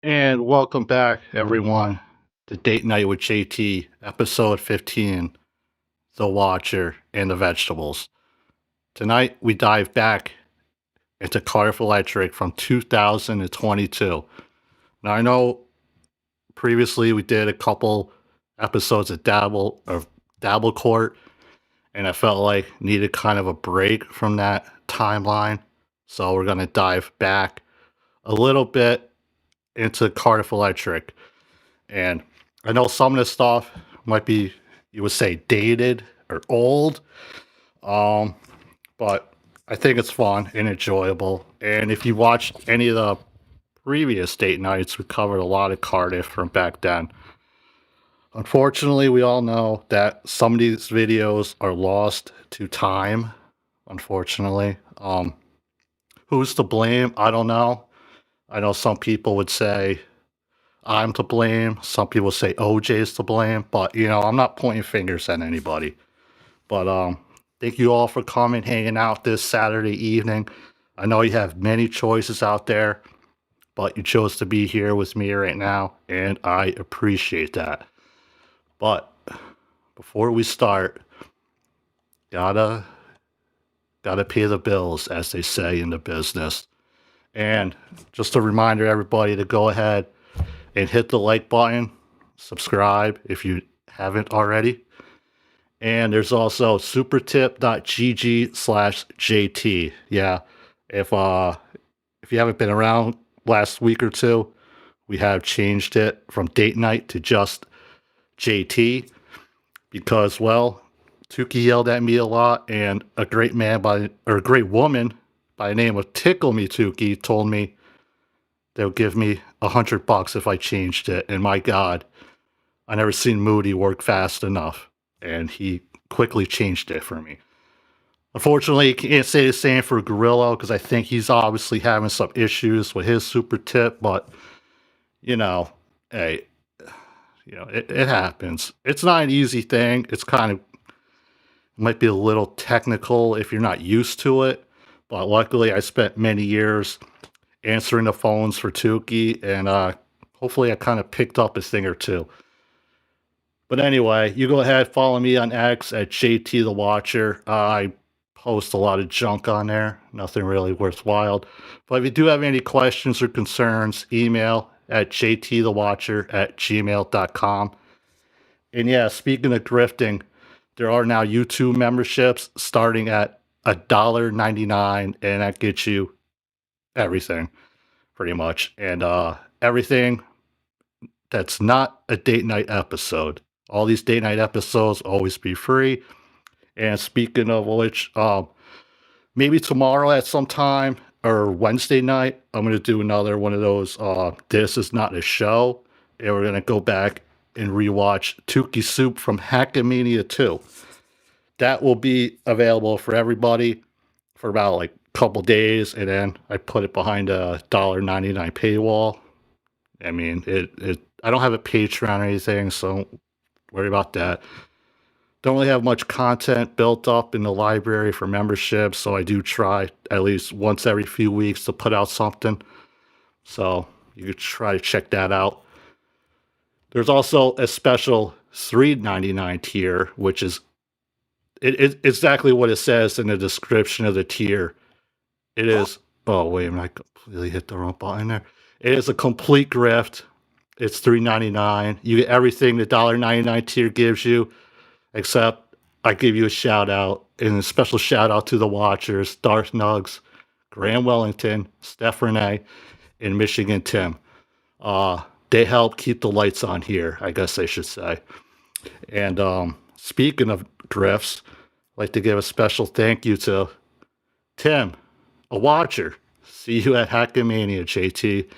And welcome back, everyone, to Date Night with JT, episode 15, The Watcher and the Vegetables. Tonight, we dive back into Cardiff Electric from 2022. Now, I know previously we did a couple episodes of Dabble Court, and I felt like needed kind of a break from that timeline. So we're going to dive back a little bit into Cardiff Electric. And I know some of this stuff might be, you would say, dated or old, but I think it's fun and enjoyable. And if you watched any of the previous date nights, we covered a lot of Cardiff from back then. Unfortunately, we all know that some of these videos are lost to time, unfortunately. Who's to blame? I don't know. I know some people would say I'm to blame. Some people say OJ's to blame, but I'm not pointing fingers at anybody. But thank you all for coming, hanging out this Saturday evening. I know you have many choices out there, but you chose to be here with me right now, and I appreciate that. But before we start, gotta pay the bills, as they say in the business. And just a reminder, everybody, to go ahead and hit the like button, subscribe if you haven't already. And there's also supertip.gg/JT. Yeah, if you haven't been around last week or two, we have changed it from date night to just JT because, well, Tukey yelled at me a lot, and a great woman by the name of Tickle Me Tukey told me they'll give me $100 if I changed it. And my God, I never seen Moody work fast enough, and he quickly changed it for me. Unfortunately, you can't say the same for Gorilla because I think he's obviously having some issues with his super tip, but hey, it happens. It's not an easy thing. It's kind of might be a little technical if you're not used to it, but luckily I spent many years answering the phones for Tukey, and hopefully I kind of picked up a thing or two. But anyway, you go ahead, follow me on X at JT the Watcher. I post a lot of junk on there, nothing really worthwhile. But if you do have any questions or concerns, email at jtthewatcher@gmail.com. And yeah, speaking of grifting, there are now YouTube memberships starting at $1.99, and that gets you everything, pretty much. And everything that's not a date night episode. All these date night episodes always be free. And speaking of which, maybe tomorrow at some time or Wednesday night, I'm going to do another one of those This Is Not a Show. And we're going to go back and rewatch Tukey Soup from Hackmania 2. That will be available for everybody for about like a couple days, and then I put it behind a $1.99 paywall. I mean, I don't have a Patreon or anything, so don't worry about that. Don't really have much content built up in the library for membership, so I do try at least once every few weeks to put out something. So you could try to check that out. There's also a special $3.99 tier, which is exactly what it says in the description of the tier. It is. Oh wait a minute! I completely hit the wrong button there. It is a complete grift. It's $3.99. You get everything the $1.99 tier gives you, except I give you a shout out, and a special shout out to the Watchers: Darth Nugs, Graham Wellington, Steph Renee, and Michigan Tim. They help keep the lights on here, I guess I should say. And speaking of grifts, I'd like to give a special thank you to Tim, a watcher. See you at Hackmania, JT.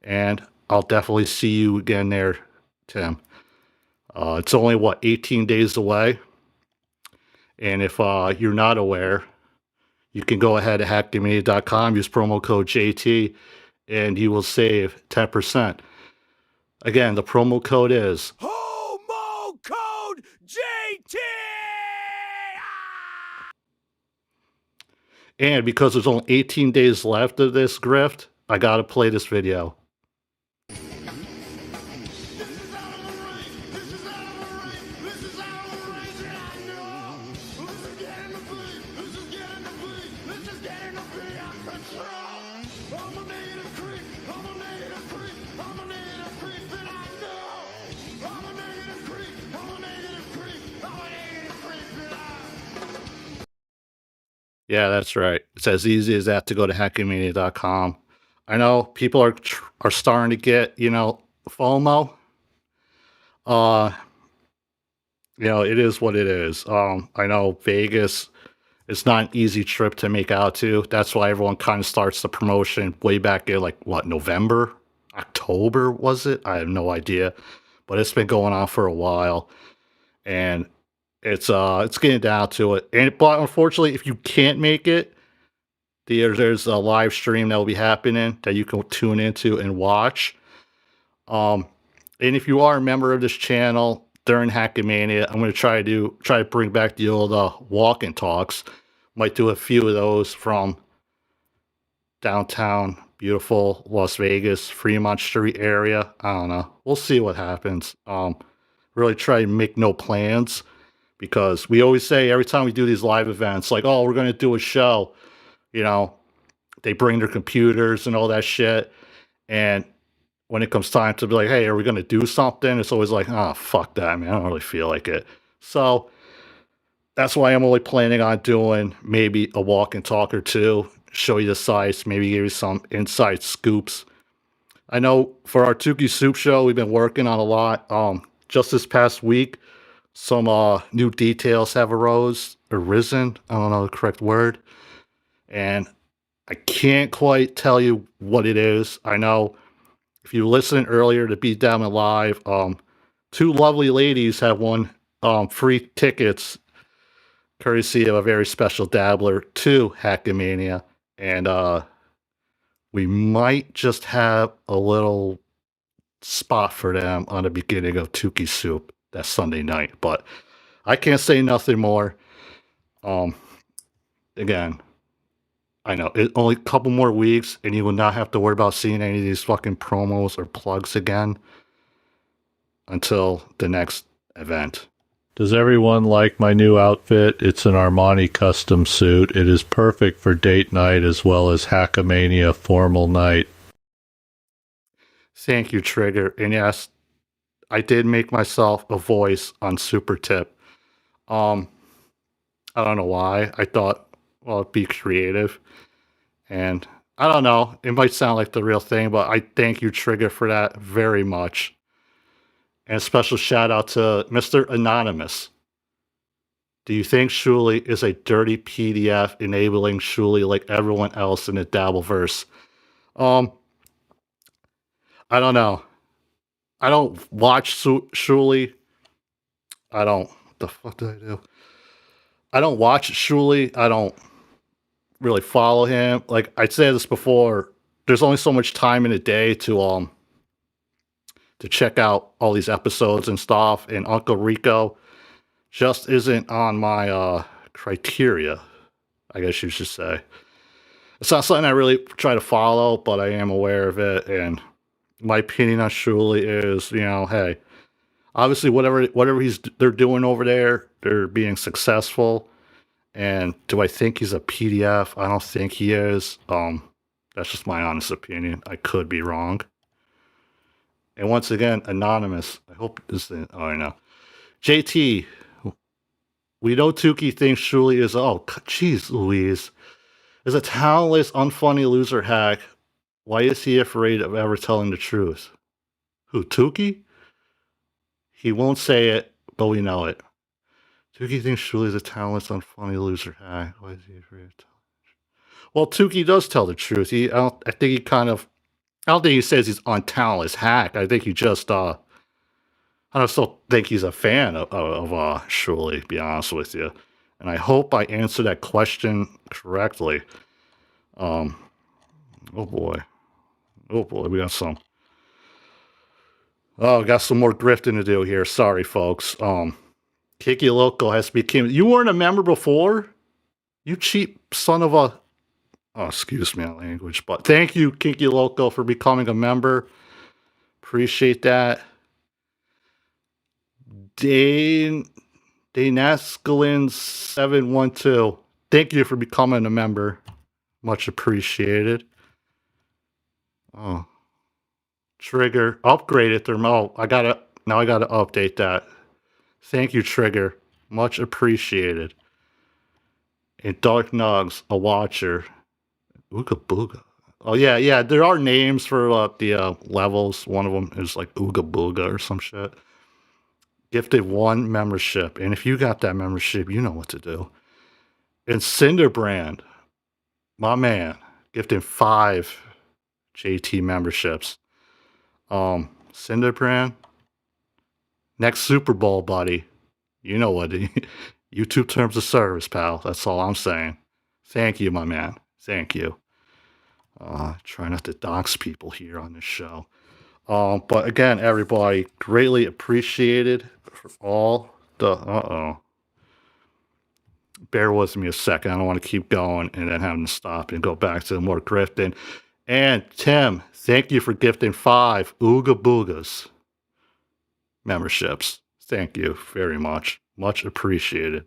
And I'll definitely see you again there, Tim. It's only, 18 days away. And if you're not aware, you can go ahead to hackmania.com, use promo code JT, and you will save 10%. Again, the promo code is Homo Code JT! And because there's only 18 days left of this grift, I gotta play this video. Yeah, that's right. It's as easy as that to go to hackmania.com. I know people are starting to get, FOMO. It is what it is. I know Vegas It's not an easy trip to make out to. That's why everyone kind of starts the promotion way back in, like, what, November? October, was it? I have no idea. But it's been going on for a while. And it's getting down to it. But unfortunately, if you can't make it, there's a live stream that will be happening that you can tune into and watch. And if you are a member of this channel during Hackmania, I'm going to try to bring back the old walk-in talks. Might do a few of those from downtown, beautiful Las Vegas, Fremont Street area. I don't know. We'll see what happens. Really try to make no plans, because we always say every time we do these live events, like, oh, we're going to do a show, you know, they bring their computers and all that shit. And when it comes time to be like, hey, are we going to do something? It's always like, oh, fuck that, man. I don't really feel like it. So that's why I'm only planning on doing maybe a walk and talk or two, show you the sites, maybe give you some inside scoops. I know for our Tukey Soup show, we've been working on a lot. Just this past week, some new details have arisen. I don't know the correct word. And I can't quite tell you what it is. I know if you listened earlier to Beat Down Live, two lovely ladies have won free tickets, courtesy of a very special dabbler, to Hackmania. And we might just have a little spot for them on the beginning of Tukey Soup that Sunday night. But I can't say nothing more. Again, I know it's only a couple more weeks, and you will not have to worry about seeing any of these fucking promos or plugs again until the next event. Does everyone like my new outfit? It's an Armani custom suit. It is perfect for date night as well as Hackmania formal night. Thank you, Trigger. And yes, I did make myself a voice on Super Tip. I don't know why. I thought, well, it'd be creative. And I don't know. It might sound like the real thing, but I thank you, Trigger, for that very much. And a special shout out to Mr. Anonymous. Do you think Shuli is a dirty PDF enabling Shuli like everyone else in the Dabbleverse? I don't know. I don't watch Shuli. What the fuck did I do? I don't watch Shuli. I don't really follow him. Like I said this before, there's only so much time in a day to check out all these episodes and stuff, and Uncle Rico just isn't on my criteria, I guess you should say. It's not something I really try to follow, but I am aware of it, and my opinion on Shuli is, you know, hey, obviously whatever they're doing over there, they're being successful. And do I think he's a PDF? I don't think he is. That's just my honest opinion. I could be wrong. And once again, Anonymous. I hope this is, oh, I know. JT, we know Tukey thinks Shuli is, oh, jeez Louise, is a talentless, unfunny loser hack. Why is he afraid of ever telling the truth? Who, Tukey? He won't say it, but we know it. Tukey thinks Shuli is a talentless, unfunny loser hack. Why is he afraid of telling the truth? Well, Tukey does tell the truth. I don't think he says he's untalentless hack. I think he just, I don't still think he's a fan of Shuli, to be honest with you. And I hope I answered that question correctly. Oh boy, we got some more grifting to do here. Sorry, folks. Kiki Loco has become. You weren't a member before? You cheap son of a. Oh, excuse me, language. But thank you, Kiki Loco, for becoming a member. Appreciate that. Danascalin712. Thank you for becoming a member. Much appreciated. Oh. Trigger. Upgraded thermal. I gotta update that. Thank you, Trigger. Much appreciated. And Dark Nugs, a watcher. Ooga Booga. Oh, yeah. There are names for the levels. One of them is like Ooga Booga or some shit. Gifted 1 membership. And if you got that membership, you know what to do. And Cinderbrand, my man, gifting 5 JT memberships. Cinderbrand, next Super Bowl, buddy. You know what? YouTube terms of service, pal. That's all I'm saying. Thank you, my man. Thank you. Try not to dox people here on this show. But again, everybody, greatly appreciated for all the. Bear with me a second. I don't want to keep going and then having to stop and go back to more grifting. And Tim, thank you for gifting 5 Ooga Boogas memberships. Thank you very much. Much appreciated.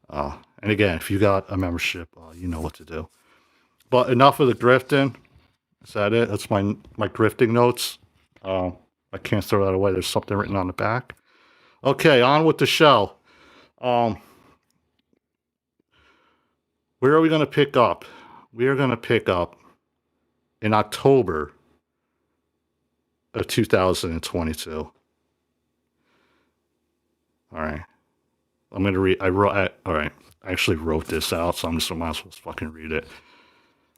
And again, if you got a membership, you know what to do. But enough of the grifting. Is that it? That's my grifting notes. I can't throw that away. There's something written on the back. Okay, on with the show. Where are we going to pick up? We are going to pick up in October of 2022. All right. I'm going to read. All right. I actually wrote this out, so I'm just might as well fucking read it.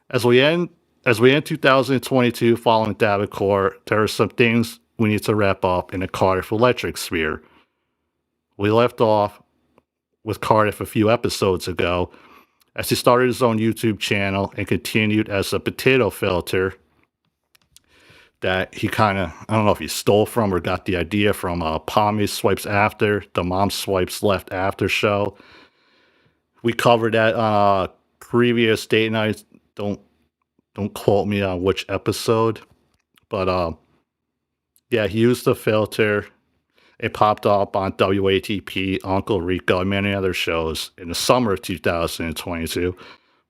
As we end 2022 following Dabbler, there are some things we need to wrap up in the Cardiff electric sphere. We left off with Cardiff a few episodes ago as he started his own YouTube channel and continued as a potato filter that he kind of, I don't know if he stole from or got the idea from Pommy Swipes After, the Mom Swipes Left After show. We covered that on a previous date night. Don't quote me on which episode, but yeah, he used the filter. It popped up on WATP, Uncle Rico, and many other shows in the summer of 2022.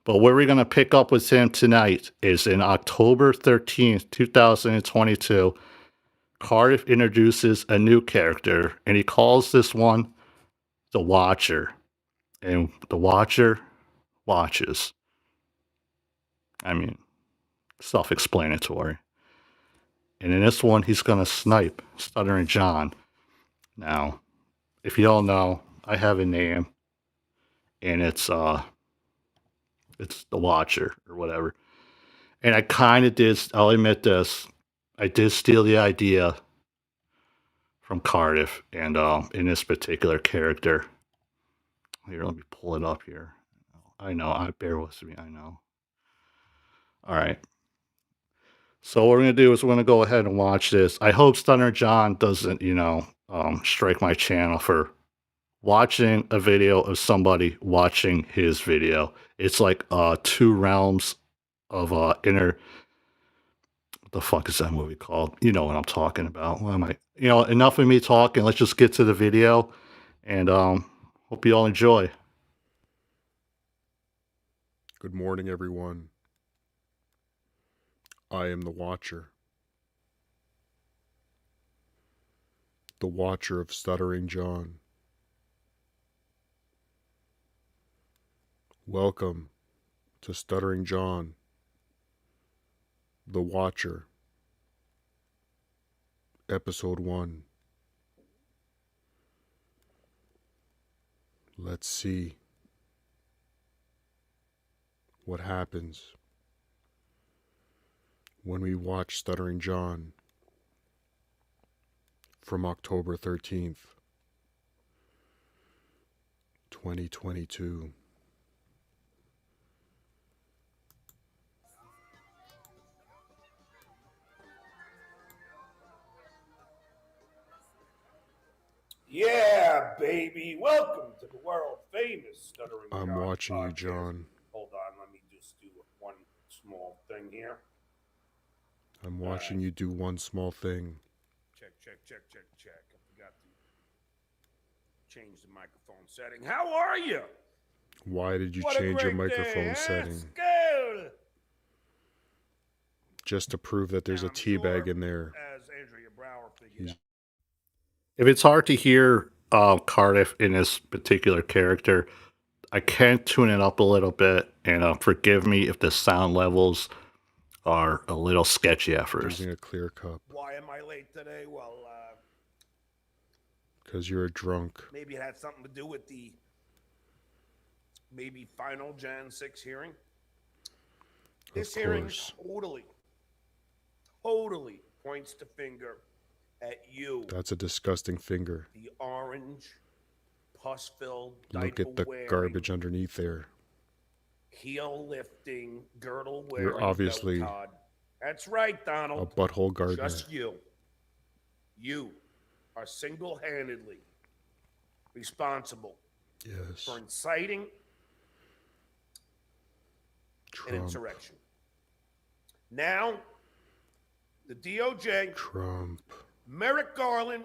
But where we're going to pick up with him tonight is in October 13th, 2022. Cardiff introduces a new character, and he calls this one the Watcher. And the Watcher watches. I mean, self-explanatory. And in this one, he's going to snipe Stuttering John. Now, if you don't know, I have a name, and it's the Watcher or whatever. And I kind of did, I'll admit this, I did steal the idea from Cardiff and in this particular character. Here, let me pull it up here. I know, bear with me, I know. All right. So what we're going to do is we're going to go ahead and watch this. I hope Stunner John doesn't, strike my channel for watching a video of somebody watching his video. It's like 2 realms of inner. What the fuck is that movie called? You know what I'm talking about. Why am I? Enough of me talking. Let's just get to the video, and hope you all enjoy. Good morning, everyone. I am the Watcher. The Watcher of Stuttering John. Welcome to Stuttering John, the Watcher, Episode 1. Let's see what happens when we watch Stuttering John from October 13th, 2022. Yeah, baby. Welcome to the world famous Stuttering John. I'm watching you, podcast. John. Hold on, let me just do one small thing here. I'm watching you do one small thing. Check. I forgot to change the microphone setting. How are you? Why did you What a change your great microphone day, huh? setting? Skull. Just to prove that there's a I'm tea bag sure, in there. As Andrea Brower figured out. If it's hard to hear Cardiff in this particular character, I can tune it up a little bit, and forgive me if the sound levels are a little sketchy at first. Using a clear cup. Why am I late today? Well, Because you're a drunk. maybe it had something to do with the maybe final Jan 6 hearing. Of This hearing course. totally points the finger at you, That's a disgusting finger. the orange, pus-filled, Look at the diaper-wearing, garbage underneath there. heel-lifting, girdle-wearing You're obviously dotard. That's right, a Donald. butthole gardener. Just you. You are single-handedly responsible Yes. for inciting an Trump. insurrection. Now, the DOJ, Trump. Merrick Garland,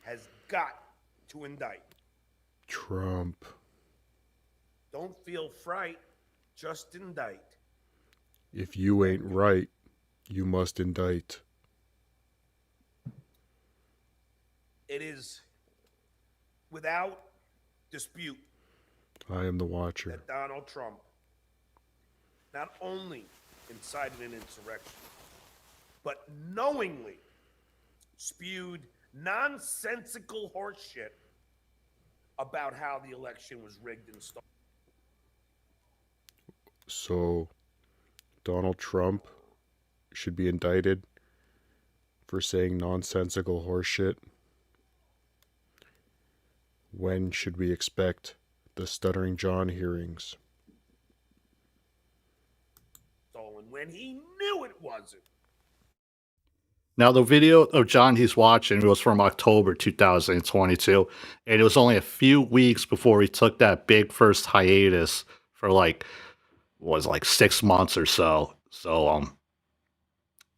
has got to indict. Trump. Don't feel fright, just indict. If you ain't right, you must indict. It is without dispute I am the watcher. that Donald Trump not only incited an insurrection, but knowingly spewed nonsensical horseshit about how the election was rigged and stolen. So, Donald Trump should be indicted for saying nonsensical horseshit. When should we expect the Stuttering John hearings? When he knew it wasn't. Now, the video of John he's watching was from October 2022, and it was only a few weeks before he took that big first hiatus for like 6 months or so. So,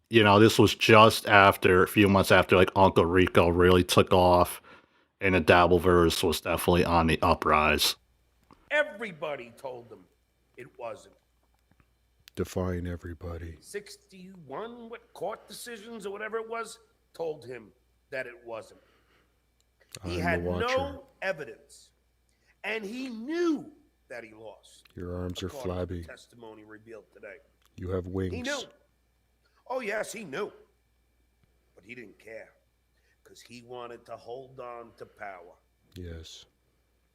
this was just after, a few months after, like, Uncle Rico really took off, and the dabbleverse was definitely on the uprise. Everybody told him it wasn't. Define everybody. 61 court decisions or whatever it was told him that it wasn't. He I'm had the watcher. no evidence, and he knew that he lost. Your arms are according to flabby. the testimony revealed today. You have wings. He knew. Oh yes, he knew, but he didn't care because he wanted to hold on to power. Yes.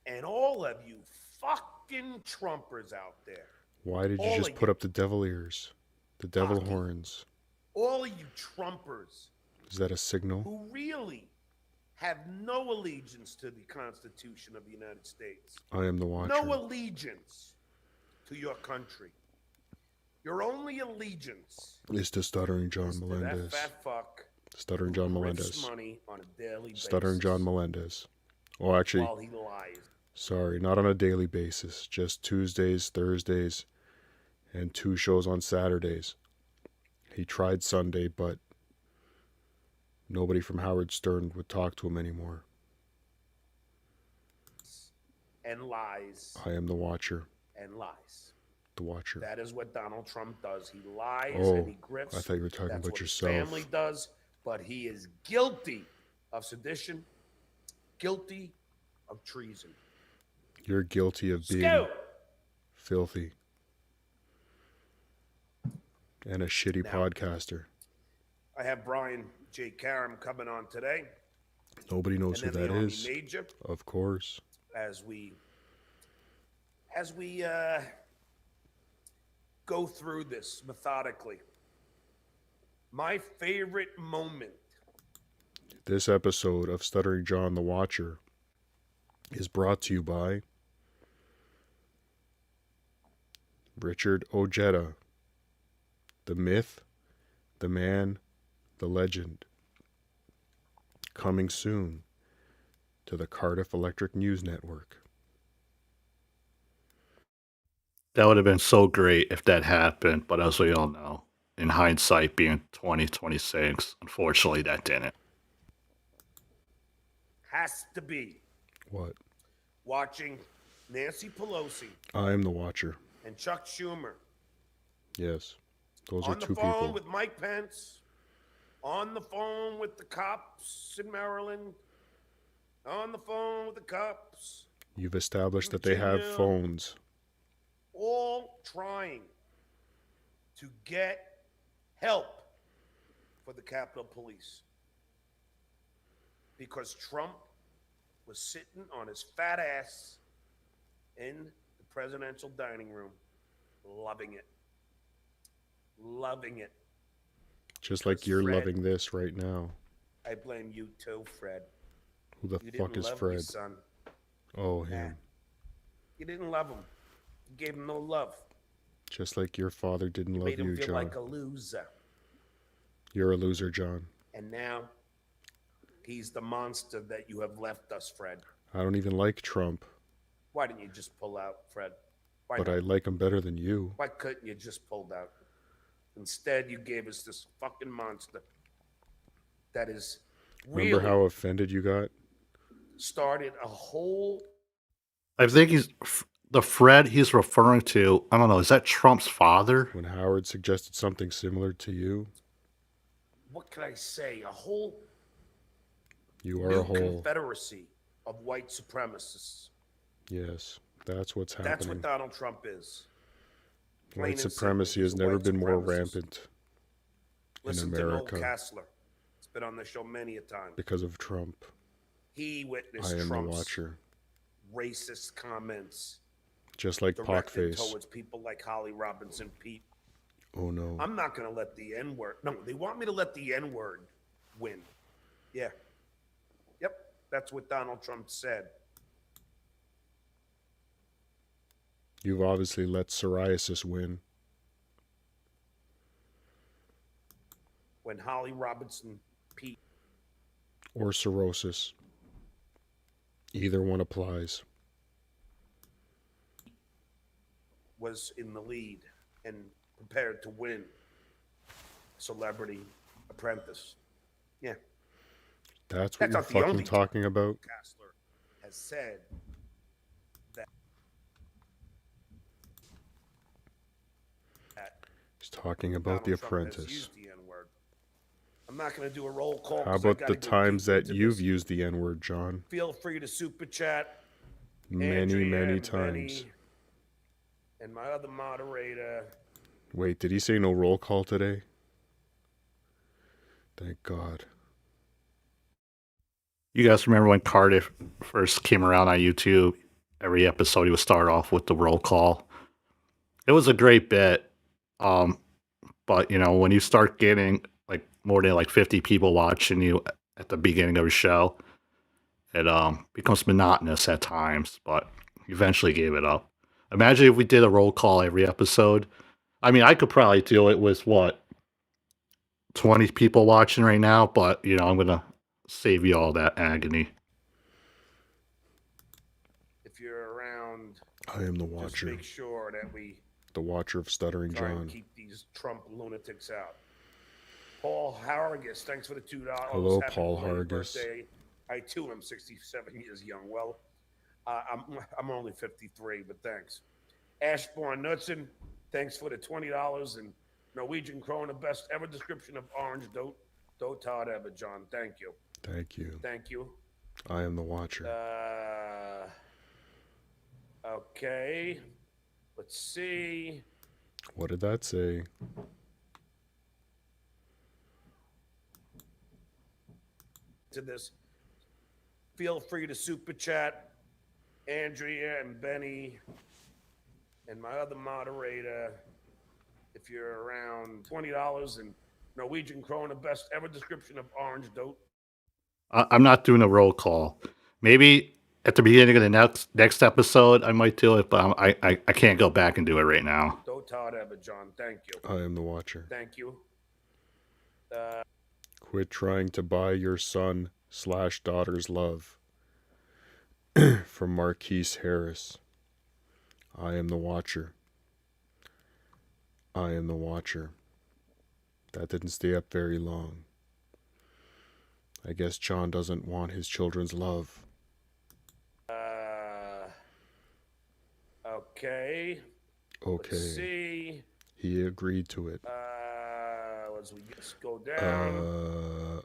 And all of you fucking Trumpers out there, Why did you all just of put you. up the devil ears? The devil Hockey. horns. all of you Trumpers Is that a signal? who really have no allegiance to the Constitution of the United States, I am the watcher. no allegiance to your country. Your only allegiance Is to Stuttering John is to that Melendez. fat fuck Stuttering who John grifts Melendez. money on a daily Stuttering basis John Melendez. Oh, actually, while he lies. sorry, not on a daily basis. Just Tuesdays, Thursdays, and 2 shows on Saturdays. He tried Sunday, but nobody from Howard Stern would talk to him anymore. And lies I am the watcher. and lies. The watcher. That is what Donald Trump does. He lies Oh, and he grifts. I thought you were talking That's about what yourself. His family does, but he is guilty of sedition, guilty of treason. You're guilty of being Scout! filthy. And a shitty Now- podcaster. I have Brian J. Karam coming on today, Nobody knows who and then that the Army is. Major, Of course. as we go through this methodically. My favorite moment This episode of Stuttering John the Watcher is brought to you by Richard Ojeda, the myth, the man, the legend. Coming soon to the Cardiff Electric News Network. That would have been so great if that happened, but as we all know, in hindsight being 2026, unfortunately that didn't. has to be What? watching Nancy Pelosi I am the watcher. and Chuck Schumer Yes. Those are on the two phone people. with Mike Pence, on the phone with the cops in Maryland, on the phone with the cops, You've established that they have Virginia. phones. all trying to get help for the Capitol Police. Because Trump was sitting on his fat ass in the presidential dining room, loving it. Loving it. Just like you're Fred, loving this right now. I blame you too, Fred. Who the You fuck didn't is love Fred? your son. Oh, Nah. him. You didn't love him. You gave him no love. Just like your father didn't You love made him you, feel John. like a loser. You're a loser, John. And now, he's the monster that you have left us, Fred. I don't even like Trump, Why didn't you just pull out, Fred? Why but not? I like him better than you. Why couldn't you just pulled out? Instead, you gave us this fucking monster that is really Remember how offended you got? started a whole... I think the Fred he's referring to. I don't know. Is that Trump's father? When Howard suggested something similar to you? What can I say? A whole You are new a whole. confederacy of white supremacists. Yes, that's what's That's happening. what Donald Trump is. Plain White and simple, supremacy he's has a never white been more supremacist. rampant Listen in to Noel America Kassler. It's been on the show many a time. because of Trump. He I witnessed am the Trump's watcher. racist comments Just like directed Pockface. towards people like Holly Robinson Pete. Oh no. I'm not going to let the N-word... No, they want me to let the N-word win. Yeah. Yep, that's what Donald Trump said. You've obviously let psoriasis win. When Holly Robinson Pete Or cirrhosis. Either one applies. was in the lead and prepared to win Celebrity Apprentice. Yeah, That's what That's you're not the fucking only talking about? Kassler has said that He's talking about Donald The Trump has Apprentice. used the N-word. I'm not going to do a roll call. How 'cause I about gotta the go times deep that into you've this. used the N-word, John? Feel free to super chat. Many, Andrea many and times. Benny and my other moderator. Wait, did he say no roll call today? Thank God. You guys remember when Cardiff first came around on YouTube? Every episode he would start off with the roll call. It was a great bit. But you know, when you start getting like more than like 50 people watching you at the beginning of a show, it becomes monotonous at times, but eventually gave it up. Imagine if we did a roll call every episode. I mean, I could probably do it with what 20 people watching right now, but you know, I'm gonna save you all that agony. If you're around, I am the just watcher. make sure that we The watcher of Stuttering try and John. keep these Trump lunatics out. Paul Hargis, thanks for the $2. Hello, Happy Paul belated Hargis. birthday. I too am 67 years young. Well, I'm only 53, but thanks. Ashbourne Knudsen, thanks for the $20 and Norwegian krona, best ever description of orange. Don't Todd ever, John. Thank you. Thank you. Thank you. I am the watcher. Okay. Let's see. What did that say? To this, feel free to super chat Andrea and Benny and my other moderator if you're around $20 and Norwegian krona, best ever description of orange. Don't I'm not doing a roll call. Maybe at the beginning of the next episode I might do it, but I can't go back and do it right now. Todd ever, John. Thank you. I am the watcher. Thank you. Quit trying to buy your son/daughter's love. From Marquise Harris. I am the watcher. I am the watcher. That didn't stay up very long. I guess John doesn't want his children's love. Okay. Okay. Let's see. He agreed to it. Let's go down.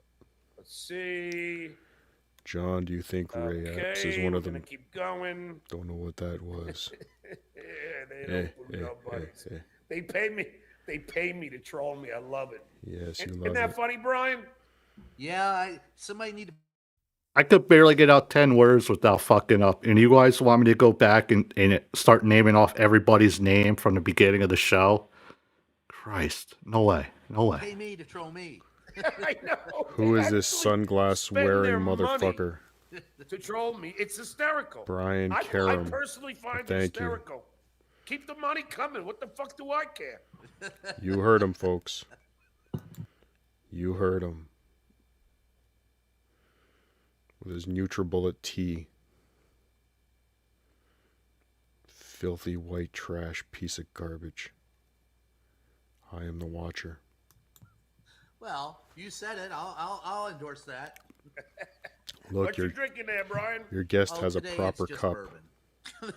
Let's see. John, do you think Ray Epps is one of them? We're gonna keep going. Don't know what that was. They don't put no buddies. They pay me. They pay me to troll me. I love it. Yes, you Isn't love that it. funny, Brian? Yeah, somebody need to I could barely get out 10 words without fucking up. And you guys want me to go back and start naming off everybody's name from the beginning of the show? Christ. No way. No way. Pay me to troll me. I know. Who is this Actually sunglass spend their wearing money motherfucker? to troll me? It's hysterical. Brian I Karam. personally find it Thank you. hysterical. Keep the money coming. What the fuck do I care? You heard him, folks. You heard him. With his NutriBullet tea. Filthy white trash piece of garbage. I am the Watcher. Well, you said it. I'll endorse that. Look, What you drinking there, Brian? your guest has a Today proper it's just cup. bourbon.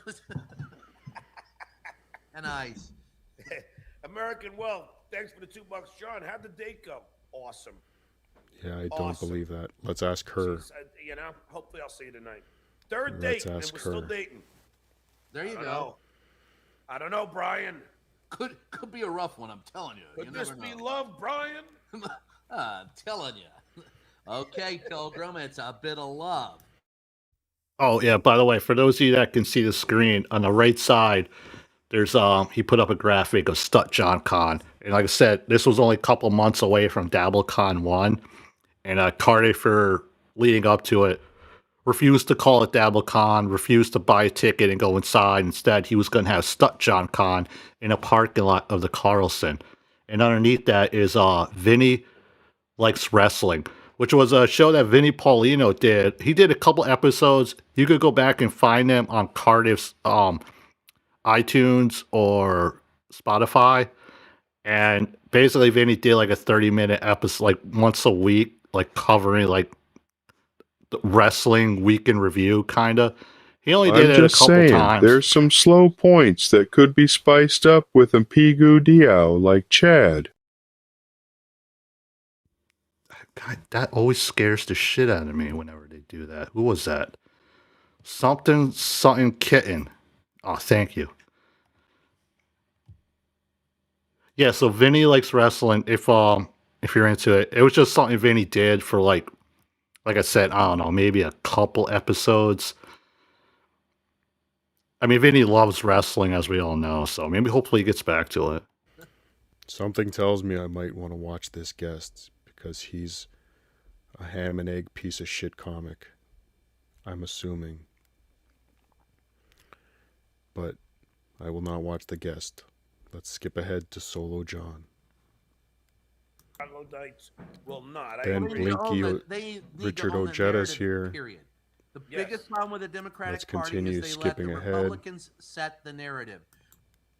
And ice. American Wealth. Thanks for the $2, John. How'd the date go? Awesome. Yeah, I don't Awesome. believe that. Let's ask her. She's, you know, hopefully I'll see you tonight. Third Let's date, and ask we're still her. dating. There you I don't go. know. I don't know, Brian. Could be a rough one. I'm telling you. Could You this never be know. love, Brian? I'm telling you. Okay, Pilgrim, it's a bit of love. Oh, yeah. By the way, for those of you that can see the screen, on the right side, there's he put up a graphic of Stut John Con. And like I said, this was only a couple months away from DabbleCon 1. And Cardiff, for leading up to it, refused to call it DabbleCon, refused to buy a ticket and go inside. Instead, he was going to have Stut John Con in a parking lot of the Carlson. And underneath that is Vinny Likes Wrestling, which was a show that Vinny Paulino did. He did a couple episodes. You could go back and find them on Cardiff's iTunes or Spotify. And basically, Vinny did like a 30-minute episode, like once a week, like covering like the wrestling week in review, kind of. He only did it a couple times. There's some slow points that could be spiced up with a Pigu Diao like Chad. God, that always scares the shit out of me whenever they do that. Who was that? Something kitten. Oh, thank you. Yeah, so Vinny Likes Wrestling. If you're into it, it was just something Vinny did for like I said, I don't know, maybe a couple episodes. I mean, Vinny loves wrestling, as we all know, so maybe hopefully he gets back to it. Something tells me I might want to watch this guest because he's a ham and egg piece of shit comic. I'm assuming. But I will not watch the guest. Let's skip ahead to Solo John. Troglodytes will not. Ben I agree. Blinky, They need to Richard own the Ojeta's narrative, here. Period. The Yes. biggest problem with the Democratic Let's Party continue is they skipping let the ahead. Republicans set the narrative.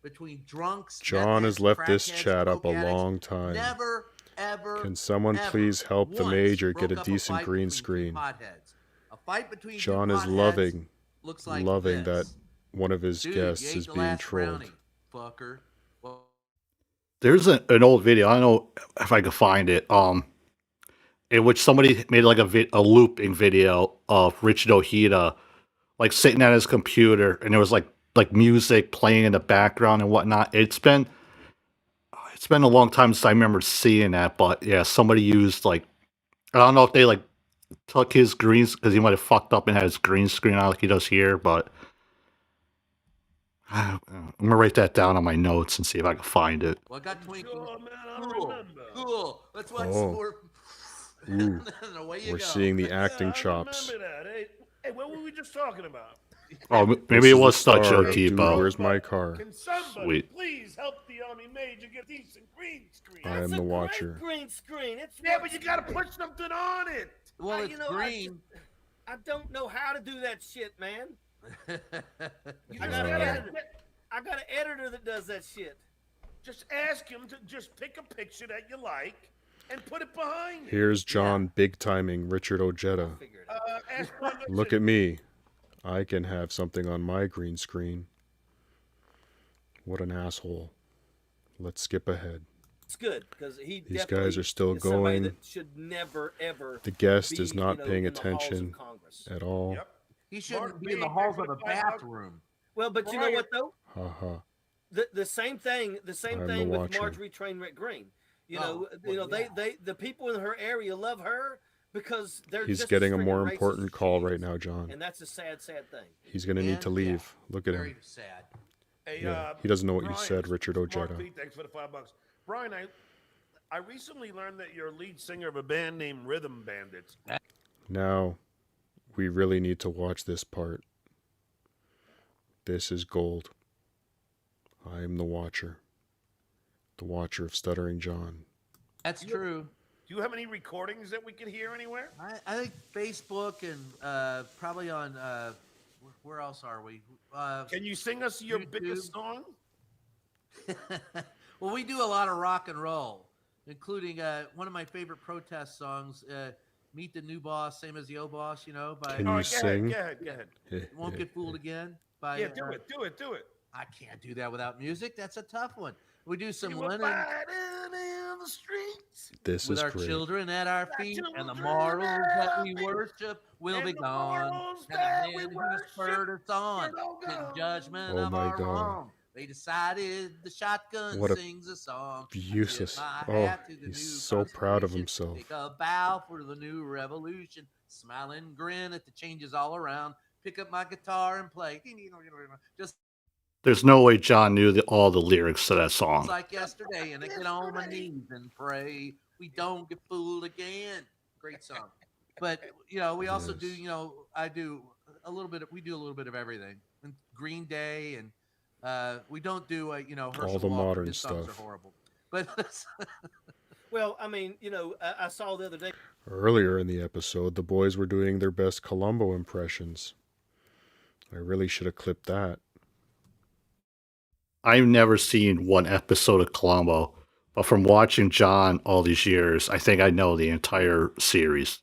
Between drunks, John has meth left heads, this crackheads, chat up a coke addicts, long time. Never, ever, Can someone ever please help the once Major get a broke up decent fight green between two screen? potheads. A fight between John two is potheads looks like loving this. that one of his Dude, guests you ate is the being last trolled. brownie, fucker. Well, There's an old video. I don't know if I can find it. In which somebody made like a looping video of Richard Ojeda, like sitting at his computer, and there was like music playing in the background and whatnot. It's been a long time since I remember seeing that, but yeah, somebody used like, I don't know if they like took his greens because he might have fucked up and had his green screen on like he does here, but I'm gonna write that down on my notes and see if I can find it. well, I got twinkles. Sure, man, I Cool, remember. cool. Let's watch Oh. some more. Ooh, And away you we're go. seeing the Yeah, acting I chops. remember that. Hey, what were we just talking about? Oh, This maybe it is was the Stutch star of Dude, Tipo. Where's My Car? Can somebody Sweet. please help the Army Major get decent green screen? I am the Watcher. Green screen. It's Yeah, but you gotta put something on it. Well, it's you know, green. I don't know how to do that shit, man. You I just got, an gotta- editor. I got an editor that does that shit. Just ask him to just pick a picture that you like and put it behind you. Here's John big timing Richard Ojeda. Figure it out. Ask my Look at me. I can have something on my green screen. What an asshole. Let's skip ahead. It's good because he. These definitely guys are still is somebody going. that should never ever. The guest be, is not you know, paying in the halls of attention Congress. at all. Yep. He shouldn't Mark be in the B, halls thanks of for a the $5. bathroom. Well, but you know what though? Ha ha. The same thing. The same I'm the thing with Watcher. Marjorie Trainwreck Green. You Oh, know, well, yeah. they the people in her area love her, because they're He's just getting a as more friggin' racist important as call she right is. now, John. And that's a sad, sad thing. He's going to need to And, leave. Look at Very him. sad. Hey, Yeah, he doesn't know what you Brian, said, Richard Mark Ojeda. P, thanks for the $5. Brian, I recently learned that you're lead singer of a band named Rhythm Bandits. Now, we really need to watch this part. This is gold. I am the watcher of Stuttering John. That's true. Do you have any recordings that we can hear anywhere? I think Facebook and probably on where else are we? Can you sing us your YouTube. biggest song? Well, we do a lot of rock and roll, including one of my favorite protest songs, "Meet the New Boss, Same as the Old Boss." You know, by Can All you right, sing? go ahead. "Won't Get Fooled Again." By Yeah, do it. I can't do that without music. That's a tough one. We do some You were Lennon fighting in the streets. This with is our great. children at our feet, and the children morals that we at our feet, worship will and be the gone. morals And that the we men who worship spurred us on will in go. judgment Oh of my our God. wrong. They decided the shotgun What a sings a song. useless- I tip my oh, hat to the he's new so proud of Constitution. himself. Take a bow for the new revolution. Smile and grin at the changes all around. Pick up my guitar and play. Just There's no way John knew all the lyrics to that song. like yesterday, and I get on my knees and pray we don't get fooled again. Great song. But we also do, Yes. I do a little bit of, we do a little bit of everything. And Green Day, and we don't do Herschel All the Walker. modern His songs stuff. are horrible. But Well, I mean, I saw the other day. Earlier in the episode, the boys were doing their best Columbo impressions. I really should have clipped that. I've never seen one episode of Columbo, but from watching John all these years, I think I know the entire series.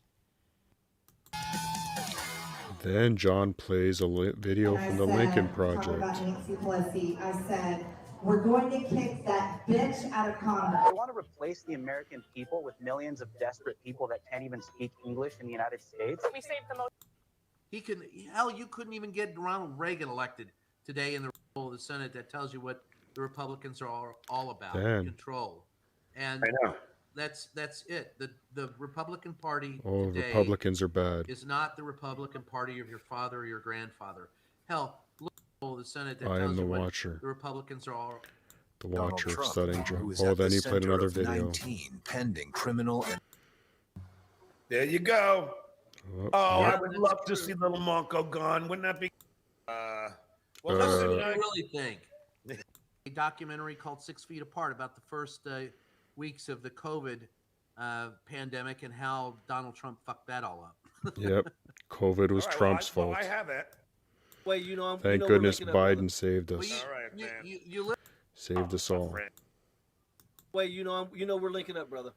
Then John plays a video from the Lincoln Talk Project. about Nancy Pelosi. I said, we're going to kick that bitch out of Congress. They want to replace the American people with millions of desperate people that can't even speak English in the United States. We saved the most. you couldn't even get Ronald Reagan elected today in the role of the Senate. That tells you what the Republicans are all about. Damn. Control. And I know. that's it. The Republican Party Oh, today Republicans are bad. is not the Republican Party of your father or your grandfather. Hell, look at the Senate that I tells am the you what watcher. the Republicans are all. The Donald watcher of Trump, Stuttering who John. is Oh, at the then he played center another of video. 19 pending criminal and There you go. Oh, Oh, yep. I would love to see little Monko gone. Wouldn't that be? Well, What listen, do you really think? A documentary called 6 Feet Apart about the first weeks of the COVID pandemic and how Donald Trump fucked that all up. Yep. COVID was all right, Trump's well, fault. I have it. Well, Thank we're goodness linking up, brother. Biden saved Well, us. you, All right, you, man. you live. Saved us all. Well, we're linking up, brother.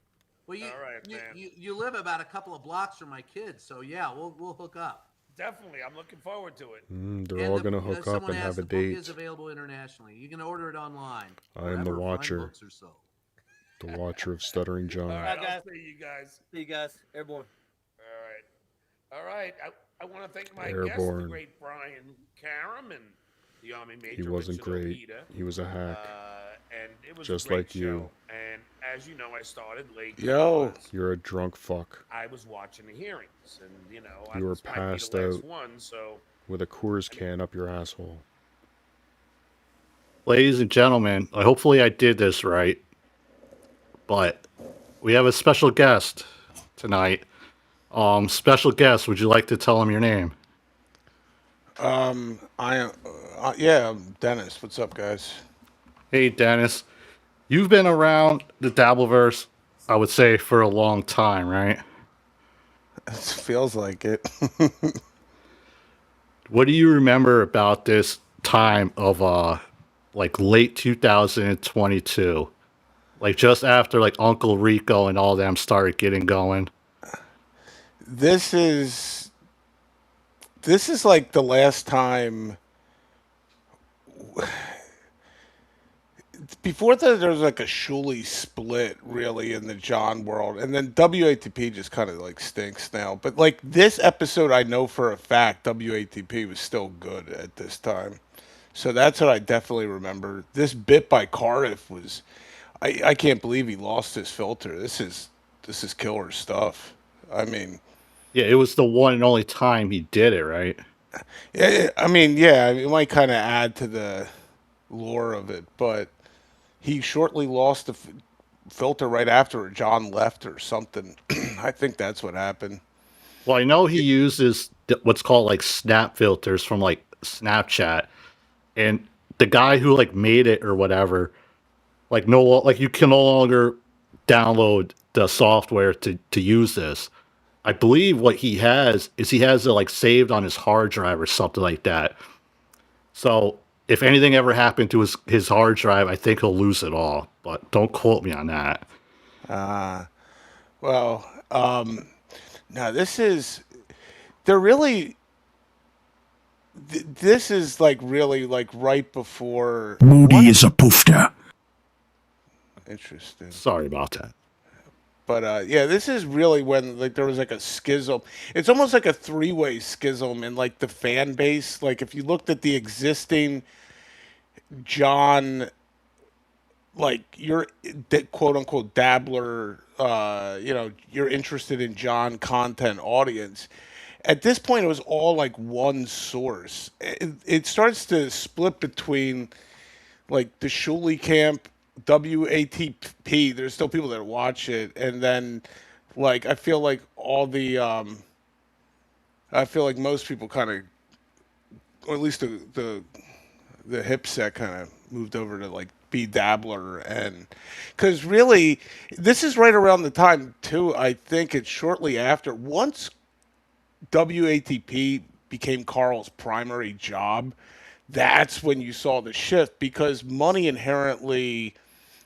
Well, you, All right, you, man. you live about a couple of blocks from my kids, so yeah, we'll hook up. Definitely, I'm looking forward to it. They're And all going to hook up someone and asked, have a the book is date. available internationally. You can order it online. I am the wherever fine watcher. books are sold. The watcher of Stuttering John. All right, guys. I'll see you guys. See you guys, everyone. All right. I want to thank my guest, Airborne. the great Brian Karam, and the Army Major. He wasn't Richard great. Ojeda. He was a hack. And it was Just a great like you. show. And as you know, I started late. Yo. because You're a drunk fuck I was watching the hearings, and I You were this might be passed the last out. one, so with a Coors can up your asshole. Ladies and gentlemen, hopefully I did this right, but we have a special guest tonight. Special guest, would you like to tell him your name? I'm Dennis. What's up, guys? Hey, Dennis. You've been around the Dabbleverse, I would say, for a long time, right? It feels like it. What do you remember about this time of like late 2022? Like just after like Uncle Rico and all them started getting going? This is like the last time. Before that, there was like a Shuley split, really, in the John world, and then WATP just kind of like stinks now. But like this episode, I know for a fact WATP was still good at this time, so that's what I definitely remember. This bit by Cardiff was, I can't believe he lost his filter. This is killer stuff. I mean, Yeah, it was the one and only time he did it, right? I mean, yeah, it might kind of add to the lore of it, but he shortly lost the filter right after John left or something. I think that's what happened. Well, I know he uses what's called like snap filters from like Snapchat, and the guy who like made it or whatever, like like you can no longer download the software to use this. I believe what he has is he has it like saved on his hard drive or something like that. So if anything ever happened to his hard drive, I think he'll lose it all. But don't quote me on that. Well, now they're really, this is like really like right before. Moody is a poofter. Interesting. Sorry about that. But yeah, this is really when like there was like a schism. It's almost like a three-way schism in like the fan base. Like if you looked at the existing John, like you're quote unquote dabbler, you're interested in John content audience. At this point, it was all like one source. It starts to split between like the Shuley camp, WATP. There's still people that watch it, and then like I feel like most people kind of, or at least the hip set kind of moved over to like be Dabbler, and because really this is right around the time too. I think it's shortly after once WATP became Carl's primary job. That's when you saw the shift because money inherently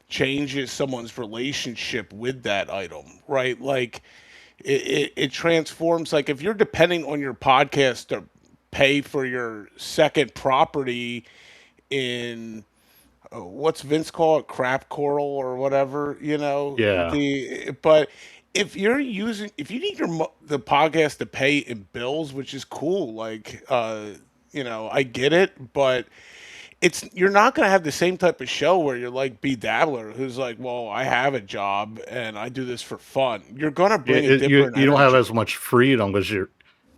changes someone's relationship with that item, right? Like it transforms. Like if you're depending on your podcast to pay for your second property in what's Vince call it, crap coral or whatever, Yeah. But if you need the podcast to pay in bills, which is cool, like I get it, but you're not going to have the same type of show where you're like B Dabbler, who's like, well, I have a job and I do this for fun. You're going to bring a different. You don't have energy. as much freedom because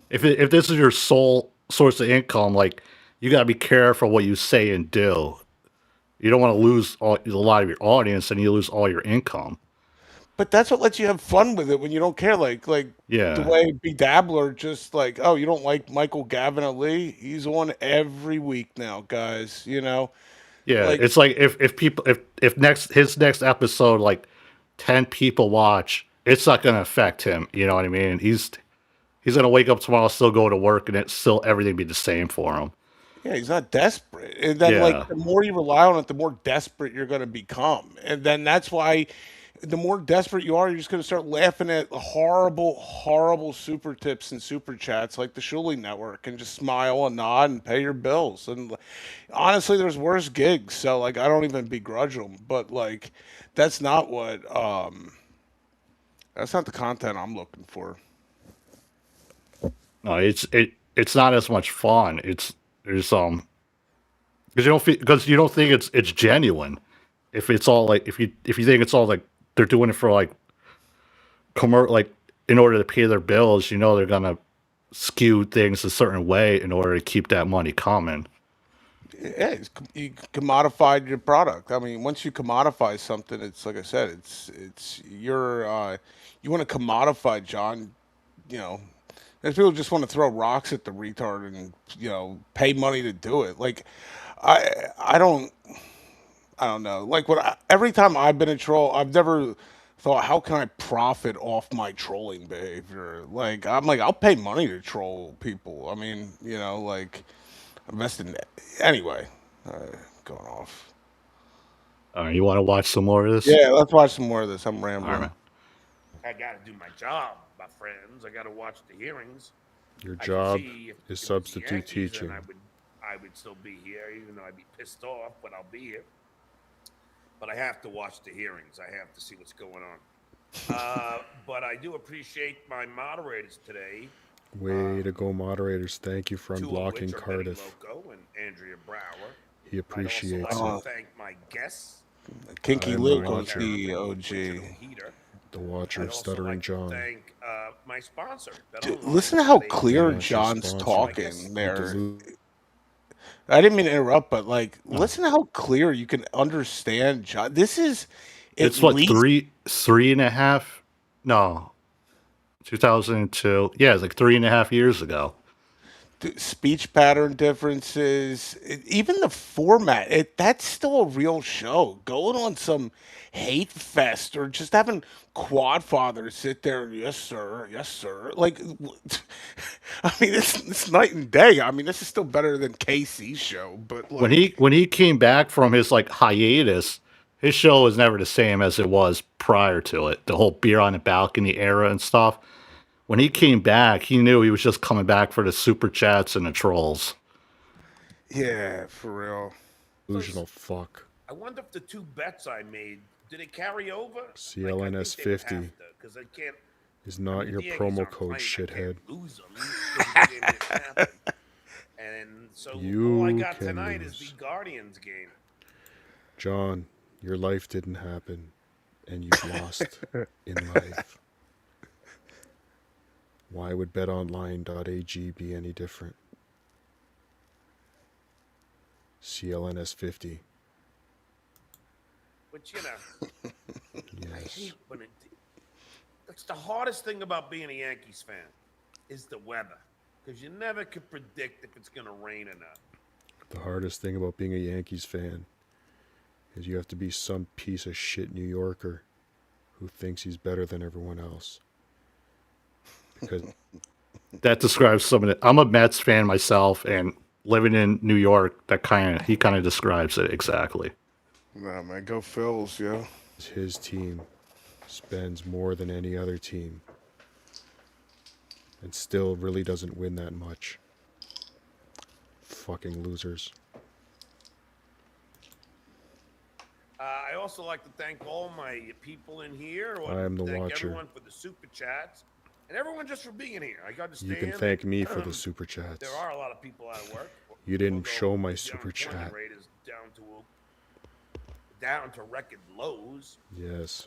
if this is your sole source of income, like you got to be careful what you say and do. You don't want to lose a lot of your audience and you lose all your income. But that's what lets you have fun with it when you don't care. Like Yeah. the way B Dabbler just like, oh, you don't like Michael Gavin Ali? He's on every week now, guys. Yeah, like, it's like if people if his next episode like 10 people watch, it's not going to affect him. You know what I mean? He's going to wake up tomorrow, still go to work, and it's still everything be the same for him. yeah, he's not desperate. And then like the more you rely on it, the more desperate you're going to become. And then that's why the more desperate you are, you're just going to start laughing at horrible, horrible super tips and super chats like the Shuley Network and just smile and nod and pay your bills. And honestly, there's worse gigs. So like, I don't even begrudge them, but like, that's not that's not the content I'm looking for. No, it's not as much fun. There's because you don't think it's genuine. If it's all like if you think it's all like they're doing it for like like in order to pay their bills, they're gonna skew things a certain way in order to keep that money coming. Yeah, you commodified your product. I mean, once you commodify something, it's like I said, it's you want to commodify, John. There's people who just want to throw rocks at the retard and pay money to do it. Like, I don't know. Like every time I've been a troll, I've never thought, how can I profit off my trolling behavior? Like I'm like, I'll pay money to troll people. I mean, like invest in anyway. Going off. You want to watch some more of this? Yeah, let's watch some more of this. I'm rambling. All right. I got to do my job, my friends. I got to watch the hearings. Your job if is the substitute Yankees, teaching. then I would still be here, even though I'd be pissed off, but I'll be here. But I have to watch the hearings. I have to see what's going on. But I do appreciate my moderators today. Way to go, moderators. Thank you for unblocking Cardiff. Loco and Andrea Brower. He appreciates I'd also it. like to thank my guests. Kinky Luke on the OG. The Watcher of Stuttering John. Thank my sponsor. Dude, listen to how BetOnline.ag. clear They're not your John's sponsor. talking there. Delude. I didn't mean to interrupt, but like, listen to how clear you can understand John. This is at It's what least 3.5? No, 2002. Yeah, it's like 3.5 years ago. speech pattern differences, even the format. That's still a real show. Going on some hate fest or just having quad fathers sit there, yes sir, yes sir. Like, I mean, it's night and day. I mean, this is still better than KC's show, but like, When he came back from his like hiatus, his show was never the same as it was prior to it. The whole beer on the balcony era and stuff. When he came back, he knew he was just coming back for the super chats and the trolls. yeah, for real. Delusional fuck. I wonder if the 2 bets I made, did it carry over? CLNS 50 Because I can't. is not your the Yankees promo aren't code, playing, I shithead. can't lose them. The game didn't happen. And so all I You got can tonight is lose. the Guardians game. John, your life didn't happen, and you've lost in life. Why would betonline.ag be any different? CLNS 50. Which, you know, I Yes. hate when that's the hardest thing about being a Yankees fan is the weather. Because you never can predict if it's going to rain or not. The hardest thing about being a Yankees fan is you have to be some piece of shit New Yorker who thinks he's better than everyone else. Because That describes some of it. I'm a Mets fan myself, and living in New York, he kind of describes it exactly. Nah, man, go Phils, yo. his team spends more than any other team and still really doesn't win that much. Fucking losers. I also like to thank all my people in here. I am the thank watcher. everyone for the super chats and everyone just for being here. I understand. You can thank me for the super chats. There are a lot of people out of work. You didn't show my the super unemployment chat. rate is down to record lows. Yes.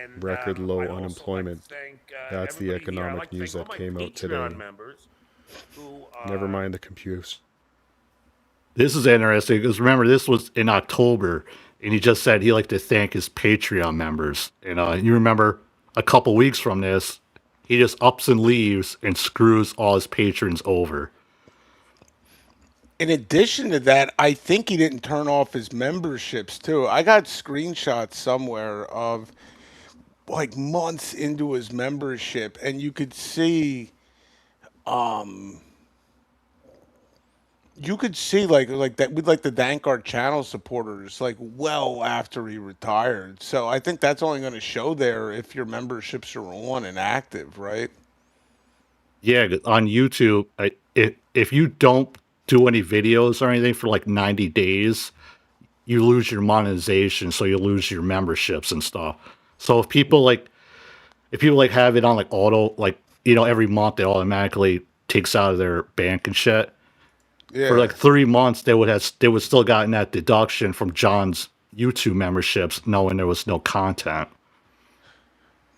And Record low I'd also unemployment. like to thank, That's the everybody here. I'd economic like to news thank that all my came out Patreon today. members who, Never mind the computes. This is interesting because remember, this was in October, and he just said he'd like to thank his Patreon members. And you remember a couple weeks from this, he just ups and leaves and screws all his patrons over. In addition to that, I think he didn't turn off his memberships too. I got screenshots somewhere of like months into his membership, and you could see, like that. We'd like to thank our channel supporters like well after he retired. So I think that's only going to show there if your memberships are on and active, right? Yeah, on YouTube, if you don't do any videos or anything for like 90 days, you lose your monetization, so you lose your memberships and stuff. So if people have it on like auto, like every month it automatically takes out of their bank and shit. Yeah. For like 3 months, they would still gotten that deduction from John's YouTube memberships, knowing there was no content.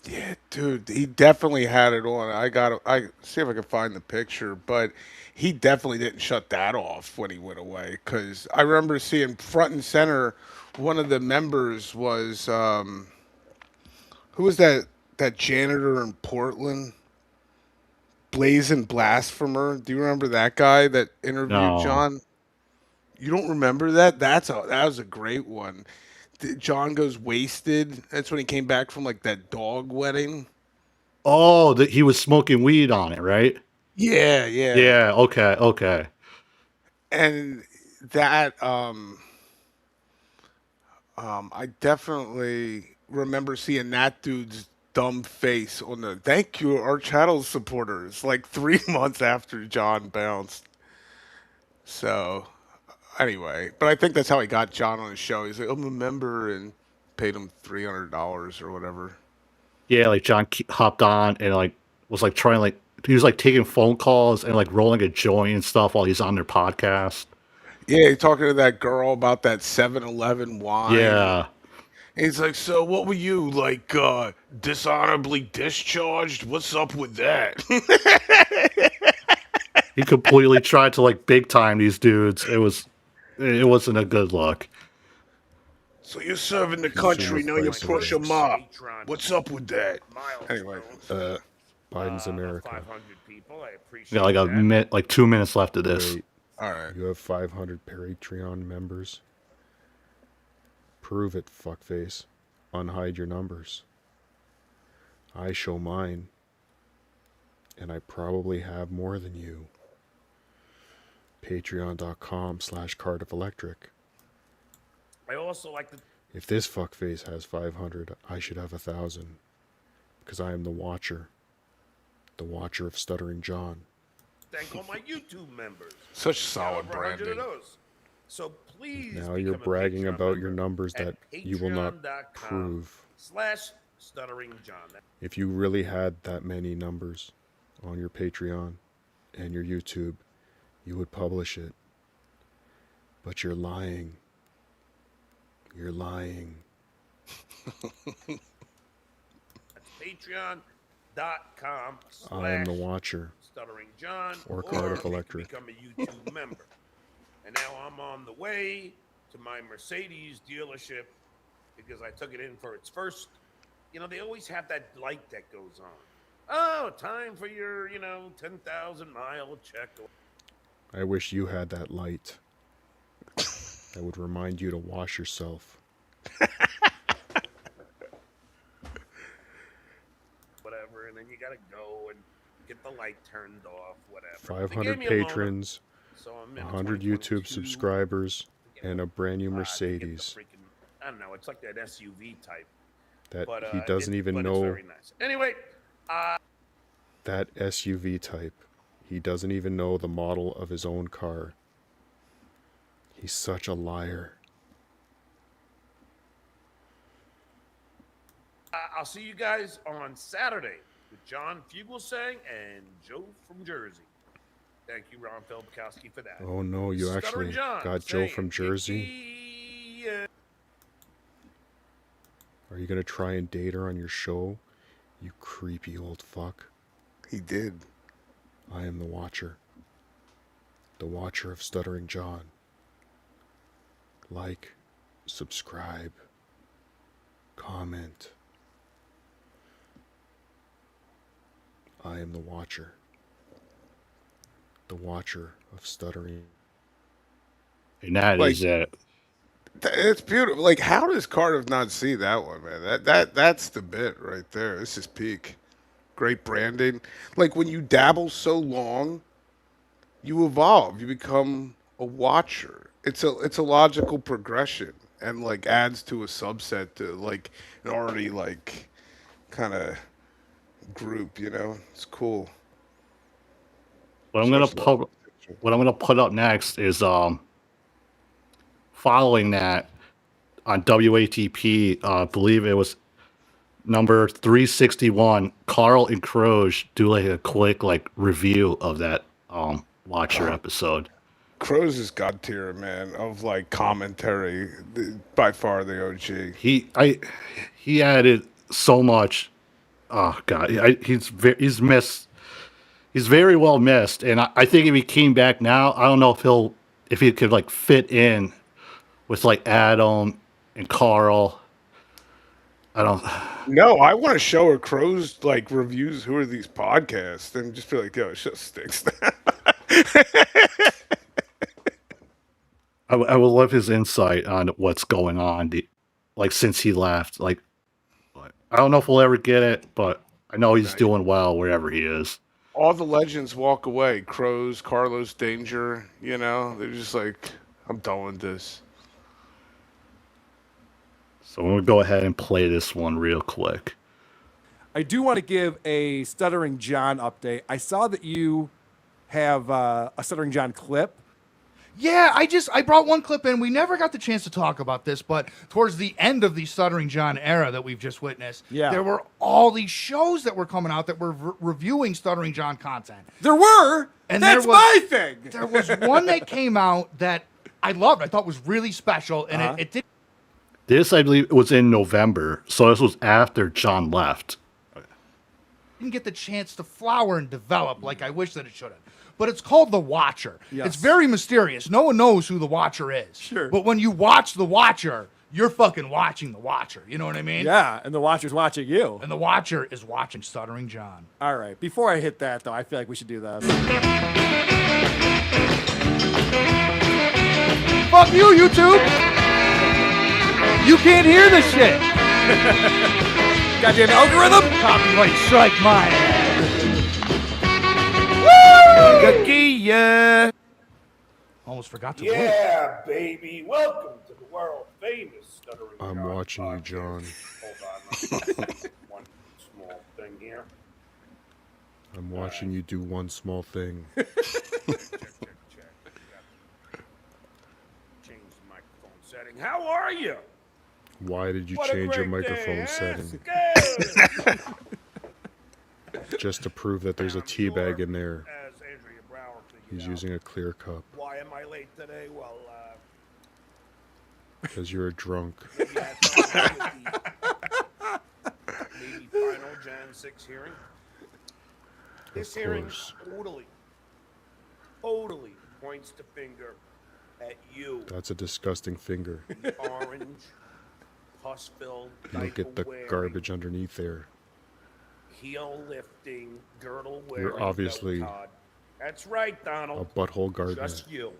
Yeah, dude, he definitely had it on. I see if I can find the picture, but he definitely didn't shut that off when he went away. Because I remember seeing front and center, one of the members was who was that janitor in Portland, Blazing Blasphemer. Do you remember that guy that interviewed No. John? You don't remember that? That was a great one. John goes wasted. That's when he came back from like that dog wedding. Oh, he was smoking weed on it, right? Yeah. Yeah. Okay. And that I definitely remember seeing that dude's dumb face on the thank you our channel supporters like 3 months after John bounced. So anyway, but I think that's how he got John on his show. He's like, I'm a member, and paid him $300 or whatever. Yeah, like John hopped on and like was like trying like he was like taking phone calls and like rolling a joint and stuff while he's on their podcast. Yeah, he's talking to that girl about that 7-Eleven wine. Yeah. He's like, so what were you, like, dishonorably discharged? What's up with that? He completely tried to like big time these dudes. It wasn't a good look. So you're serving the He's doing country, the now you price of push a rights. mob. What's up with that? Anyway. Biden's America. 500 people. I appreciate Yeah, like that. like 2 minutes left of this. Wait, All right. you have 500 Patreon members? Prove it, fuckface. Unhide your numbers. I show mine. And I probably have more than you. Patreon.com/Cardiff Electric. I also like to If this fuckface has 500, I should have 1,000. Because I am the Watcher. The Watcher of Stuttering John. thank all my YouTube members. Such solid Over 100 of branding. those. So please. Now you're become a bragging Patreon about your member numbers at that you will not patreon.com/stuttering prove. John. If you really had that many numbers on your Patreon and your YouTube, you would publish it. But you're lying. You're lying. Patreon.com. I am the Watcher. Stuttering John. Or Cardiff you can Electric. Become a YouTube member. And now I'm on the way to my Mercedes dealership because I took it in for its first. You know, they always have that light that goes on. Oh, time for your, 10,000 mile check. I wish you had that light. That would remind you to wash yourself. Whatever, and then you gotta go and get the light turned off, whatever. 500 patrons, so I'm in 100 2022. YouTube subscribers, and a brand new Get the Mercedes freaking, I don't know, it's like that SUV type. that But, he doesn't even but know. It's very nice. Anyway, That SUV type. He doesn't even know the model of his own car. He's such a liar. I'll see you guys on Saturday with John Fugelsang and Joe from Jersey. Thank you, Ron Felbkowski, for that. Oh no, you Stuttering actually John got Joe saying, from Jersey? Are you gonna try and date her on your show? You creepy old fuck. He did. I am the Watcher. The Watcher of Stuttering John. Like, subscribe, comment. I am the Watcher. The Watcher of Stuttering. And that is it. It's beautiful. Like, how does Cardiff not see that one, man? That's the bit right there. This is peak. Great branding. Like, when you dabble so long, you evolve. You become a watcher. It's a logical progression, and like adds to a subset to like an already like kind of group. You know, it's cool. What I'm gonna put up next is following that on WATP. I believe it was number 361. Carl and Croge do like a quick like review of that Watcher episode. Crows is god tier, man, of like commentary. By far the OG. He added so much. Oh god, he's missed. He's very well missed, and I think if he came back now, I don't know if he could like fit in with like Adam and Carl. I don't. No, I want to show her Crows like reviews. Who are these podcasts? And just be like, yo, it just stinks. I would love his insight on what's going on, like since he left. Like, I don't know if we'll ever get it, but I know he's doing well wherever he is. All the legends walk away. Crows, Carlos Danger, you know, they're just like, I'm done with this. So I'm going to go ahead and play this one real quick. I do want to give a Stuttering John update. I saw that you have a Stuttering John clip. Yeah, I brought one clip in. We never got the chance to talk about this, but towards the end of the Stuttering John era that we've just witnessed, there were all these shows that were coming out that were reviewing Stuttering John content. There were, and that's my thing. There was one that came out that I loved. I thought was really special, and it did. This, I believe, was in November, so this was after John left. Didn't get the chance to flower and develop like I wish that it should have. But it's called The Watcher. Yes. It's very mysterious. No one knows who The Watcher is. Sure. But when you watch The Watcher, you're fucking watching The Watcher. You know what I mean? Yeah, and the Watcher's watching you. And The Watcher is watching Stuttering John. All right. Before I hit that, though, I feel like we should do this. Fuck you, YouTube! You can't hear this shit! Goddamn algorithm! Copyright strike my ass! Yeah. Almost forgot to look. Yeah, baby. Welcome to the world famous Stuttering I'm John watching you, podcast. John. Hold on. One small thing here. I'm watching you do one small thing. Check. Change the microphone setting. How are you? Why did you What a change your great microphone day, setting? Good. Just to prove that there's a tea bag in there. As Andrea Brower figured He's out. using a clear cup Why am I late today? Well, because you're a drunk. maybe I thought maybe final Jan 6 hearing. This hearing course. totally points the finger at you. That's a disgusting finger. The orange, pus-filled, Look at the diaper-wearing, garbage underneath there. heel-lifting, girdle-wearing You're obviously goat-cod. That's right, a Donald. butthole gardener. Just you.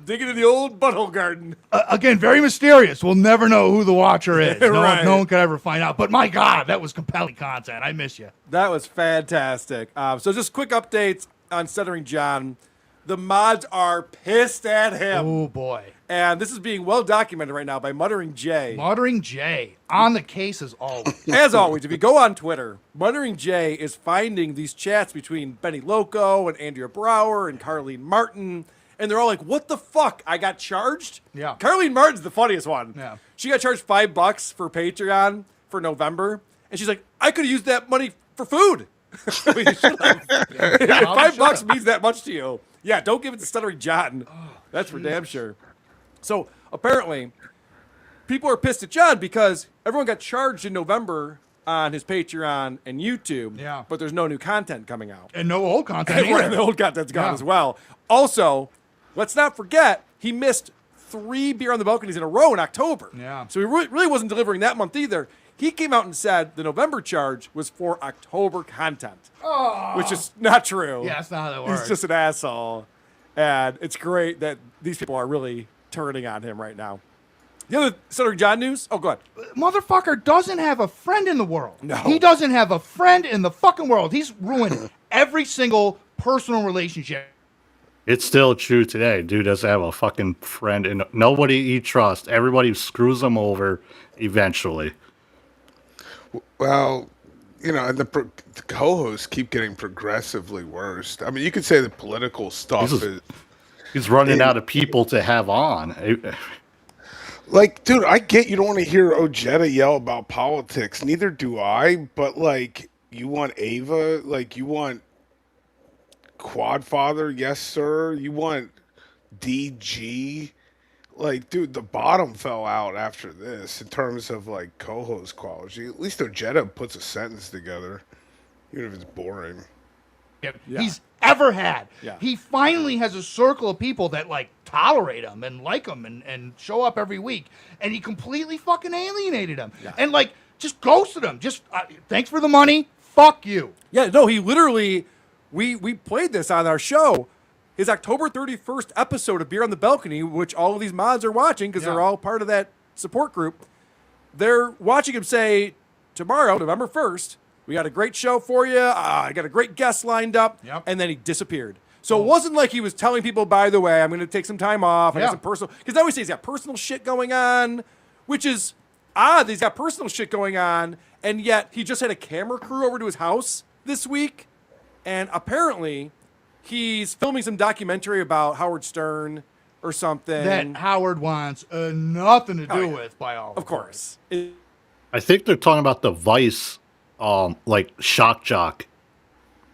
Digging in the old butthole garden. Again, very mysterious. We'll never know who The Watcher is. Right. No one could ever find out. But my God, that was compelling content. I miss you. That was fantastic. So just quick updates on Stuttering John. The mods are pissed at him. Oh, boy. And this is being well documented right now by Muttering Jay. Muttering Jay. On the case as always. As always, if you go on Twitter, Muttering Jay is finding these chats between Benny Loco and Andrea Brower and Carlene Martin. And they're all like, what the fuck? I got charged? Yeah. Carlene Martin's the funniest one. Yeah. She got charged $5 for Patreon for November. And she's like, I could have used that money for food. Well, you should have. If $5 means that much to you. Yeah, don't give it to Stuttering John. That's for damn sure. So apparently, people are pissed at John because everyone got charged in November on his Patreon and YouTube. Yeah. But there's no new content coming out. And no old content Right, either. the old content's gone Yeah. as well. Also, let's not forget, he missed 3 Beer on the Balconies in a row in October. Yeah. So he really wasn't delivering that month either. He came out and said the November charge was for October content, which is not true. Yeah, that's not how that works. He's just an asshole. And it's great that these people are really turning on him right now. The other Stuttering John news? Oh, go ahead. Motherfucker doesn't have a friend in the world. No. He doesn't have a friend in the fucking world. He's ruined every single personal relationship. It's still true today. Dude doesn't have a fucking friend, and nobody he trusts. Everybody screws him over eventually. Well, you know, and the co-hosts keep getting progressively worse. I mean, you could say the political stuff is... He's running out of people to have on. Like, dude, I get you don't want to hear Ojeda yell about politics. Neither do I. But, like, you want Ava? Like, you want Quadfather? Yes, sir. You want DG? Like, dude, the bottom fell out after this in terms of, like, co-host quality. At least Ojeda puts a sentence together, even if it's boring. He's ever had. Yeah. He finally has a circle of people that like tolerate him and like him and show up every week. And he completely fucking alienated him and like just ghosted him. Just thanks for the money. Fuck you. Yeah, no, he literally, we played this on our show. His October 31st episode of Beer on the Balcony, which all of these mods are watching because they're all part of that support group. They're watching him say, tomorrow, November 1st, we got a great show for you. I got a great guest lined up. Yep. And then he disappeared. So it wasn't like he was telling people, by the way, I'm going to take some time off. I got some personal, because I always say he's got personal shit going on, which is odd that he's got personal shit going on. And yet he just had a camera crew over to his house this week. And apparently he's filming some documentary about Howard Stern or something. That Howard wants nothing to do with, by all. Of course. I think they're talking about the Vice, like Shock Jock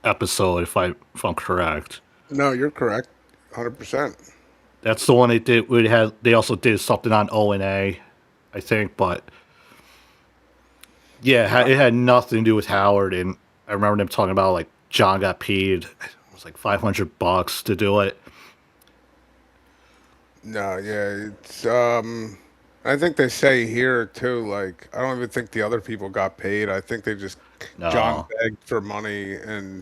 episode, if I'm correct. No, you're correct, 100%. That's the one they did. They also did something on O&A, I think, but yeah, it had nothing to do with Howard. And I remember them talking about like John got paid. It was like $500 to do it. No, yeah, it's I think they say here too. Like, I don't even think the other people got paid. I think they just John begged for money, and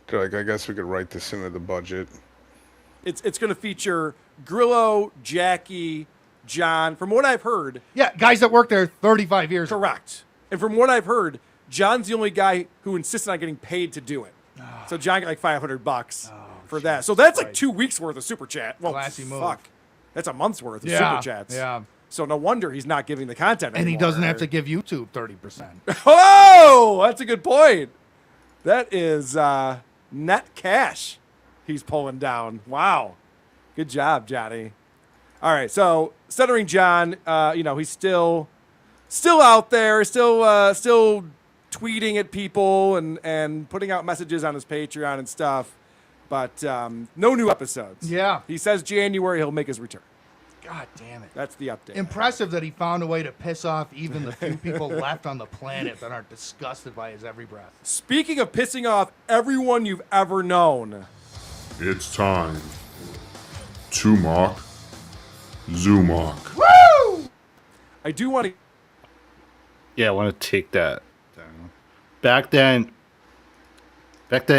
they're like, I guess we could write this into the budget. It's going to feature Grillo, Jackie, John. From what I've heard, yeah, guys that worked there 35 years. Correct. And from what I've heard, John's the only guy who insisted on getting paid to do it. So John got like $500 for that. So that's like 2 weeks worth of super chat. Well, Classy move. fuck, that's a month's worth of Yeah, super chats. yeah. So no wonder he's not giving the content And he anymore. doesn't have to give YouTube 30%. Oh, that's a good point. That is net cash he's pulling down. Wow. Good job, Johnny. All right, so Stuttering John, he's still out there, still tweeting at people and putting out messages on his Patreon and stuff, but no new episodes. Yeah. He says January he'll make his return. God damn it. That's the update. Impressive that he found a way to piss off even the few people left on the planet that aren't disgusted by his every breath. Speaking of pissing off everyone you've ever known. It's time to mock Zumok. Woo! I do want to... Yeah, I want to take that down. Back then,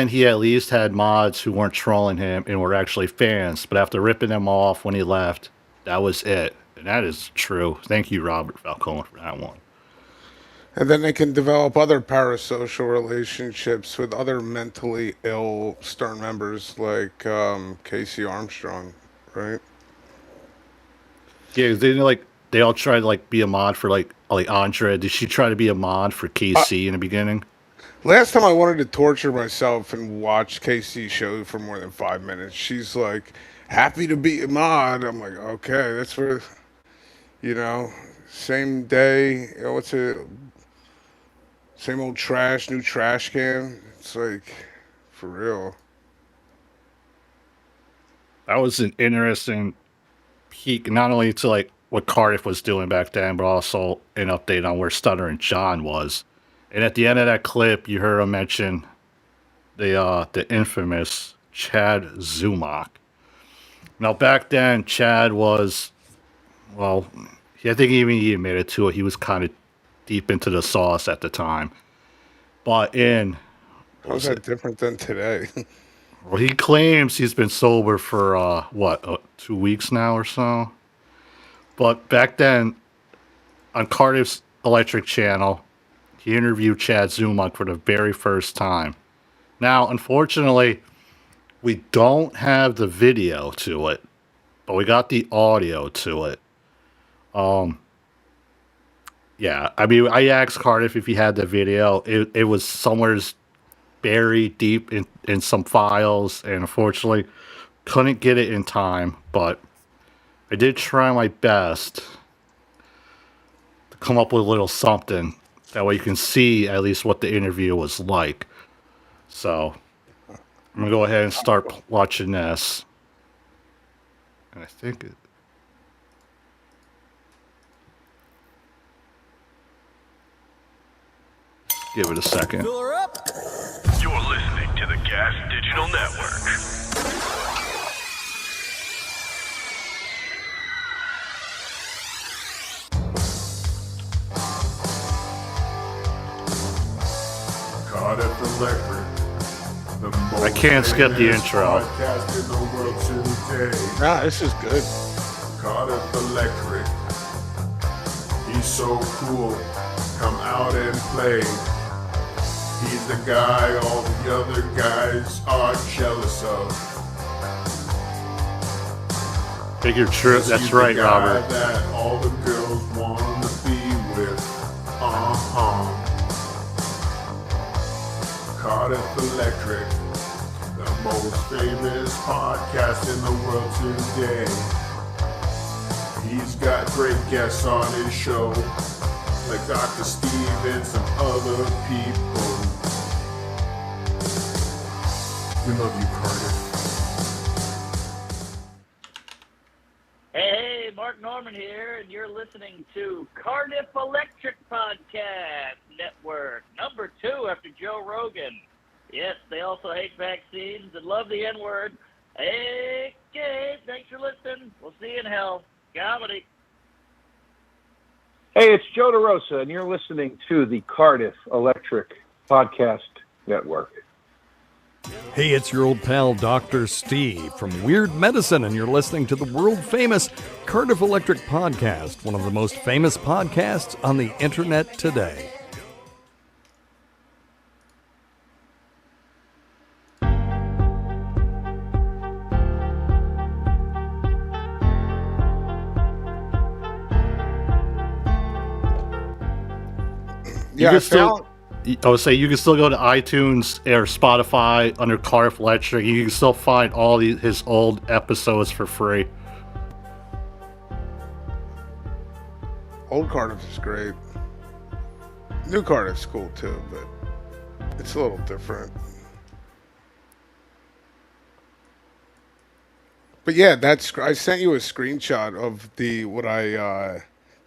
he at least had mods who weren't trolling him and were actually fans. But after ripping them off when he left, that was it. And that is true. Thank you, Robert Falcone, for that one. And then they can develop other parasocial relationships with other mentally ill Stern members like Casey Armstrong, right? Yeah, they all tried to be a mod for like Andrea. Did she try to be a mod for KC in the beginning? Last time I wanted to torture myself and watch KC's show for more than 5 minutes, she's like, happy to be a mod. I'm like, okay, that's where, same day, what's it? Same old trash, new trash can. It's like, for real. That was an interesting peek, not only to what Cardiff was doing back then, but also an update on where Stuttering John was. And at the end of that clip, you heard him mention the infamous Chad Zumok. Now, back then, Chad was, I think even he admitted to it. He was kind of deep into the sauce at the time. But how's that different than today? Well, he claims he's been sober for 2 weeks now or so. But back then, on Cardiff's Electric Channel, he interviewed Chad Zumok for the very first time. Now, unfortunately, we don't have the video to it, but we got the audio to it. Yeah, I mean, I asked Cardiff if he had the video. It was somewhere buried deep in some files, and unfortunately, couldn't get it in time, but I did try my best to come up with a little something. That way you can see at least what the interview was like. So, I'm going to go ahead and start watching this. And I think it... Give it a second. Fill her up. You're listening to the Gas Digital Network. Cardiff Electric. I can't skip the intro. Nah, this is good. Cardiff Electric. He's so cool. Come out and play. He's the guy all the other guys are jealous of. Figure true. That's right, Robert. That all the girls want to be with. Cardiff Electric, the most famous podcast in the world today. He's got great guests on his show, like Dr. Steve and some other people. We love you, Cardiff. Norman here, and you're listening to Cardiff Electric Podcast Network, number 2 after Joe Rogan. Yes, they also hate vaccines and love the N-word. Hey, Gabe, thanks for listening. We'll see you in hell. Comedy. Hey, it's Joe DeRosa, and you're listening to the Cardiff Electric Podcast Network. Hey, it's your old pal Dr. Steve from Weird Medicine, and you're listening to the world-famous Cardiff Electric Podcast, one of the most famous podcasts on the internet today. Yeah, I would say you can still go to iTunes or Spotify under Cardiff Electric. You can still find all his old episodes for free. Old Cardiff is great. New Cardiff's cool too, but it's a little different. But yeah, I sent you a screenshot of that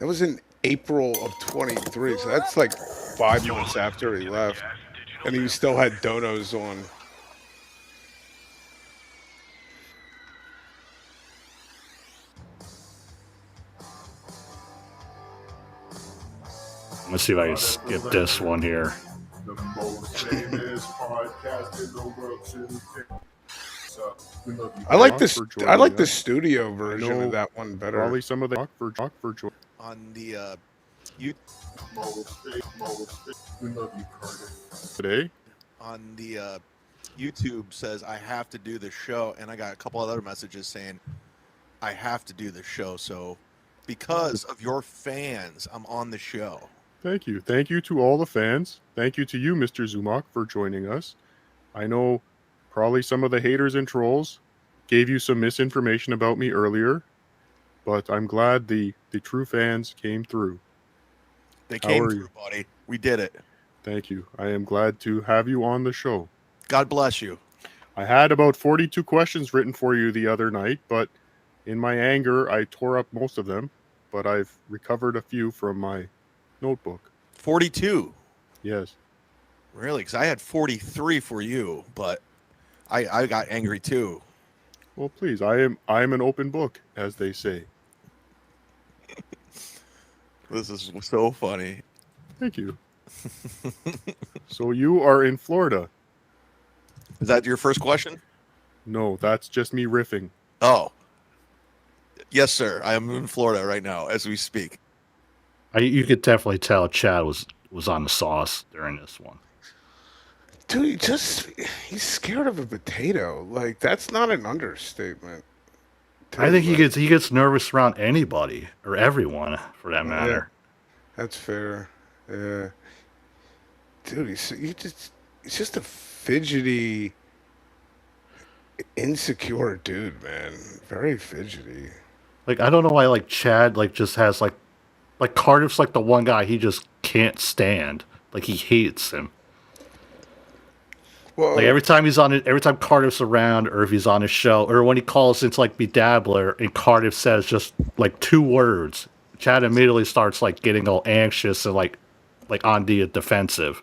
was in April of 23, so that's like 5 months after he left, and he still had donos on. Let's see if I can skip this one here. The most famous podcast in the world today. So, I like the studio version of that one better. Probably some of the for on the you we love you, Cardiff. Today on the YouTube says I have to do the show, and I got a couple other messages saying I have to do the show. So because of your fans, I'm on the show. Thank you. Thank you to all the fans. Thank you to you, Mr. Zumak, for joining us. I know probably some of the haters and trolls gave you some misinformation about me earlier, but I'm glad the true fans came through. They came through, buddy. We did it. Thank you. I am glad to have you on the show. God bless you. I had about 42 questions written for you the other night, but in my anger, I tore up most of them, but I've recovered a few from my notebook. 42? Yes. Really? Because I had 43 for you, but I got angry too. Well, please, I am an open book, as they say. This is so funny. Thank you. So you are in Florida. Is that your first question? No, that's just me riffing. Oh. Yes, sir. I am in Florida right now as we speak. You could definitely tell Chad was on the sauce during this one. Dude, he's scared of a potato. Like, that's not an understatement. I think he gets nervous around anybody or everyone, for that matter. Yeah, that's fair. Yeah, dude, he's just a fidgety, insecure dude, man. Very fidgety. Like, I don't know why Chad just has like Cardiff's the one guy he just can't stand. Like, he hates him. Well, every time Cardiff's around, or if he's on his show, or when he calls into be Dabbler, and Cardiff says just 2 words, Chad immediately starts getting all anxious and on the defensive.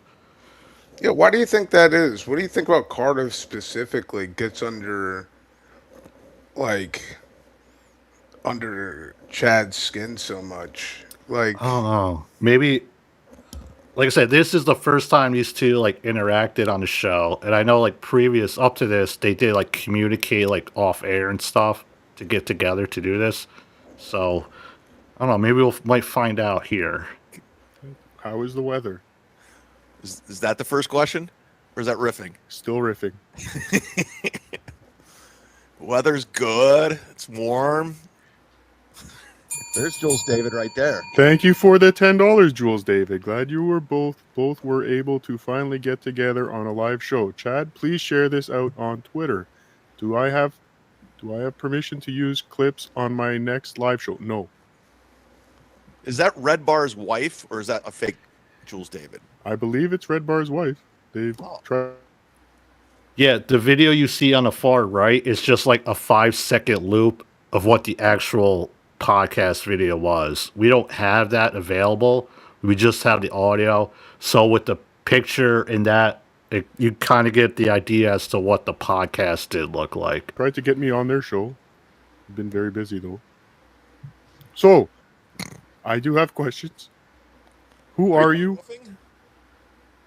Yeah, why do you think that is? What do you think about Cardiff specifically gets under Chad's skin so much? I don't know. Maybe. Like I said, this is the first time these two interacted on the show, and I know previous up to this they did communicate off air and stuff to get together to do this. So I don't know. Maybe might find out here. How is the weather? Is that the first question, or is that riffing? Still riffing. Weather's good. It's warm. There's Jules David right there. Thank you for the $10, Jules David. Glad you were both were able to finally get together on a live show. Chad, please share this out on Twitter. Do I have permission to use clips on my next live show? No. Is that Red Bar's wife, or is that a fake Jules David? I believe it's Red Bar's wife. They've tried. Yeah, the video you see on the far right is just a 5-second loop of what the actual podcast video was. We don't have that available. We just have the audio. So with the picture and that, you kind of get the idea as to what the podcast did look like. Tried to get me on their show. I've been very busy though. So, I do have questions. Who are you?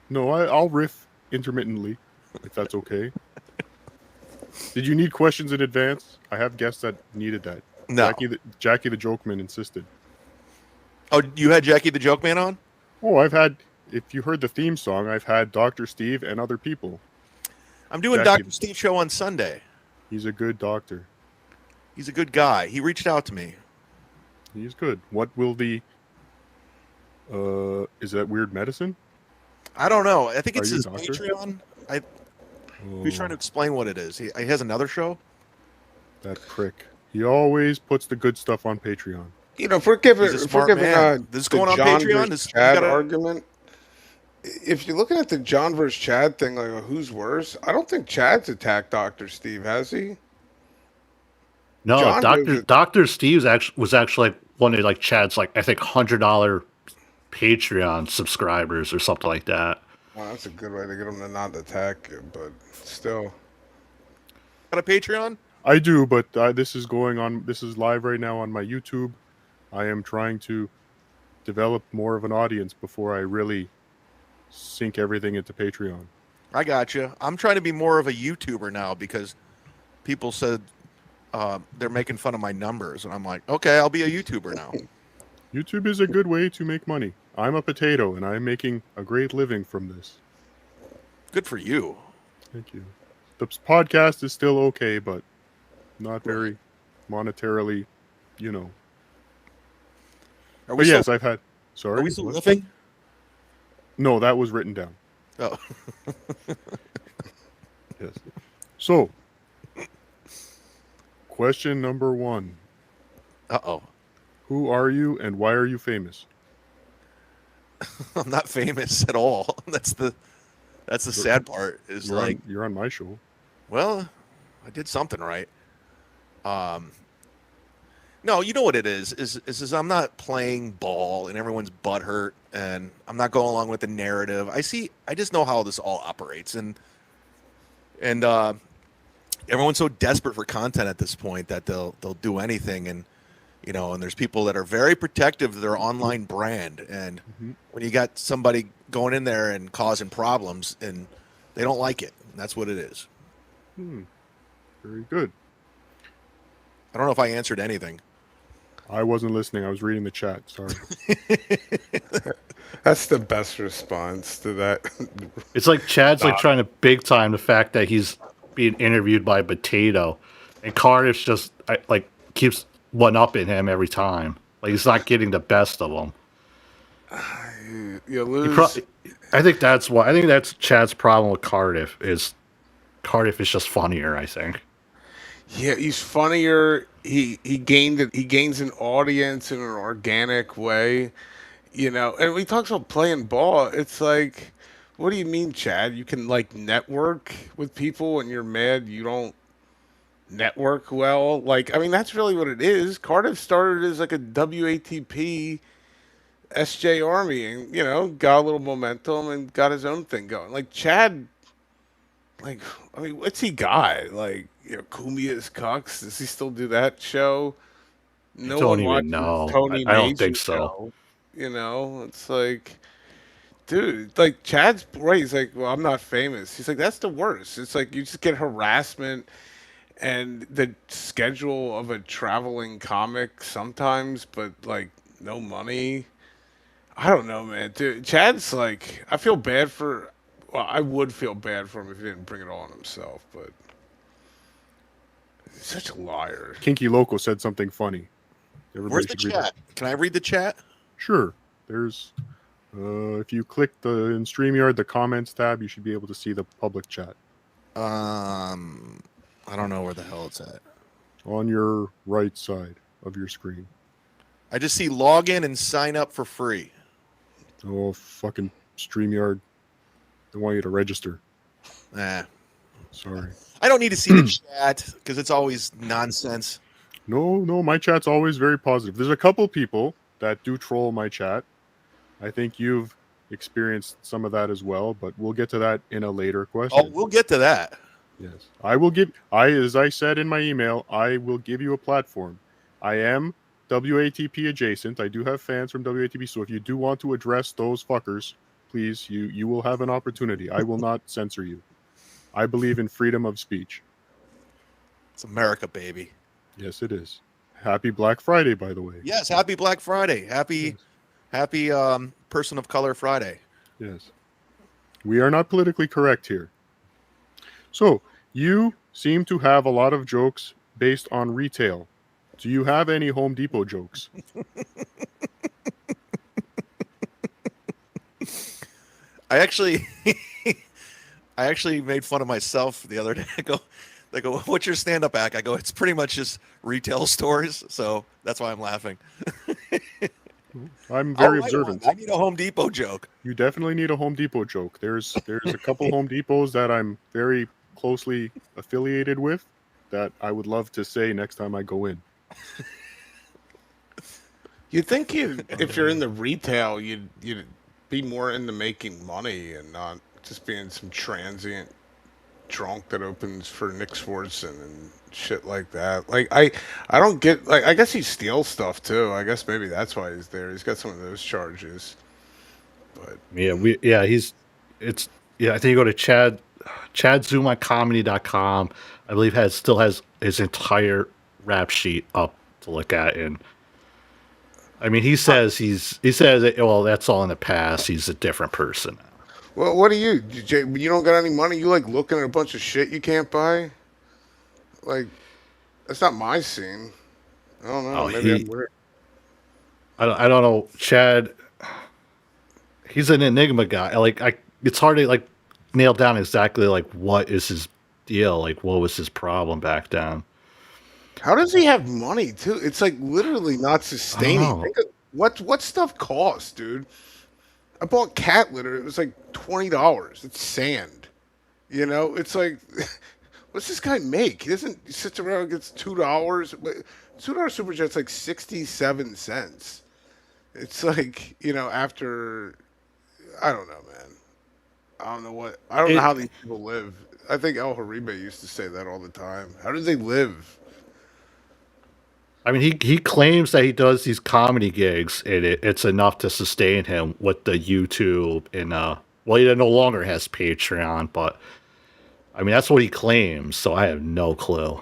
No, I'll riff intermittently, if that's okay. Did you need questions in advance? I have guests that needed that. No. Jackie the Joke Man insisted. Oh, you had Jackie the Joke Man on? Oh, I've had, if you heard the theme song, I've had Dr. Steve and other people. I'm doing Jackie, Dr. Steve show on Sunday. He's a good doctor. He's a good guy. He reached out to me. He's good. What will the, is that Weird Medicine? I don't know. I think Are it's you a his doctor? Patreon. He's trying to explain what it is. He has another show? That prick. He always puts the good stuff on Patreon. You know, if we're giving, He's a smart man. This is going on Patreon? Versus You Chad gotta- argument. If you're looking at the John versus Chad thing, like who's worse, I don't think Chad's attacked Dr. Steve, has he? No, John Dr. Steve was actually like one of like Chad's like I think $100 Patreon subscribers or something like that. Well, that's a good way to get him to not attack you, but still. Got a Patreon? I do, but this is going on. This is live right now on my YouTube. I am trying to develop more of an audience before I really sink everything into Patreon. I got you. I'm trying to be more of a YouTuber now because people said they're making fun of my numbers, and I'm like, okay, I'll be a YouTuber now. YouTube is a good way to make money. I'm a potato, and I'm making a great living from this. Good for you. Thank you. The podcast is still okay, but not very monetarily, you know. Are we But yes, still- I've had. Sorry. Are we still what? living? No, that was written down. Oh. Yes. So, question number 1. Uh-oh. Who are you and why are you famous? I'm not famous at all. That's the sad part. Is like you're on my show. Well, I did something right. No, you know what it is I'm not playing ball and everyone's butthurt and I'm not going along with the narrative. I just know how this all operates and everyone's so desperate for content at this point that they'll do anything and and there's people that are very protective of their online brand and when you got somebody going in there and causing problems and they don't like it. And that's what it is. Very good. I don't know if I answered anything. I wasn't listening. I was reading the chat. Sorry. That's the best response to that. It's like Chad's like trying to big time the fact that he's being interviewed by Potato, and Cardiff just like keeps one up in him every time. Like he's not getting the best of him. You lose. I think that's why. I think that's Chad's problem with Cardiff is Cardiff is just funnier. I think. Yeah, he's funnier. He gains an audience in an organic way, And when he talks about playing ball, it's like, what do you mean, Chad? You can like network with people, and you're mad you don't network well. Like, I mean, that's really what it is. Cardiff started as like a WATP SJ Army, and got a little momentum and got his own thing going. Like Chad, like, I mean, what's he got? Like, Kumia's Cucks. Does he still do that show? No don't one even watches know. Tony I don't Major think so. show. It's like, dude, like Chad's right. He's like, well, I'm not famous. He's like, that's the worst. It's like you just get harassment and the schedule of a traveling comic sometimes, but like no money. I don't know, man. Dude, Chad's like, I feel bad for. Well, I would feel bad for him if he didn't bring it all on himself, but he's such a liar. Kinky Loco said something funny. Where's the chat? Can I read the chat? Sure. There's, if you click in StreamYard, the comments tab, you should be able to see the public chat. I don't know where the hell it's at. On your right side of your screen. I just see log in and sign up for free. Oh, fucking StreamYard. They want you to register. Nah. Sorry. I don't need to see the chat because it's always nonsense. No, my chat's always very positive. There's a couple people that do troll my chat. I think you've experienced some of that as well, but we'll get to that in a later question. Oh, we'll get to that. Yes. As I said in my email, I will give you a platform. I am WATP adjacent. I do have fans from WATP, so if you do want to address those fuckers, please, you will have an opportunity. I will not censor you. I believe in freedom of speech. It's America, baby. Yes, it is. Happy Black Friday, by the way. Yes, happy Black Friday. Happy Person of Color Friday. Yes. We are not politically correct here. So, you seem to have a lot of jokes based on retail. Do you have any Home Depot jokes? I actually made fun of myself the other day. They go, what's your stand-up act? I go, it's pretty much just retail stores, so that's why I'm laughing. I'm very observant. I need a Home Depot joke. You definitely need a Home Depot joke. There's a couple Home Depots that I'm very closely affiliated with that I would love to say next time I go in. You'd think if you're in the retail, you'd be more into making money and not just being some transient drunk that opens for Nick Swartzen and shit like that. Like I don't get, like, I guess he steals stuff too. I guess maybe that's why he's there. He's got some of those charges. But I think you go to chadzoomoncomedy.com. I believe still has his entire rap sheet up to look at, and I mean he says well, that's all in the past. He's a different person. Well, what do you don't got any money? You like looking at a bunch of shit you can't buy? Like, that's not my scene. I don't know. Maybe I'm weird. I don't know. Chad, he's an enigma guy. It's hard to nail down exactly what is his deal. Like, what was his problem back then? How does he have money too? It's like literally not sustaining. Think of what stuff costs, dude. I bought cat litter. It was like $20. It's sand. You know, it's like, what's this guy make? He sits around and gets $2. $2 super chat's like 67 cents. It's like, after, I don't know, man. I don't know how these people live. I think El Haribe used to say that all the time. How do they live? I mean, he claims that he does these comedy gigs, and it's enough to sustain him with the YouTube and well, he no longer has Patreon, but I mean that's what he claims. So I have no clue.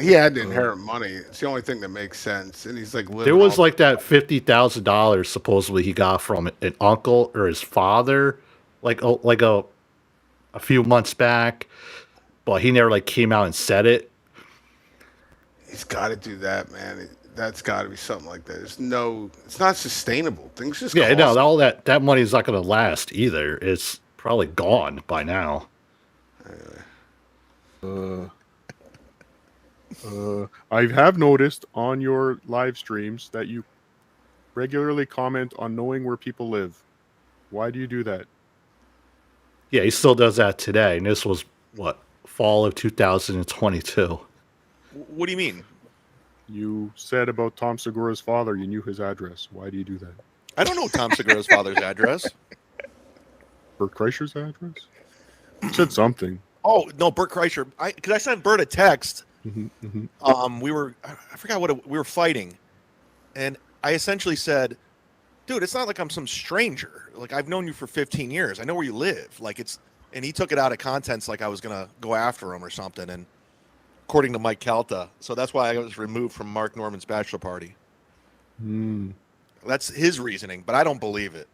He had to inherit money. It's the only thing that makes sense, and he's like living. There was that $50,000 supposedly he got from an uncle or his father, a few months back, but he never came out and said it. He's got to do that, man. That's got to be something like that. It's not sustainable. Things just cost. All that money is not going to last either. It's probably gone by now. I have noticed on your live streams that you regularly comment on knowing where people live. Why do you do that? Yeah, he still does that today, and this was fall of 2022. What do you mean? You said about Tom Segura's father you knew his address. Why do you do that? I don't know Tom Segura's father's address. Bert Kreischer's address? You said something. Oh, no, Bert Kreischer. Because I sent Bert a text. Mm-hmm. I forgot we were fighting. And I essentially said, dude, it's not like I'm some stranger. Like, I've known you for 15 years. I know where you live. And he took it out of context like I was going to go after him or something. And according to Mike Calta. So that's why I was removed from Mark Norman's bachelor party. That's his reasoning, but I don't believe it.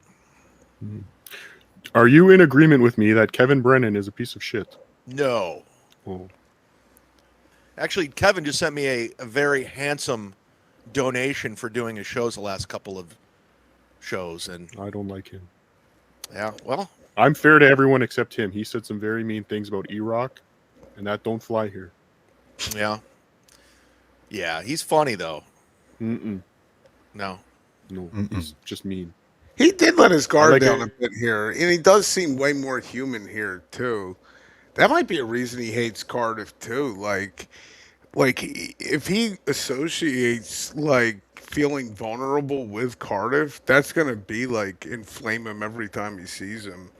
Are you in agreement with me that Kevin Brennan is a piece of shit? No. Oh. Actually, Kevin just sent me a very handsome donation for doing his shows the last couple of shows. And I don't like him. Yeah, well. I'm fair to everyone except him. He said some very mean things about E-Rock, and that don't fly here. Yeah. Yeah, he's funny, though. Mm-mm. No. He's just mean. He did let his guard down a bit here, and he does seem way more human here, too. That might be a reason he hates Cardiff, too. Like, like if he associates like feeling vulnerable with Cardiff, that's gonna be like inflame him every time he sees him.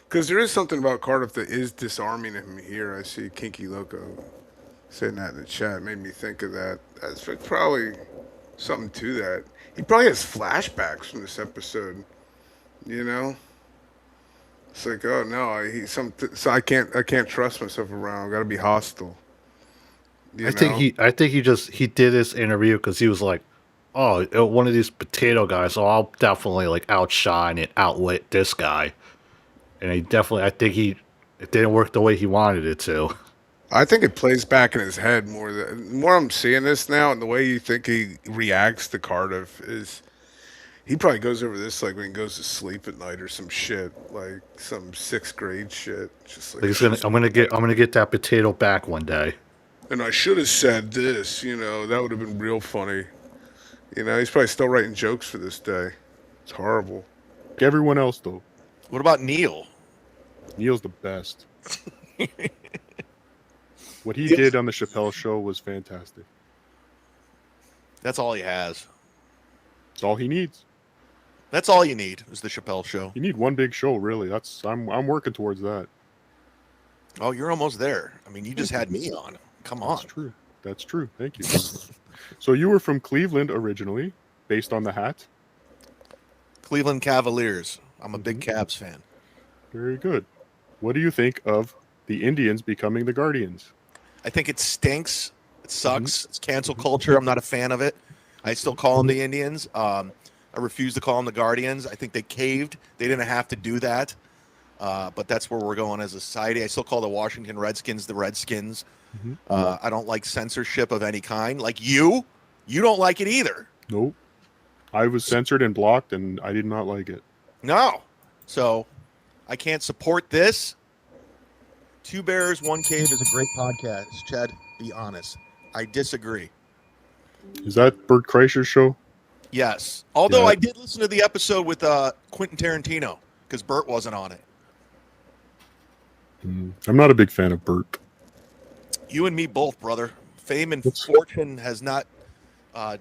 Because there is something about Cardiff that is disarming him here. I see Kinky Loco saying that in the chat. Made me think of that. That's probably something to that. He probably has flashbacks from this episode. You know, it's like, oh no, so I can't trust myself around. I gotta be hostile. You I know? think he did this interview because he was like, oh, one of these potato guys, so I'll definitely like outshine and outwit this guy. And I think it didn't work the way he wanted it to. I think it plays back in his head more. The more I'm seeing this now, and the way you think he reacts to Cardiff is, he probably goes over this like when he goes to sleep at night or some shit, like some 6th grade shit. Just like I'm gonna get that potato back one day. And I should have said this, that would have been real funny. He's probably still writing jokes for this day. It's horrible. Everyone else, though. What about Neil? Neil's the best. What he did on the Chappelle Show was fantastic. That's all he has. It's all he needs. That's all you need is the Chappelle Show. You need one big show, really. I'm working towards that. Oh, you're almost there. I mean, you just had me on. Come on. That's true. Thank you. So you were from Cleveland originally, based on the hat? Cleveland Cavaliers. I'm a big Cavs fan. Very good. What do you think of the Indians becoming the Guardians? I think it stinks. It sucks. It's cancel culture. I'm not a fan of it. I still call them the Indians. I refuse to call them the Guardians. I think they caved. They didn't have to do that. But that's where we're going as a society. I still call the Washington Redskins the Redskins. I don't like censorship of any kind. Like you don't like it either. Nope. I was censored and blocked, and I did not like it. No. So I can't support this. Two Bears, One Cave is a great podcast. Chad, be honest. I disagree. Is that Bert Kreischer's show? Yes. Although I did listen to the episode with Quentin Tarantino because Bert wasn't on it. I'm not a big fan of Bert. You and me both, brother. Fame and fortune has not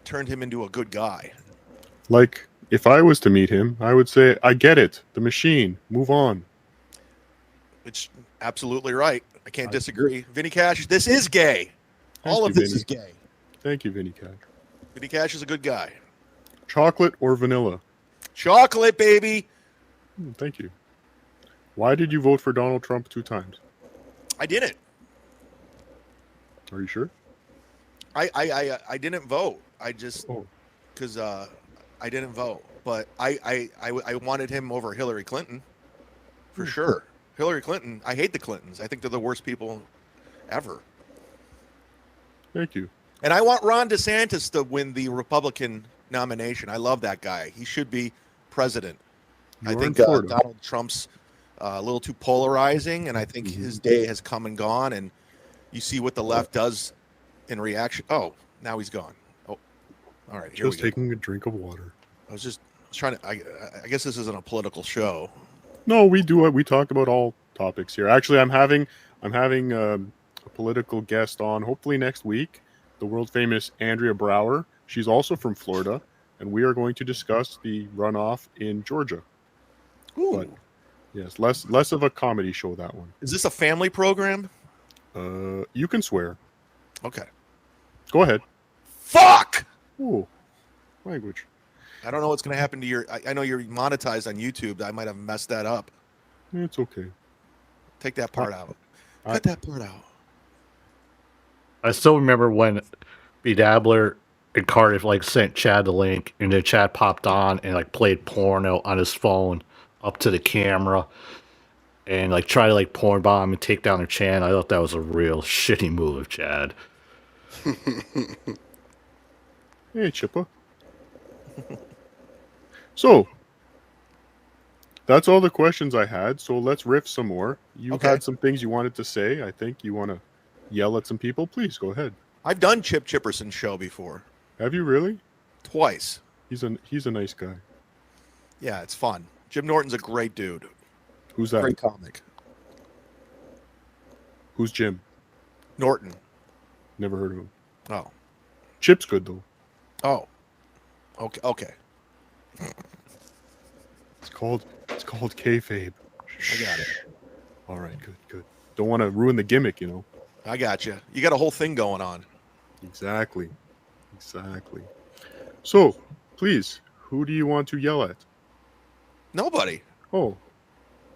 turned him into a good guy. Like, if I was to meet him, I would say, I get it. The machine. Move on. It's absolutely right. I can't disagree. Vinny Cash, this is gay. All of this is gay. Thank you, Vinny Cash. Vinny Cash is a good guy. Chocolate or vanilla? Chocolate, baby. Thank you. Why did you vote for Donald Trump 2 times? I didn't. Are you sure? I didn't vote. I just because I didn't vote, but I wanted him over Hillary Clinton for sure. Hillary Clinton. I hate the Clintons. I think they're the worst people ever. Thank you. And I want Ron DeSantis to win the Republican nomination. I love that guy. He should be president. I think Donald Trump's a little too polarizing, and I think his day has come and gone. And you see what the left does in reaction. Oh, now he's gone. Oh, all right. Here just taking a drink of water. I was trying to. I guess this isn't a political show. No, we do. We talk about all topics here. Actually, I'm having a political guest on. Hopefully next week, the world famous Andrea Brower. She's also from Florida, and we are going to discuss the runoff in Georgia. Ooh. But yes, less of a comedy show, that one. Is this a family program? You can swear. Okay. Go ahead. Fuck! Ooh, language. I don't know what's going to happen to your... I know you're monetized on YouTube. I might have messed that up. It's okay. Take that part out. Cut that part out. I still remember when Dabbler and Cardiff sent Chad the link, and then Chad popped on and played porno on his phone up to the camera, and try to porn bomb and take down their channel. I thought that was a real shitty move, Chad. Hey, Chippa. So, that's all the questions I had. So let's riff some more. You had some things you wanted to say. I think you want to yell at some people. Please go ahead. I've done Chip Chipperson's show before. Have you really? Twice. He's a nice guy. Yeah, it's fun. Jim Norton's a great dude. Who's that? Great comic. Who's Jim? Norton. Never heard of him. Oh. Chip's good though. Oh. Okay. It's called kayfabe. I got it. All right, good. Don't want to ruin the gimmick, you know. I got you. You got a whole thing going on. Exactly. So, please, who do you want to yell at? Nobody. Oh,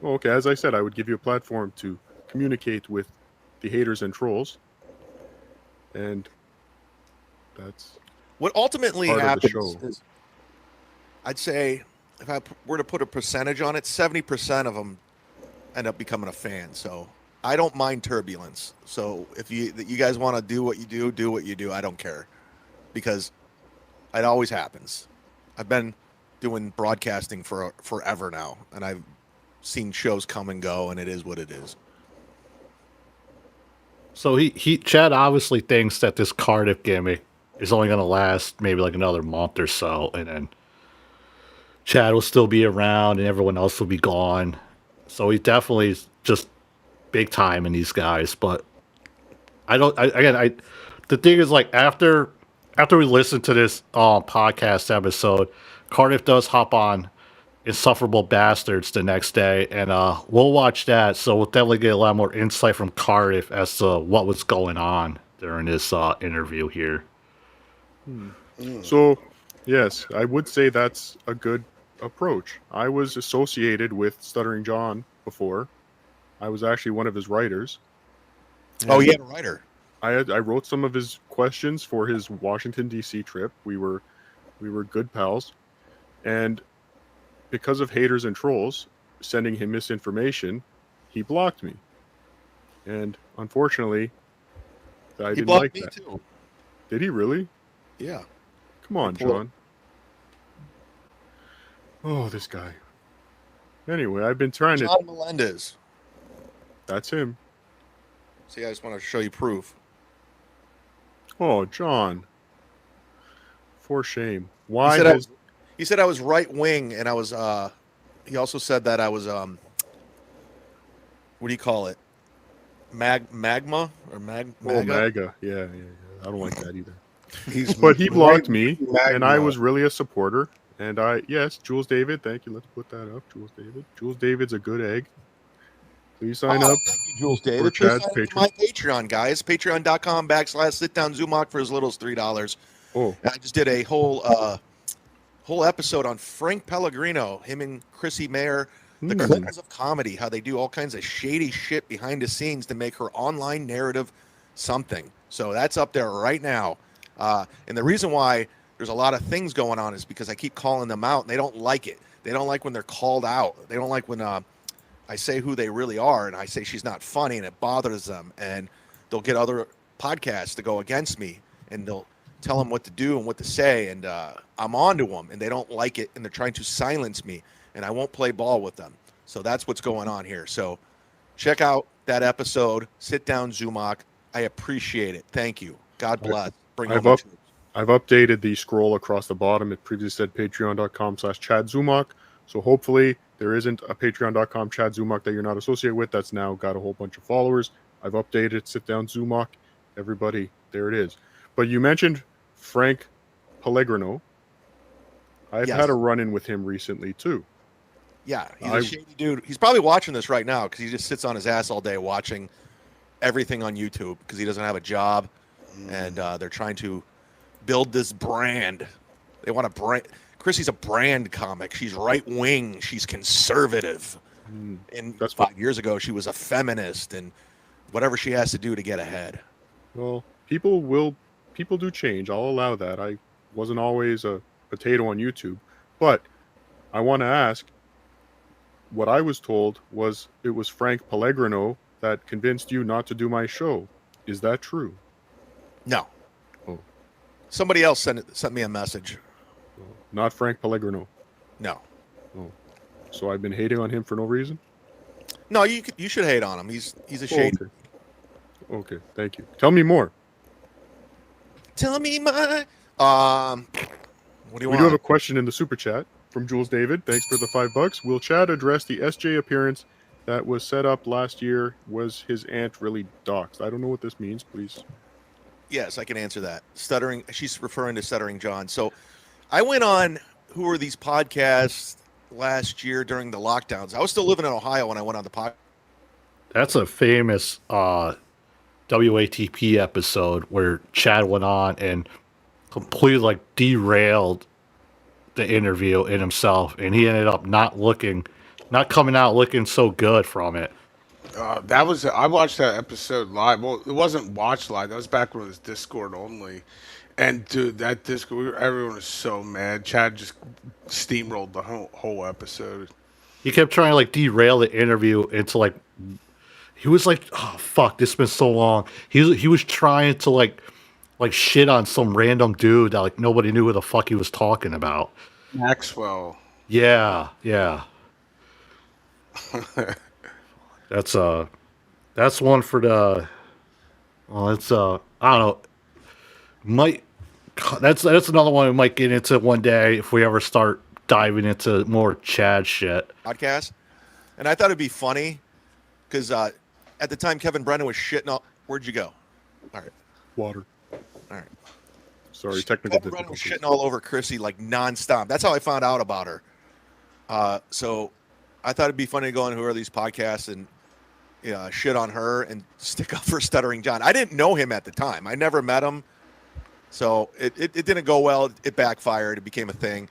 okay. As I said, I would give you a platform to communicate with the haters and trolls, and that's what ultimately part happens of the show. is, I'd say, if I were to put a percentage on it, 70% of them end up becoming a fan. So I don't mind turbulence. So if you guys want to do what you do what you do. I don't care, because it always happens. I've been doing broadcasting for forever now, and I've seen shows come and go, and it is what it is. So Chad obviously thinks that this Cardiff gimmick is only going to last maybe like another month or so, and then Chad will still be around and everyone else will be gone. So he definitely is just big time in these guys. But the thing is, like, after we listen to this podcast episode, Cardiff does hop on Insufferable Bastards the next day, and we'll watch that. So we'll definitely get a lot more insight from Cardiff as to what was going on during this interview here. So, yes, I would say that's a good approach. I was associated with Stuttering John before. I was actually one of his writers. Oh, you had a writer. I wrote some of his questions for his Washington D.C. trip. We were good pals, and because of haters and trolls sending him misinformation, he blocked me. And unfortunately, I didn't like that. He blocked me too. Did he really? Yeah. Come on, John. Oh, this guy. Anyway, I've been trying John Melendez. That's him. See, I just want to show you proof. Oh, John. For shame. He Why said I was right wing, and I was. He also said that I was. What do you call it? Magma or MAGA? Oh, MAGA. Yeah. I don't like that either. But he blocked me, and I was really a supporter. And yes, Jules David, thank you. Let's put that up, Jules David. Jules David's a good egg. Please sign up. Thank you, Jules David. For Chad's Please sign up to my Patreon, guys. Patreon.com/sitdownzoomock for as little as $3. Oh. And I just did a whole episode on Frank Pellegrino, him and Chrissy Mayer, the Clintons of comedy, how they do all kinds of shady shit behind the scenes to make her online narrative something. So that's up there right now. And the reason why there's a lot of things going on is because I keep calling them out, and they don't like it. They don't like when they're called out. They don't like when I say who they really are, and I say she's not funny, and it bothers them. And they'll get other podcasts to go against me, and they'll tell them what to do and what to say, and I'm on to them, and they don't like it, and they're trying to silence me, and I won't play ball with them. So that's what's going on here. So check out that episode. Sit down, Zumach. I appreciate it. Thank you. God bless. I've updated the scroll across the bottom. It previously said patreon.com/ChadZumach. So hopefully there isn't a patreon.com Chad Zumach that you're not associated with. That's now got a whole bunch of followers. I've updated Sit Down Zumach. Everybody, there it is. But you mentioned Frank Pellegrino. I've had a run-in with him recently too. Yeah, he's a shady dude. He's probably watching this right now because he just sits on his ass all day watching everything on YouTube because he doesn't have a job, and they're trying to build this brand. They want a brand. Chrissy's a brand comic. She's right wing. She's conservative. And 5 years ago, she was a feminist, and whatever she has to do to get ahead. Well, people do change. I'll allow that. I wasn't always a potato on YouTube, but I want to ask. What I was told was it was Frank Pellegrino that convinced you not to do my show. Is that true? No. Oh. Somebody else sent me a message. Not Frank Pellegrino. No. Oh. So I've been hating on him for no reason? No, you should hate on him. He's a shade. Okay, thank you. Tell me more. Tell me my. What do you want? We do have a question in the super chat from Jules David. Thanks for the $5. Will Chad address the SJ appearance that was set up last year? Was his aunt really doxxed? I don't know what this means. Please Yes, I can answer that. Stuttering. She's referring to Stuttering John. So I went on who were these podcasts last year during the lockdowns. I was still living in Ohio when I went on the podcast. That's a famous WATP episode where Chad went on and completely like derailed the interview in himself, and he ended up not coming out looking so good from it. I watched that episode live. Well, it wasn't watched live. That was back when it was Discord only. And dude, that Discord, everyone was so mad. Chad just steamrolled the whole episode. He kept trying to like derail the interview into like, he was like, oh fuck, this has been so long. He was trying to like shit on some random dude that like nobody knew who the fuck he was talking about. Maxwell. Yeah. That's one for the. Well, it's I don't know. That's another one we might get into one day if we ever start diving into more Chad shit. Podcast, and I thought it'd be funny because at the time Kevin Brennan was shitting all. Where'd you go? All right. Water. All right. Sorry, technical Kevin Brennan was difficulties. shitting all over Chrissy like nonstop. That's how I found out about her. So I thought it'd be funny to go on who are these podcasts and shit on her and stick up for Stuttering John. I didn't know him at the time. I never met him. So it didn't go well. It backfired. It became a thing.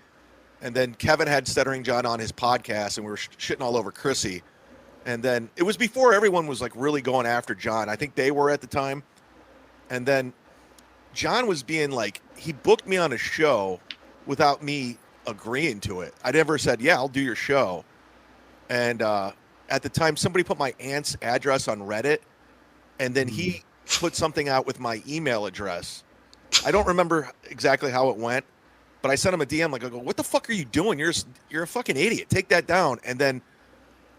And then Kevin had Stuttering John on his podcast, and we were shitting all over Chrissy. And then it was before everyone was like really going after John. I think they were at the time. And then John was being like, he booked me on a show without me agreeing to it. I never said, yeah, I'll do your show. And at the time, somebody put my aunt's address on Reddit, and then he put something out with my email address. I don't remember exactly how it went, but I sent him a DM like, I go, what the fuck are you doing? You're a fucking idiot. Take that down. And then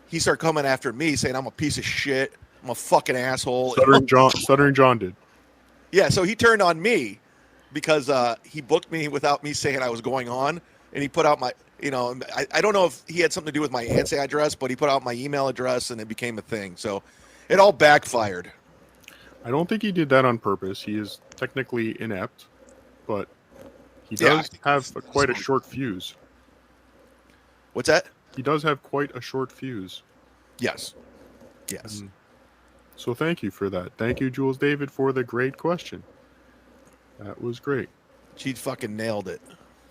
he started coming after me saying I'm a piece of shit. I'm a fucking asshole. Stuttering John did. Yeah, so he turned on me because he booked me without me saying I was going on, and he put out my, I don't know if he had something to do with my aunt's address, but he put out my email address, and it became a thing. So it all backfired. I don't think he did that on purpose. He is technically inept, but he does have quite a short fuse. What's that? He does have quite a short fuse. Yes. So thank you for that. Thank you, Jules David, for the great question. That was great. She fucking nailed it.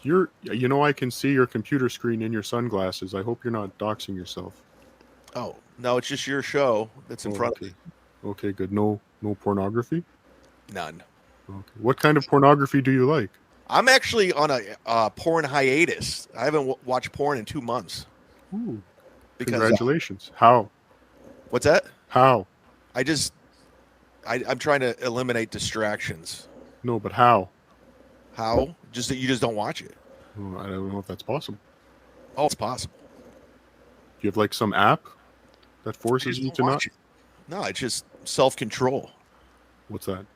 I can see your computer screen in your sunglasses. I hope you're not doxing yourself. Oh, no, it's just your show that's in front of me. Okay, good. No pornography? None. Okay. What kind of pornography do you like? I'm actually on a porn hiatus. I haven't watched porn in 2 months. Ooh. Because, congratulations. How? What's that? How? I'm trying to eliminate distractions. No, but how? How? Just that you just don't watch it. Oh, I don't know if that's possible. Oh, it's possible. Do you have like some app that forces you to not? No, it's just self-control. What's that?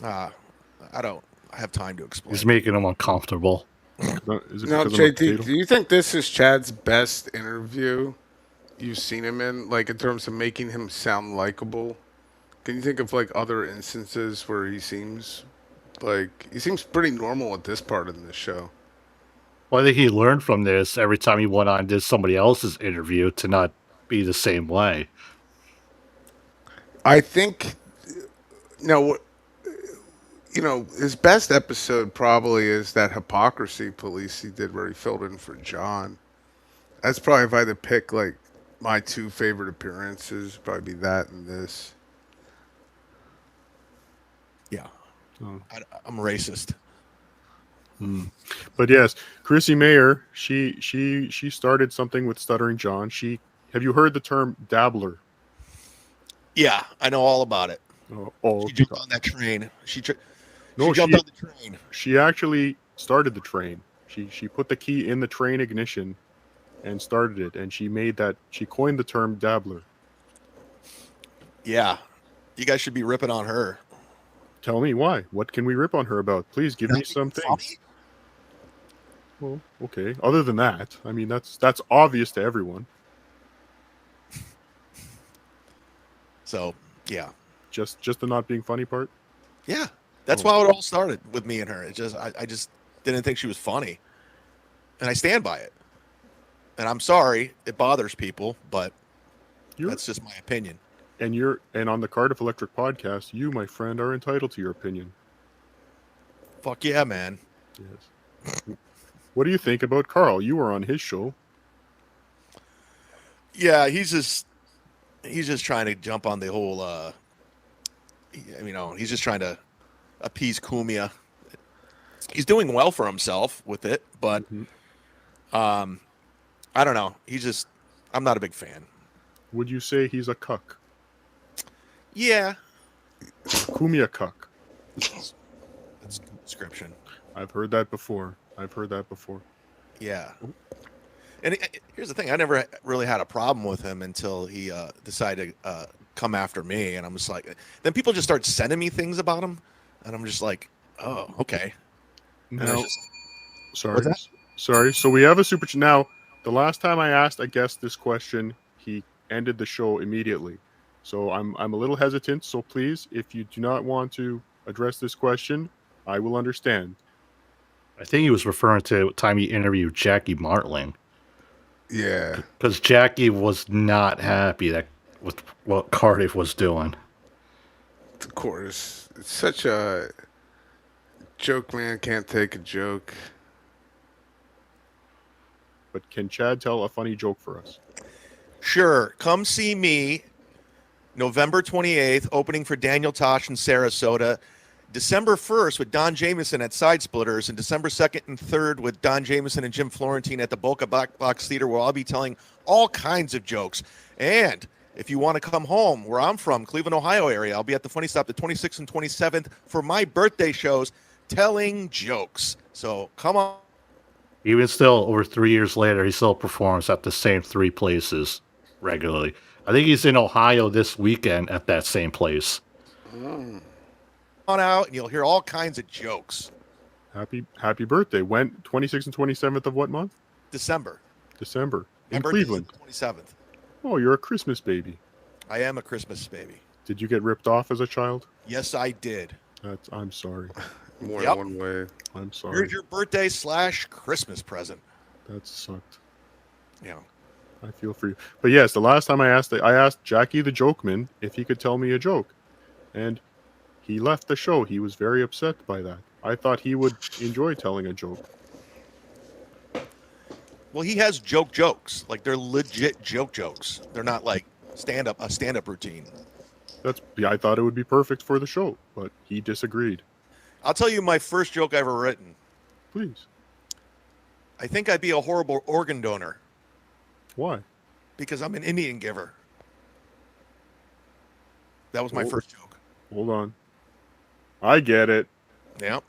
I don't have time to explain. He's making him uncomfortable. Now, JT, do you think this is Chad's best interview you've seen him in, like in terms of making him sound likable? Can you think of like other instances where he seems pretty normal at this part of the show? Well, I think he learned from this every time he went on and did somebody else's interview to not be the same way. I think, his best episode probably is that Hypocrisy Police he did where he filled in for John. That's probably, if I had to pick like my two favorite appearances, probably be that and this. Yeah. I'm racist. But yes, Chrissy Mayer, she started something with Stuttering John. Have you heard the term dabbler? Yeah, I know all about it. She jumped on that train. She jumped on the train. She actually started the train. She put the key in the train ignition and started it, and she coined the term dabbler. Yeah. You guys should be ripping on her. Tell me why. What can we rip on her about? Please give me some things. Well, okay. Other than that, I mean, that's obvious to everyone. So, yeah. Just the not being funny part? Yeah, that's how it all started with me and her. It just I just didn't think she was funny, and I stand by it. And I'm sorry it bothers people, but that's just my opinion. And on the Cardiff Electric podcast, you, my friend, are entitled to your opinion. Fuck yeah, man. Yes. What do you think about Carl? You were on his show. Yeah, he's just trying to jump on the whole. He's just trying to appease Kumia. He's doing well for himself with it, but I don't know. I'm not a big fan. Would you say he's a cuck? Yeah. Kumia cuck. That's a good description. I've heard that before. Yeah. And here's the thing. I never really had a problem with him until he decided to come after me. And I'm just like, then people just start sending me things about him. And I'm just like, oh, okay. Now, sorry. So we have a super chat. Now, the last time I asked a guest this question, he ended the show immediately. So I'm a little hesitant. So please, if you do not want to address this question, I will understand. I think he was referring to the time he interviewed Jackie Martling. Yeah. Because Jackie was not happy with what Cardiff was doing. Of course. It's such a joke man can't take a joke. But can Chad tell a funny joke for us? Sure. Come see me November 28th, opening for Daniel Tosh in Sarasota. December 1st with Don Jameson at Side Splitters, and December 2nd and 3rd with Don Jameson and Jim Florentine at the Boca Black Box Theater, where I'll be telling all kinds of jokes. And if you want to come home, where I'm from, Cleveland, Ohio area, I'll be at the Funny Stop the 26th and 27th for my birthday shows, telling jokes. So come on. Even still, over 3 years later, he still performs at the same 3 places regularly. I think he's in Ohio this weekend at that same place. On out, and you'll hear all kinds of jokes. Happy birthday. When? 26th and 27th of what month? December. In Cleveland. 27th. Oh, you're a Christmas baby. I am a Christmas baby. Did you get ripped off as a child? Yes, I did. I'm sorry. More than one way. I'm sorry. Here's your birthday / Christmas present. That sucked. Yeah. I feel for you. But yes, the last time I asked Jackie the Jokeman if he could tell me a joke. And he left the show. He was very upset by that. I thought he would enjoy telling a joke. Well, he has jokes. Like, they're legit jokes. They're not like a stand-up routine. I thought it would be perfect for the show, but he disagreed. I'll tell you my first joke I ever written. Please. I think I'd be a horrible organ donor. Why? Because I'm an Indian giver. That was my first joke. Hold on. I get it. Yep.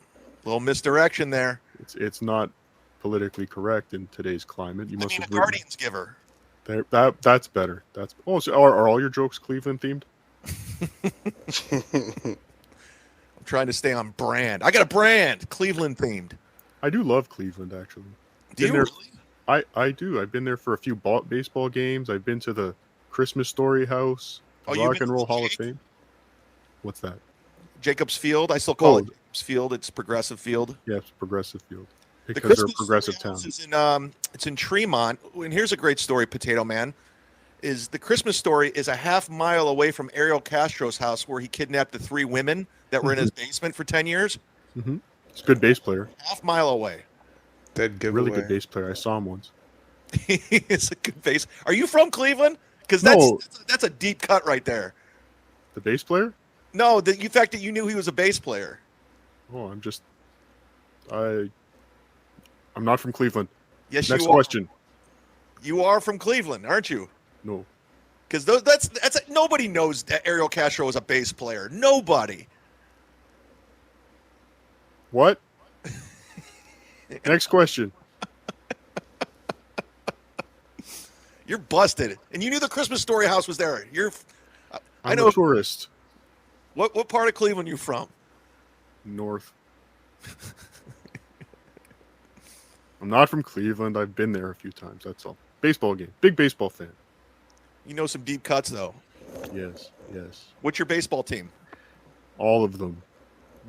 Little misdirection there. It's not politically correct in today's climate. You must have a Guardians giver. That's better. So are all your jokes Cleveland themed? I'm trying to stay on brand. I got a brand, Cleveland themed. I do love Cleveland, actually. Do you really? I do. I've been there for a few baseball games. I've been to the Christmas Story House, Rock and Roll Hall of Fame. What's that? Jacobs Field. I still call it Jacobs Field. It's Progressive Field. Yeah, it's Progressive Field. Because they're a progressive town. It's in Tremont. And here's a great story, Potato Man. The Christmas Story is a half mile away from Ariel Castro's house, where he kidnapped the 3 women that were in his basement for 10 years. Mm-hmm. He's a good bass player. Half mile away. Really good bass player. I saw him once. He's a good bass. Are you from Cleveland? Because that's a deep cut right there. The bass player? No, the fact that you knew he was a bass player. Oh, I'm not from Cleveland. Yes, Next you are. question. You are from Cleveland, aren't you? No. Because nobody knows that Ariel Castro was a bass player. Nobody. What? Next question. You're busted, and you knew the Christmas Story house was there. I'm a tourist. What part of Cleveland are you from? North. I'm not from Cleveland. I've been there a few times. That's all. Baseball game. Big baseball fan. You know some deep cuts, though. Yes. What's your baseball team? All of them.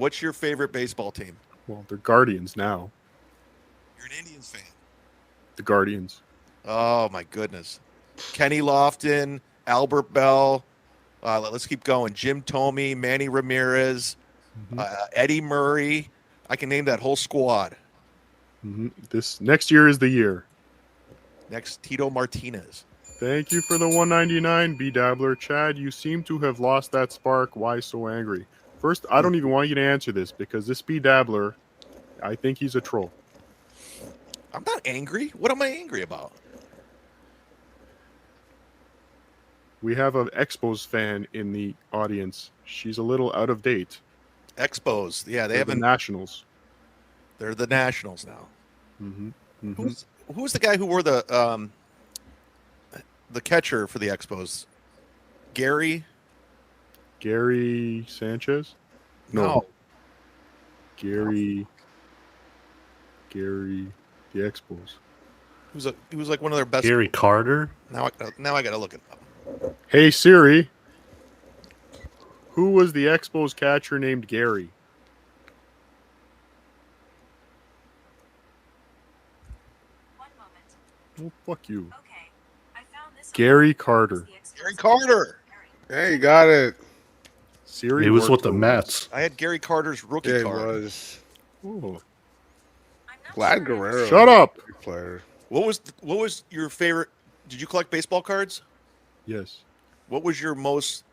What's your favorite baseball team? Well, they're Guardians now. You're an Indians fan. The Guardians. Oh my goodness. Kenny Lofton, Albert Bell. Let's keep going. Jim Thome, Manny Ramirez, Eddie Murray. I can name that whole squad. This next year is the year. Next, Tito Martinez. Thank you for the 199, B Dabbler. Chad, you seem to have lost that spark. Why so angry? First, I don't even want you to answer this because this B Dabbler, I think he's a troll. I'm not angry. What am I angry about? We have an Expos fan in the audience. She's a little out of date. Expos. Yeah, they They're haven't. the Nationals. They're the Nationals now. Mm-hmm. Who's the guy who wore the catcher for the Expos? Gary Sanchez? No. Gary the Expos. He was like one of their best. Gary Carter? Now I gotta look it up. Hey Siri, who was the Expos catcher named Gary? Oh, fuck you. Gary Carter. Gary Carter. Hey, you got it. Siri. He was with the worked Mets. I had Gary Carter's rookie Yeah, card. it was. Oh. Vlad Guerrero. Shut up. Player. What was your favorite? Did you collect baseball cards? Yes. What was your most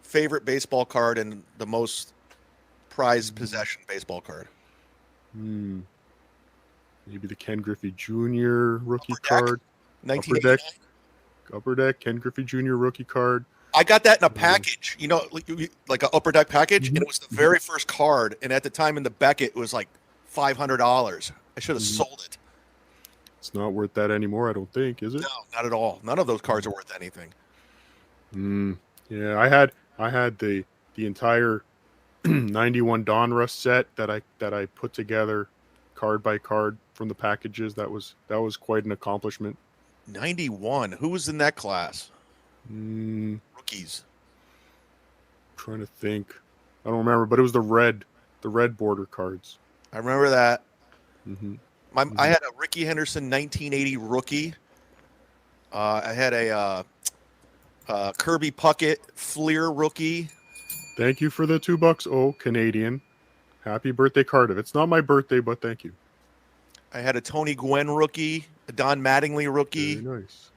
favorite baseball card and the most prized possession baseball card? Maybe the Ken Griffey Jr. rookie Upper Deck? card. 1989? Upper Deck, Ken Griffey Jr. rookie card. I got that in a package, like an Upper Deck package, and it was the very first card. And at the time in the Beckett, it was like $500. I should have sold it. It's not worth that anymore, I don't think, is it? No, not at all. None of those cards are worth anything. Yeah, I had the entire 91 Donruss set that I put together card by card from the packages. That was quite an accomplishment. 91. Who was in that class? Rookies. Trying to think. I don't remember, but it was the red border cards. I remember that. I had a Ricky Henderson 1980 rookie. I had a Kirby Puckett Fleer rookie. Thank you for the $2. Oh, Canadian. Happy birthday, Cardiff. It's not my birthday, but thank you. I had a Tony Gwynn rookie, a Don Mattingly rookie. Very nice.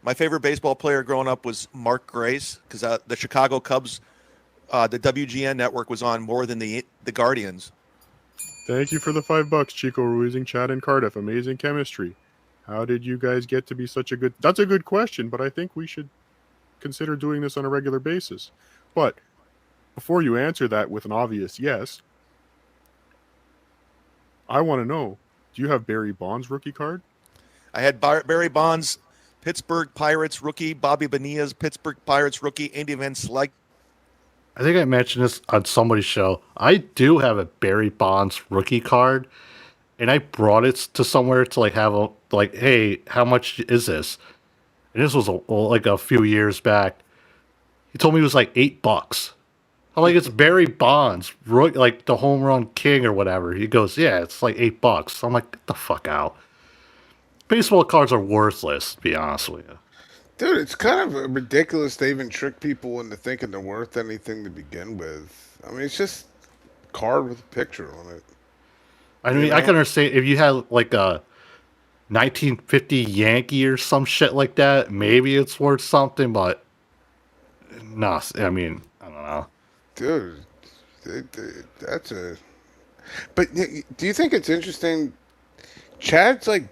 My favorite baseball player growing up was Mark Grace because the Chicago Cubs, the WGN network was on more than the Guardians. Thank you for the $5, Chico Ruizing, Chad and Cardiff. Amazing chemistry. How did you guys get to be such a good... That's a good question, but I think we should consider doing this on a regular basis. But before you answer that with an obvious yes, I want to know, do you have Barry Bonds rookie card? I had Barry Bonds, Pittsburgh Pirates rookie, Bobby Bonilla's Pittsburgh Pirates rookie, Andy Van Slyke. I think I mentioned this on somebody's show. I do have a Barry Bonds rookie card, and I brought it to somewhere to have hey, how much is this? And this was a few years back. He told me it was like $8. I'm like, it's Barry Bonds, like the home run king or whatever. He goes, yeah, it's like $8. I'm like, get the fuck out. Baseball cards are worthless, to be honest with you. Dude, it's kind of ridiculous to even trick people into thinking they're worth anything to begin with. I mean, it's just a card with a picture on it. I mean, I can understand if you had like a 1950 Yankee or some shit like that, maybe it's worth something, but no, I mean, I don't know. Dude, that's a... But do you think it's interesting? Chad's like...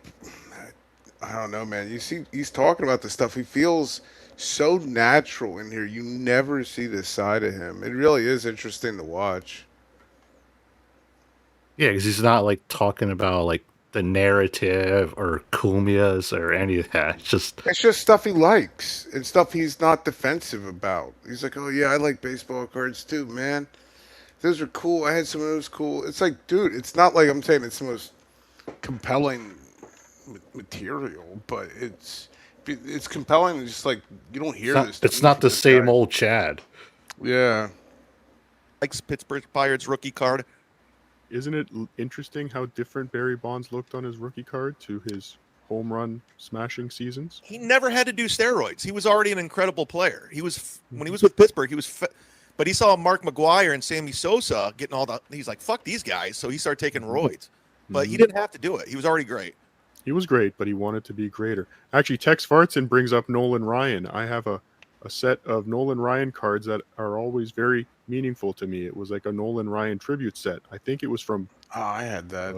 I don't know, man. You see, he's talking about this stuff. He feels so natural in here. You never see this side of him. It really is interesting to watch. Yeah, because he's not like talking about like the narrative or kumias or any of that. It's just stuff he likes and stuff he's not defensive about. He's like, oh yeah, I like baseball cards too, man. Those are cool. I had some of those cool. It's like, dude, it's not like I'm saying it's the most compelling material, but it's compelling. Just like you don't hear this. It's not the same old Chad. Yeah. likes Pittsburgh Pirates rookie card. Isn't it interesting how different Barry Bonds looked on his rookie card to his home run smashing seasons? He never had to do steroids. He was already an incredible player. He was when he was with Pittsburgh. He was, but he saw Mark McGwire and Sammy Sosa getting all the. He's like, "Fuck these guys!" So he started taking roids. But he didn't have to do it. He was already great. He was great, but he wanted to be greater. Actually, Tex Fartson brings up Nolan Ryan. I have a set of Nolan Ryan cards that are always very meaningful to me. It was like a Nolan Ryan tribute set. I think it was from. Oh, I had that.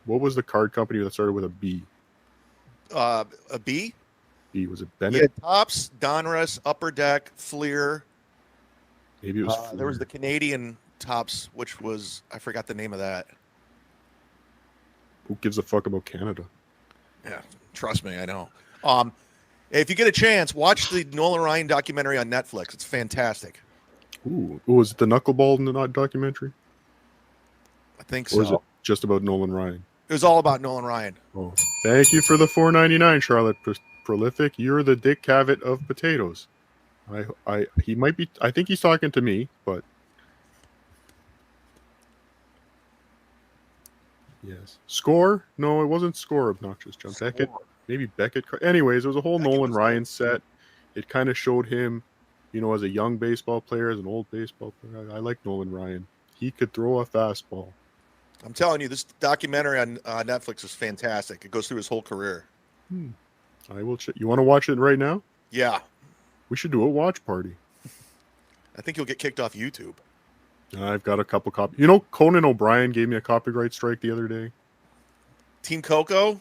What was the card company that started with a B? A B? B, was it He Bennett? had Topps, Donruss, Upper Deck, Fleer. Maybe it was. There was the Canadian Topps, which was I forgot the name of that. Who gives a fuck about Canada? Yeah, trust me, I know. If you get a chance, watch the Nolan Ryan documentary on Netflix. It's fantastic. Ooh, was it the knuckleball in the documentary? I think Or is it so. just about Nolan Ryan? It was all about Nolan Ryan. Oh, thank you for the $4.99, Charlotte Prolific. You're the Dick Cavett of potatoes. He might be. I think he's talking to me, but yes. Score? No, it wasn't Score. Obnoxious John Beckett. Maybe Beckett. Anyways, it was a whole Nolan Ryan set. It kind of showed him, as a young baseball player, as an old baseball player. I like Nolan Ryan. He could throw a fastball. I'm telling you, this documentary on Netflix is fantastic. It goes through his whole career. I will check. You want to watch it right now? Yeah. We should do a watch party. I think you'll get kicked off YouTube. I've got a couple copies. Conan O'Brien gave me a copyright strike the other day. Team Coco?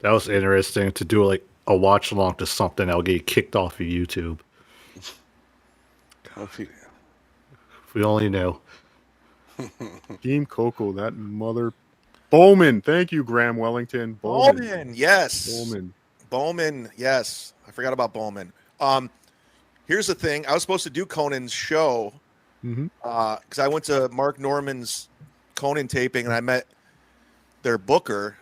That was interesting to do like a watch along to something that'll get kicked off of YouTube. If we only knew. Team Coco, that mother. Bowman. Thank you, Graham Wellington. Bowman, yes. Bowman, yes. I forgot about Bowman. Here's the thing. I was supposed to do Conan's show because I went to Mark Norman's Conan taping and I met their booker,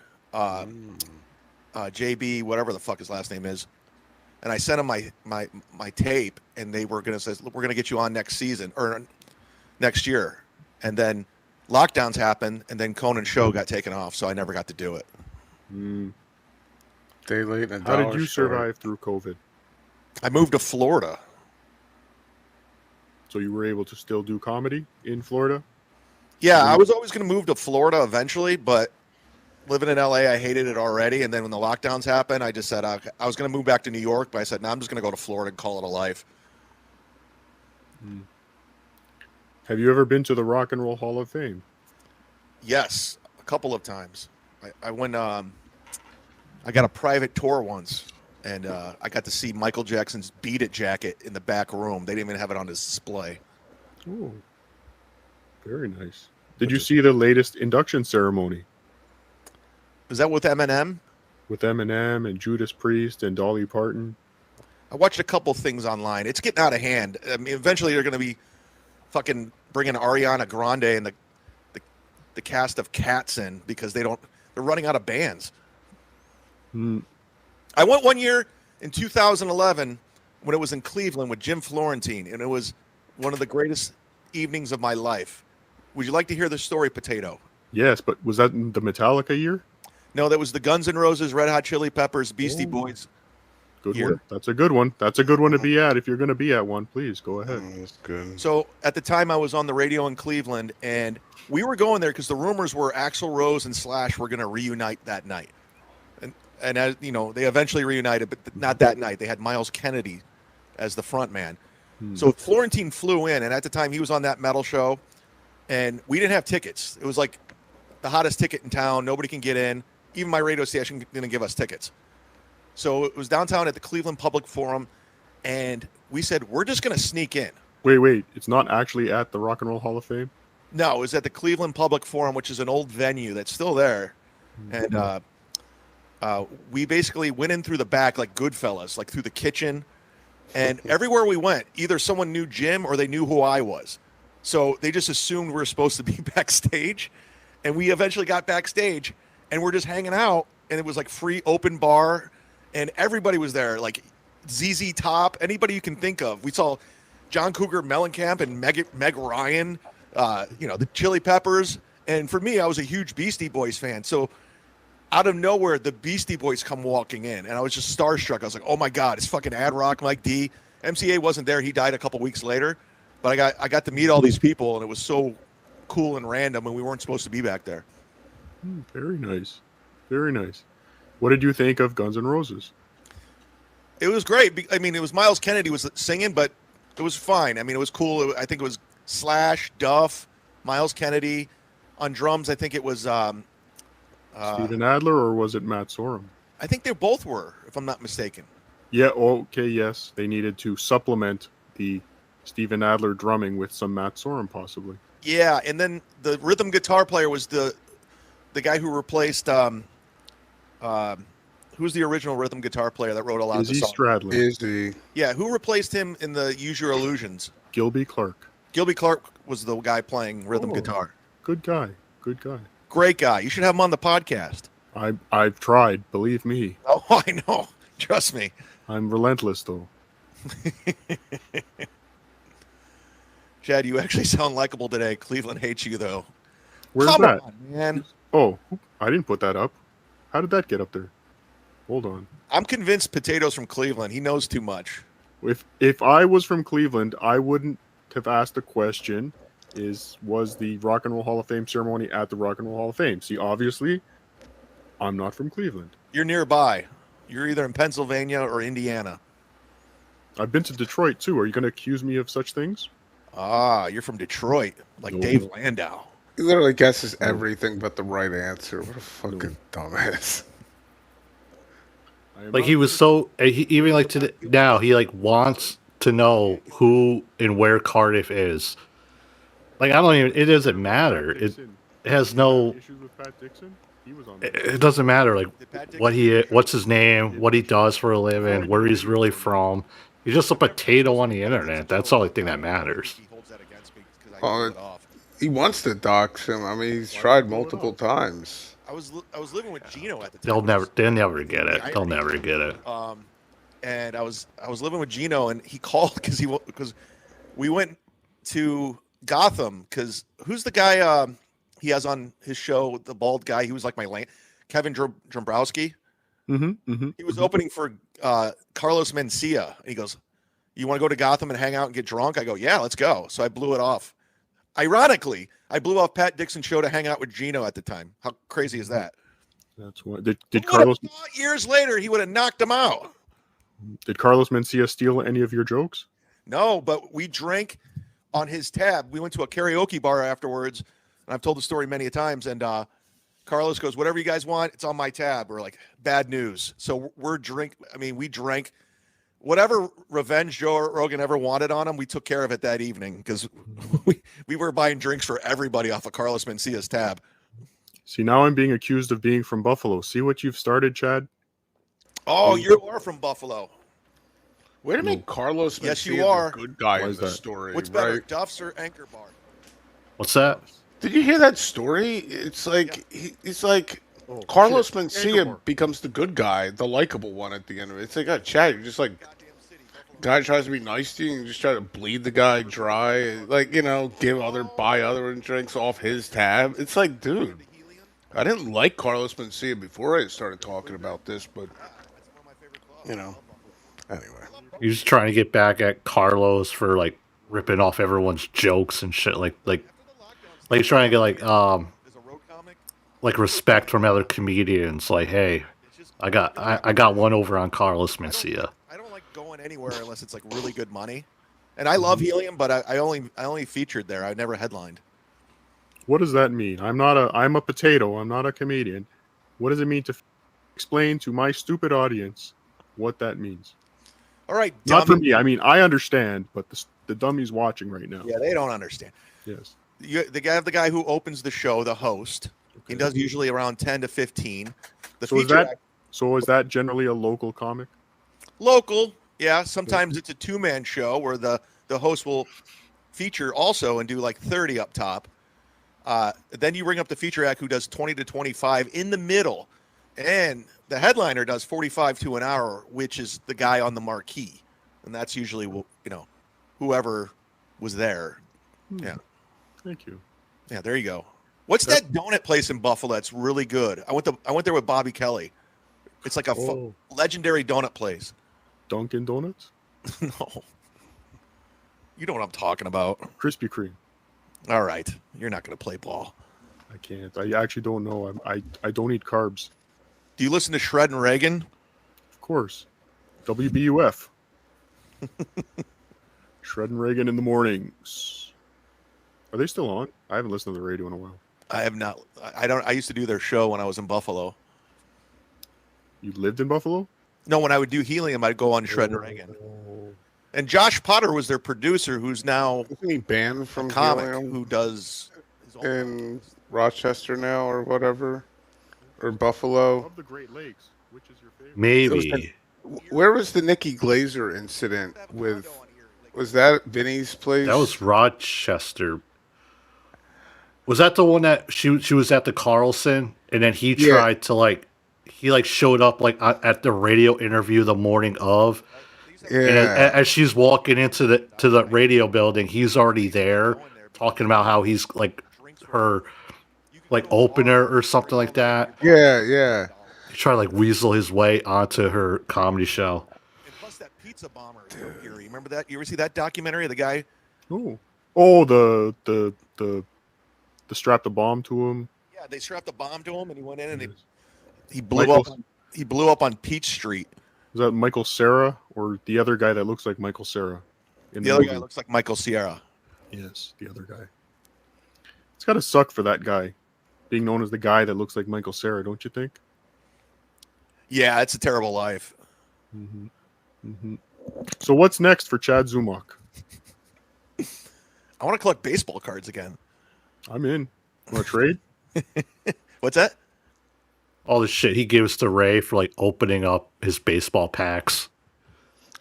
JB, whatever the fuck his last name is. And I sent him my tape and they were going to say, we're going to get you on next season or next year. And then lockdowns happened and then Conan's show got taken off. So I never got to do it. Day late and a How did dollar you short. survive through COVID? I moved to Florida. So you were able to still do comedy in Florida? Yeah, I was always going to move to Florida eventually, but living in LA, I hated it already. And then when the lockdowns happened, I just said I was going to move back to New York, but I said, no, I'm just going to go to Florida and call it a life. Have you ever been to the Rock and Roll Hall of Fame? Yes, a couple of times. I went. I got a private tour once, and I got to see Michael Jackson's "Beat It" jacket in the back room. They didn't even have it on display. Oh, very nice. Did you see the latest induction ceremony? Was that with Eminem? With Eminem and Judas Priest and Dolly Parton? I watched a couple things online. It's getting out of hand. I mean, eventually they're going to be fucking bringing Ariana Grande and the cast of Cats in because they're running out of bands. I went one year in 2011 when it was in Cleveland with Jim Florentine, and it was one of the greatest evenings of my life. Would you like to hear the story, Potato? Yes, but was that in the Metallica year? No, that was the Guns N' Roses, Red Hot Chili Peppers, Beastie Boys. Good year. one. That's a good one. That's a good one to be at. If you're going to be at one, please go ahead. That's good. So at the time I was on the radio in Cleveland, and we were going there because the rumors were Axl Rose and Slash were going to reunite that night. And as you know, they eventually reunited, but not that night. They had Miles Kennedy as the front man. So Florentine flew in, and at the time he was on that metal show, and we didn't have tickets. It was like the hottest ticket in town. Nobody can get in. Even my radio station didn't give us tickets. So it was downtown at the Cleveland Public Forum, and we said, we're just going to sneak in. Wait. It's not actually at the Rock and Roll Hall of Fame? No, it was at the Cleveland Public Forum, which is an old venue that's still there. And we basically went in through the back like Goodfellas, like through the kitchen. And everywhere we went, either someone knew Jim or they knew who I was. So they just assumed we were supposed to be backstage. And we eventually got backstage, and we're just hanging out. And it was like free open bar. And everybody was there, like ZZ Top, anybody you can think of. We saw John Cougar Mellencamp and Meg Ryan, the Chili Peppers. And for me, I was a huge Beastie Boys fan. So out of nowhere, the Beastie Boys come walking in, and I was just starstruck. I was like, oh my God, it's fucking Ad Rock, Mike D. MCA wasn't there. He died a couple weeks later. But I got to meet all these people, and it was so cool and random, and we weren't supposed to be back there. Very nice. Very nice. What did you think of Guns N' Roses? It was great. I mean, it was Miles Kennedy was singing, but it was fine. I mean, it was cool. I think it was Slash, Duff, Miles Kennedy. On drums, I think it was Steven Adler, or was it Matt Sorum? I think they both were, if I'm not mistaken. Yeah, okay, yes. They needed to supplement the Steven Adler drumming with some Matt Sorum, possibly. Yeah, and then the rhythm guitar player was the guy who replaced who's the original rhythm guitar player that wrote a lot of the songs? Stradlin. Yeah, who replaced him in the Use Your Illusions? Gilby Clarke. Gilby Clarke was the guy playing rhythm guitar. Good guy. Good guy. Great guy. You should have him on the podcast. I've tried, believe me. Oh, I know. Trust me. I'm relentless, though. Chad, you actually sound likable today. Cleveland hates you, though. Where's Come that? on, man. Oh, I didn't put that up. How did that get up there? Hold on. I'm convinced Potato's from Cleveland. He knows too much. If I was from Cleveland, I wouldn't have asked the question, was the Rock and Roll Hall of Fame ceremony at the Rock and Roll Hall of Fame? See, obviously, I'm not from Cleveland. You're nearby. You're either in Pennsylvania or Indiana. I've been to Detroit, too. Are you going to accuse me of such things? Ah, you're from Detroit, like Dave Landau. He literally guesses everything but the right answer. What a fucking dumbass. Like he was so even like now he like wants to know who and where Cardiff is. Like I don't even. It doesn't matter. It has no. Issues with Pat Dixon? He was on. It doesn't matter. Like what's his name, what he does for a living, where he's really from. He's just a potato on the internet. That's the only thing that matters. He wants to dox him. I mean, he's tried multiple times. I was living with Gino at the time. They'll never get it. They'll never get it. And I was living with Gino, and he called because we went to Gotham. Because who's the guy he has on his show? The bald guy. He was like my lane. Kevin Dombrowski. He was opening for Carlos Mencia. And he goes, "You want to go to Gotham and hang out and get drunk?" I go, "Yeah, let's go." So I blew it off. Ironically, I blew off Pat Dixon's show to hang out with Gino at the time. How crazy is that? That's what did Carlos. Years later, he would have knocked him out. Did Carlos Mencia steal any of your jokes? No, but we drank on his tab. We went to a karaoke bar afterwards, and I've told the story many a times. And Carlos goes, "Whatever you guys want, it's on my tab." We're like, bad news. So we drank whatever revenge Joe Rogan ever wanted on him. We took care of it that evening because we were buying drinks for everybody off of Carlos Mencia's tab. See, now I'm being accused of being from Buffalo. See what you've started, Chad? Oh, you are from Buffalo. Way to make Carlos Mencia yes, you are. the good guy in the story. What's better, right? Duff's or Anchor Bar? What's that? Did you hear that story? It's like it's like Carlos Mencia becomes the good guy, the likable one at the end of it. It's like, oh, Chad, you're just like, guy tries to be nice to you, and you just try to bleed the guy dry, like, buy other drinks off his tab. It's like, dude, I didn't like Carlos Mencia before I started talking about this, but anyway. You're just trying to get back at Carlos for like ripping off everyone's jokes and shit, like he's trying to get like respect from other comedians. Like, hey, I got one over on Carlos Mencia. I don't like going anywhere unless it's like really good money, and I love Helium, but I only featured there. I never headlined. What does that mean? I'm a potato. I'm not a comedian. What does it mean to explain to my stupid audience what that means? All right, not for me. I mean, I understand, but the dummies watching right now. Yeah, they don't understand. Yes. The guy who opens the show, the host. Okay. He does usually around 10 to 15. So is that generally a local comic? Local, yeah. Sometimes it's a two-man show where the host will feature also and do like 30 up top. Then you bring up the feature act who does 20 to 25 in the middle. And the headliner does 45 to an hour, which is the guy on the marquee. And that's usually, whoever was there. Yeah. Thank you. Yeah, there you go. What's that donut place in Buffalo that's really good? I went there with Bobby Kelly. It's like a legendary donut place. Dunkin' Donuts? No. You know what I'm talking about. Krispy Kreme. All right. You're not going to play ball. I can't. I actually don't know. I don't eat carbs. Do you listen to Shred and Reagan? Of course. WBUF. Shred and Reagan in the mornings. Are they still on? I haven't listened to the radio in a while. I have not. I used to do their show when I was in Buffalo. You lived in Buffalo? No, when I would do Helium, I'd go on Shred and Reagan. And Josh Potter was their producer, who's now Isn't he banned from a comic Helium who does in Rochester now or whatever, or Buffalo? Of the Great Lakes, which is your favorite? Maybe. Where was the Nikki Glazer incident with? Was that Vinny's place? That was Rochester. Was that the one that she was at the Carlson, and then he tried to he showed up at the radio interview the morning of. Yeah. And as she's walking into the radio building, he's already there talking about how he's her opener or something like that. Yeah. He tried to weasel his way onto her comedy show. And plus that pizza bomber here. You remember that? You ever see that documentary of the guy? The strapped a bomb to him. Yeah, they strapped a bomb to him, and he went in and he blew up. He blew up on Peach Street. Is that Michael Cera or the other guy that looks like Michael Cera? The other guy looks like Michael Sierra. Yes, the other guy. It's got to suck for that guy, being known as the guy that looks like Michael Cera, don't you think? Yeah, it's a terrible life. Mm-hmm. Mm-hmm. So what's next for Chad Zumach? I want to collect baseball cards again. I'm in. Want to trade? What's that? All the shit he gives to Ray for opening up his baseball packs.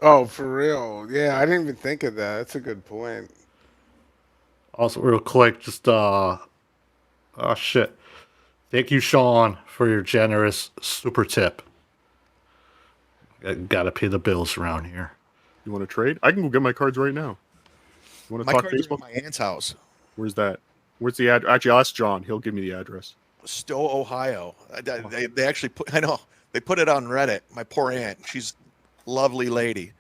Oh, for real? Yeah, I didn't even think of that. That's a good point. Also, real quick, just oh shit! Thank you, Sean, for your generous super tip. Gotta pay the bills around here. You want to trade? I can go get my cards right now. You want to talk baseball? My aunt's house. Where's that? Where's the address? Actually, I'll ask John. He'll give me the address. Stowe, Ohio. They actually put. I know they put it on Reddit. My poor aunt. She's a lovely lady.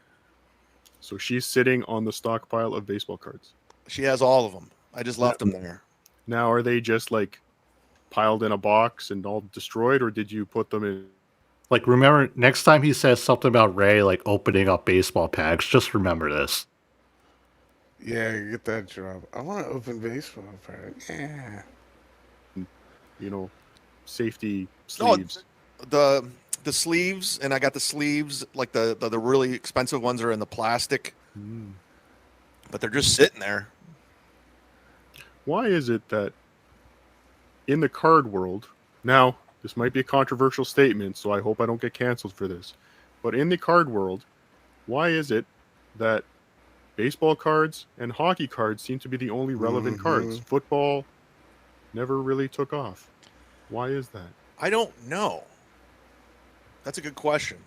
So she's sitting on the stockpile of baseball cards. She has all of them. I just left them there. Now, are they just piled in a box and all destroyed, or did you put them in? Remember, next time he says something about Ray opening up baseball packs, just remember this. Yeah, you get that job. I want to open baseball packs. Yeah. Safety sleeves. No, the sleeves, and I got the sleeves, the really expensive ones are in the plastic. But they're just sitting there. Why is it that in the card world, now, this might be a controversial statement, so I hope I don't get canceled for this, but in the card world, why is it that baseball cards and hockey cards seem to be the only relevant cards? Football never really took off. Why is that? I don't know. That's a good question.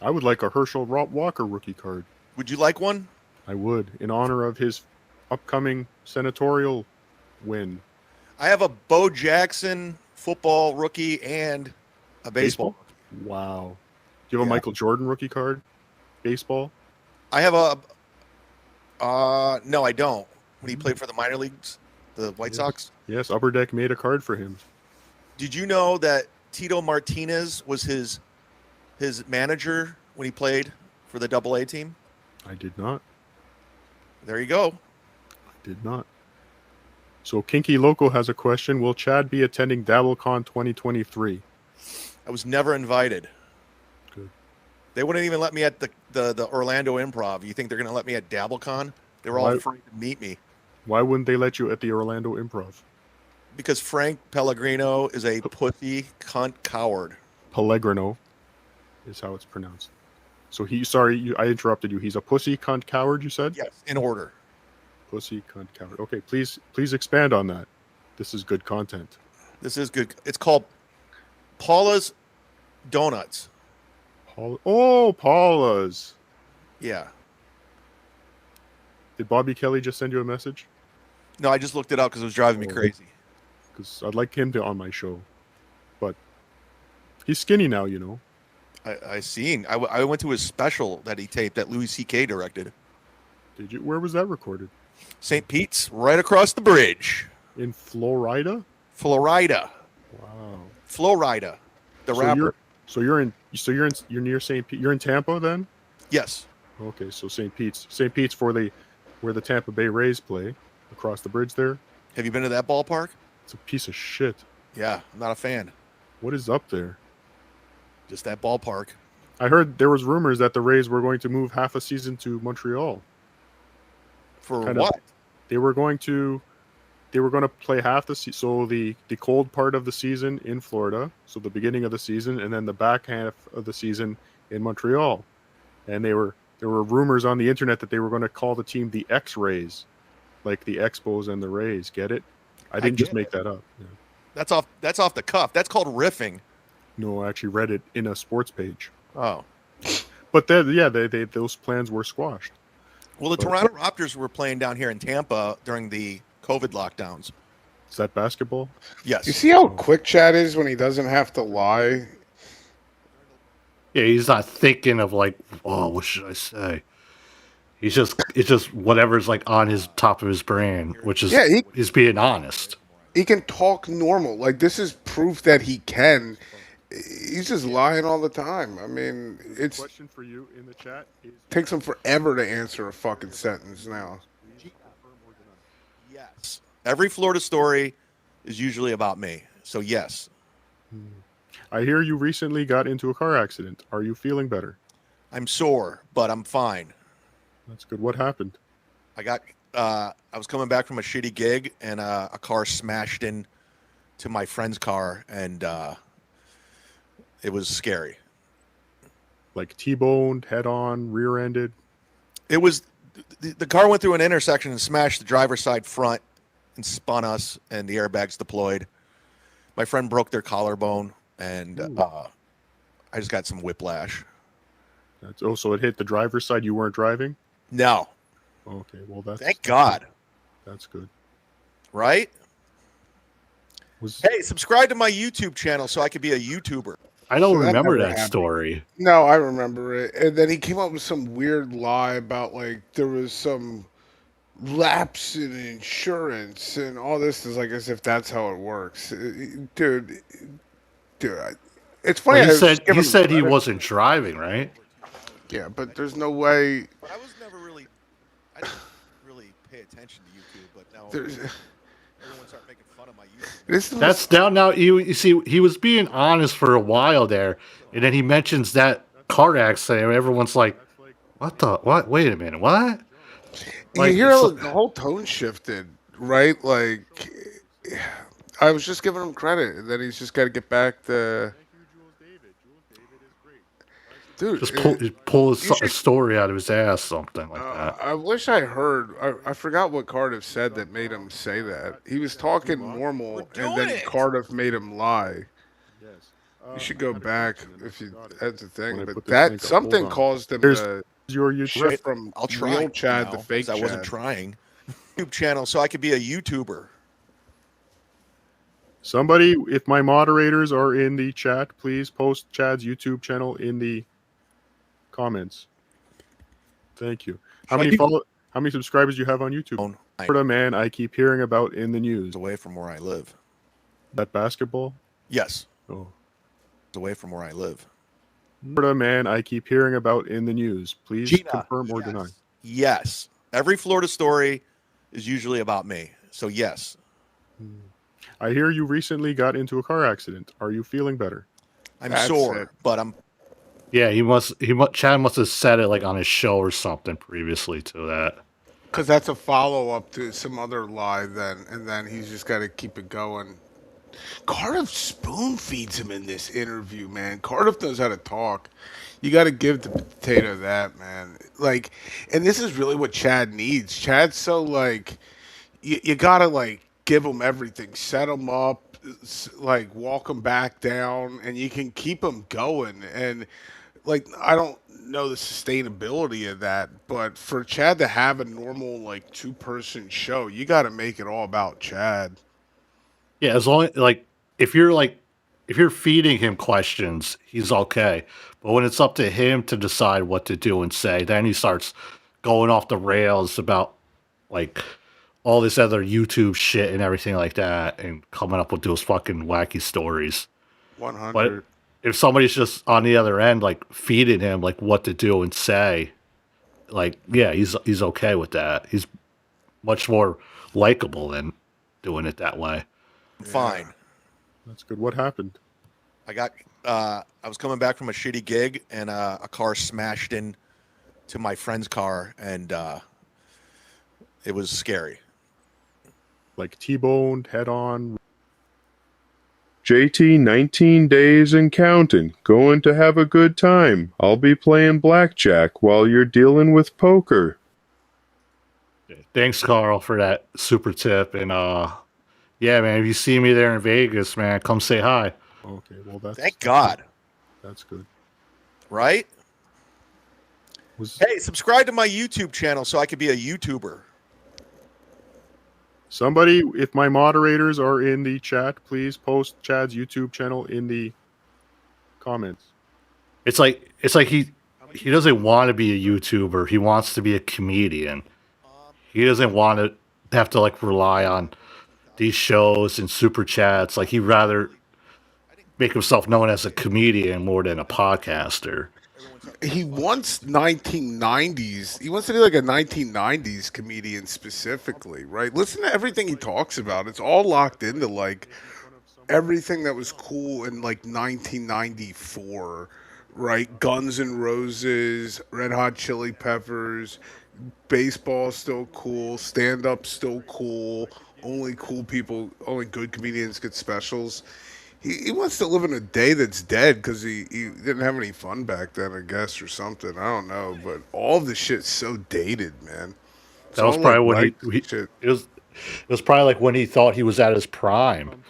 I would like a Herschel Walker rookie card. Would you like one? I would, in honor of his upcoming senatorial win. I have a Bo Jackson football rookie and a baseball. Wow. Do you have a Michael Jordan rookie card? Baseball? I have a no, I don't. When he played for the minor leagues, the White Sox. Yes, Upper Deck made a card for him. Did you know that Tito Martinez was his manager when he played for the AA team? I did not. There you go. I did not. So Kinky Loco has a question. Will Chad be attending DabbleCon 2023? I was never invited. Good. They wouldn't even let me at the Orlando Improv. You think they're going to let me at DabbleCon? They were all afraid to meet me. Why wouldn't they let you at the Orlando Improv? Because Frank Pellegrino is a pussy cunt coward. Pellegrino is how it's pronounced. So I interrupted you. He's a pussy cunt coward, you said? Yes, in order. Pussy cunt coward. Okay, please expand on that. This is good content. This is good. It's called Paula's Donuts. Paula's. Yeah. Did Bobby Kelly just send you a message? No, I just looked it up because it was driving me crazy. Because I'd like him to on my show, but he's skinny now, you know. I seen. I went to his special that he taped that Louis C.K. directed. Did you? Where was that recorded? St. Pete's, right across the bridge. In Florida? Florida. Wow. Florida. The rapper. You're near St. Pete. You're in Tampa then? Yes. Okay, so St. Pete's. St. Pete's where the Tampa Bay Rays play, across the bridge there. Have you been to that ballpark? It's a piece of shit. Yeah, I'm not a fan. What is up there? Just that ballpark. I heard there was rumors that the Rays were going to move half a season to Montreal. For what? They were going to play half the season, so the cold part of the season in Florida, so the beginning of the season, and then the back half of the season in Montreal. And there were rumors on the internet that they were going to call the team the X-Rays, like the Expos and the Rays. Get it? I didn't just make that up. Yeah. That's off the cuff. That's called riffing. No, I actually read it in a sports page. Oh. But they those plans were squashed. Well, the Toronto Raptors were playing down here in Tampa during the COVID lockdowns. Is that basketball? Yes. You see how quick Chad is when he doesn't have to lie? Yeah, he's not thinking of like, oh, what should I say? It's just whatever's like on his top of his brain, which is he's being honest. He can talk normal. Like, this is proof that he can. He's just lying all the time. I mean, it's question for you in the chat takes him forever to answer a fucking sentence now. Yes. Every Florida story is usually about me. So yes. I hear you recently got into a car accident. Are you feeling better? I'm sore, but I'm fine. That's good. What happened? I was coming back from a shitty gig, and a car smashed in to my friend's car, and it was scary. Like T-boned, head-on, rear-ended? It was the car went through an intersection and smashed the driver's side front and spun us, and the airbags deployed. My friend broke their collarbone, and I just got some whiplash. So it hit the driver's side. You weren't driving? No. Okay, well that's thank God. That's good. Right? Hey, subscribe to my YouTube channel so I could be a YouTuber. I don't So remember never that happened. story. No, I remember it. And then he came up with some weird lie about, like, there was some lapse in insurance and all this is like as if that's how it works. Dude, it's funny. Well, I was just he giving said him he credit. wasn't driving, right? Yeah, but there's no way. But I didn't really pay attention to YouTube, but now There's- everyone started making fun of my YouTube. This is That's now. You see, he was being honest for a while there, and then he mentions that car accident. And everyone's like, "What the? What? Wait a minute, what?" You hear the whole tone shifted, right? Like, I was just giving him credit, and then he's just got to get back to. Dude, Just pull a story out of his ass, something like that. I wish I heard. I forgot what Cardiff said that made him say that. He was talking normal, and then Cardiff made him lie. You should go back if you. That's the thing, but that something caused him to your YouTube shift from I'll try real Chad to now, fake 'cause I wasn't Chad. trying. YouTube channel so I could be a YouTuber. Somebody, if my moderators are in the chat, please post Chad's YouTube channel in the comments. Thank you. How many subscribers do you have on YouTube? Florida man I keep hearing about in the news. Away from where I live. That basketball? Yes. Oh. It's away from where I live. Florida man I keep hearing about in the news. Please Gina, confirm or deny. Yes. Every Florida story is usually about me. So yes. I hear you recently got into a car accident. Are you feeling better? I'm sore, but I'm Yeah, Chad must have said it like on his show or something previously to that. Because that's a follow up to some other lie, then, and then he's just got to keep it going. Cardiff spoon feeds him in this interview, man. Cardiff knows how to talk. You got to give the potato that, man. Like, and this is really what Chad needs. Chad's so like, you got to like give him everything, set him up, like walk him back down, and you can keep him going. And like I don't know the sustainability of that, but for Chad to have a normal like 2-person show, you got to make it all about Chad. Yeah, as long like if you're feeding him questions, he's okay. But when it's up to him to decide what to do and say, then he starts going off the rails about like all this other YouTube shit and everything like that, and coming up with those fucking wacky stories. 100. But if somebody's just on the other end, like feeding him like what to do and say, like yeah, he's okay with that. He's much more likable than doing it that way. Fine. That's good. What happened? I was coming back from a shitty gig, and a car smashed in to my friend's car, and it was scary. Like T-boned, head on. JT, 19 days and counting. Going to have a good time. I'll be playing blackjack while you're dealing with poker. Thanks, Carl, for that super tip. And yeah, man, if you see me there in Vegas, man, come say hi. Okay, well that's Thank God. That's good. Right? Hey, subscribe to my YouTube channel so I could be a YouTuber. Somebody, if my moderators are in the chat, please post Chad's YouTube channel in the comments. It's like he doesn't want to be a YouTuber. He wants to be a comedian. He doesn't want to have to like rely on these shows and super chats. Like he'd rather make himself known as a comedian more than a podcaster. He wants 1990s. He wants to do like a 1990s comedian specifically, right? Listen to everything he talks about. It's all locked into like everything that was cool in like 1994, right? Guns N' Roses, Red Hot Chili Peppers, baseball still cool, stand up still cool. Only cool people, only good comedians get specials. He wants to live in a day that's dead because he didn't have any fun back then, I guess, or something. I don't know, but all of the shit's so dated, man. It's That was all, probably like, when shit. it was probably like when he thought he was at his prime.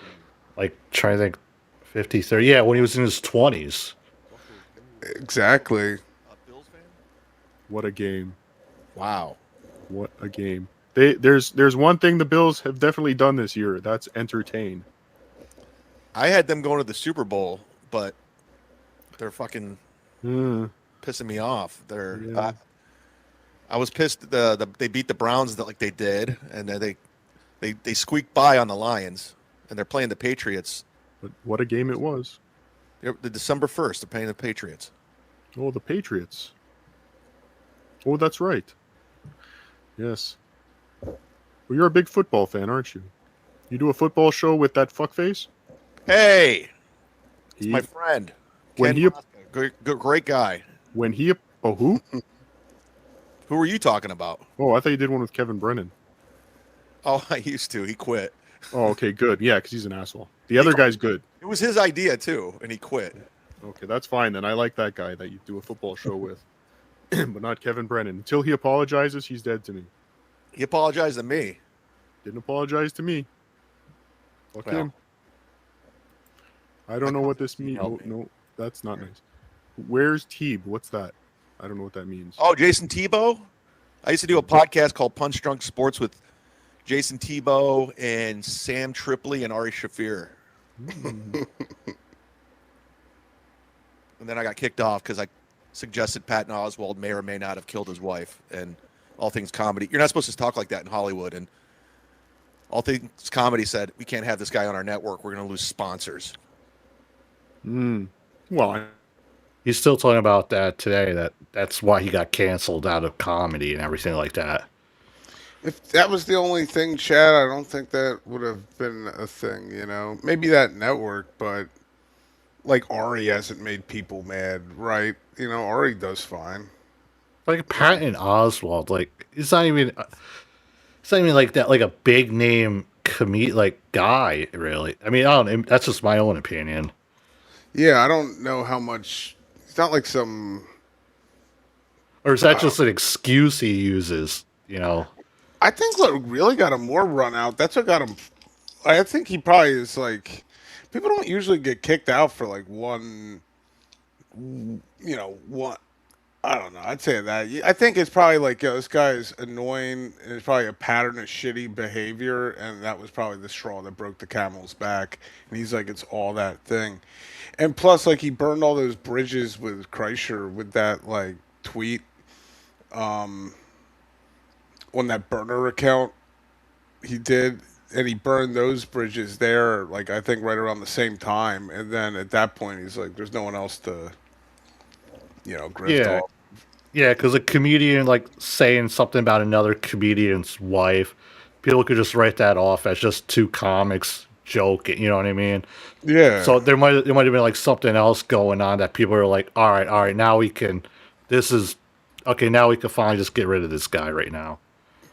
Like trying to think 50, 30. Yeah, when he was in his 20s. Exactly. What a game. Wow. What a game. There's one thing the Bills have definitely done this year. That's entertain. I had them going to the Super Bowl, but they're fucking pissing me off. I was pissed. They beat the Browns like they did, and then they squeaked by on the Lions, and they're playing the Patriots. But what a game it was. The December 1st, they're playing the Patriots. Oh, the Patriots. Oh, that's right. Yes. Well, you're a big football fan, aren't you? You do a football show with that fuckface? Hey, he's my friend. When Ken Mosca, great guy. When he who? Who were you talking about? Oh, I thought you did one with Kevin Brennan. Oh, I used to. He quit. Oh, okay, good. Yeah, because he's an asshole. The other guy's good. It was his idea too, and he quit. Okay, that's fine then. I like that guy that you do a football show with, but not Kevin Brennan. Until he apologizes, he's dead to me. He apologized to me. Didn't apologize to me. Fuck Well, him. I don't know what this means. Oh, no, that's not nice. Where's Teeb? What's that? I don't know what that means. Oh, Jason Tebow? I used to do a podcast called Punch Drunk Sports with Jason Tebow and Sam Tripoli and Ari Shafir. And then I got kicked off because I suggested Patton Oswalt may or may not have killed his wife. And All Things Comedy, you're not supposed to talk like that in Hollywood. And All Things Comedy said, we can't have this guy on our network. We're going to lose sponsors. Well, He's still talking about that today. That's why he got canceled out of comedy and everything like that. If that was the only thing, Chad, I don't think that would have been a thing, you know? Maybe that network, but like Ari hasn't made people mad, right? You know, Ari does fine. Like Patton Oswalt, like it's not even like that, like a big name guy, really. I mean, I don't know, that's just my own opinion. Yeah, I don't know how much. It's not like some. Or is that just an excuse he uses? You know. I think what really got him more run out. That's what got him. I think he probably is like. People don't usually get kicked out for like one what? I don't know. I'd say that. I think it's probably like, this guy is annoying, and it's probably a pattern of shitty behavior, and that was probably the straw that broke the camel's back. And he's like, it's all that thing. And plus, like, he burned all those bridges with Kreischer with that, like, tweet on that burner account he did. And he burned those bridges there, like, I think right around the same time. And then at that point, he's like, there's no one else to, grift off. Yeah, because a comedian like saying something about another comedian's wife, people could just write that off as just two comics joking. You know what I mean? Yeah. So there might have been like something else going on that people are like, all right, now we can. This is okay. Now we can finally just get rid of this guy right now.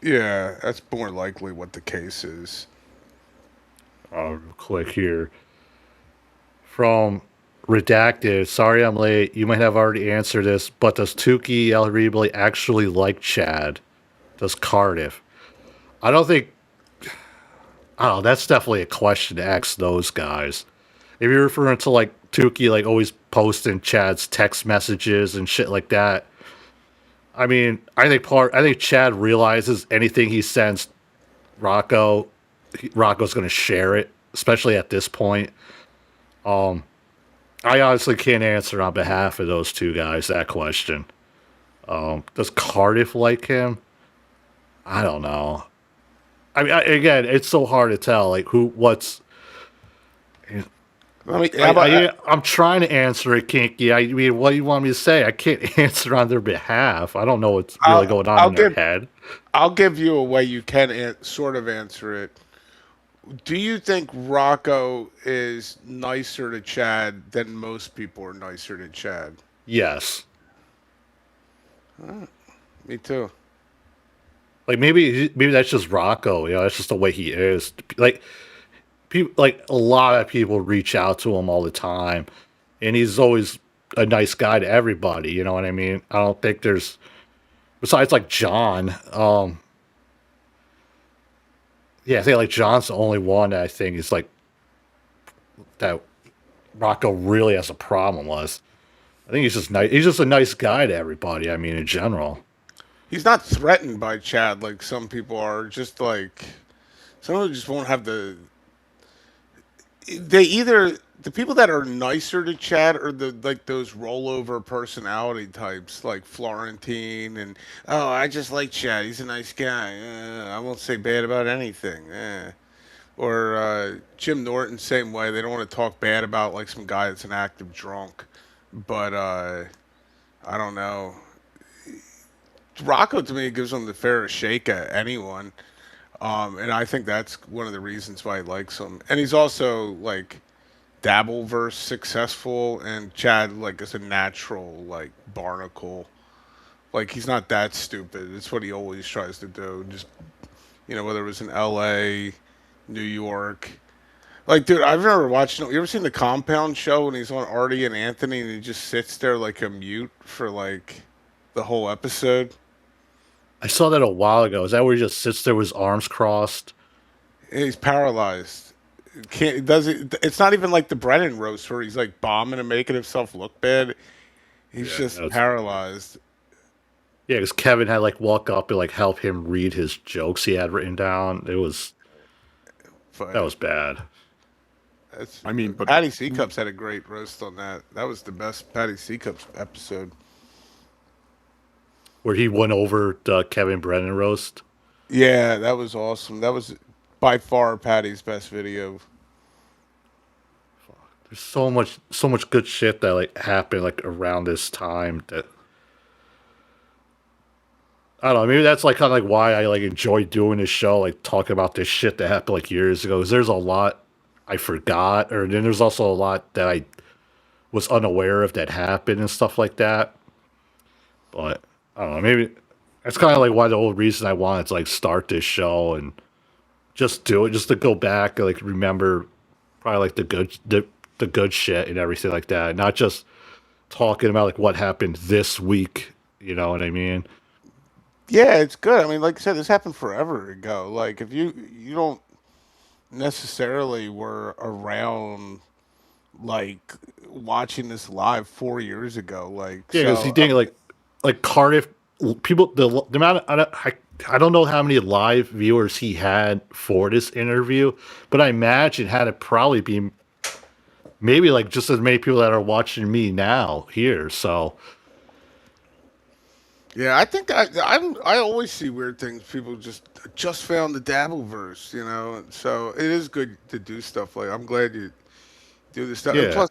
Yeah, that's more likely what the case is. Real quick here from Redacted. Sorry I'm late. You might have already answered this, but does Tukey El Ribley actually like Chad? Does Cardiff? I don't think. Oh, that's definitely a question to ask those guys. If you're referring to like Tukey, like always posting Chad's text messages and shit like that. I mean, I think Chad realizes anything he sends Rocco's going to share it, especially at this point. I honestly can't answer on behalf of those two guys that question. Does Cardiff like him? I don't know. I mean, again, it's so hard to tell. Like what's. I'm trying to answer it, Kinky. I mean, what do you want me to say? I can't answer on their behalf. I don't know what's really going on in their head. I'll give you a way you can sort of answer it. Do you think Rocco is nicer to Chad than most people are nicer to Chad? Yes. Me too. Like maybe that's just Rocco. That's just the way he is. Like people, like a lot of people reach out to him all the time, and he's always a nice guy to everybody. You know what I mean? I don't think there's besides like John. Yeah, I think like John's the only one that I think is like that Rocco really has a problem with. I think he's just nice. He's just a nice guy to everybody. I mean, in general, he's not threatened by Chad like some people are. Just like some of them just won't have the. The people that are nicer to Chad are those rollover personality types like Florentine and I just like Chad. He's a nice guy. I won't say bad about anything. Or Jim Norton, same way. They don't want to talk bad about like some guy that's an active drunk. But I don't know. Rocco to me gives him the fairest shake at anyone. And I think that's one of the reasons why he likes him. And he's also like Dabbleverse successful, and Chad like is a natural like barnacle. Like he's not that stupid. It's what he always tries to do. Just whether it was in L.A., New York. Like, dude, I've never watched. You ever seen the Compound show when he's on Artie and Anthony and he just sits there like a mute for like the whole episode? I saw that a while ago. Is that where he just sits there with his arms crossed? And he's paralyzed. It's not even like the Brennan roast where he's like bombing and making himself look bad. He's just paralyzed. Yeah, because Kevin had like walk up and like help him read his jokes he had written down. That was bad. But Patty Seacups had a great roast on that. That was the best Patty Seacups episode. Where he went over the Kevin Brennan roast. Yeah, that was awesome. That was by far Patty's best video. There's so much good shit that like happened like around this time that I don't know. Maybe that's like kind of like why I like enjoy doing this show, like talking about this shit that happened like years ago. Because there's a lot I forgot, or then there's also a lot that I was unaware of that happened and stuff like that. But I don't know. Maybe that's kind of like why the whole reason I wanted to like start this show and just do it, just to go back and like remember probably like the good shit and everything like that, not just talking about like what happened this week. You know what I mean? Yeah, it's good. I mean, like I said, this happened forever ago. Like if you don't necessarily were around like watching this live 4 years ago. Like, Yeah, because so, he did like Cardiff. People, the amount of, I don't know how many live viewers he had for this interview, but I imagine had it probably been maybe like just as many people that are watching me now here. So yeah, I think I always see weird things. People just found the Dabbleverse, you know. And so it is good to do stuff like. I'm glad you do this stuff. And yeah, plus,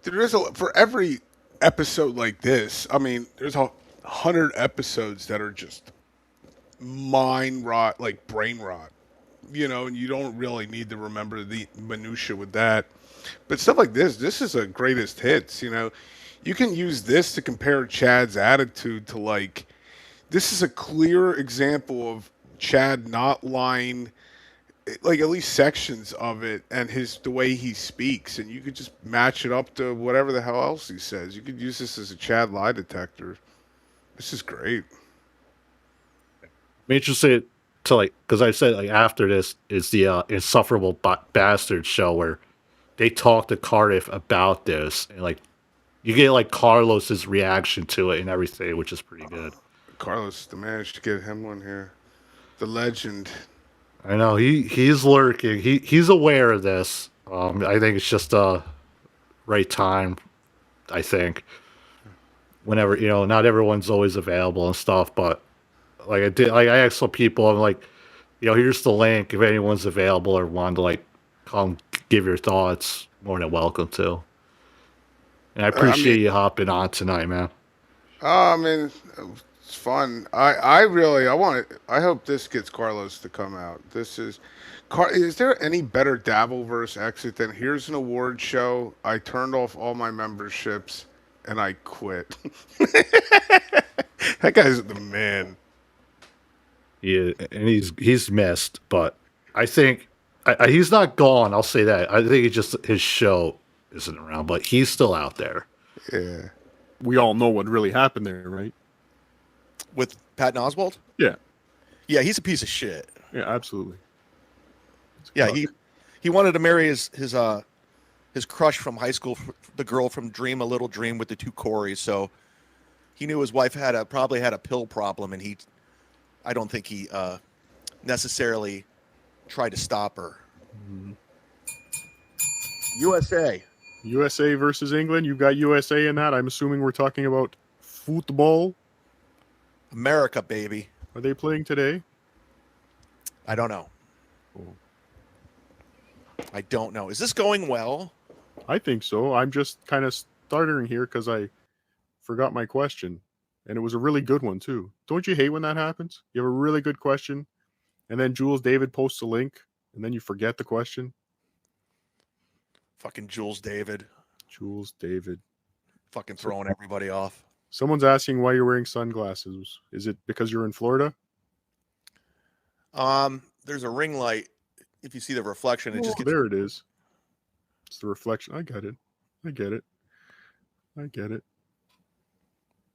there is for every episode like this. I mean, there's 100 episodes that are just mind rot, like brain rot, you know, and you don't really need to remember the minutia with that. But stuff like this is a greatest hits, you know. You can use this to compare Chad's attitude to like this is a clear example of Chad not lying, like at least sections of it, and the way he speaks, and you could just match it up to whatever the hell else he says. You could use this as a Chad lie detector. This is great. I'm interested to like because I said like after this is the insufferable bastard show where they talk to Cardiff about this and like you get like Carlos's reaction to it and everything, which is pretty good. Carlos, the managed to get him one here. The legend. I know he's lurking. He's aware of this. I think it's just right time. I think whenever not everyone's always available and stuff, but I asked some people. I'm like, here's the link if anyone's available or want to like come give your thoughts. More than welcome to. And I appreciate you hopping on tonight, man. I mean, it's fun. I hope this gets Carlos to come out. Is there any better Dabbleverse exit than here's an award show? I turned off all my memberships and I quit. That guy's the man. Yeah, and he's missed, but I think he's not gone. I'll say that. I think it's just his show isn't around, but he's still out there. Yeah. We all know what really happened there, right? With Patton Oswalt? Yeah. Yeah, he's a piece of shit. Yeah, absolutely. Yeah, he wanted to marry his crush from high school, the girl from Dream a Little Dream with the two Corys. So he knew his wife probably had a pill problem, and I don't think he necessarily tried to stop her. Mm-hmm. USA versus England. You've got USA in that. I'm assuming we're talking about football. America, baby. Are they playing today? I don't know. I don't know. Is this going well? I think so. I'm just kind of stuttering here because I forgot my question. And it was a really good one, too. Don't you hate when that happens? You have a really good question, and then Jules David posts a link, and then you forget the question? Fucking Jules David. Fucking throwing everybody off. Someone's asking why you're wearing sunglasses. Is it because you're in Florida? There's a ring light. If you see the reflection, it just gets... There it is. It's the reflection. I get it.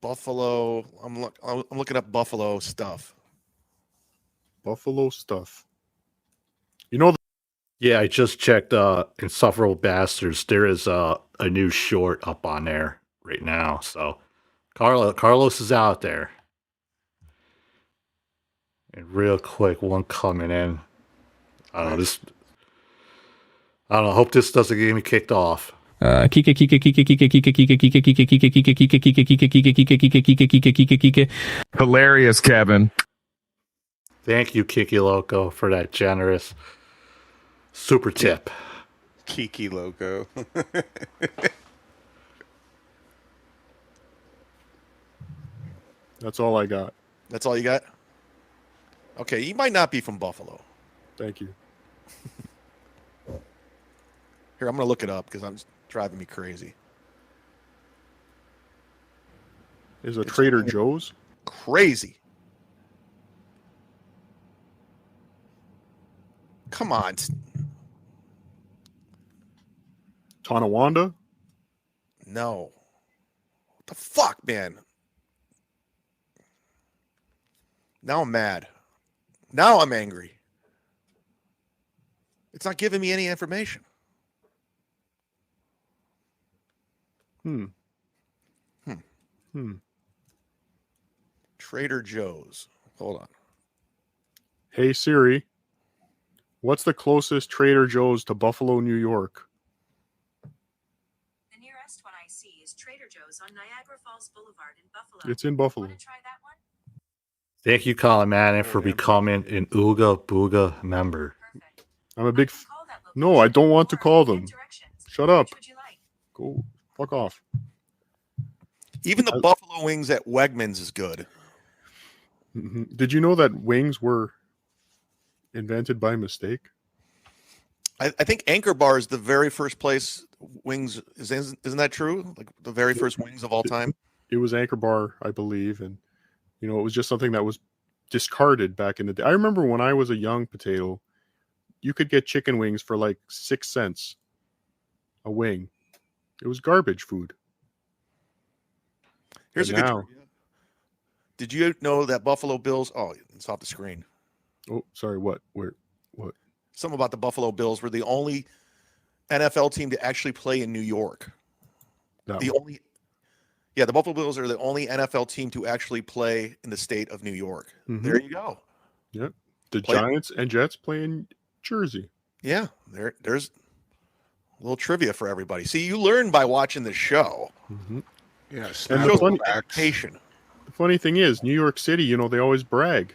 Buffalo. I'm looking up Buffalo stuff. Yeah, I just checked Insufferable Bastards. There is a new short up on there right now. So Carlos is out there. And real quick, one coming in. I don't know. Hope this doesn't get me kicked off. Hilarious, Kevin. Thank you, Kiki Loco, for that generous super tip. Kiki Loco. That's all I got. That's all you got? Okay, he might not be from Buffalo. Thank you. Here, I'm going to look it up because it's driving me crazy. Is it Trader Joe's? Crazy. Come on. Tonawanda? No. What the fuck, man? Now I'm mad. Now I'm angry. It's not giving me any information. Trader Joe's. Hold on. Hey Siri, what's the closest Trader Joe's to Buffalo, New York? The nearest one I see is Trader Joe's on Niagara Falls Boulevard in Buffalo. It's in Buffalo. Want to try that one? Thank you, Colin Manning, for becoming an Ooga Booga member. I'm a big. No, I don't want to call them. Shut up. Go fuck off. Even the buffalo wings at Wegmans is good. Did you know that wings were invented by mistake? I think Anchor Bar is the very first place wings isn't that true? Like the very first wings of all time. It was Anchor Bar, I believe, and it was just something that was discarded back in the day. I remember when I was a young potato, you could get chicken wings for like 6 cents a wing. It was garbage food. Here's a good trivia. Did you know that Buffalo Bills? Oh, it's off the screen. Oh, sorry. What? Where? What? Something about the Buffalo Bills were the only NFL team to actually play in New York. No. The Buffalo Bills are the only NFL team to actually play in the state of New York. Mhm. There you go. Yep. The Giants and Jets play in Jersey. Yeah, there's a little trivia for everybody. See, you learn by watching the show. Mm-hmm. Yes. And the funny thing is, New York City, they always brag.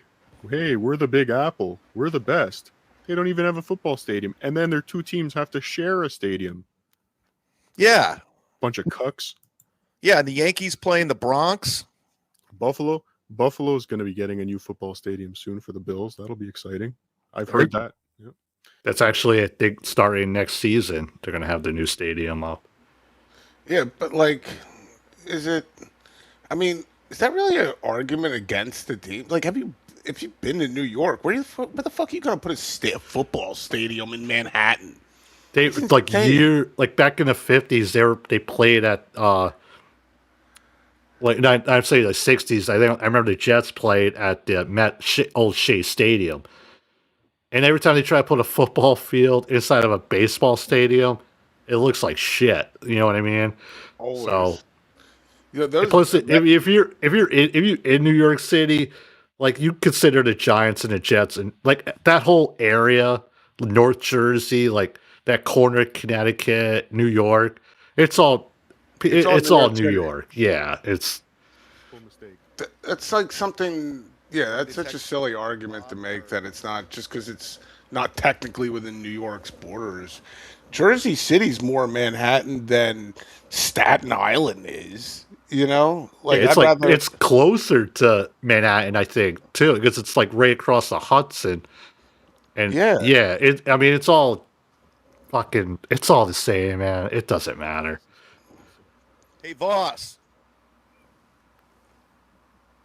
Hey, we're the Big Apple. We're the best. They don't even have a football stadium. And then their two teams have to share a stadium. Yeah. Bunch of cucks. Yeah, and the Yankees playing the Bronx. Buffalo's going to be getting a new football stadium soon for the Bills. That'll be exciting. I've heard that. Yep. That's actually, I think, starting next season. They're going to have the new stadium up. Yeah, but is it? I mean, is that really an argument against the team? Like, if you've been to New York, where the fuck are you gonna put a football stadium in Manhattan? They back in the 50s, they played at I'd say the 60s. I remember the Jets played at the old Shea Stadium, and every time they try to put a football field inside of a baseball stadium, it looks like shit. You know what I mean? Always. So, plus, if you're in New York City, like you consider the Giants and the Jets and like that whole area, North Jersey, like that corner of Connecticut, New York, it's all New York. Yeah, it's. That's like something. Yeah, that's such a silly argument to make that it's not just because it's not technically within New York's borders. Jersey City's more Manhattan than Staten Island is. It's closer to Manhattan, I think, too, because it's like right across the Hudson. And it's all the same, man. It doesn't matter. Hey, boss.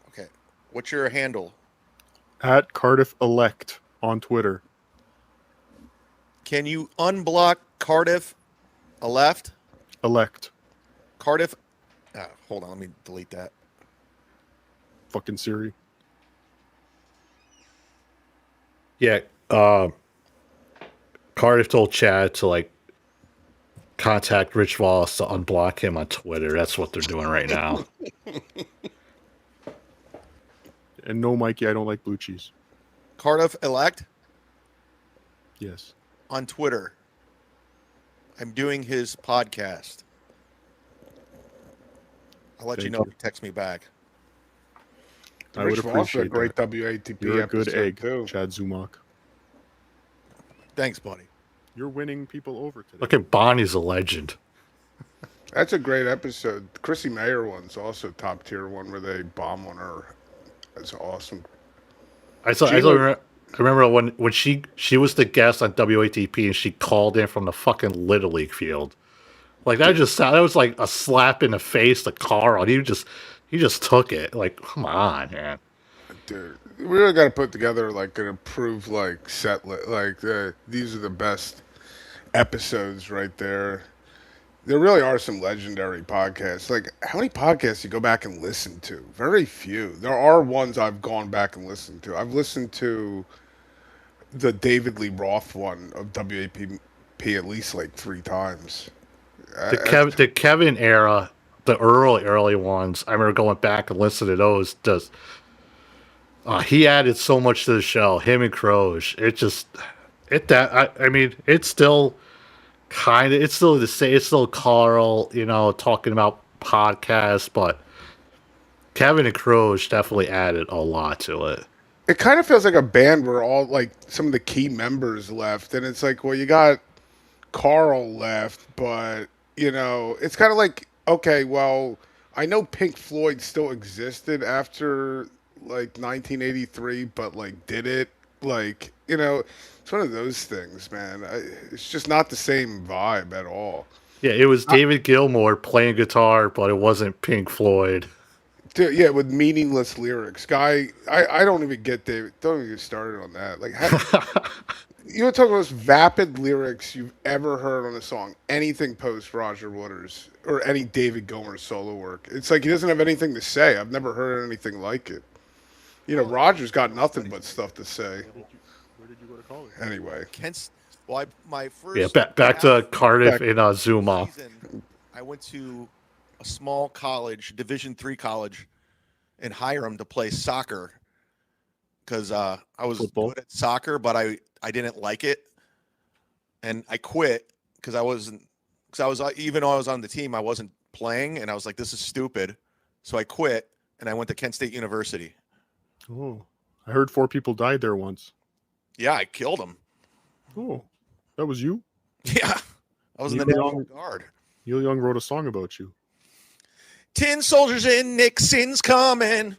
Okay, what's your handle? At Cardiff Elect on Twitter. Can you unblock Cardiff Elect? Cardiff. Hold on, let me delete that. Fucking Siri. Yeah, Cardiff told Chad to contact Rich Voss to unblock him on Twitter. That's what they're doing right now. And no, Mikey, I don't like blue cheese. Cardiff Elect? Yes. On Twitter. I'm doing his podcast. I'll let you know if he texts me back. I would appreciate a great WATP You're a good episode, egg, too. Chad Zumach. Thanks, buddy. You're winning people over today. Look at Bonnie's a legend. That's a great episode. Chrissy Mayer one's also top tier one where they bomb on her. That's awesome. I remember when she was the guest on WATP and she called in from the fucking Little League field. Like that was like a slap in the face to Carl. He just took it. Like, come on, man. Dude, we really got to put together an approved set these are the best episodes right there. There really are some legendary podcasts. Like, how many podcasts you go back and listen to? Very few. There are ones I've gone back and listened to. I've listened to the David Lee Roth one of WAPP at least 3 times. The Kevin era, the early ones. I remember going back and listening to those. He added so much to the show. Him and Croge. I mean, it's still it's still the same. It's still Carl, talking about podcasts, but Kevin and Croge definitely added a lot to it. It kind of feels like a band where all like some of the key members left, and it's like, well, you got Carl left, but it's kind of like, okay, well, I know Pink Floyd still existed after like 1983, but like, did it? Like, it's one of those things, man. It's just not the same vibe at all. Yeah, it was David Gilmour playing guitar, but it wasn't Pink Floyd. Dude, yeah, with meaningless lyrics. Guy, I don't even get David. Don't even get started on that. Like, you want to talk about the most vapid lyrics you've ever heard on a song? Anything post Roger Waters or any David Gilmour solo work. It's like he doesn't have anything to say. I've never heard anything like it. Roger's got nothing but stuff to say. Where did you go to college? Anyway. My first. Yeah, back to Cardiff in Zuma. I went to a small college, Division III college, in Hiram to play soccer because I was good at soccer, but I didn't like it, and I quit because even though I was on the team, I wasn't playing, and I was like, this is stupid, so I quit and I went to Kent State University. Oh, I heard 4 people died there once. Yeah, I killed them. Oh, that was you? Yeah, I was in the National Guard. Neil Young wrote a song about you. 10 soldiers in Nixon's coming.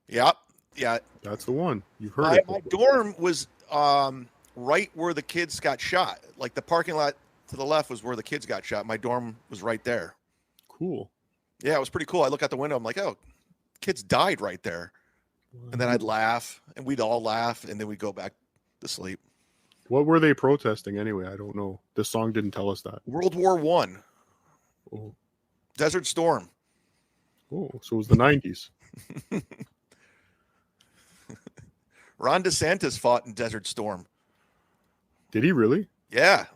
Yep. Yeah. That's the one. You've heard it. My dorm was right where the kids got shot. Like the parking lot to the left was where the kids got shot. My dorm was right there. Cool. Yeah, it was pretty cool. I look out the window. I'm like, oh, kids died right there. And then I'd laugh, and we'd all laugh, and then we'd go back to sleep. What were they protesting anyway? I don't know. This song didn't tell us that. World War I. Oh. Desert Storm. Oh, so it was the 90s. Ron DeSantis fought in Desert Storm. Did he really? Yeah.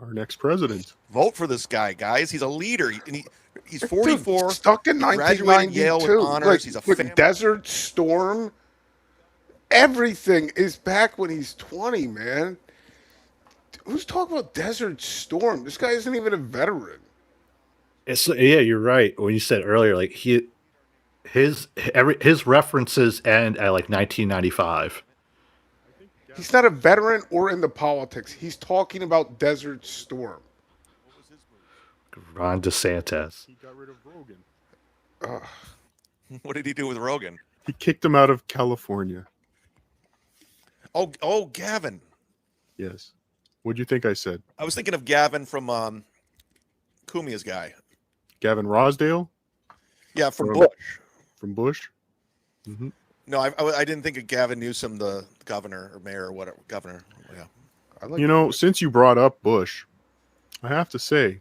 Our next president. Vote for this guy, guys. He's a leader. And he's 44. Dude, stuck in graduated Yale with 1992. honors. Like, He's a with Desert Storm. Everything is back when he's 20, man. Who's talking about Desert Storm? This guy isn't even a veteran. Yeah, you're right. When you said earlier, like his references end at like 1995. He's not a veteran or into politics. He's talking about Desert Storm. Ron DeSantis. He got rid of Rogan. What did he do with Rogan? He kicked him out of California. Oh, Gavin. Yes. What'd you think I said? I was thinking of Gavin from Kumia's guy. Gavin Rosdale? Yeah, from Bush. From Bush? Mm-hmm. No, I didn't think of Gavin Newsom, the governor or mayor or whatever. Governor. Yeah. Since you brought up Bush, I have to say.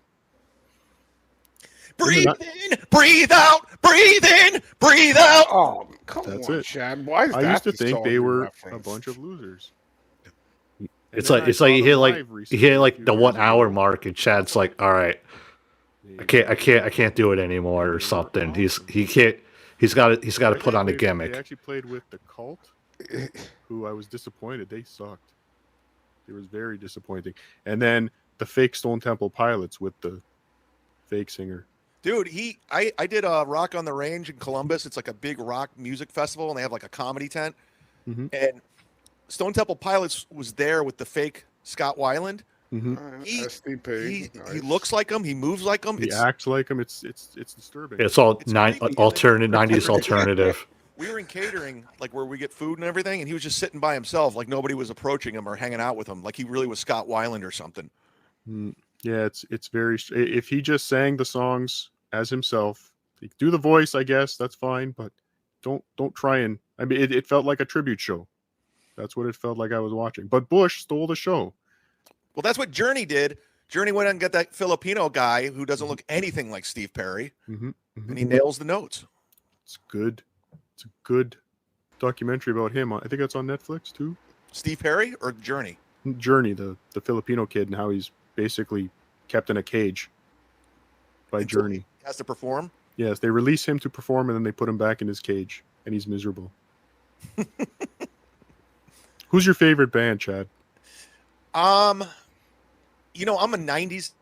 Breathe in, breathe out, breathe in, breathe out. Oh, come That's on, it. Chad. Why is I that used to the think song they you were referenced? a bunch of losers. It's like you hit like the 1 hour mark, and Chad's like, "All right, I can't do it anymore," or something. He's got to put on a gimmick. They actually played with the Cult, who I was disappointed. They sucked. It was very disappointing. And then the fake Stone Temple Pilots with the fake singer. Dude, I did a Rock on the Range in Columbus. It's like a big rock music festival, and they have like a comedy tent. Mm-hmm. And Stone Temple Pilots was there with the fake Scott Weiland. Mm-hmm. STP. He looks like him. He moves like him. He acts like him. It's disturbing. It's all alternate 90s alternative. We were in catering, like where we get food and everything, and he was just sitting by himself, like nobody was approaching him or hanging out with him, like he really was Scott Weiland or something. Yeah, it's very. If he just sang the songs as himself, do the voice, I guess that's fine, but don't try and. I mean, it felt like a tribute show. That's what it felt like I was watching. But Bush stole the show. Well, that's what Journey did. Journey went out and got that Filipino guy who doesn't look anything like Steve Perry, and he nails the notes. It's good. It's a good documentary about him. I think that's on Netflix too. Steve Perry or Journey? Journey, the Filipino kid, and how he's basically kept in a cage by Journey. He has to perform. Yes, they release him to perform, and then they put him back in his cage, and he's miserable. Who's your favorite band, Chad? I'm a 90s.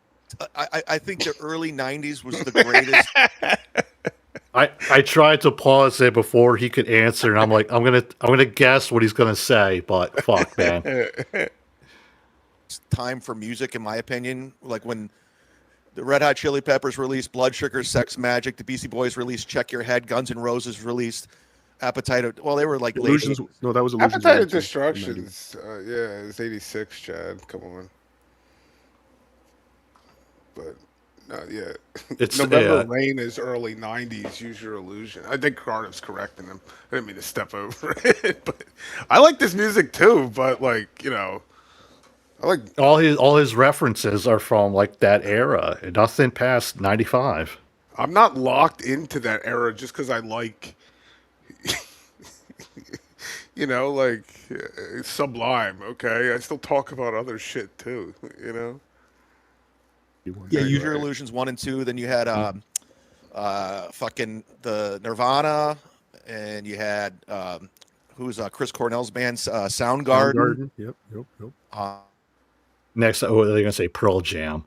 I think the early 90s was the greatest. I tried to pause it before he could answer, and I'm like, I'm gonna guess what he's gonna say, but fuck, man. It's time for music, in my opinion. Like when the Red Hot Chili Peppers released Blood Sugar Sex Magic, the Beastie Boys released Check Your Head, Guns N' Roses released Appetite. Well, they were like Illusions. No, that was Illusions. Appetite of Destructions. Yeah, it's 86, Chad. Come on. But yeah. It's November Rain is early 90s. Use Your Illusion. I think Cardiff's correcting him. I didn't mean to step over it, but I like this music too. But like, I like all his references are from like that era. Nothing past 95. I'm not locked into that era just because I like, Sublime. Okay, I still talk about other shit too. Yeah, Use Your Illusions 1 and 2. Then you had fucking the Nirvana, and you had who's Chris Cornell's band, Soundgarden. Yep. Next, what are they gonna say? Pearl Jam.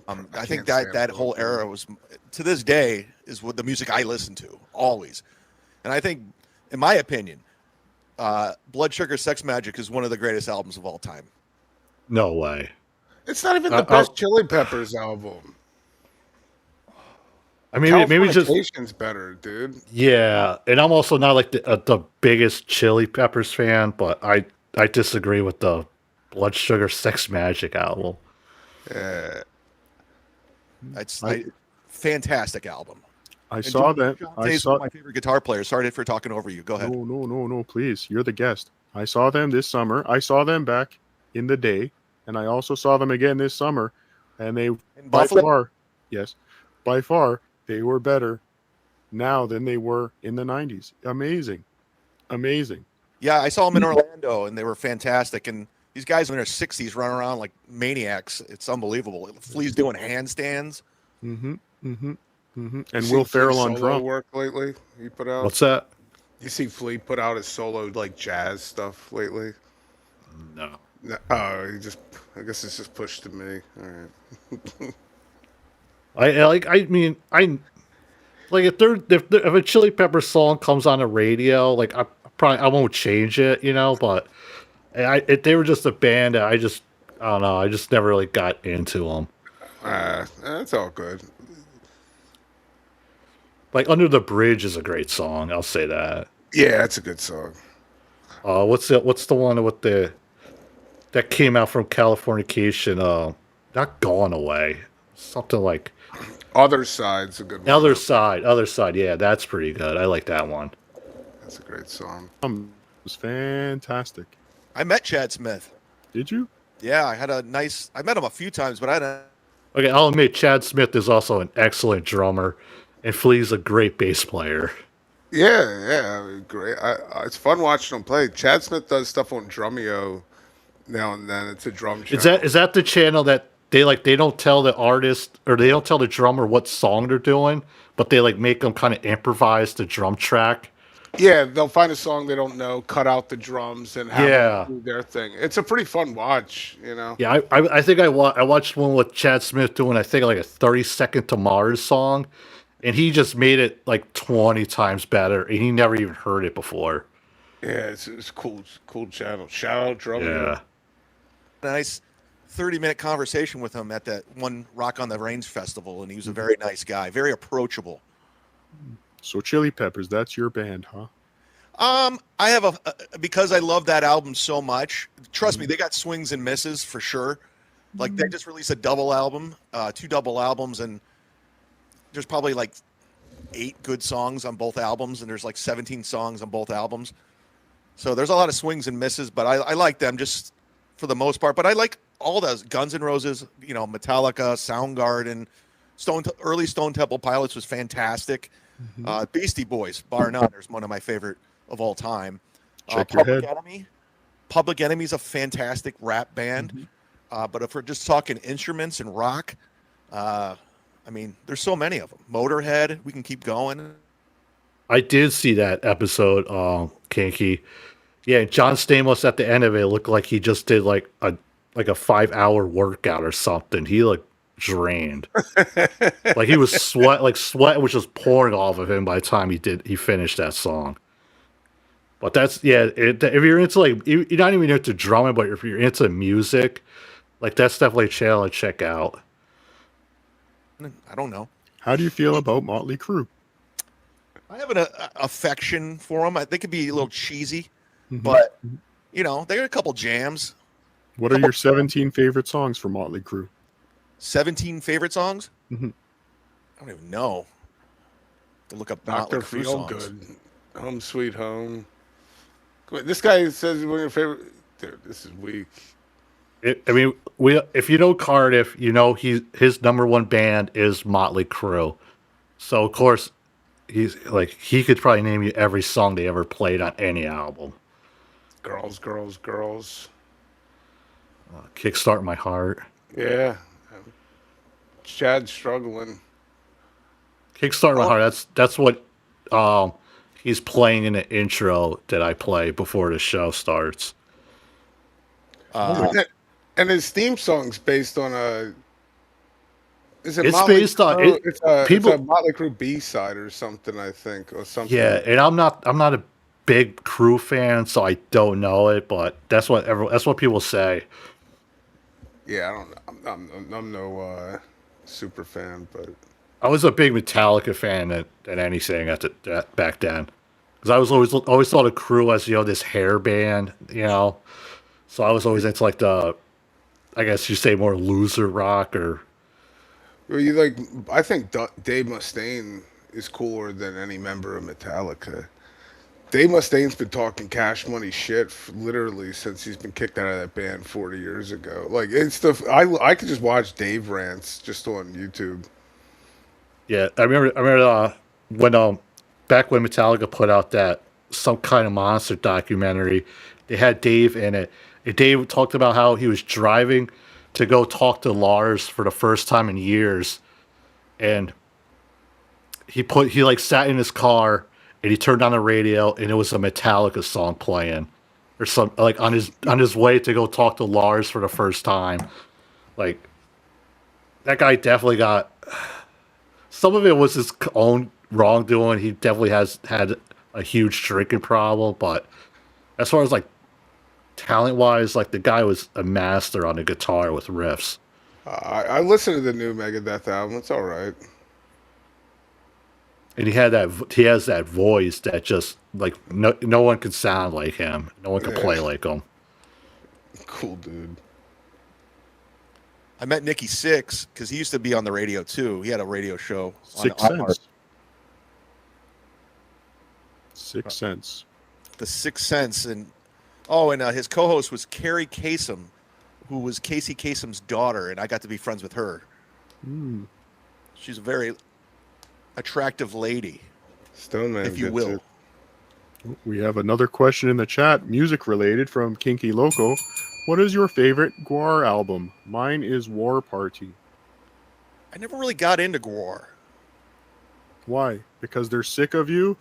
I think that whole era was, to this day, is what the music I listen to always. And I think, in my opinion, Blood Sugar Sex Magic is one of the greatest albums of all time. No way. It's not even the best Chili Peppers album. I mean, maybe just Californication's better, dude. Yeah, and I'm also not like the biggest Chili Peppers fan, but I disagree with the Blood Sugar Sex Magic album. It's a fantastic album. I saw that. I saw my favorite guitar player. Sorry for talking over you. Go ahead. No, please. You're the guest. I saw them this summer. I saw them back in the day, and I also saw them again this summer. And they, by far, they were better now than they were in the 90s. Amazing. Yeah, I saw them in Orlando, and they were fantastic. And these guys in their 60s run around like maniacs. It's unbelievable. Flea's doing handstands. And Will Ferrell on drum. Work lately? He put out. What's that? You see Flea put out his solo like jazz stuff lately? No. Oh, I guess it's just pushed to me. All right. I mean, if a Chili Pepper song comes on the radio, like I won't change it, but they were just a band that I don't know, I just never really got into them. That's all good. Like Under the Bridge is a great song, I'll say that. Yeah, that's a good song. What's the one with that came out from Californication? Not Gone Away, something like Other Side's a good one. Other Side, yeah, that's pretty good. I like that one. That's a great song. It was fantastic. I met Chad Smith. Did you? Yeah, I met him a few times, but Okay, I'll admit Chad Smith is also an excellent drummer, and Flea's a great bass player. Yeah, great. It's fun watching him play. Chad Smith does stuff on Drumeo now and then. It's a drum channel. Is that the channel that they don't tell the artist or they don't tell the drummer what song they're doing, but they like make them kind of improvise the drum track? Yeah, they'll find a song they don't know, cut out the drums, and have them do their thing. It's a pretty fun watch, Yeah, I think I watched one with Chad Smith doing, I think, like a 30-second to Mars song, and he just made it like 20 times better, and he never even heard it before. Yeah, it's cool channel. Shout out Drumeo. Yeah. a nice 30-minute conversation with him at that one Rock on the Range festival, and he was a very nice guy, very approachable. So Chili Peppers, that's your band, huh? I have because I love that album so much. Trust me, they got swings and misses for sure. Like they just released a double album, 2 double albums, and there's probably like 8 good songs on both albums, and there's like 17 songs on both albums. So there's a lot of swings and misses, but I like them just for the most part. But I like all those Guns N' Roses, Metallica, Soundgarden, early Stone Temple Pilots was fantastic. Beastie Boys, bar none, is one of my favorite of all time. Check your head. Public Enemy's a fantastic rap band. But if we're just talking instruments and rock, I mean, there's so many of them. Motorhead, we can keep going. I did see that episode, Kinky. Yeah, John Stamos at the end of it looked like he just did like a 5-hour workout or something. He looked drained. Like he was sweat was just pouring off of him by the time he finished that song. But that's if you're into like you're not even into drumming, but if you're into music, like that's definitely a channel to check out. I don't know. How do you feel about Motley Crue? I have an affection for them. I think it'd be a little cheesy, but you know, they got a couple jams. What are your 17 favorite songs from Motley Crue? 17 favorite songs? Mm-hmm. I don't even know. To look up Dr. Motley Crue Feel songs. Good, Home Sweet Home. Wait, this guy says one of your favorite. Dude, this is weak. If you know Cardiff, you know his number one band is Motley Crue. So of course, he could probably name you every song they ever played on any album. Girls, girls, girls. Kickstart My Heart. Yeah. Chad's struggling. Kickstart My Heart. That's what he's playing in the intro that I play before the show starts. And his theme song's based on a. Is it It's Motley based on Crue? it. It's a People, Motley Crue B-side or something, I think, or something. yeah, and I'm not a big Crue fan, so I don't know it, but that's what people say. Yeah, I don't know. I'm no super fan, but I was a big Metallica fan than anything back then, because I was always thought of Crue as this hair band, So I was always into like I guess you say more loser rock or. well, I think Dave Mustaine is cooler than any member of Metallica. Dave Mustaine's been talking Cash Money shit literally since he's been kicked out of that band 40 years ago. Like it's I could just watch Dave rants just on YouTube. Yeah, I remember when back when Metallica put out that Some Kind of Monster documentary, they had Dave in it. And Dave talked about how he was driving to go talk to Lars for the first time in years, and he sat in his car and he turned on the radio and it was a Metallica song playing, or some like on his way to go talk to Lars for the first time. Like that guy definitely got. Some of it was his own wrongdoing. He definitely has had a huge drinking problem, but as far as like talent-wise, like the guy was a master on the guitar with riffs. I listened to the new Megadeth album. It's all right. And he has that voice that just like no one can sound like him. No one can play like him. Cool dude. I met Nikki Sixx because he used to be on the radio too. He had a radio show. Sixth Sense. Sixth Sense. The Sixth Sense, and his co-host was Carrie Kasem, who was Casey Kasem's daughter, and I got to be friends with her. Mm. She's a very attractive lady, Stoneman, if you will. We have another question in the chat, music related, from Kinky Loco. What is your favorite Gwar album? Mine is War Party. I never really got into Gwar. Why? Because they're sick of you?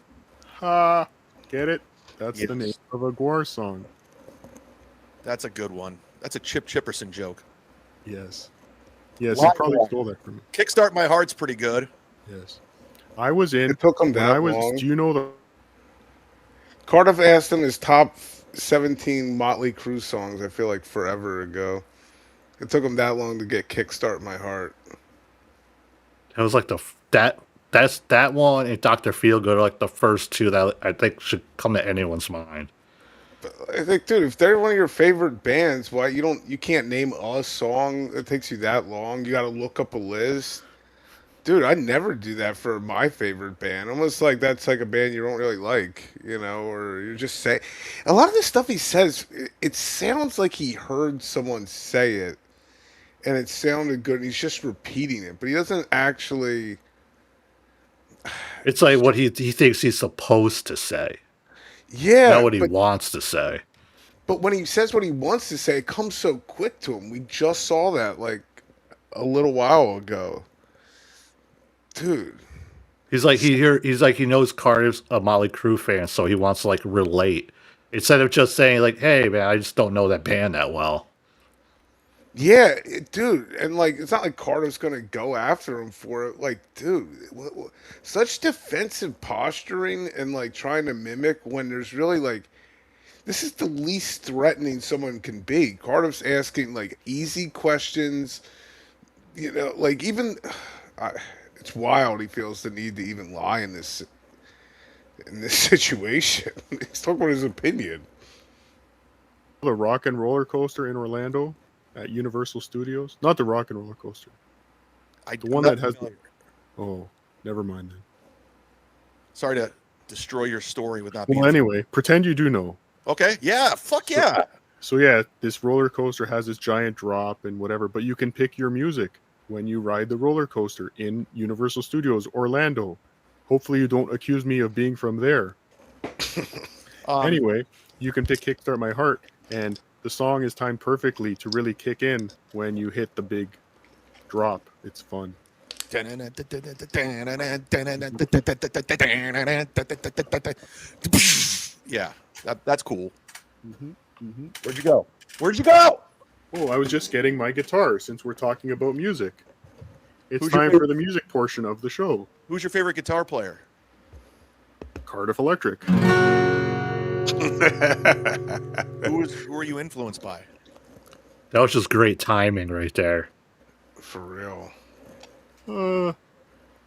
Ha! Get it? That's the name of a Gwar song. That's a good one. That's a Chip Chipperson joke. Yes. Yes, he probably stole that from me. Kickstart My Heart's pretty good. Yes. I was in. It took him that long. Do you know the. Cardiff asked him his top 17 Motley Crue songs, I feel like forever ago. It took him that long to get Kickstart My Heart. It was like that one and Dr. Feelgood are like the first two that I think should come to anyone's mind. I think, dude, if they're one of your favorite bands, why you can't name a song that takes you that long? You got to look up a list. Dude, I never do that for my favorite band. Almost like that's like a band you don't really like, or you just say. A lot of the stuff he says, it sounds like he heard someone say it, and it sounded good. And he's just repeating it, but he doesn't actually. It's like what he thinks he's supposed to say. Yeah, not what he wants to say. But when he says what he wants to say, it comes so quick to him. We just saw that like a little while ago, dude. He's like he knows Cardiff's a Motley Crue fan, so he wants to like relate instead of just saying like, "Hey man, I just don't know that band that well." Yeah, dude, and like it's not like Cardiff's gonna go after him for it. Like, dude, such defensive posturing and like trying to mimic when there's really like this is the least threatening someone can be. Cardiff's asking like easy questions, you know, like even it's wild he feels the need to even lie in this situation. He's talking about his opinion. The Rock and Roller Coaster in Orlando at Universal Studios. Not the Rock and Roller Coaster. The one that has. Oh, never mind then. Sorry to destroy your story without. Well, anyway, pretend you do know. Okay. Yeah. Fuck yeah. So yeah, this roller coaster has this giant drop and whatever, but you can pick your music when you ride the roller coaster in Universal Studios Orlando. Hopefully you don't accuse me of being from there. Anyway, you can pick Kickstart My Heart, and the song is timed perfectly to really kick in when you hit the big drop. It's fun. Yeah, that's cool. Mm-hmm. Where'd you go? Where'd you go? Oh, I was just getting my guitar since we're talking about music. It's Who's your time favorite- for the music portion of the show. Who's your favorite guitar player? Cardiff Electric. Who were you influenced by? That was just great timing right there. For real.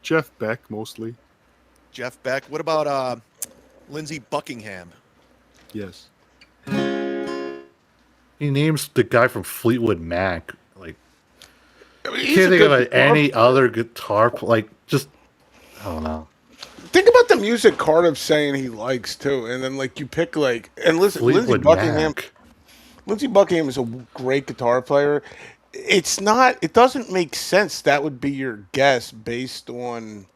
Jeff Beck mostly. Jeff Beck. What about Lindsey Buckingham? Yes. He names the guy from Fleetwood Mac. Like, I mean, I he's can't a think good of guitar any other guitar. Like, just I don't know. Think about the music Cardiff's saying he likes too, and then like you pick like and listen, Fleetwood Mac. Lindsey Buckingham is a great guitar player. It's not. It doesn't make sense. That would be your guess based on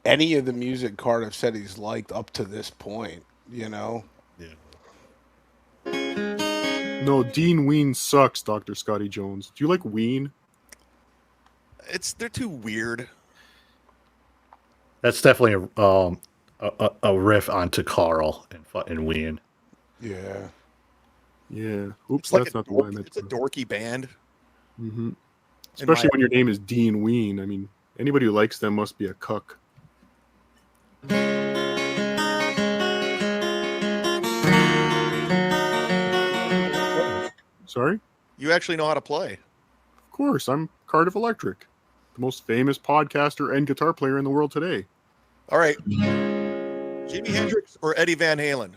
any of the music Cardiff said he's liked up to this point. You know. No, Dean Ween sucks, Dr. Scotty Jones. Do you like Ween? They're too weird. That's definitely a riff onto Carl and Ween. Yeah. Yeah. Oops, It's like that's not the one I meant. It's a dorky band. Mm-hmm. Especially when your name is Dean Ween. I mean, anybody who likes them must be a cuck. Sorry? You actually know how to play. Of course, I'm Cardiff Electric, the most famous podcaster and guitar player in the world today. All right. Jimi Hendrix or Eddie Van Halen?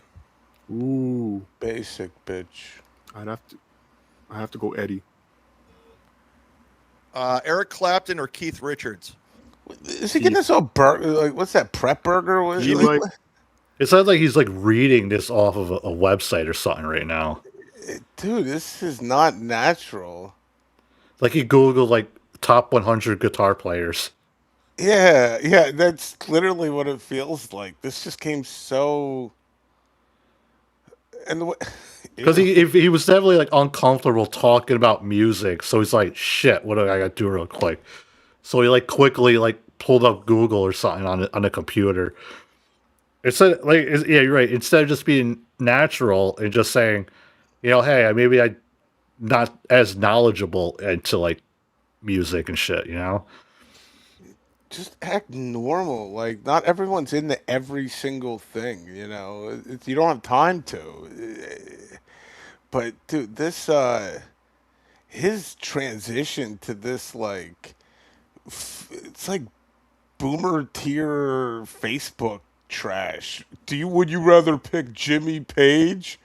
Ooh, basic bitch. I have to go Eddie. Eric Clapton or Keith Richards? Is he getting this all burger? Like, what's that prep burger? It sounds like he's like reading this off of a website or something right now. Dude, this is not natural. Like he Googled like top 100 guitar players. Yeah, that's literally what it feels like. This just came so, and Because he was definitely like uncomfortable talking about music, so he's like, "Shit, what do I gotta do real quick?" So he like quickly like pulled up Google or something on the computer. Instead, yeah, you're right. Instead of just being natural and just saying, you know, hey, maybe I'm not as knowledgeable into like music and shit, you know. just act normal. Like, not everyone's into every single thing, you know. You don't have time to. But dude, this his transition to this like it's like boomer tier Facebook trash. Would you rather pick Jimmy Page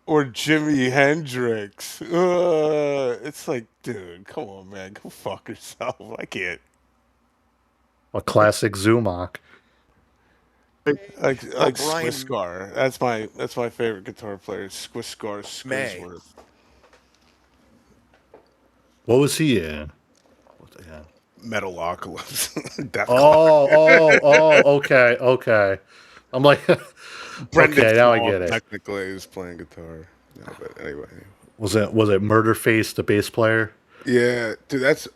or Jimi Hendrix? It's like, dude, come on, man, go fuck yourself. I can't. A classic Zumach. Like Brian- Swiscar. That's my favorite guitar player. Swiscar May. Squisworth. What was he in? What the hell? Metalocalypse. Okay. I'm like, Brendan okay, now I Small get it. Technically, is playing guitar. No, but anyway. Was it Murderface, the bass player? Yeah, dude, that's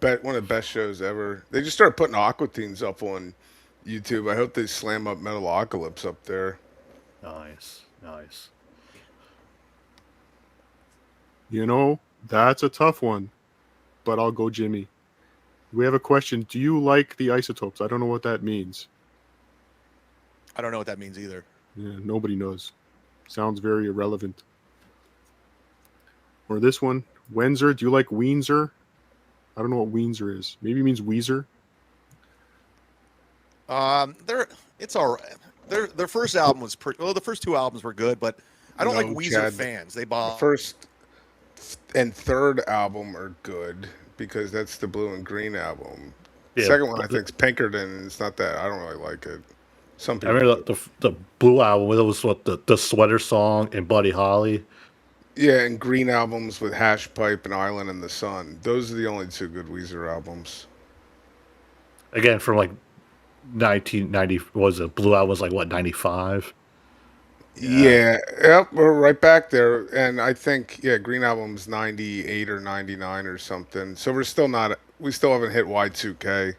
one of the best shows ever. They just started putting Aqua Teens up on YouTube. I hope they slam up Metalocalypse up there. Nice. You know, that's a tough one, but I'll go Jimmy. We have a question. Do you like the Isotopes? I don't know what that means. I don't know what that means either. Yeah, nobody knows. Sounds very irrelevant. Or this one, Wenzer. Do you like Weenzer? I don't know what Weenzer is. Maybe it means Weezer. It's all right. Their first album was pretty. Well, the first two albums were good, but I don't like Weezer Chad, fans. They the bother. first and third album are good because that's the Blue and Green album. Yeah, Second one I think is Pinkerton. It's not that I don't really like it. Some I people. remember the Blue album. It was what the Sweater Song and Buddy Holly. Yeah, and Green albums with Hash Pipe and Island in the Sun. Those are the only two good Weezer albums. Again, from like 1990. Was it Blue album was like what 95? Yeah, yep, we're right back there. And I think Green album's 98 or 99 or something. So we still haven't hit Y2K.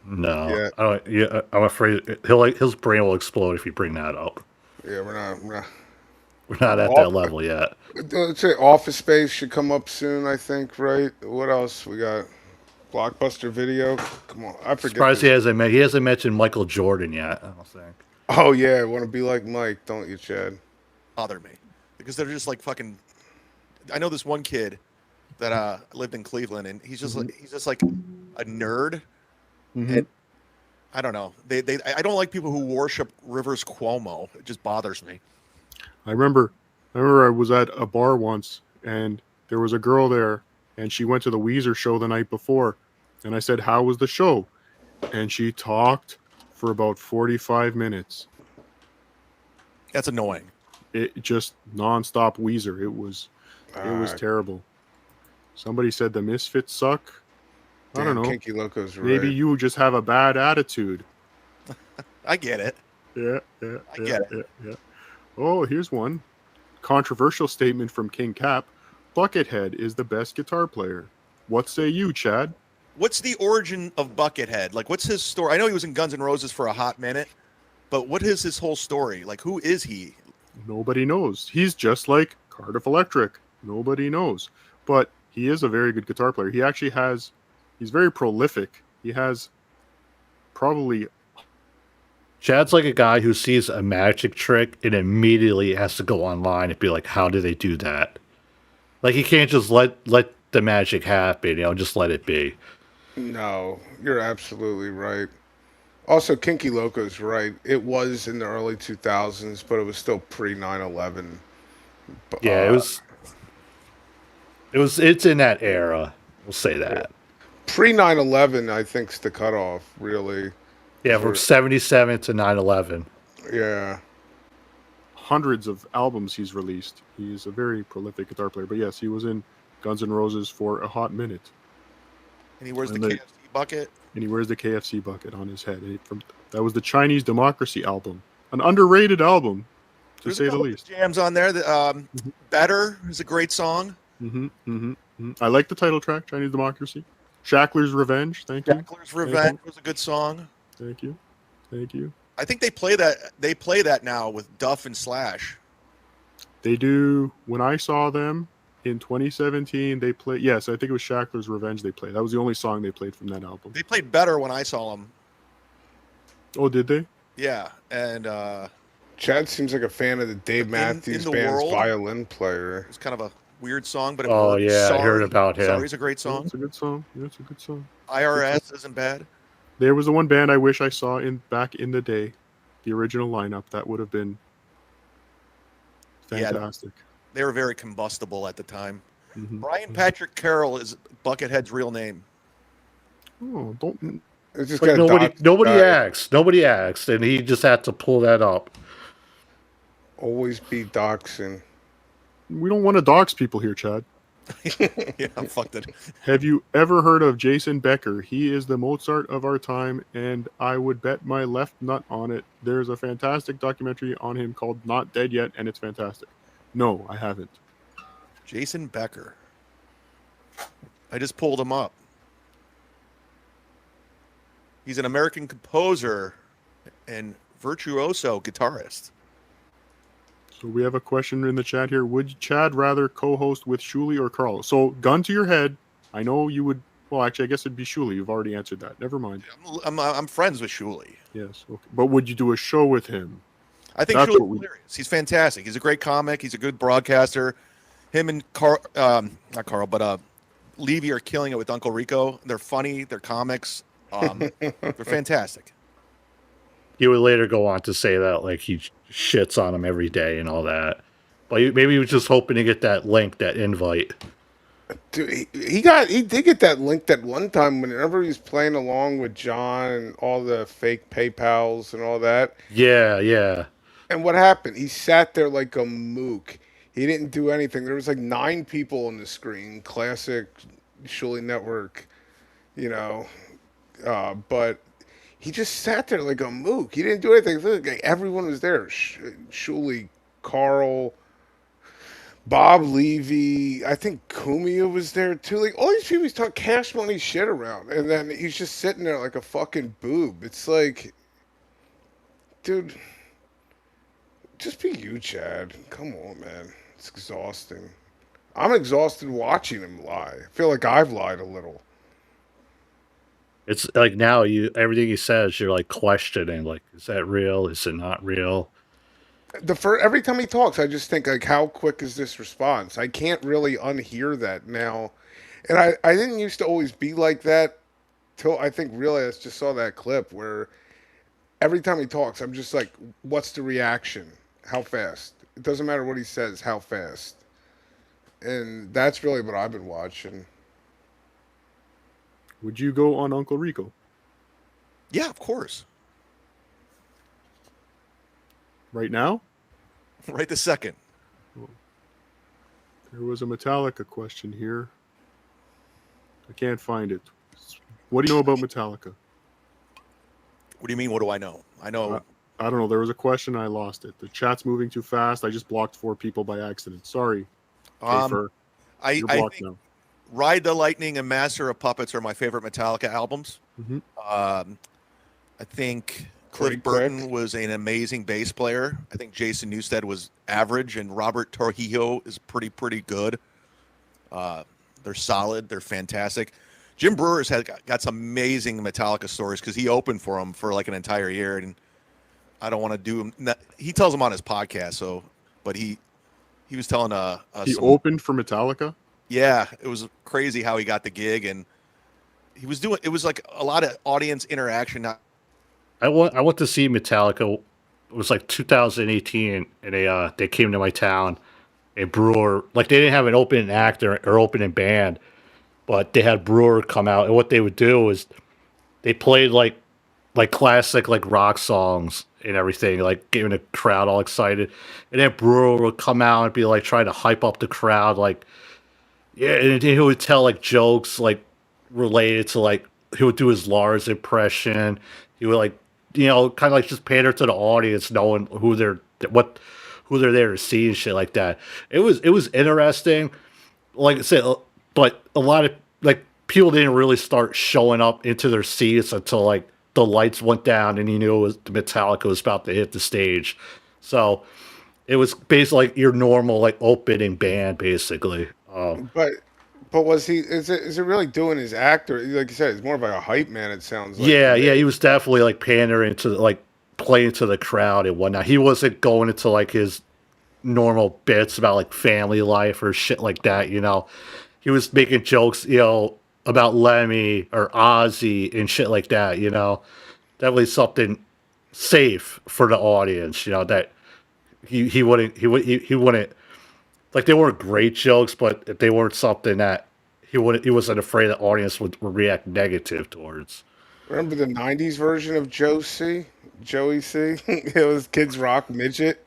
No, Yeah. I don't. Yeah, I'm afraid his brain will explode if you bring that up. Yeah, we're not We're not at that level yet. Let's say Office Space should come up soon, I think, right? What else we got? Blockbuster Video. Come on, I forget. Surprised he hasn't mentioned Michael Jordan yet. I don't think. Oh yeah, I want to be like Mike, don't you, Chad? Bother me because they're just like fucking. I know this one kid that lived in Cleveland, and he's just like a nerd. And I don't know. I don't like people who worship Rivers Cuomo. It just bothers me. I remember I was at a bar once, and there was a girl there, and she went to the Weezer show the night before, and I said, "How was the show?" And she talked for about 45 minutes. That's annoying. It just nonstop Weezer. It was terrible. Somebody said the Misfits suck. I don't know. Kinky Loco's right. Maybe you just have a bad attitude. I get it. Yeah. Oh, here's one. Controversial statement from King Cap. Buckethead is the best guitar player. What say you, Chad? What's the origin of Buckethead? Like, what's his story? I know he was in Guns N' Roses for a hot minute, but what is his whole story? Like, who is he? Nobody knows. He's just like Cardiff Electric. Nobody knows. But he is a very good guitar player. He's very prolific. He has probably... Chad's like a guy who sees a magic trick and immediately has to go online and be like, how do they do that? Like, he can't just let the magic happen, just let it be. No, you're absolutely right. Also, Kinky Loco's right. It was in the early 2000s, but it was still pre 9/11. Yeah, it's in that era. We'll say that. Pre 9/11, I think's the cutoff, really. Yeah, from 77 to 9/11. Yeah. Hundreds of albums he's released. He's a very prolific guitar player. But yes, he was in Guns N' Roses for a hot minute. And he wears the KFC bucket. And he wears the KFC bucket on his head. That was the Chinese Democracy album. An underrated album, to say the least. Jams on there. Better is a great song. I like the title track, Chinese Democracy. Shackler's Revenge. Thank you. Shackler's Revenge was a good song. Thank you. I think they play that now with Duff and Slash. They do. When I saw them in 2017, they played. Yes, I think it was Shackler's Revenge they played. That was the only song they played from that album. They played Better when I saw them. Oh, did they? Yeah, and Chad seems like a fan of the Dave Matthews Band's violin player. It's kind of a weird song, but I heard about him. Sorry's a great song. It's a good song. Yeah, it's a good song. IRS isn't bad. There was the one band I wish I saw back in the day, the original lineup. That would have been fantastic. Yeah, they were very combustible at the time. Brian Patrick Carroll is Buckethead's real name. Oh, don't. It's just like nobody asked, and he just had to pull that up. Always be doxing. We don't want to dox people here, Chad. Yeah, I'm fucked it. Have you ever heard of Jason Becker? He is the Mozart of our time, and I would bet my left nut on it. There's a fantastic documentary on him called Not Dead Yet, and it's fantastic. No, I haven't. Jason Becker. I just pulled him up. He's an American composer and virtuoso guitarist. So we have a question in the chat here. Would Chad rather co-host with Shuli or Carl? So, gun to your head. I know you would. Well, actually, I guess it'd be Shuli. You've already answered that. Never mind. I'm friends with Shuli. Yes. Okay. But would you do a show with him? I think That's Shuli's what we- hilarious. He's fantastic. He's a great comic. He's a good broadcaster. Him and not Carl, but Levy are killing it with Uncle Rico. They're funny. They're comics. They're fantastic. He would later go on to say that like he shits on him every day and all that. But maybe he was just hoping to get that link, that invite. Dude, he did get that link that one time whenever he's playing along with John and all the fake PayPals and all that. Yeah. And what happened? He sat there like a mook. He didn't do anything. There was like 9 people on the screen. Classic Shuli Network, but he just sat there like a mook. He didn't do anything. Like everyone was there. Shuli, Carl, Bob Levy. I think Kumia was there too. Like all these people, he's talking cash money shit around, and then he's just sitting there like a fucking boob. It's like, dude, just be you, Chad. Come on, man. It's exhausting. I'm exhausted watching him lie. I feel like I've lied a little. It's like now everything he says, you're like questioning, like, is that real? Is it not real? Every time he talks, I just think like, how quick is this response? I can't really unhear that now, and I didn't used to always be like that till I think really I just saw that clip where every time he talks, I'm just like, what's the reaction? How fast? It doesn't matter what he says, how fast, and that's really what I've been watching. Would you go on Uncle Rico? Yeah, of course. Right now? Right this second. There was a Metallica question here. I can't find it. What do you know about Metallica? What do you mean? What do I know? I know. I don't know. There was a question. I lost it. The chat's moving too fast. I just blocked 4 people by accident. Sorry. I You're blocked think now. Ride the Lightning and Master of Puppets are my favorite Metallica albums. Mm-hmm. I think Cliff Burton was an amazing bass player. I think Jason Newsted was average, and Robert Trujillo is pretty good. They're solid. They're fantastic. Jim Brewer's got some amazing Metallica stories because he opened for them for like an entire year, and I don't want to do him. He tells them on his podcast. But he was telling he opened for Metallica. Yeah, it was crazy how he got the gig, and he was doing. It was like a lot of audience interaction. I went to see Metallica. It was like 2018, and they came to my town. And Brewer, like they didn't have an opening act or opening band, but they had Brewer come out, and what they would do is they played like classic like rock songs and everything, like getting the crowd all excited. And then Brewer would come out and be like trying to hype up the crowd, like yeah, and he would tell like jokes like related to like he would do his Lars impression. He would like kind of like just pander to the audience, knowing who they're there to see and shit like that. It was interesting, like I said, but a lot of like people didn't really start showing up into their seats until like the lights went down and you knew it was Metallica was about to hit the stage. So it was basically like your normal like opening band, basically. But was he? Is it really doing his act, or like you said, he's more of like a hype man? It sounds like. Yeah, he was definitely like pandering to like playing to the crowd and whatnot. He wasn't going into like his normal bits about like family life or shit like that. He was making jokes, about Lemmy or Ozzy and shit like that. Definitely something safe for the audience. That he wouldn't. Like they weren't great jokes, but they weren't something that he wasn't afraid the audience would react negative towards. Remember the '90s version of Joey C? It was Kids Rock Midget.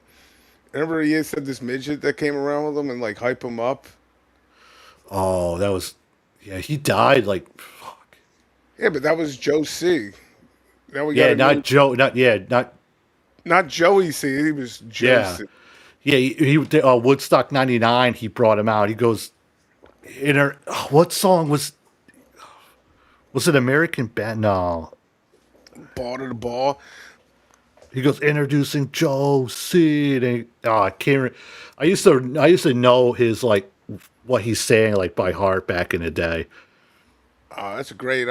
Remember he said this midget that came around with him and like hype him up. Oh, that was he died like fuck. Yeah, but that was Joe C. Now we not Joey C. He was Joe C. Yeah, he Woodstock '99. He brought him out. He goes, what song was it? American Band? No. Ball to the ball. He goes introducing Joe Seed, and I can't. I used to know his like what he's saying like by heart back in the day. That's a great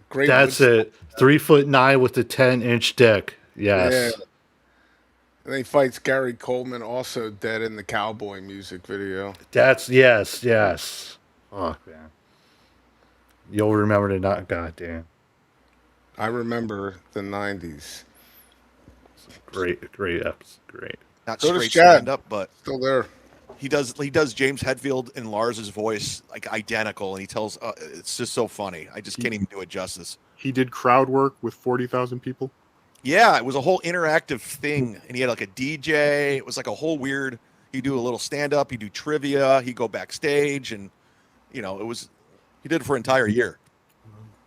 great. That's Woodstock. it. 3'9" with a 10-inch dick. Yeah. Yes. And then he fights Gary Coleman, also dead in the Cowboy music video. That's yes. Oh man, you'll remember the not. Goddamn. I remember the '90s. Great episode. Great. Not So does straight Chad. stand up, but Still there. he does James Hetfield and Lars's voice like identical, and he tells it's just so funny. I just can't even do it justice. He did crowd work with 40,000 people. Yeah, it was a whole interactive thing, and he had like a DJ. It was like a whole weird. You do a little stand up, you do trivia, he go backstage, and it was. He did it for an entire year.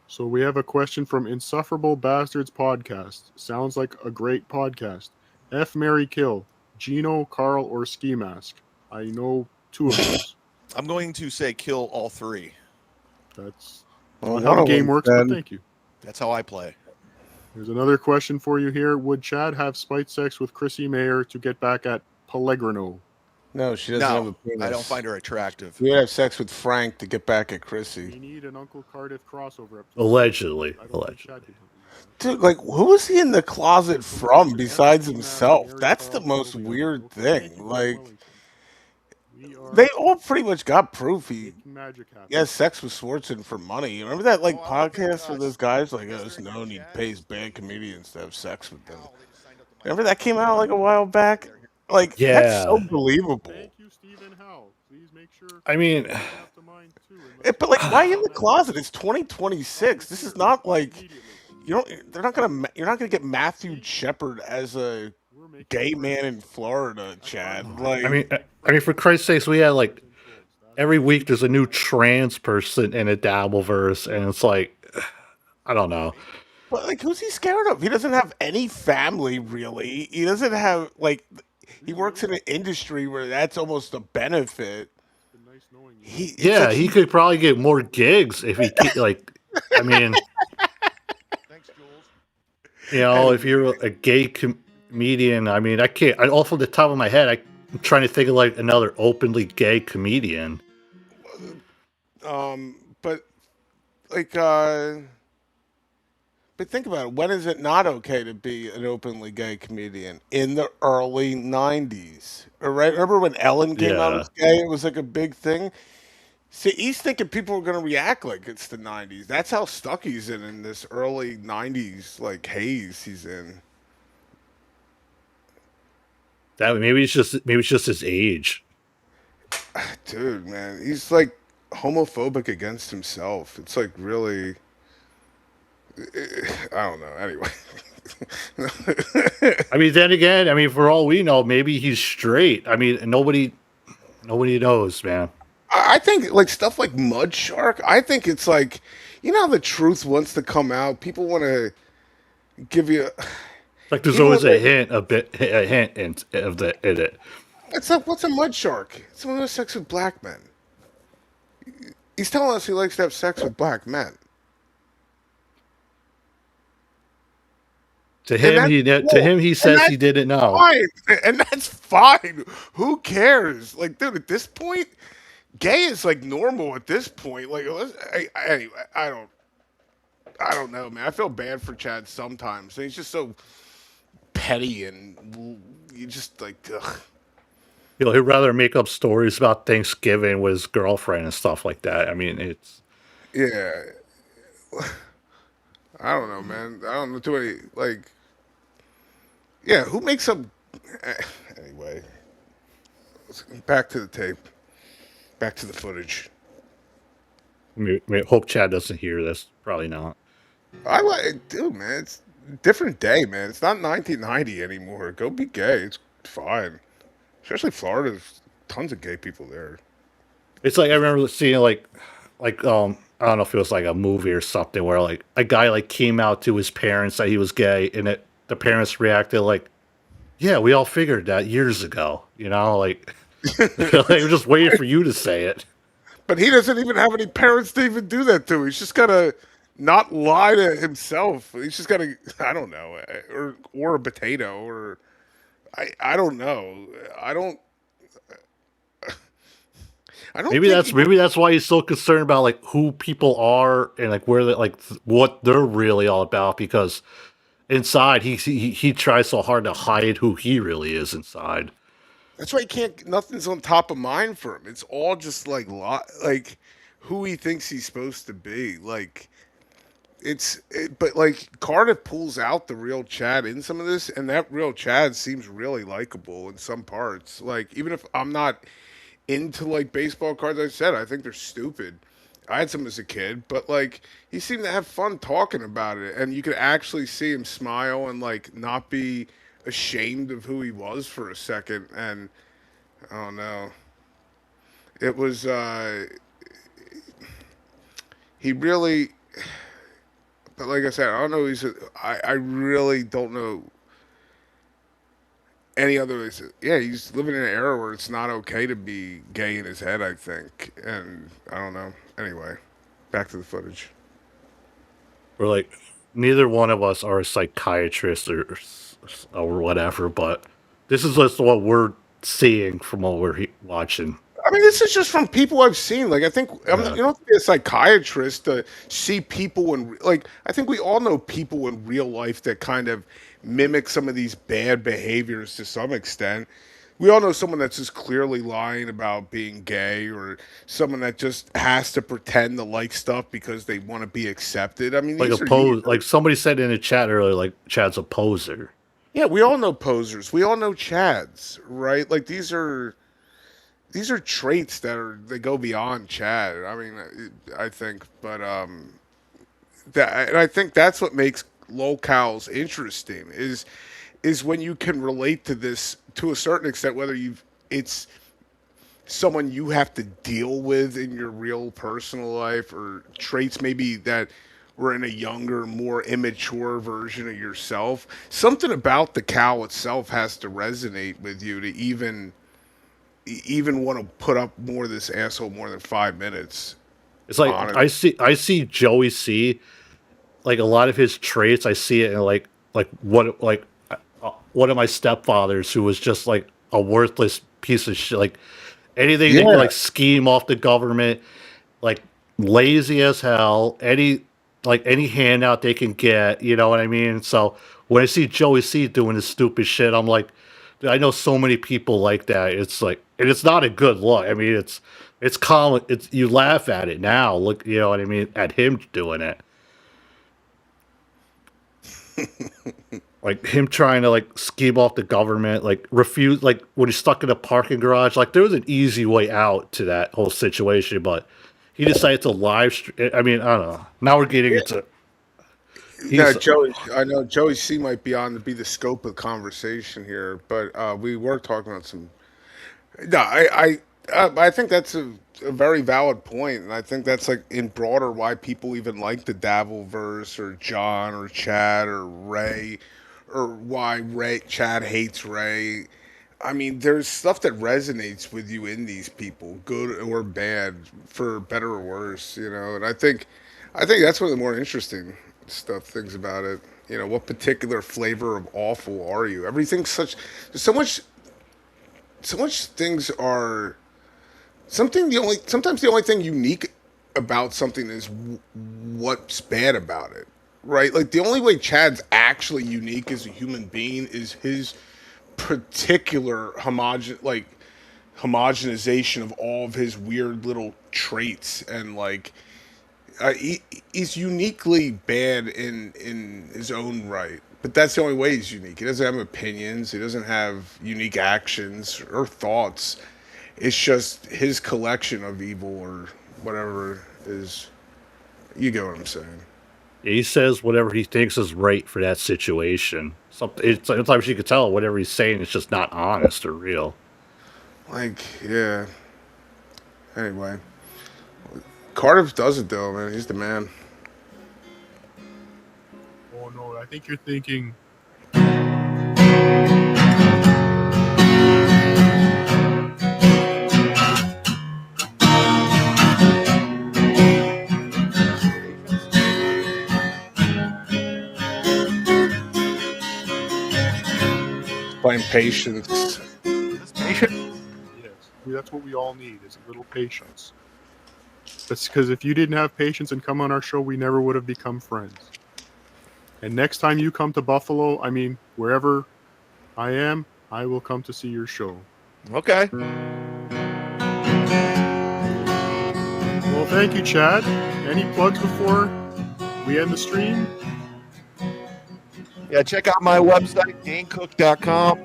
So we have a question from Insufferable Bastards Podcast. Sounds like a great podcast. F, Mary, kill. Gino, Carl, or Ski Mask? I know 2 of those. I'm going to say kill all 3. That's Well, how the game works, but then. thank you. That's how I play. There's another question for you here. Would Chad have spite sex with Chrissy Mayer to get back at Pellegrino? No, she doesn't have a No, penis. I don't find her attractive. We would have sex with Frank to get back at We Chrissy. need an Uncle Cardiff crossover episode. Allegedly. I don't think Chad can help you. Dude, like, who is he in the closet from besides himself? That's the most weird thing. Like, they all pretty much got proof he has sex with Swartzen for money. Remember that like podcast where those guys like, oh, it's known he pays bad comedians to have sex with them. Remember that came out like a while back? Like, that's so believable. Thank you, Stephen Howe. Please make sure. I mean, But like, why in the closet? It's 2026. This is not like you're not gonna get Matthew Shepard as a gay man in Florida, Chad. Like, I mean, for Christ's sakes, we had like every week there's a new trans person in a Dabbleverse, and it's like, I don't know. but like, who's he scared of? He doesn't have any family, really. He doesn't have like. He works in an industry where that's almost a benefit. He could probably get more gigs if he like. I mean, if you're a gay comedian, I mean, I can't. Off of the top of my head, I'm trying to think of like another openly gay comedian. But like, but think about it. When is it not okay to be an openly gay comedian? In the early '90s, right? Remember when Ellen came out as gay? It was like a big thing. See, he's thinking people are going to react like it's the '90s. That's how stuck he's in this early '90s like haze he's in. That maybe it's just his age. Dude, man, he's like homophobic against himself. It's like really. I don't know. Anyway. I mean, then again, I mean, for all we know, maybe he's straight. I mean, nobody knows, man. I think like stuff like Mud Shark. I think it's like, how the truth wants to come out. People want to give you. Like there's always a hint of it. What's a Mud Shark? Someone who has sex with black men. He's telling us he likes to have sex with black men. To him, he says he didn't know. Fine. And that's fine. Who cares? Like, dude, at this point, gay is like normal at this point. Like, anyway, I don't know, man. I feel bad for Chad sometimes. He's just so petty and you just like, ugh. He'd rather make up stories about Thanksgiving with his girlfriend and stuff like that. I mean, it's yeah. I don't know, man. I don't know too many like. Yeah, who makes up? Anyway, back to the tape. Back to the footage. I hope Chad doesn't hear this. Probably not. I like, dude, man. It's a different day, man. It's not 1990 anymore. Go be gay. It's fine. Especially Florida. There's tons of gay people there. It's like I remember seeing like I don't know if it was like a movie or something where like a guy like came out to his parents that he was gay, and the parents reacted like Yeah, we all figured that years ago. Like we're just waiting for you to say it. But he doesn't even have any parents to even do that to. He's just gotta not lie to himself. He's just gotta, I don't know, or a potato, or I don't know. I don't Maybe think that's why he's so concerned about like who people are and like where they like what they're really all about, because inside he tries so hard to hide who he really is inside. that's why he can't. Nothing's on top of mind for him. It's all just like like who he thinks he's supposed to be. Like but like Cardiff pulls out the real Chad in some of this, and that real Chad seems really likable in some parts. Like even if I'm not into like baseball cards, I said I think they're stupid. I had some as a kid, but like he seemed to have fun talking about it, and you could actually see him smile and like not be ashamed of who he was for a second. And I don't know, it was he really. But like I said, I don't know. I really don't know any other. Yeah, he's living in an era where it's not okay to be gay in his head, I think, and I don't know. Anyway, back to the footage. We're like, neither one of us are a psychiatrist or whatever, but this is just what we're seeing from what we're watching. I mean, this is just from people I've seen. Like, I think you don't have to be a psychiatrist to see people I think we all know people in real life that kind of mimic some of these bad behaviors to some extent. We all know someone that's just clearly lying about being gay, or someone that just has to pretend to like stuff because they want to be accepted. I mean, Like somebody said in the chat earlier, like Chad's a poser. Yeah, we all know posers. We all know Chads, right? Like these are traits they go beyond Chad. I mean, I think, but and I think that's what makes locales interesting is when you can relate to this to a certain extent, whether it's someone you have to deal with in your real personal life, or traits maybe that were in a younger, more immature version of yourself. Something about the cow itself has to resonate with you to even want to put up more of this asshole more than 5 minutes. It's like I see Joey C, like a lot of his traits. I see it in like one of my stepfathers who was just like a worthless piece of shit. Like anything they could like scheme off the government, like lazy as hell. Any handout they can get, you know what I mean? So when I see Joey C doing this stupid shit, I'm like, I know so many people like that. It's like, and it's not a good look. I mean, it's common. It's, you laugh at it now. Look, you know what I mean? At him doing it, like him trying to like scheme off the government, like refuse, like when he's stuck in a parking garage. Like there was an easy way out to that whole situation, but he decided to live stream. I mean, I don't know. Now we're getting into. Yeah, Joey. I know Joey C might be on to be the scope of the conversation here, but we were talking about some. No, I think that's a very valid point, and I think that's like in broader why people even like the Dabbleverse or John or Chad or Ray, or why Chad hates Ray. I mean, there's stuff that resonates with you in these people, good or bad, for better or worse, you know. And I think that's one of the more interesting things about it. You know, what particular flavor of awful are you? Everything's so much things are sometimes the only thing unique about something is what's bad about it, right? Like the only way Chad's actually unique as a human being is his particular homogenization of all of his weird little traits, and like he's uniquely bad in his own right. But that's the only way he's unique. He doesn't have opinions. He doesn't have unique actions or thoughts. It's just his collection of evil or whatever is. You get what I'm saying. He says whatever he thinks is right for that situation. Sometimes you could tell whatever he's saying is just not honest or real. Like, yeah. Anyway. Cardiff does it though, man. He's the man. Oh no, I think you're thinking Explain patience. Patience? Yes, that's what we all need is a little patience. That's because if you didn't have patience and come on our show, we never would have become friends. And next time you come to Buffalo, I mean, wherever I am, I will come to see your show. Okay. Well, thank you, Chad. Any plugs before we end the stream? Yeah, check out my website, danecook.com.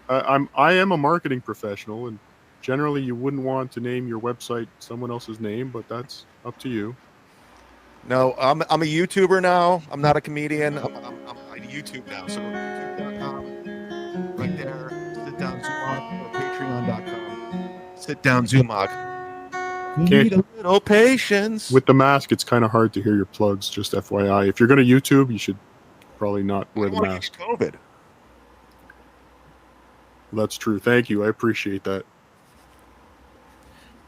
I am a marketing professional, and generally you wouldn't want to name your website someone else's name, but that's up to you. No, I'm a YouTuber now. I'm not a comedian. I'm on YouTube now. So youtube.com, right there. Sit down Zumog, or patreon.com. Sit down Zumog. Need a little patience. With the mask, it's kind of hard to hear your plugs, just FYI. If you're going to YouTube, you should probably not wear the mask. COVID. That's true. Thank you. I appreciate that.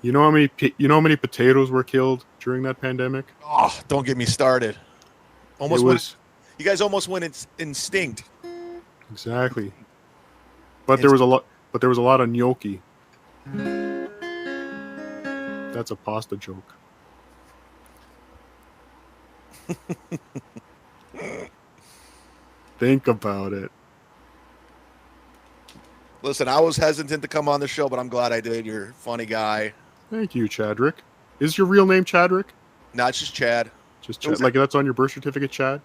You know how many potatoes were killed during that pandemic? Oh, don't get me started. You guys almost went instinct. Exactly. But there was a lot of gnocchi. That's a pasta joke. Think about it. Listen, I was hesitant to come on the show, but I'm glad I did. You're a funny guy. Thank you, Chadrick. Is your real name Chadrick? No, it's just Chad. Just Chad, like that's on your birth certificate, Chad?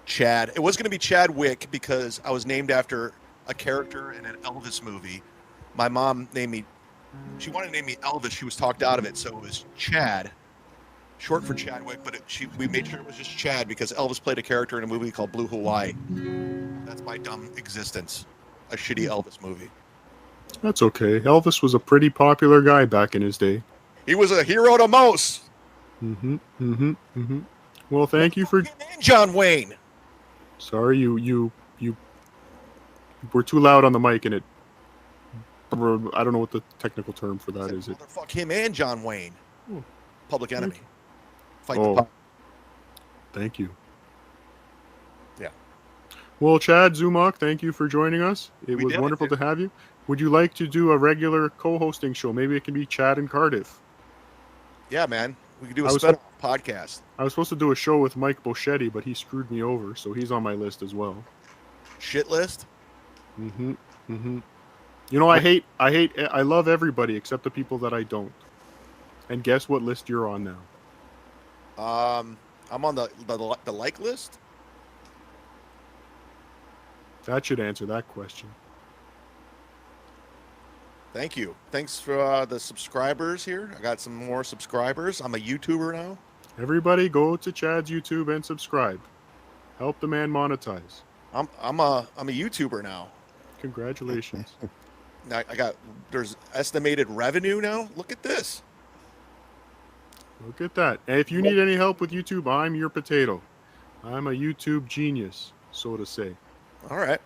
Chad. It was going to be Chadwick because I was named after a character in an Elvis movie. My mom named me. She wanted to name me Elvis. She was talked out of it, so it was Chad, short for Chadwick. But we made sure it was just Chad because Elvis played a character in a movie called Blue Hawaii. That's my dumb existence. A shitty Elvis movie. That's okay. Elvis was a pretty popular guy back in his day. He was a hero to most. Well, thank you for John Wayne. Sorry, you were too loud on the mic, and I don't know what the technical term for that is. Fuck him and John Wayne. Public Enemy. Fight the Oh, pop. thank you. Yeah. Well, Chad Zumach, thank you for joining us. It was wonderful to have you. Would you like to do a regular co-hosting show? Maybe it can be Chad and Cardiff. Yeah, man. We could do a spin-off podcast. I was supposed to do a show with Mike Boschetti, but he screwed me over, so he's on my list as well. Shit list? You know, I love everybody except the people that I don't. And guess what list you're on now? I'm on the like list. That should answer that question. Thank you. Thanks for the subscribers here. I got some more subscribers. I'm a YouTuber now. Everybody go to Chad's YouTube and subscribe. Help the man monetize. I'm a YouTuber now. Congratulations. There's estimated revenue now. Look at this. Look at that. And if you need any help with YouTube, I'm your potato. I'm a YouTube genius, so to say. All right.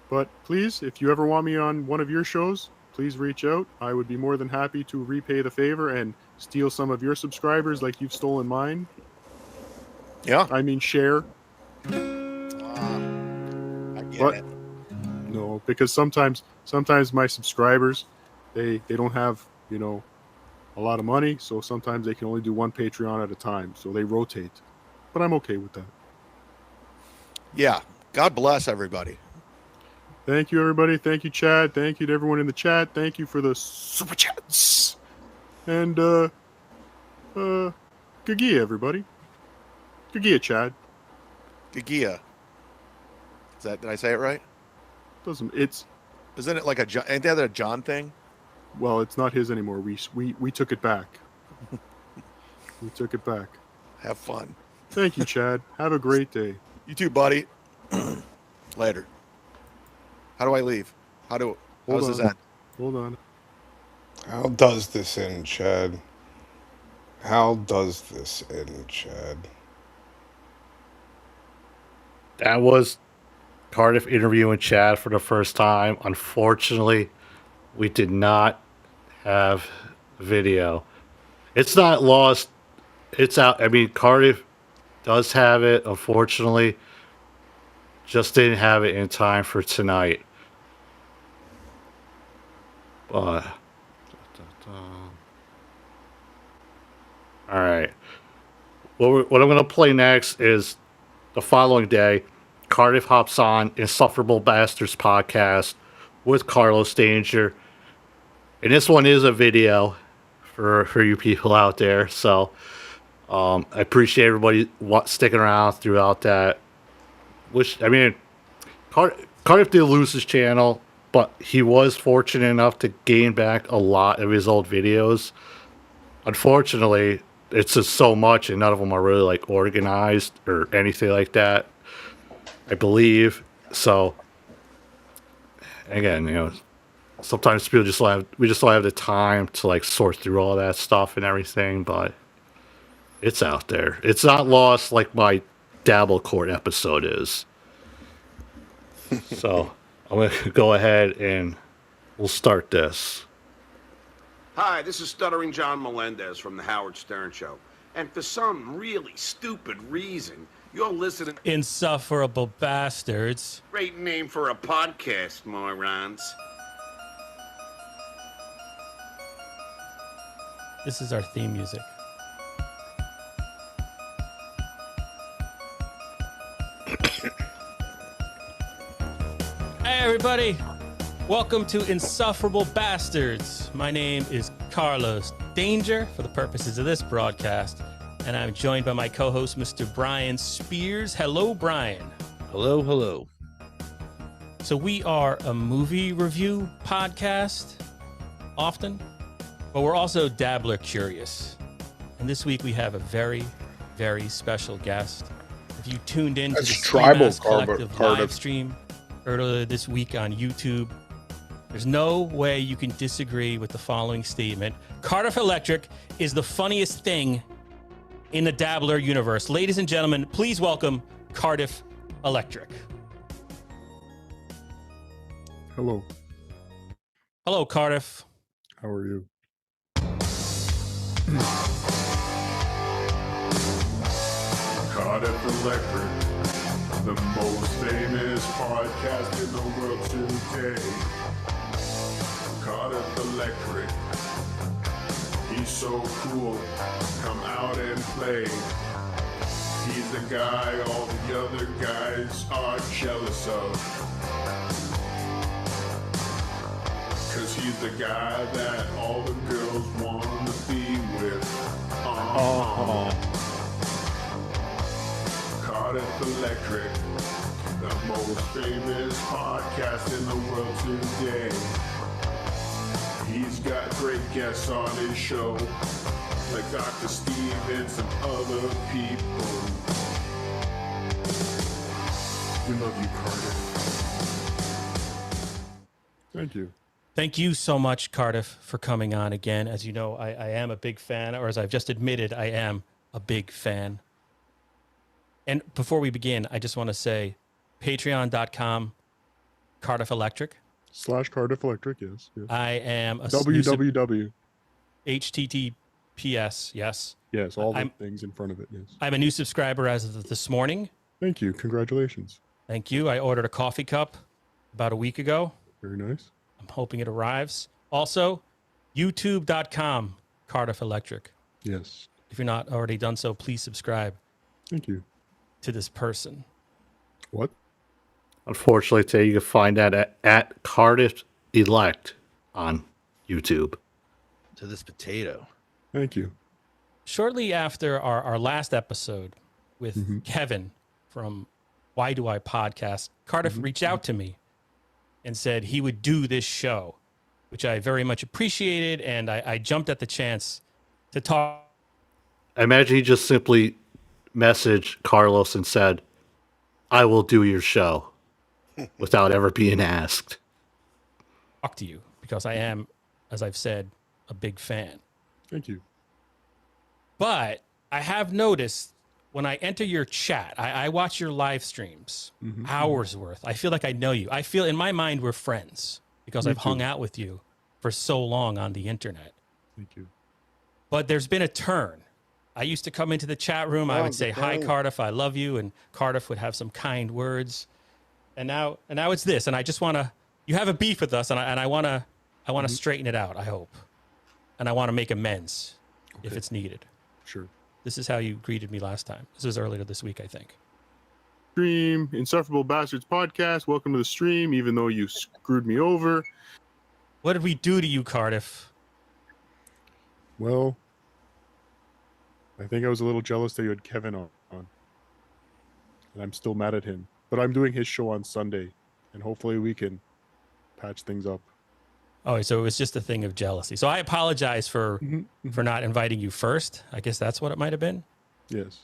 But please, if you ever want me on one of your shows, please reach out. I would be more than happy to repay the favor and steal some of your subscribers like you've stolen mine. Yeah. I mean, share. I get it. No, because sometimes my subscribers, they don't have, a lot of money, so sometimes they can only do one Patreon at a time, so they rotate. But I'm okay with that. Yeah. God bless everybody. Thank you, everybody. Thank you, Chad. Thank you to everyone in the chat. Thank you for the super chats. And, Gagia, everybody. Gagia, Chad. Gagia. Did I say it right? Isn't it like ain't that a John thing? Well, it's not his anymore. We took it back. We took it back. Have fun. Thank you, Chad. Have a great day. You too, buddy. Later. How do I leave? How does this end? Hold on. How does this end, Chad? How does this end, Chad? That was Cardiff interviewing Chad for the first time. Unfortunately, we did not have video. It's not lost. It's out. I mean, Cardiff does have it, unfortunately. Just didn't have it in time for tonight. But all right. What I'm going to play next is the following day. Cardiff hops on Insufferable Bastards podcast with Carlos Danger. And this one is a video for you people out there. So I appreciate everybody sticking around throughout that. Cardiff did lose his channel, but he was fortunate enough to gain back a lot of his old videos. Unfortunately, it's just so much, and none of them are really like organized or anything like that, I believe. So again, sometimes we just don't have the time to like sort through all that stuff and everything, but it's out there. It's not lost like my Dabbler Court episode is. So I'm gonna go ahead and we'll start this. Hi, this is Stuttering John Melendez from The Howard Stern Show. And for some really stupid reason, you're listening... Insufferable Bastards. Great name for a podcast, morons. This is our theme music. Hey, everybody. Welcome to Insufferable Bastards. My name is Carlos Danger for the purposes of this broadcast, and I'm joined by my co-host, Mr. Brian Spears. Hello, Brian. Hello, hello. So we are a movie review podcast often, but we're also Dabbler curious. And this week we have a very, very special guest. If you tuned in to the tribal Collective Cardiff. live stream earlier this week on YouTube, there's no way you can disagree with the following statement. Cardiff Electric is the funniest thing in the Dabbler universe. Ladies and gentlemen, please welcome Cardiff Electric. Hello. Hello, Cardiff. How are you? Cardiff Electric, the most famous podcast in the world today. Cardiff Electric, he's so cool, come out and play. He's the guy all the other guys are jealous of. Cause he's the guy that all the girls want to be with. Cardiff Electric, the most famous podcast in the world today. He's got great guests on his show, like Dr. Steve and some other people. We love you, Cardiff. Thank you. Thank you so much, Cardiff, for coming on again. As you know, I am a big fan, or as I've just admitted, I am a big fan. And before we begin, I just want to say patreon.com, Cardiff Electric. / Cardiff Electric, yes. I am a www. HTTPS, yes. Yes, all the things in front of it, yes. I'm a new subscriber as of this morning. Thank you. Congratulations. Thank you. I ordered a coffee cup about a week ago. Very nice. I'm hoping it arrives. Also, youtube.com, Cardiff Electric. Yes. If you're not already done so, please subscribe. Thank you. To this person. What? Unfortunately, today you can find that at Cardiff Elect on YouTube. To this potato. Thank you. Shortly after our last episode with Kevin from Why Do I Podcast, Cardiff reached out to me and said he would do this show, which I very much appreciated, and I jumped at the chance to talk. I imagine he just simply messaged Carlos and said, I will do your show without ever being asked. Talk to you because I am, as I've said, a big fan. Thank you. But I have noticed when I enter your chat, I watch your live streams, hours worth. I feel like I know you. I feel in my mind we're friends because I've hung out with you for so long on the internet. Thank you. But there's been a turn. I used to come into the chat room. I would say, hi, Cardiff, I love you. And Cardiff would have some kind words. And now it's this, and I just want to. You have a beef with us, and I want to straighten it out. I hope, and I want to make amends if it's needed. Sure. This is how you greeted me last time. This was earlier this week, I think. Stream, Insufferable Bastards podcast. Welcome to the stream, even though you screwed me over. What did we do to you, Cardiff? Well, I think I was a little jealous that you had Kevin on. And I'm still mad at him. But I'm doing his show on Sunday, and hopefully we can patch things up. Oh, so it was just a thing of jealousy. So I apologize for not inviting you first. I guess that's what it might have been. Yes.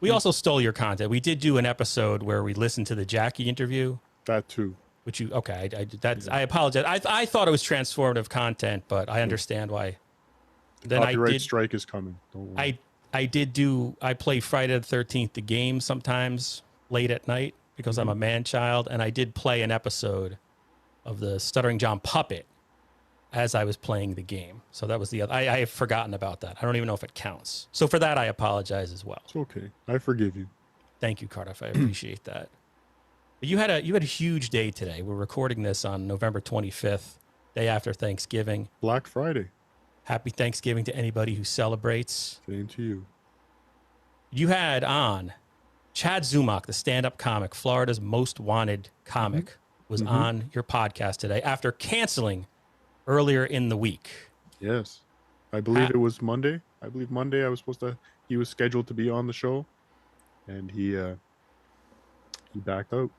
We also stole your content. We did do an episode where we listened to the Jackie interview. That too. Which you I apologize. I thought it was transformative content, but I understand why. The copyright strike is coming. Don't worry. I play Friday the 13th the game sometimes late at night because I'm a man child, and I did play an episode of the Stuttering John puppet as I was playing the game. So that was the other. I have forgotten about that. I don't even know if it counts. So for that, I apologize as well. It's okay. I forgive you. Thank you, Cardiff. I appreciate that. But you had a huge day today. We're recording this on November 25th, day after Thanksgiving. Black Friday. Happy Thanksgiving to anybody who celebrates. Same to you. You had on Chad Zumock, the stand-up comic, Florida's most wanted comic, was on your podcast today after canceling earlier in the week. Yes. I believe it was Monday. I believe Monday he was scheduled to be on the show, and he backed out.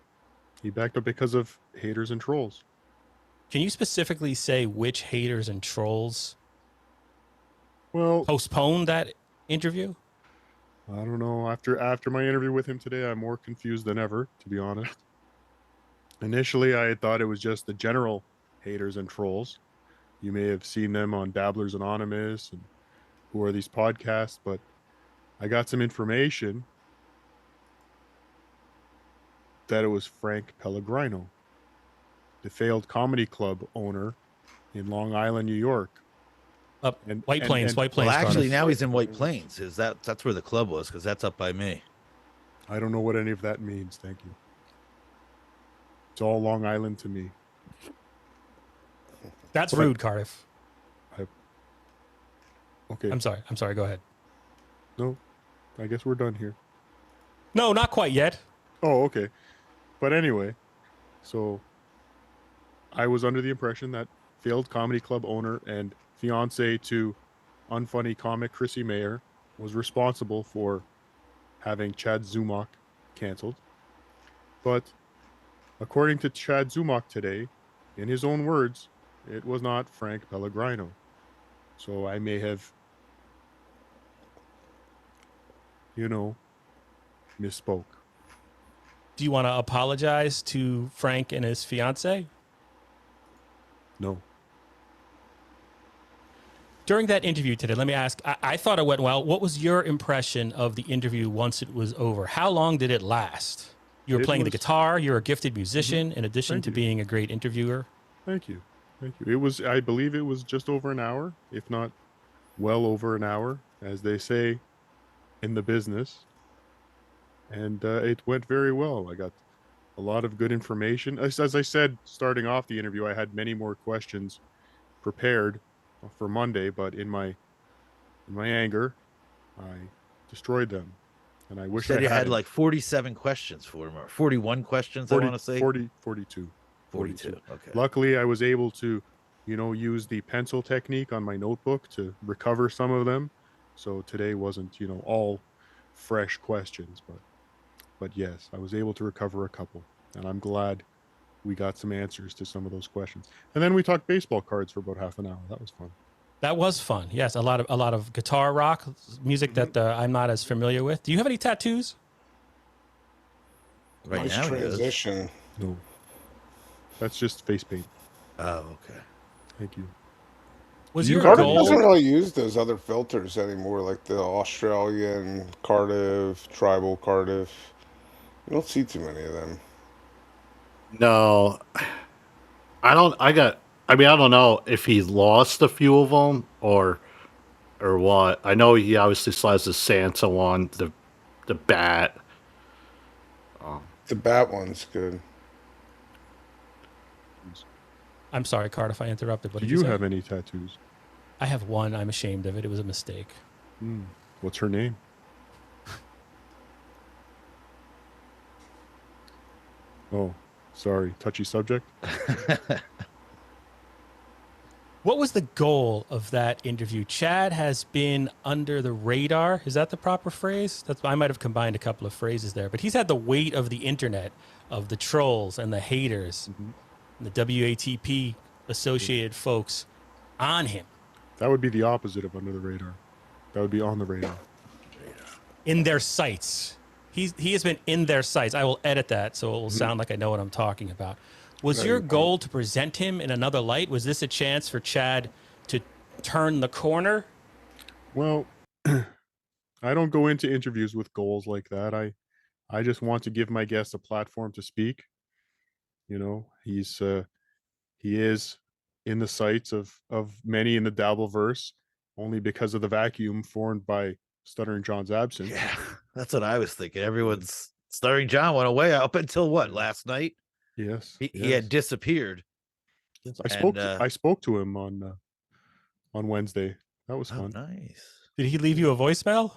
He backed out because of haters and trolls. Can you specifically say which haters and trolls postponed that interview? I don't know. After my interview with him today, I'm more confused than ever, to be honest. Initially, I had thought it was just the general haters and trolls. You may have seen them on Dabblers Anonymous and who are these podcasts, but I got some information that it was Frank Pellegrino, the failed comedy club owner in Long Island, New York. White Plains. Well, actually, now he's in White Plains. That's where the club was, because that's up by me. I don't know what any of that means. Thank you. It's all Long Island to me. That's rude, Cardiff. Okay. I'm sorry. Go ahead. No, I guess we're done here. No, not quite yet. Oh, okay. But anyway, so I was under the impression that failed comedy club owner and fiance to unfunny comic Chrissy Mayer was responsible for having Chad Zumock canceled. But according to Chad Zumock today, in his own words, it was not Frank Pellegrino. So I may have, misspoke. Do you want to apologize to Frank and his fiance? No. During that interview today, let me ask, I thought it went well. What was your impression of the interview once it was over? How long did it last? You were playing the guitar. You're a gifted musician, in addition to being a great interviewer. Thank you. I believe it was just over an hour, if not well over an hour, as they say in the business. And it went very well. I got a lot of good information. As I said, starting off the interview, I had many more questions prepared for Monday, but in my anger, I destroyed them. And I wish You said you had hadn't. like 47 questions for him, or 41 questions, 40, I want to say. 42. 42, okay. Luckily, I was able to, use the pencil technique on my notebook to recover some of them. So today wasn't, all fresh questions, but yes, I was able to recover a couple, and I'm glad we got some answers to some of those questions. And then we talked baseball cards for about half an hour. That was fun. That was fun. Yes, a lot of guitar rock music that I'm not as familiar with. Do you have any tattoos? Right Nice now, transition. No, that's just face paint. Oh, okay. Thank you. Was your Cardiff goal? doesn't really use those other filters anymore, like the Australian Cardiff, tribal Cardiff. You don't see too many of them. No, I don't. I don't know if he lost a few of them or what. I know he obviously still has the Santa one, the bat. The bat one's good. tattoos? I'm sorry, Cardiff, I interrupted. What Do did you you say? have any tattoos? I have one. I'm ashamed of it. It was a mistake. What's her name? Oh, sorry. Touchy subject? What was the goal of that interview? Chad has been under the radar. Is that the proper phrase? I might have combined a couple of phrases there, but he's had the weight of the internet, of the trolls and the haters, and the WATP associated folks on him. That would be the opposite of under the radar. That would be on the radar. In their sights. He has been in their sights. I will edit that so it will sound like I know what I'm talking about. Was your goal to present him in another light? Was this a chance for Chad to turn the corner? Well, I don't go into interviews with goals like that. I just want to give my guest a platform to speak. You know, he is in the sights of many in the Dabbleverse only because of the vacuum formed by Stuttering John's absence. Yeah, that's what I was thinking. Everyone's Stuttering John went away up until what, last night? Yes, he had disappeared. I spoke to him on Wednesday. That was fun. Nice. Did he leave you a voicemail?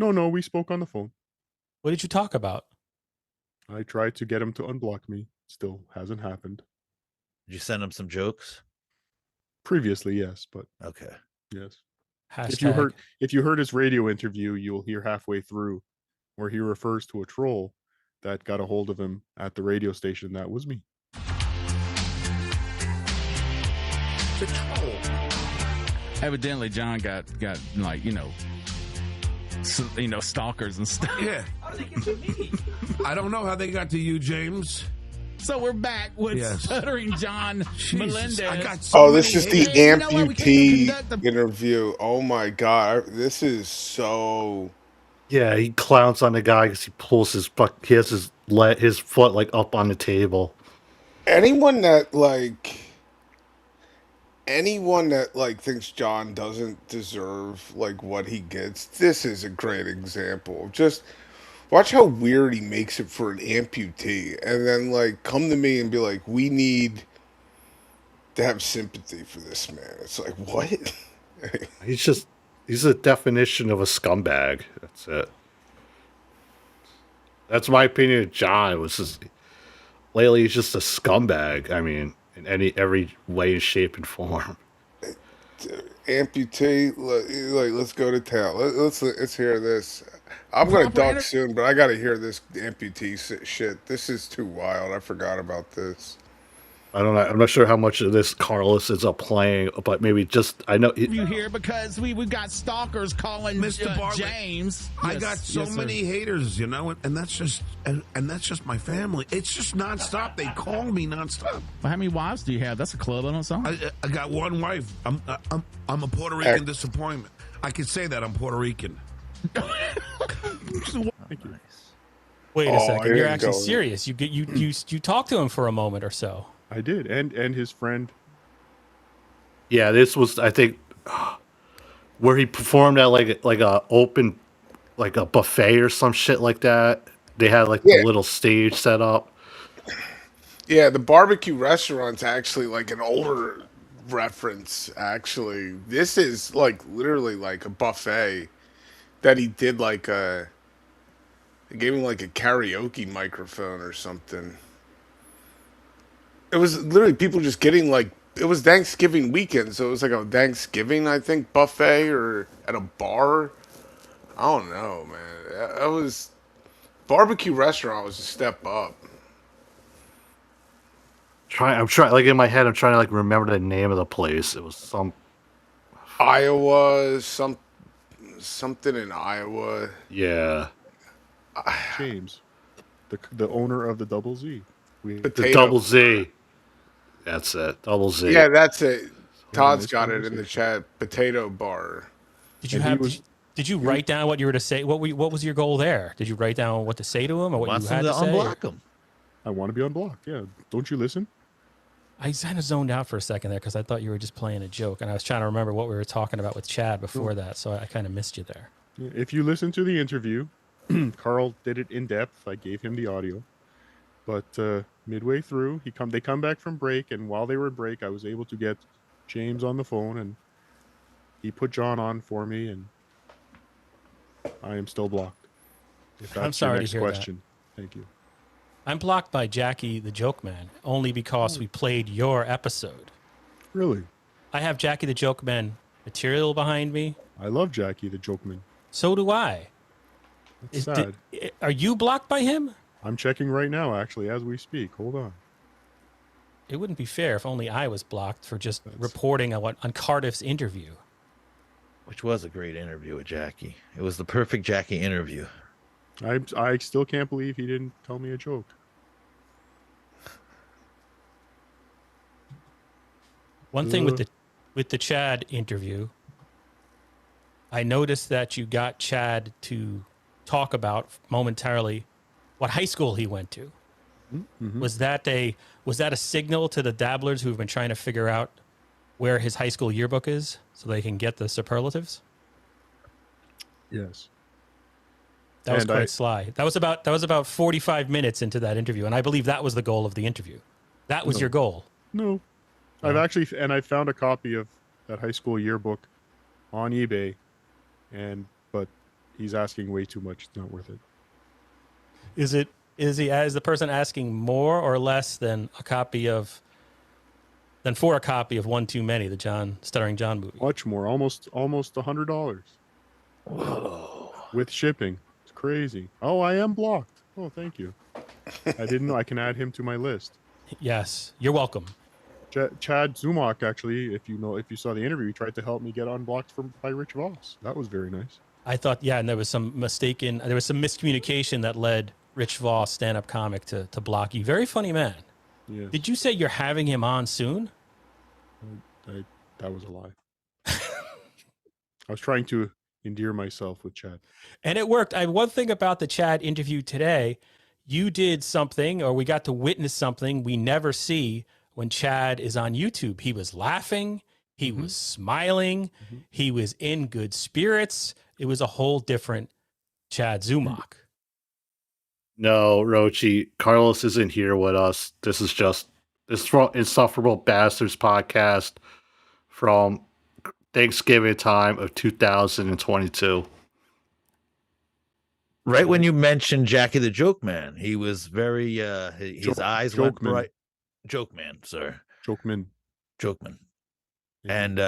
No, we spoke on the phone. What did you talk about? I tried to get him to unblock me. Still hasn't happened. Did you send him some jokes? Previously, yes, but okay. Yes. Hashtag. If you heard his radio interview, you'll hear halfway through where he refers to a troll that got a hold of him at the radio station. That was me. It's a troll. Evidently, John got like stalkers and stuff. Yeah. How did they get to me? I don't know how they got to you, James. So we're back with Stuttering John Melendez. I got This is the amputee interview. Oh my god, this is so. Yeah, he clowns on the guy because he pulls his he has his foot like up on the table. Anyone that thinks John doesn't deserve like what he gets, this is a great example. Just watch how weird he makes it for an amputee, and then like come to me and be like, "We need to have sympathy for this man." It's like, what? He's a definition of a scumbag. That's it. That's my opinion of John. Lately he's just a scumbag. I mean, in every way, shape, and form. Amputee, let's go to town. Let's hear this. I'm gonna duck soon, but I gotta hear this amputee shit. This is too wild. I forgot about this. I don't know. I'm not sure how much of this Carlos is playing, but maybe just I know. You here because we've got stalkers calling Mr. Bartlett, James. I got so many haters, and that's just and that's just my family. It's just nonstop. They call me nonstop. Well, how many wives do you have? That's a club on its own. I got one wife. I'm a Puerto Rican disappointment. I can say that I'm Puerto Rican. Thank you. Wait a second. You're actually serious. You talked to him for a moment or so. I did, and his friend. Yeah, this was I think where he performed at like a open like a buffet or some shit like that. They had like the little stage set up. Yeah, the barbecue restaurant's actually like an older reference. Actually, this is like literally like a buffet that he did like they gave him like a karaoke microphone or something. It was literally people just getting like, it was Thanksgiving weekend, so it was like a Thanksgiving, I think, buffet or at a bar. I don't know, man. It was barbecue restaurant was a step up. I'm trying like in my head. I'm trying to like remember the name of the place. It was some Iowa, something in Iowa. Yeah. James, the owner of the Double Z. The Double Z. That's it. Double Z. Yeah, that's it. Todd's got it in the chat. Potato bar. Did you write down what you were to say? What was your goal there? Did you write down what to say to him or what you had to say? Unblock him. I want to be unblocked. Yeah. Don't you listen? I kind of zoned out for a second there because I thought you were just playing a joke, and I was trying to remember what we were talking about with Chad before that, so I kind of missed you there. If you listen to the interview, Carl did it in depth. I gave him the audio. But midway through, they come back from break, and while they were in break, I was able to get James on the phone, and he put John on for me, and I am still blocked. If that's I'm sorry your to next hear question. Thank you. I'm blocked by Jackie the Joke Man only because we played your episode. Really? I have Jackie the Joke Man material behind me. I love Jackie the Joke Man. So do I. That's sad. Are you blocked by him? I'm checking right now, actually, as we speak. Hold on. It wouldn't be fair if only I was blocked for just reporting on Cardiff's interview. Which was a great interview with Jackie. It was the perfect Jackie interview. I still can't believe he didn't tell me a joke. One thing with the Chad interview, I noticed that you got Chad to talk about momentarily what high school he went to. Mm-hmm. Was that a signal to the dabblers who've been trying to figure out where his high school yearbook is so they can get the superlatives? Yes. That was quite sly. That was about 45 minutes into that interview, and I believe that was the goal of the interview. That was your goal. No. I found a copy of that high school yearbook on eBay, but he's asking way too much. It's not worth it. Is the person asking more or less than for a copy of One Too Many, the Stuttering John movie? Much more, almost $100. Whoa! With shipping, it's crazy. Oh, I am blocked. Oh, thank you. I didn't know I can add him to my list. Yes, you're welcome. Chad Zumach, actually, if you saw the interview, he tried to help me get unblocked by Rich Voss. That was very nice. I thought, and there was some miscommunication that led Rich Voss, stand-up comic, to block you. Very funny man. Yes. Did you say you're having him on soon? That was a lie. I was trying to endear myself with Chad. And it worked. One thing about the Chad interview today, you did something, or we got to witness something we never see when Chad is on YouTube. He was laughing. He was smiling. He was in good spirits. It was a whole different Chad Zumach. No, Rochi, Carlos isn't here with us. This is from Insufferable Bastards podcast from Thanksgiving time of 2022. Right when you mentioned Jackie the Joke Man, he was very his eyes went bright. Joke Man, sir. Jokeman. And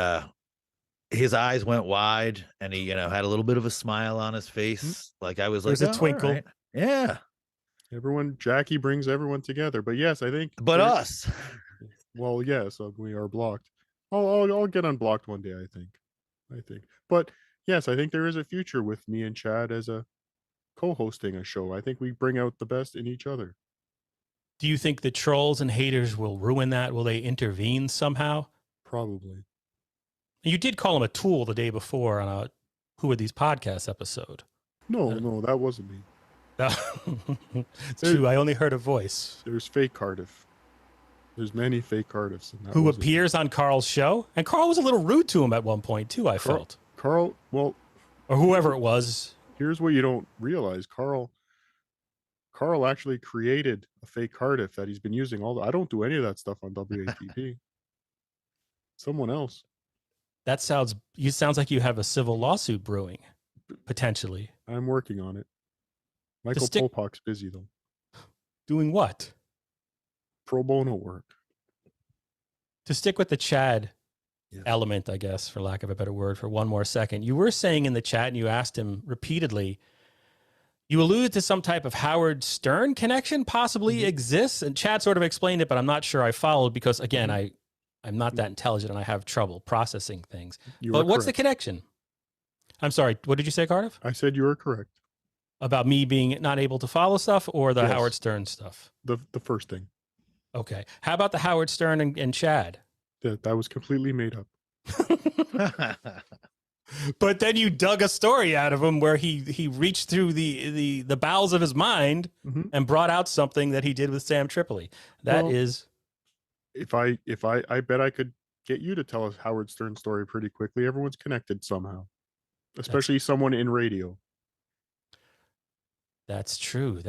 his eyes went wide, and he had a little bit of a smile on his face. Like I was There's a twinkle. Right. Yeah. Jackie brings everyone together. But yes, I think. But us. Well, yes, we are blocked. I'll get unblocked one day, I think. But yes, I think there is a future with me and Chad as a co-hosting a show. I think we bring out the best in each other. Do you think the trolls and haters will ruin that? Will they intervene somehow? Probably. You did call him a tool the day before on a Who Are These Podcasts episode. No, that wasn't me. It's true. I only heard a voice. There's fake Cardiff. There's many fake Cardiffs. Who appears on Carl's show. And Carl was a little rude to him at one point, too, I felt. Carl, well... Or whoever it was. Here's what you don't realize. Carl actually created a fake Cardiff that he's been using I don't do any of that stuff on WATP. Someone else. That sounds like you have a civil lawsuit brewing, potentially. I'm working on it. Michael Popok's busy, though. Doing what? Pro bono work. To stick with the Chad element, I guess, for lack of a better word, for one more second, you were saying in the chat, and you asked him repeatedly, you alluded to some type of Howard Stern connection possibly exists, and Chad sort of explained it, but I'm not sure I followed because, again, I'm not that intelligent and I have trouble processing things. But what's the connection? I'm sorry, what did you say, Cardiff? I said you were correct. About me being not able to follow stuff or the Howard Stern stuff? The first thing. Okay. How about the Howard Stern and Chad? That was completely made up. But then you dug a story out of him where he reached through the bowels of his mind and brought out something that he did with Sam Tripoli. If I bet I could get you to tell a Howard Stern story pretty quickly. Everyone's connected somehow, especially someone in radio. That's true.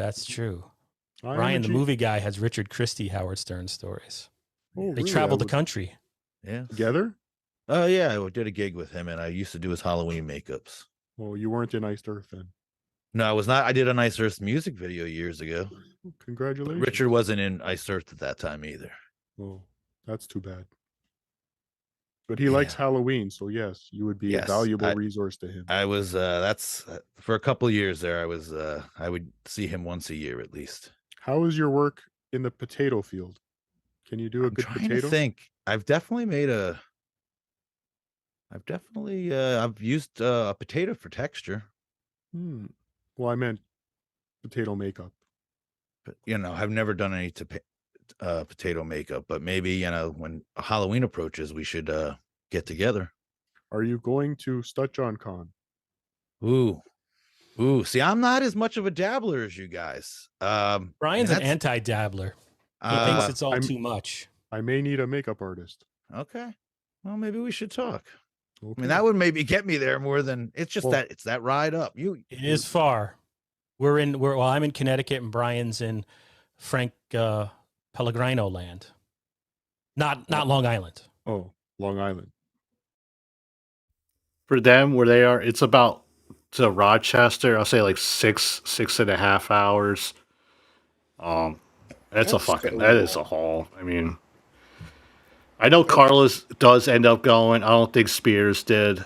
Ryan, the movie guy, has Richard Christie Howard Stern stories. Oh, They really? traveled the country. Yeah. Together? Oh yeah, I did a gig with him, and I used to do his Halloween makeups. Well, you weren't in Iced Earth then. No, I was not. I did a Nice Earth music video years ago. Congratulations. Richard wasn't in Ice Earth at that time either. Oh, that's too bad. But he likes Halloween, so yes, you would be a valuable resource to him. I was that's for a couple of years there. I would see him once a year at least. How is your work in the potato field? Can you do a good Trying potato? to think. I've used a potato for texture. Well, I meant potato makeup. But I've never done any potato makeup, but maybe when Halloween approaches, we should get together. Are you going to Stutjon Con? Ooh. See, I'm not as much of a dabbler as you guys. Brian's an anti-dabbler. He thinks it's all too much. I may need a makeup artist. Okay. Well, maybe we should talk. Okay. I mean, that would maybe get me there more than it's just that it's that ride up. It is far. I'm in Connecticut and Brian's in Frank Pellegrino land. Not Long Island. Oh, Long Island. For them, where they are, it's about to Rochester. I'll say like 6.5 hours. That is a haul. I mean, I know Carlos does end up going. I don't think Spears did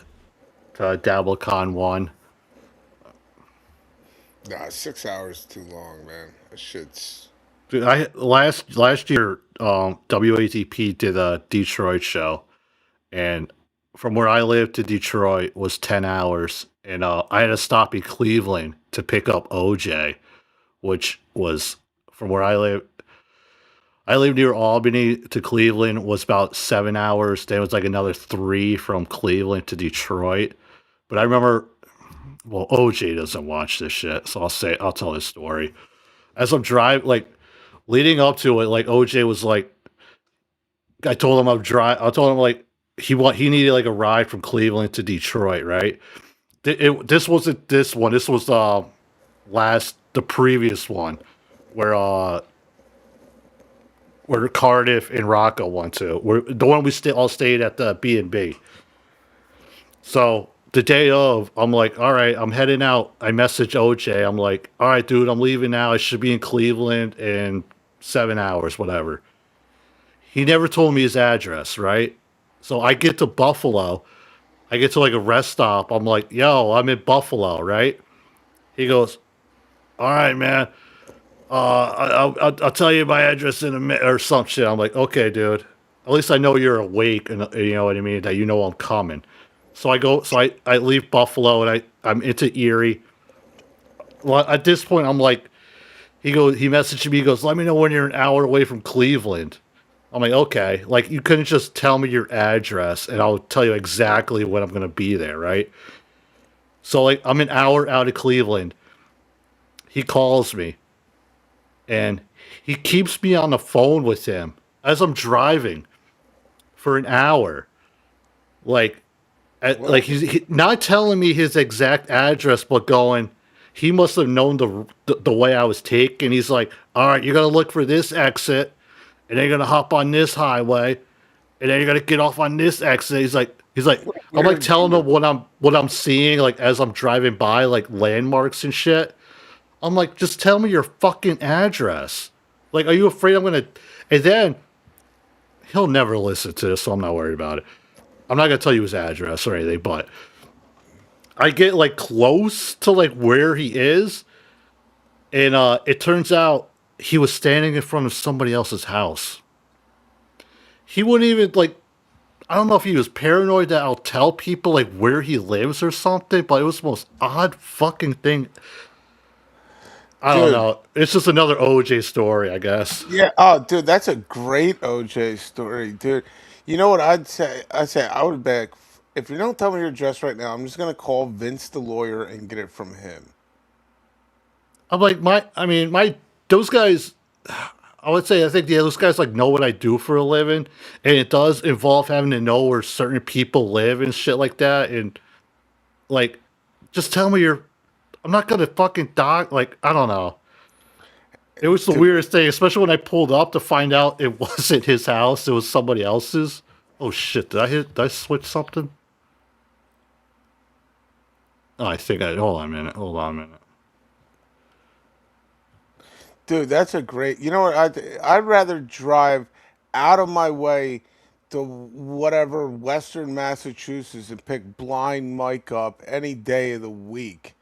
to DabbleCon 1. Nah, 6 hours is too long, man. That shit's. Dude, last year, WATP did a Detroit show, and from where I live to Detroit was 10 hours, and I had to stop in Cleveland to pick up OJ, which was from where I live. I live near Albany to Cleveland was about 7 hours. Then it was like another 3 from Cleveland to Detroit. But I remember, well, OJ doesn't watch this shit, so I'll tell his story. As I'm driving, like leading up to it, like OJ was like, I told him I told him like he needed like a ride from Cleveland to Detroit, right? This wasn't this one. This was the previous one, where Cardiff and Rocco went to. The one we all stayed at the B&B. So the day of, I'm like, all right, I'm heading out. I message OJ. I'm like, all right, dude, I'm leaving now. I should be in Cleveland in 7 hours, whatever. He never told me his address, right? So I get to Buffalo. I get to like a rest stop. I'm like, yo, I'm in Buffalo, right? He goes, all right, man. I'll tell you my address in a minute or some shit. I'm like, okay, dude. At least I know you're awake, and you know what I mean. That you know I'm coming. So I leave Buffalo and I'm into Erie. Well, at this point, I'm like, he messaged me. He goes, let me know when you're an hour away from Cleveland. I'm like, okay. Like, you couldn't just tell me your address, and I'll tell you exactly when I'm gonna be there, right? So like, I'm an hour out of Cleveland. He calls me. And he keeps me on the phone with him as I'm driving for an hour. Like he's not telling me his exact address, but going, he must have known the way I was taking. He's like, all right, you're going to look for this exit, and then you're going to hop on this highway, and then you're going to get off on this exit. He's like, I'm like telling him what I'm seeing, like as I'm driving by, like landmarks and shit. I'm like, just tell me your fucking address. Like, are you afraid I'm going to... And then, he'll never listen to this, so I'm not worried about it. I'm not going to tell you his address or anything, but I get, like, close to, like, where he is, and it turns out he was standing in front of somebody else's house. He wouldn't even, like... I don't know if he was paranoid that I'll tell people, like, where he lives or something, but it was the most odd fucking thing... I don't know. It's just another OJ story, I guess. Yeah. Oh, dude, that's a great OJ story, dude. You know what I'd say? I would beg, if you don't tell me your address right now, I'm just gonna call Vince the lawyer and get it from him. I'm like, those guys. I think those guys like know what I do for a living, and it does involve having to know where certain people live and shit like that. And like, just tell me I'm not gonna fucking doc. Like, I don't know. It was the weirdest thing, especially when I pulled up to find out it wasn't his house; it was somebody else's. Oh shit! Did I switch something? Oh, I think I. Hold on a minute. Hold on a minute. Dude, that's a great. You know what? I'd rather drive out of my way to whatever Western Massachusetts and pick Blind Mike up any day of the week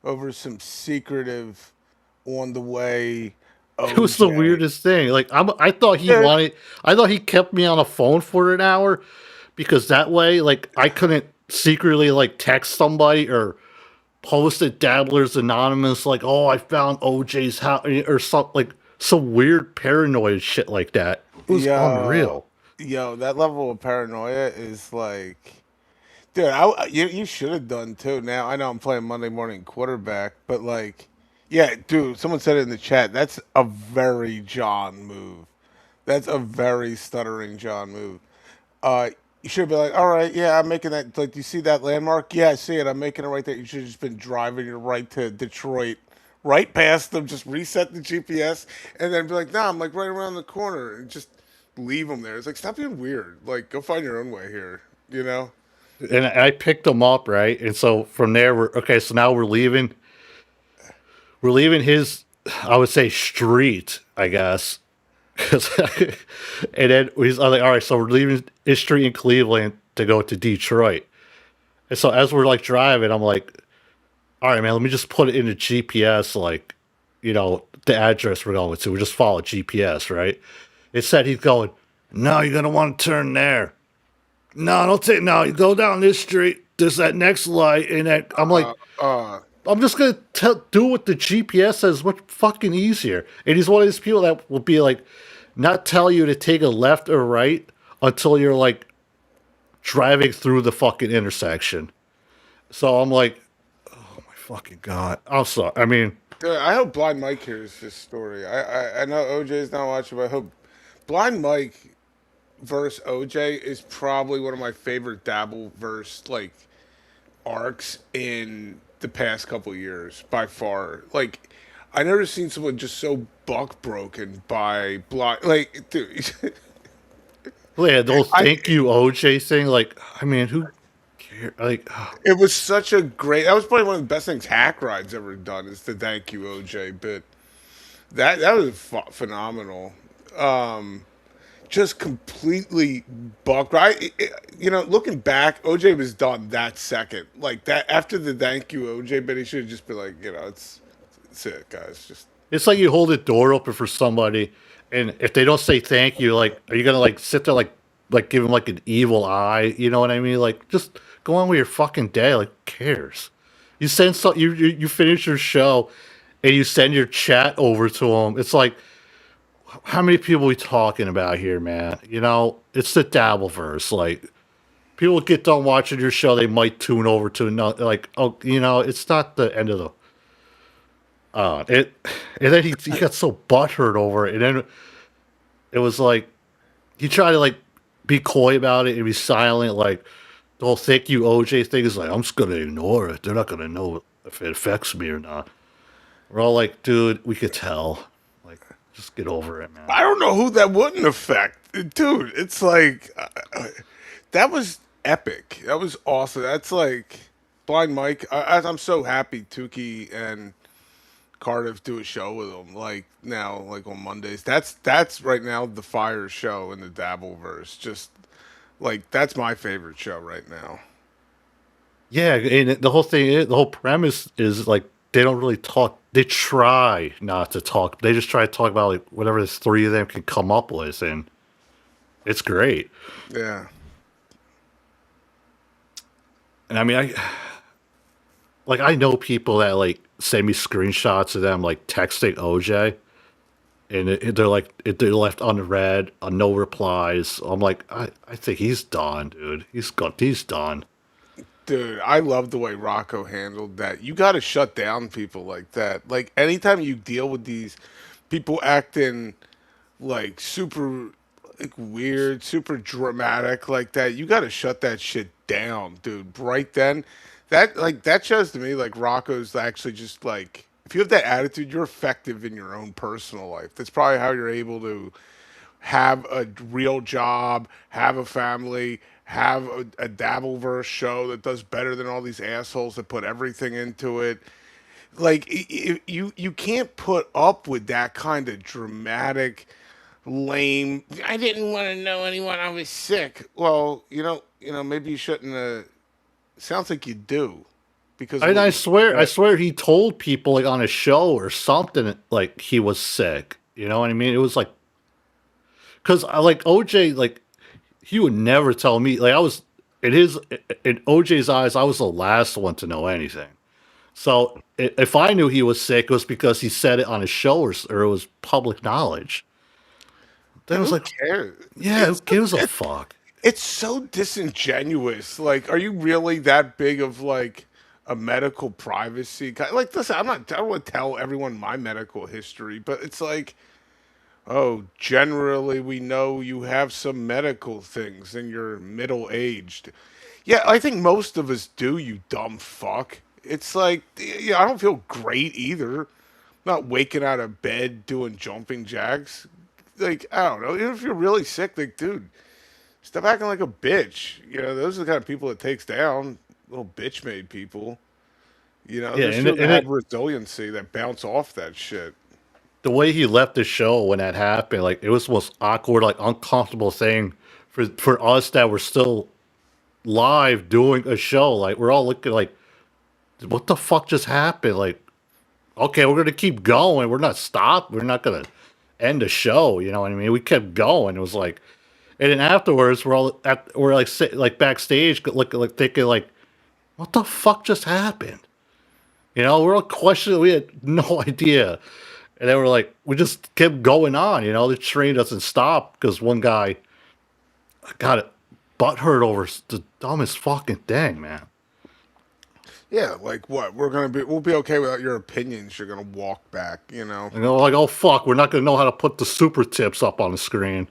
over some secretive on the way. It was the weirdest thing. Like I thought he Yeah. wanted. I thought he kept me on a phone for an hour because that way, like, I couldn't secretly like text somebody or post at Dabbler's Anonymous, like, "Oh, I found OJ's house," or something like some weird paranoid shit like that. It was unreal. Yo, that level of paranoia is like, dude, you should have done too. Now I know I'm playing Monday morning quarterback, but like, yeah, dude, someone said it in the chat. That's a very John move. That's a very stuttering John move. You should be like, all right, yeah, I'm making that. Like, do you see that landmark? Yeah, I see it. I'm making it right there. You should have just been driving your right to Detroit, right past them. Just reset the GPS, and then be like, nah, I'm like right around the corner, and just leave them there. It's like, stop being weird. Like, go find your own way here. You know? And I picked him up, right? And so from there, so now we're leaving. We're leaving his, I would say, street, I guess. And then I'm like, all right, so we're leaving his street in Cleveland to go to Detroit. And so as we're like driving, I'm like, all right, man, let me just put it in the GPS, like, the address we're going to. We just follow GPS, right? It said he's going, no, you're going to want to turn there. No, you go down this street. There's that next light. And then I'm like, I'm just going to do what the GPS says. Much fucking easier. And he's one of these people that will be like, not tell you to take a left or right until you're like driving through the fucking intersection. So I'm like, oh my fucking God. I'm sorry. I mean, dude, I hope Blind Mike hears this story. I know OJ's not watching, but I hope Blind Mike versus OJ is probably one of my favorite Dabbleverse like arcs in the past couple years by far. Like, I never seen someone just so buck broken by Blind. Like, dude. yeah, those thank you OJ thing. Like, I mean, who cares? Like, it was such a great. That was probably one of the best things Hack Ride's ever done. Is the thank you OJ bit. That was phenomenal. Just completely buck right. Looking back, OJ was done that second. Like that after the thank you OJ bit, he should have just been like, it's it, guys. Just it's like you hold the door open for somebody, and if they don't say thank you, like, are you gonna like sit there like give them like an evil eye? You know what I mean? Like, just go on with your fucking day. Like, who cares? You send you finish your show, and you send your chat over to them. It's like, how many people are we talking about here, man? It's the Dabbleverse. Like, people get done watching your show, they might tune over to another. Like, it's not the end of the. And then he got so butthurt over it, and then it was like he tried to like be coy about it and be silent. Like, the whole thank you OJ thing is like, I'm just gonna ignore it. They're not gonna know if it affects me or not. We're all like, dude, we could tell. Just get over it, man. I don't know who that wouldn't affect, dude. It's like that was epic. That was awesome. That's like Blind Mike. I'm so happy Tukey and Cardiff do a show with him. Like now, like on Mondays. That's right now the fire show in the Dabbleverse. Just like that's my favorite show right now. Yeah, and the whole premise is like they don't really talk. They try not to talk. They just try to talk about like whatever the three of them can come up with, and it's great. Yeah. And I mean, I know people that like send me screenshots of them like texting OJ, and they're like they're left unread, on no replies. I'm like, I think he's done, dude. He's done. Dude, I love the way Rocco handled that. You got to shut down people like that. Like, anytime you deal with these people acting like super like weird, super dramatic like that, you got to shut that shit down, dude. Right then, that shows to me like Rocco's actually just like, if if you have that attitude, you're effective in your own personal life. That's probably how you're able to have a real job, have a family, have a Dabbleverse show that does better than all these assholes that put everything into it. Like you can't put up with that kind of dramatic, lame. I didn't want to know anyone. I was sick. Well, maybe you shouldn't. Sounds like you do, because I swear he told people like on a show or something like he was sick. You know what I mean? It was like, because I like OJ, like he would never tell me. Like I was in OJ's eyes, I was the last one to know anything. So if I knew he was sick, it was because he said it on a show or it was public knowledge. Then it was like, yeah, who gives a fuck? It's so disingenuous. Like, are you really that big of like a medical privacy guy? Like, listen, I don't want to tell everyone my medical history, but it's like, oh, generally we know you have some medical things and you're middle aged. Yeah, I think most of us do, you dumb fuck. It's like, yeah, I don't feel great either. Not waking out of bed doing jumping jacks. Like, I don't know. Even if you're really sick, like, dude, stop acting like a bitch. Those are the kind of people it takes down. Little bitch made people. Yeah, They're and still have resiliency that bounce off that shit. The way he left the show when that happened, like it was the most awkward, like uncomfortable thing for us that were still live doing a show. Like we're all looking like, what the fuck just happened? Like, okay, we're gonna keep going. We're not stopped. We're not gonna end the show. You know what I mean? We kept going. It was like, and then afterwards, we're like backstage, looking like thinking like, what the fuck just happened? We're all questioning. We had no idea. And they were like, we just kept going on, the train doesn't stop because one guy got it butthurt over the dumbest fucking thing, man. Yeah, like what? We'll be okay without your opinions. You're gonna walk back, Like, oh fuck, we're not gonna know how to put the super tips up on the screen.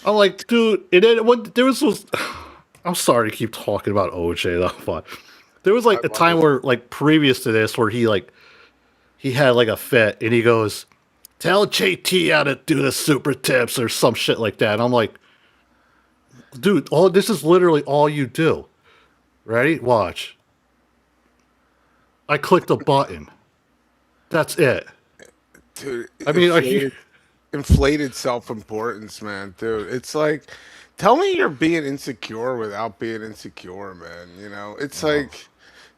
I'm like, dude, and then there was I'm sorry to keep talking about OJ though, but there was like a time where like previous to this where he had like a fit and he goes, tell JT how to do the super tips or some shit like that. And I'm like, dude, this is literally all you do. Ready? Watch. I clicked a button. That's it. Dude, I mean, inflated self-importance, man, dude. It's like, tell me you're being insecure without being insecure, man. It's like,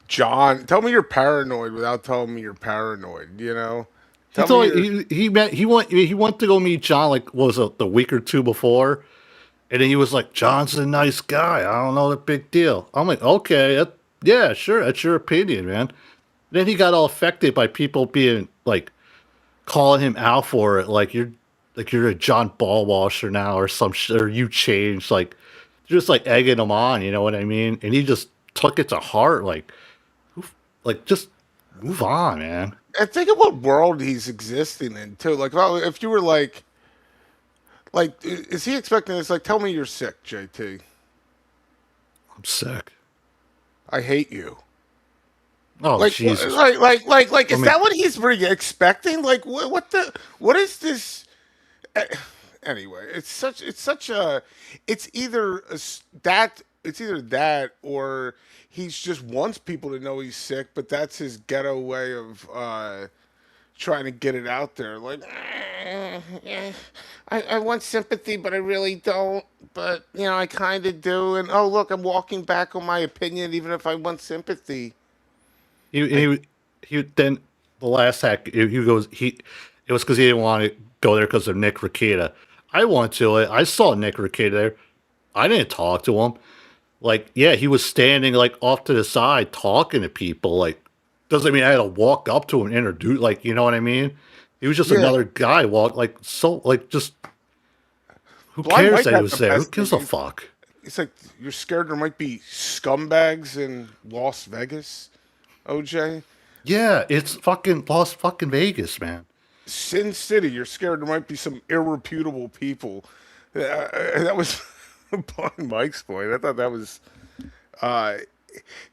John, tell me you're paranoid without telling me you're paranoid. He went to go meet John like what was it, the week or two before, and then he was like, John's a nice guy. I don't know the big deal. I'm like, okay, yeah, sure, that's your opinion, man. Then he got all affected by people being like calling him out for it, like you're a John Ballwasher now or some shit, or you changed, like just like egging him on, you know what I mean? And he just took it to heart, like just move on, man. And think of what world he's existing in too. Like, if you were like, is he expecting this? Like, tell me you're sick, JT. I'm sick. I hate you. Oh, like, Jesus. Like, is that what he's really expecting? Like, what is this? Anyway, it's either that or he's just wants people to know he's sick, but that's his ghetto way of trying to get it out there. Like, I want sympathy, but I really don't. But I kind of do. And oh, look, I'm walking back on my opinion, even if I want sympathy. He then the last hack he goes it was because he didn't want to go there because of Nick Rekieta. I went to it. I saw Nick Rekieta there. I didn't talk to him. Like, yeah, he was standing like off to the side talking to people. Like, doesn't mean I had to walk up to him and introduce. Like, you know what I mean? He was just another guy. Just who cares that he was there? Who gives a fuck? It's like you're scared there might be scumbags in Las Vegas. OJ? Yeah, it's fucking Las fucking Vegas, man. Sin City, you're scared there might be some irreputable people. That was upon Mike's point. I thought that was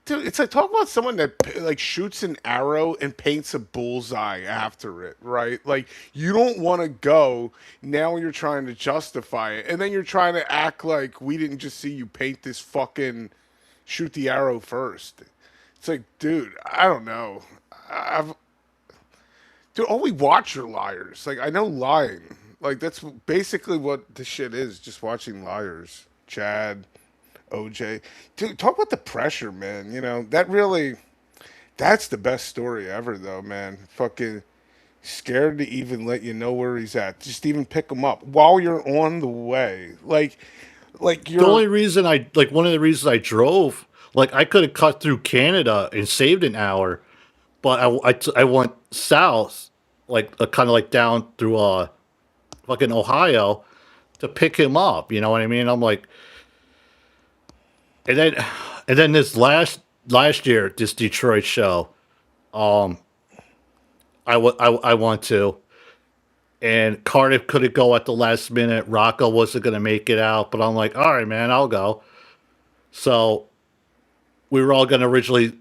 Dude, it's like talk about someone that like shoots an arrow and paints a bullseye after it, right? Like you don't want to go. Now you're trying to justify it, and then you're trying to act like we didn't just see you paint this fucking shoot the arrow first. It's like, dude, I don't know. I've dude, all we watch are liars. Like I know lying. Like that's basically what the shit is. Just watching liars. Chad, OJ. Dude, talk about the pressure, man. You know, that's the best story ever, though, man. Fucking scared to even let you know where he's at. Just even pick him up while you're on the way. Like The only reason one of the reasons I drove, like I could have cut through Canada and saved an hour, but I went south, like kind of like down through fucking Ohio to pick him up. You know what I mean? I'm like, and then this last year, this Detroit show, I want to, and Cardiff couldn't go at the last minute. Rocco wasn't gonna make it out, but I'm like, all right, man, I'll go. So we were all gonna originally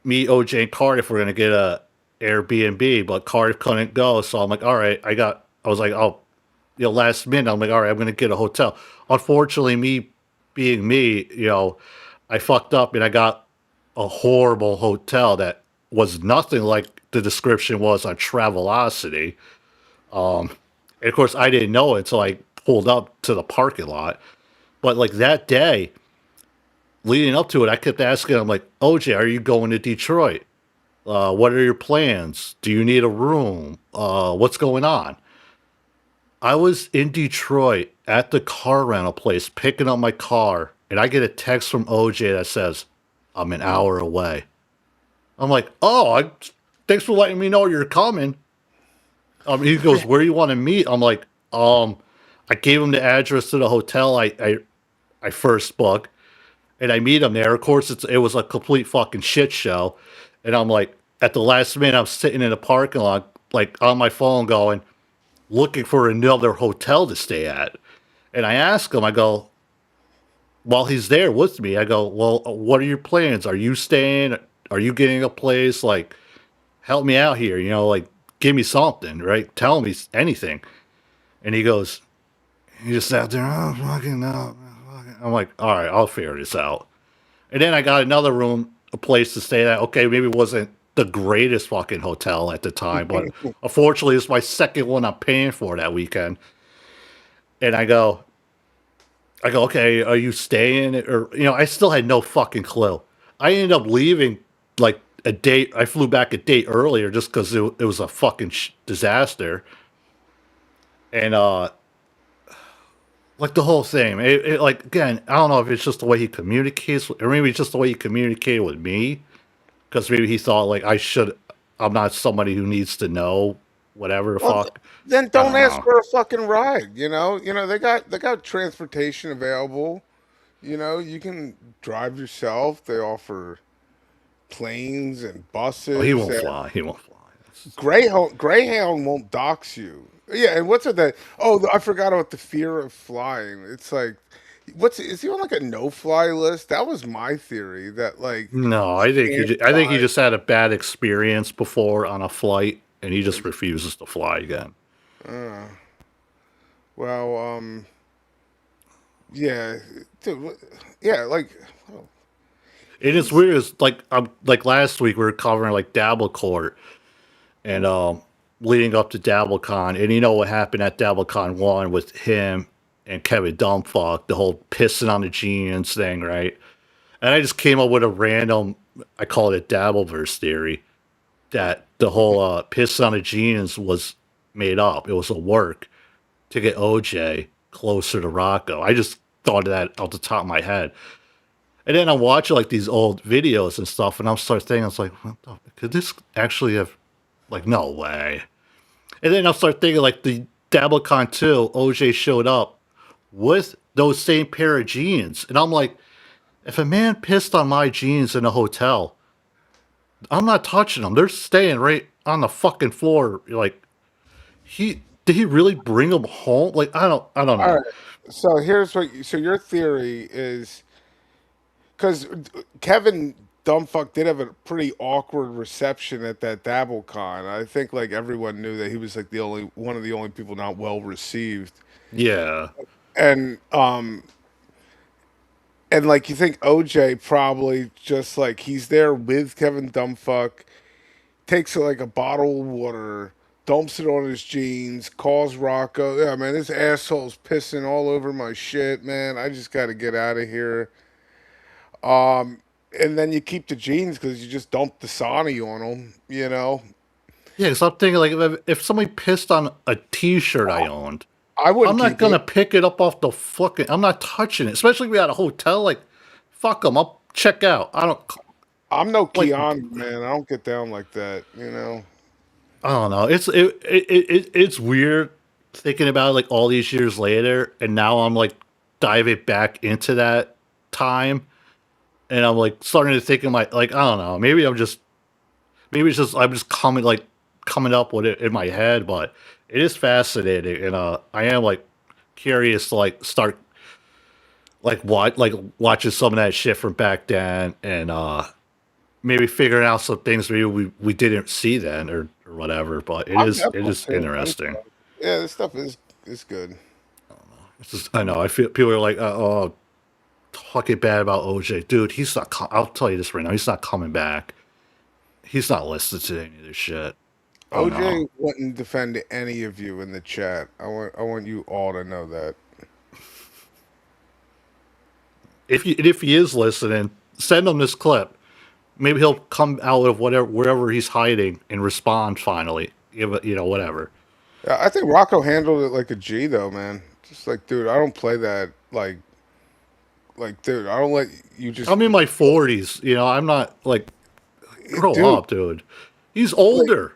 me, OJ, and Cardiff were gonna get a Airbnb, but Cardiff couldn't go. So I'm like, all right, I was like, oh, last minute, I'm like, all right, I'm gonna get a hotel. Unfortunately, me being me, I fucked up and I got a horrible hotel that was nothing like the description was on Travelocity. And of course, I didn't know it until I pulled up to the parking lot. But like that day, leading up to it, I kept asking him, like, OJ, are you going to Detroit? What are your plans? Do you need a room? What's going on? I was in Detroit at the car rental place picking up my car, and I get a text from OJ that says, I'm an hour away. I'm like, oh, thanks for letting me know you're coming. He goes, where do you want to meet? I'm like, I gave him the address to the hotel I first booked, and I meet him there. Of course, it was a complete fucking shit show. And I'm like, at the last minute, I'm sitting in the parking lot, like on my phone going, looking for another hotel to stay at. And I ask him, I go, while he's there with me, I go, well, what are your plans? Are you staying? Are you getting a place? Like, help me out here, like, give me something, right? Tell me anything. And he goes, he just sat there, oh, fucking no. I'm like, all right, I'll figure this out. And then I got another room, a place to stay at. Okay, maybe it wasn't the greatest fucking hotel at the time, but unfortunately, it's my second one I'm paying for that weekend. And I go, okay, are you staying? Or, I still had no fucking clue. I ended up leaving like a date. I flew back a date earlier just because it was a fucking disaster. And, like the whole thing, it like, again, I don't know if it's just the way he communicates, or maybe it's just the way he communicated with me, because maybe he thought like I'm not somebody who needs to know whatever the fuck. Then don't ask for a fucking ride. They got transportation available. You can drive yourself. They offer planes and buses. Oh, he won't fly. He won't fly. Greyhound won't dox you. Yeah, and what's it that? Oh, I forgot about the fear of flying. It's like, is he on like a no-fly list? That was my theory. That like, no, I think he just had a bad experience before on a flight, and he just refuses to fly again. Yeah, dude, yeah, like. It is weird. It's like last week we were covering like Dabbler Court, and leading up to DabbleCon, and you know what happened at DabbleCon 1 with him and Kevin Dumbfuck, the whole pissing on the jeans thing, right? And I just came up with a random, I call it a dabbleverse theory, that the whole pissing on the jeans was made up. It was a work to get OJ closer to Rocco. I just thought of that off the top of my head. And then I'm watching like these old videos and stuff, and I'm starting thinking, I was like, could this actually have, like, no way. And then I'll start thinking, like, the DabbleCon 2, OJ showed up with those same pair of jeans. And I'm like, if a man pissed on my jeans in a hotel, I'm not touching them. They're staying right on the fucking floor. Like, did he really bring them home? Like, I don't know. All right. So here's so your theory is because Kevin Dumbfuck did have a pretty awkward reception at that DabbleCon. I think like everyone knew that he was like one of the only people not well received. Yeah. And like you think OJ probably just like he's there with Kevin Dumbfuck, takes like a bottle of water, dumps it on his jeans, calls Rocco. Yeah, man, this asshole's pissing all over my shit, man. I just got to get out of here. And then you keep the jeans because you just dump the Sani on them, you know. Yeah, because I'm thinking like if somebody pissed on a T-shirt I owned, I wouldn't. I'm not gonna pick it up off the fucking. I'm not touching it, especially if we at a hotel. Like, fuck them. I'll check out. I'm no like, Keanu, man. I don't get down like that, you know. I don't know. It's weird thinking about it, like all these years later, and now I'm like diving back into that time, and I'm like starting to think of I don't know. Maybe it's just I'm just coming up with it in my head, but it is fascinating, and I am like curious to like start watching some of that shit from back then, and maybe figuring out some things maybe we didn't see then or whatever. But it is interesting. Yeah, this stuff is good. It's just, I know I feel people are like talking bad about OJ, dude. He's not. I'll tell you this right now. He's not coming back. He's not listening to any of this shit. OJ wouldn't defend any of you in the chat. I want you all to know that. If he is listening, send him this clip. Maybe he'll come out of wherever he's hiding and respond finally. Whatever. Yeah, I think Rocco handled it like a G though, man. Just like, dude, I don't play that like, dude, I don't let you just. I'm in my 40s. I'm not like grow up, dude. He's older.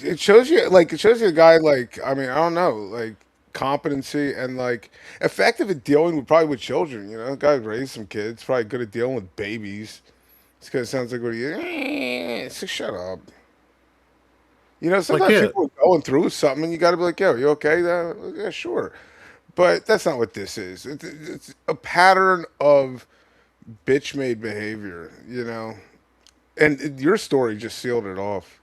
It shows you a guy like, I mean, I don't know, like competency and like effective at dealing with children. You know, guy raised some kids, probably good at dealing with babies. This guy sounds like what so shut up. You know, sometimes people are going through something and you got to be like, yo, you okay? Yeah, sure. But that's not what this is. It's a pattern of bitch-made behavior, you know? And your story just sealed it off.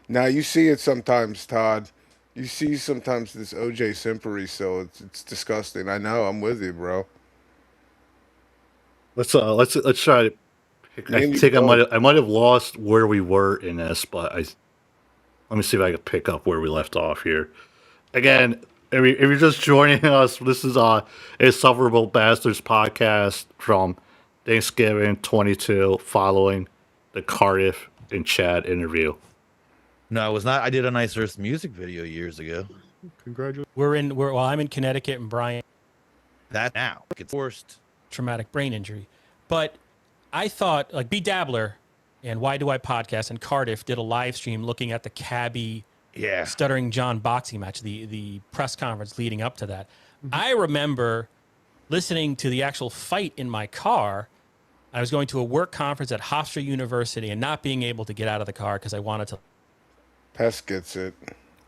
Now, you see it sometimes, Todd. You see sometimes this OJ simpery, so it's disgusting. I know. I'm with you, bro. Let's try to. I think I might have lost where we were in this, but let me see if I can pick up where we left off here. Again, if you're just joining us, this is Insufferable Bastards podcast from Thanksgiving 22, following the Cardiff and Chad interview. No, it was not. I did a Nice Earth music video years ago. Congratulations. I'm in Connecticut and Brian. That now it's worst. Traumatic brain injury. But I thought like Dabbler and Why Do I Podcast and Cardiff did a live stream looking at the Cabby Stuttering John boxing match, the press conference leading up to that. Mm-hmm. I remember listening to the actual fight in my car. I was going to a work conference at Hofstra University and not being able to get out of the car because I wanted to. Pest gets it.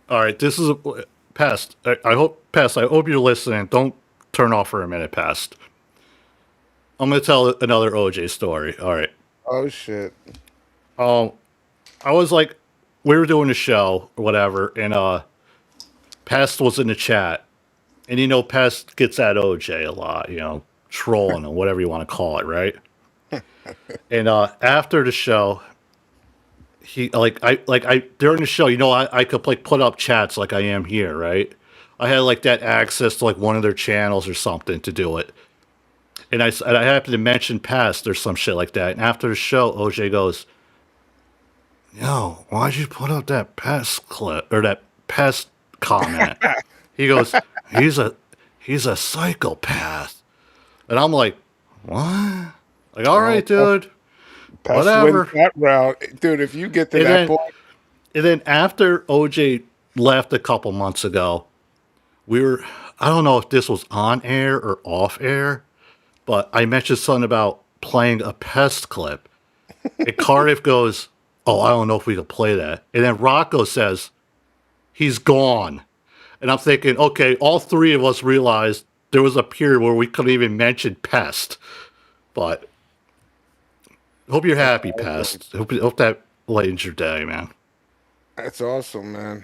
All right, this is Pest. I hope you're listening. Don't turn off for a minute, Pest. I'm gonna tell another OJ story. All right. Oh shit. I was like, we were doing a show or whatever, and Pest was in the chat, and Pest gets at OJ a lot, trolling or whatever you want to call it, right? And after the show, he during the show, I could like put up chats like I am here, right? I had like that access to like one of their channels or something to do it. And I happened to mention Pest or some shit like that. And after the show, OJ goes, "Yo, why'd you put up that Pest clip or that Pest comment?" He goes, "He's a psychopath." And I'm like, "What?" Like, all right, dude. Pest whatever. Wins that route, dude. If you get to that point. And then after OJ left a couple months ago, I don't know if this was on air or off air, but I mentioned something about playing a Pest clip. And Cardiff goes, "Oh, I don't know if we can play that." And then Rocco says, "He's gone." And I'm thinking, okay, all three of us realized there was a period where we couldn't even mention Pest. But hope you're happy, Pest. Hope that lightens your day, man. That's awesome, man.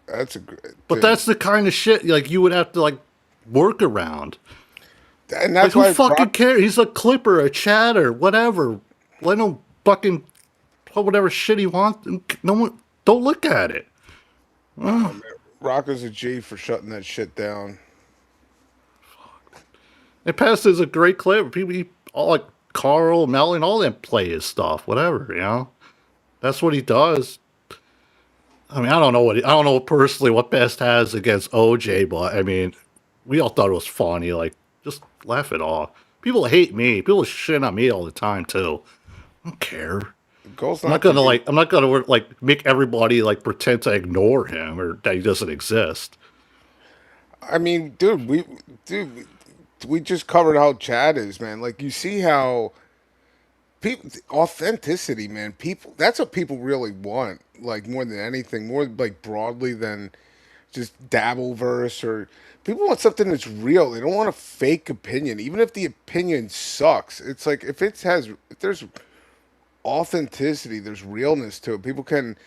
That's a great. But that's the kind of shit like you would have to like work around. And that's like, why who fucking cares? He's a clipper, a chatter, whatever. Let him fucking put whatever shit he wants. No one, don't look at it. Rocco's a G for shutting that shit down. And Pest is a great clip. People, all like Carl, Melon, all them play his stuff, whatever, you know. That's what he does. I mean, I don't know personally what Pest has against OJ, but I mean, we all thought it was funny. Like, just laugh it off. People hate me. People shit on me all the time too. I don't care. I'm not gonna make everybody like pretend to ignore him or that he doesn't exist. I mean, dude, we just covered how Chad is, man. Like, you see how people authenticity, man. People, that's what people really want. Like, more than anything, more like broadly than just dabbleverse, or people want something that's real. They don't want a fake opinion, even if the opinion sucks. It's like if there's authenticity, there's realness to it. People can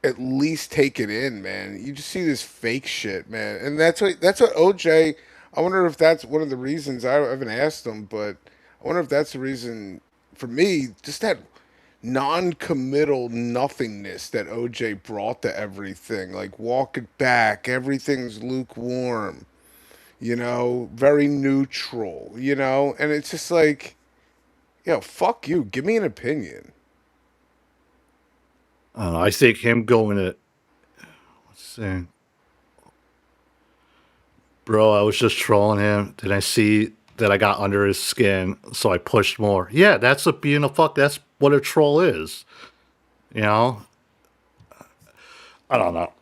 at least take it in, man. You just see this fake shit, man, and that's what OJ. I wonder if that's one of the reasons. I haven't asked him, but I wonder if that's the reason for me. Just that non-committal nothingness that OJ brought to everything. Like, walk it back. Everything's lukewarm. You know, very neutral. You know, and it's just like, yo, fuck you. Give me an opinion. I think him going to what's saying. Bro, I was just trolling him. Did I see that I got under his skin, so I pushed more? Yeah, that's that's what a troll is. You know? I don't know.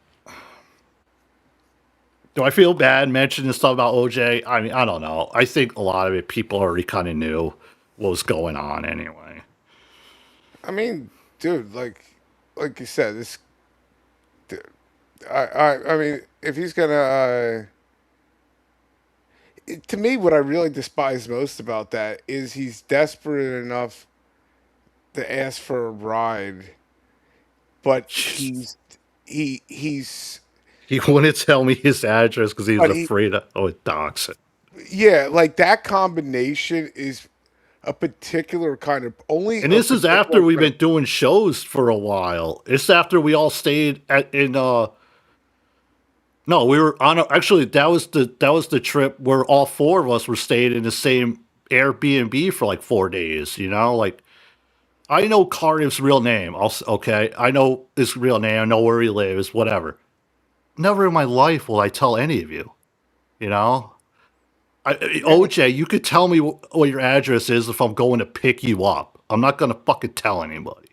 Do I feel bad mentioning stuff about OJ? I mean, I don't know. I think a lot of it, people already kind of knew what was going on anyway. I mean, dude, like you said, this. Dude, I mean, if he's gonna. To me, what I really despise most about that is he's desperate enough to ask for a ride, but he wouldn't tell me his address because he was afraid of dox it. Yeah, like that combination is a particular kind of only. And this is after we've been doing shows for a while. It's after we all stayed No, we were on. Actually, that was the trip where all four of us were staying in the same Airbnb for like 4 days. You know, like I know Cardiff's real name. Okay, I know his real name. I know where he lives. Whatever. Never in my life will I tell any of you. You know, OJ, you could tell me what your address is if I'm going to pick you up. I'm not going to fucking tell anybody.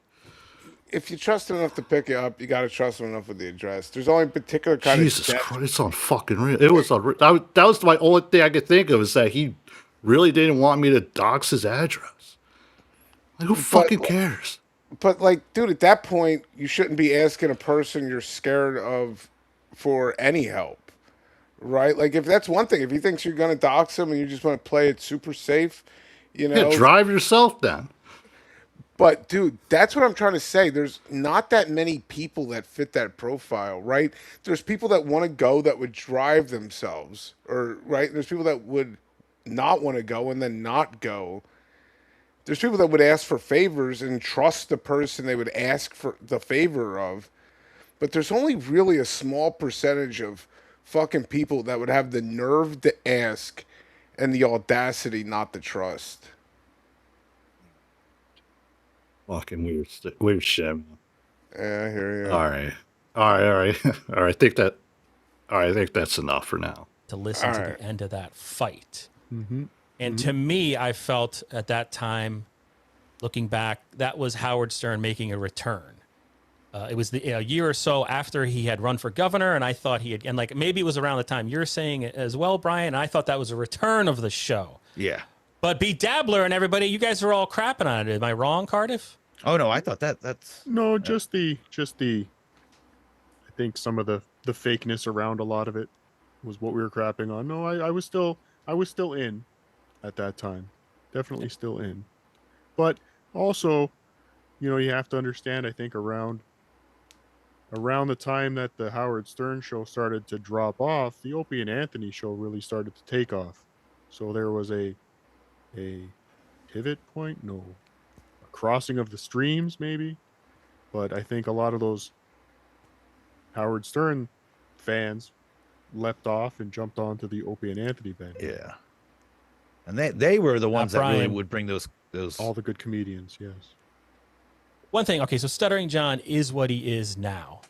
If you trust him enough to pick you up, you got to trust him enough with the address. There's only particular kind Jesus Christ, it's on fucking real. It was that was my only thing I could think of is that he really didn't want me to dox his address. Like, who fucking cares? But like, dude, at that point, you shouldn't be asking a person you're scared of for any help, right? Like, if that's one thing, if he thinks you're gonna dox him and you just want to play it super safe, you know, drive yourself then. But dude, that's what I'm trying to say. There's not that many people that fit that profile, right? There's people that want to go that would drive themselves, or right? There's people that would not want to go and then not go. There's people that would ask for favors and trust the person they would ask for the favor of. But there's only really a small percentage of fucking people that would have the nerve to ask and the audacity not to trust. Fucking weird shit. Yeah, I hear you. All right. I think that's enough for now. To listen to the end of that fight. Mm-hmm. And to me, I felt at that time, looking back, that was Howard Stern making a return. It was a year or so after he had run for governor, and I thought and like maybe it was around the time you're saying it as well, Brian. I thought that was a return of the show. Yeah. But beat Dabbler and everybody, you guys are all crapping on it. Am I wrong, Cardiff? Oh no, I thought that's no, just the I think some of the fakeness around a lot of it. was what we were crapping on. No, I was still in at that time. Definitely still in. But also, you have to understand, I think around the time that the Howard Stern show started to drop off, the Opie and Anthony show really started to take off. So there was a pivot point, no, a crossing of the streams maybe. But I think a lot of those Howard Stern fans leapt off and jumped onto the Opie and Anthony band. Yeah. And they were the ones that really Brian. would bring those all the good comedians, yes. One thing, okay, so Stuttering John is what he is now,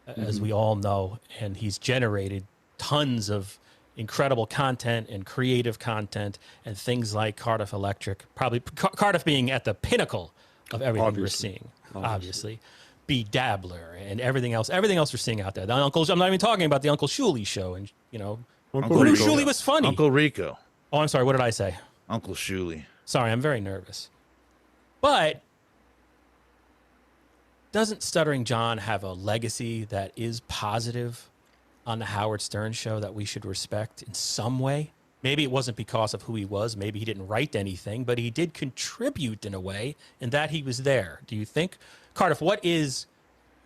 as we all know, and he's generated tons of incredible content and creative content and things like Cardiff Electric, probably Cardiff being at the pinnacle of everything we're seeing, obviously. Be Dabbler and everything else we're seeing out there. The uncles, I'm not even talking about the Uncle Shuley show, and Uncle Uncle Rico. Shuley was funny. Uncle Rico. Oh, I'm sorry, what did I say? Uncle Shuley. Sorry, I'm very nervous. But doesn't Stuttering John have a legacy that is positive on the Howard Stern show that we should respect in some way? Maybe it wasn't because of who he was. Maybe he didn't write anything, but he did contribute in a way, and that he was there. Do you think? Cardiff, what is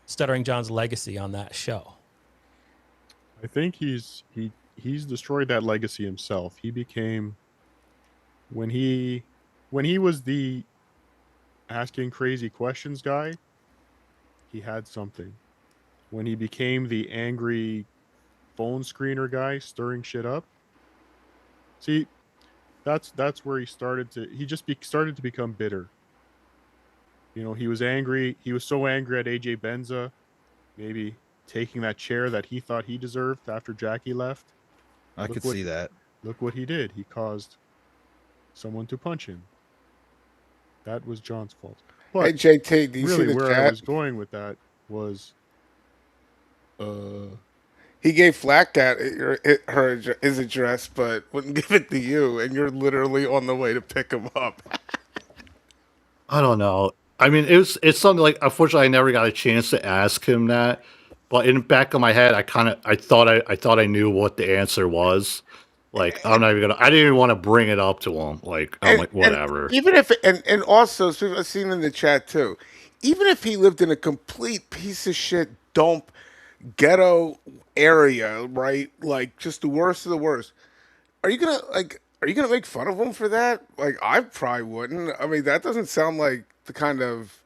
Stuttering John's legacy on that show? I think he's destroyed that legacy himself. He became, when he was the asking crazy questions guy, he had something. When he became the angry phone screener guy stirring shit up, see, that's where he started to become bitter. He was angry. He was so angry at AJ Benza, maybe taking that chair that he thought he deserved after Jackie left. I could see that. Look what he did. He caused someone to punch him. That was John's fault. But hey, JT, do you see really the where chat? I was going with that was he gave Flack Cat his address, but wouldn't give it to you, and you're literally on the way to pick him up. I don't know. I mean, it's something like, unfortunately, I never got a chance to ask him that. But in the back of my head, I thought I knew what the answer was. Like, I'm not even gonna. I didn't even want to bring it up to him. Like, I'm like, whatever. And even if, and also, I've seen in the chat too, even if he lived in a complete piece of shit dump ghetto area, right? Like, just the worst of the worst. Are you gonna make fun of him for that? Like, I probably wouldn't. I mean, that doesn't sound like the kind of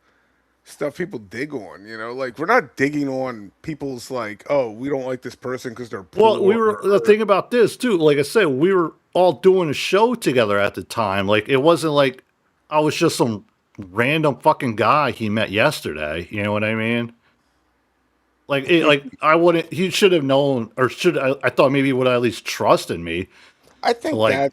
stuff people dig on, Like, we're not digging on people's like, oh, we don't like this person because they're poor. Well, the thing about this too, like I said, we were all doing a show together at the time. Like, it wasn't like I was just some random fucking guy he met yesterday. You know what I mean? Like, I wouldn't. He should have known, or I thought maybe he would at least trust in me. I think that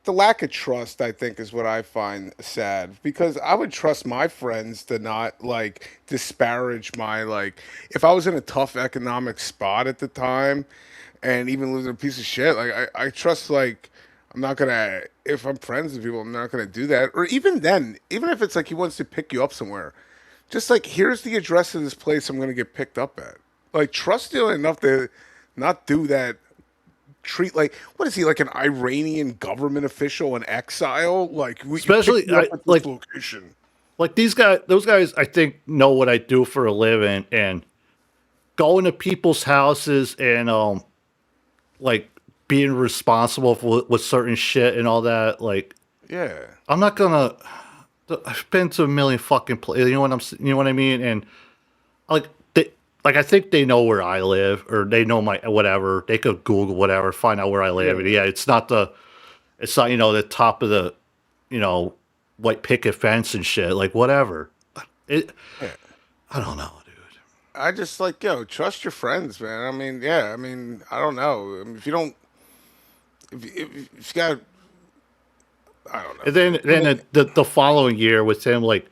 the lack of trust, I think, is what I find sad, because I would trust my friends to not like disparage my, like, if I was in a tough economic spot at the time and even lived in a piece of shit, like I trust, like, I'm not gonna, if I'm friends with people, I'm not gonna do that. Or even then, even if it's like he wants to pick you up somewhere, just like, here's the address of this place I'm gonna get picked up at. Like, trust you enough to not do that. Treat, like, what is he, like an Iranian government official in exile? Like, Especially like location. Like, those guys, I think, know what I do for a living, and going to people's houses and like being responsible for with certain shit and all that. Like, yeah, I'm not gonna. I've been to a million fucking places. You know what I mean? And like, I think they know where I live, or they know my whatever. They could Google whatever, find out where I live. And yeah, it's not the the top of the, white picket fence and shit. Like, whatever. I don't know, dude. I just, like, trust your friends, man. I mean, I don't know. I mean, if you don't, if you got, I don't know. And then the following year with him, like,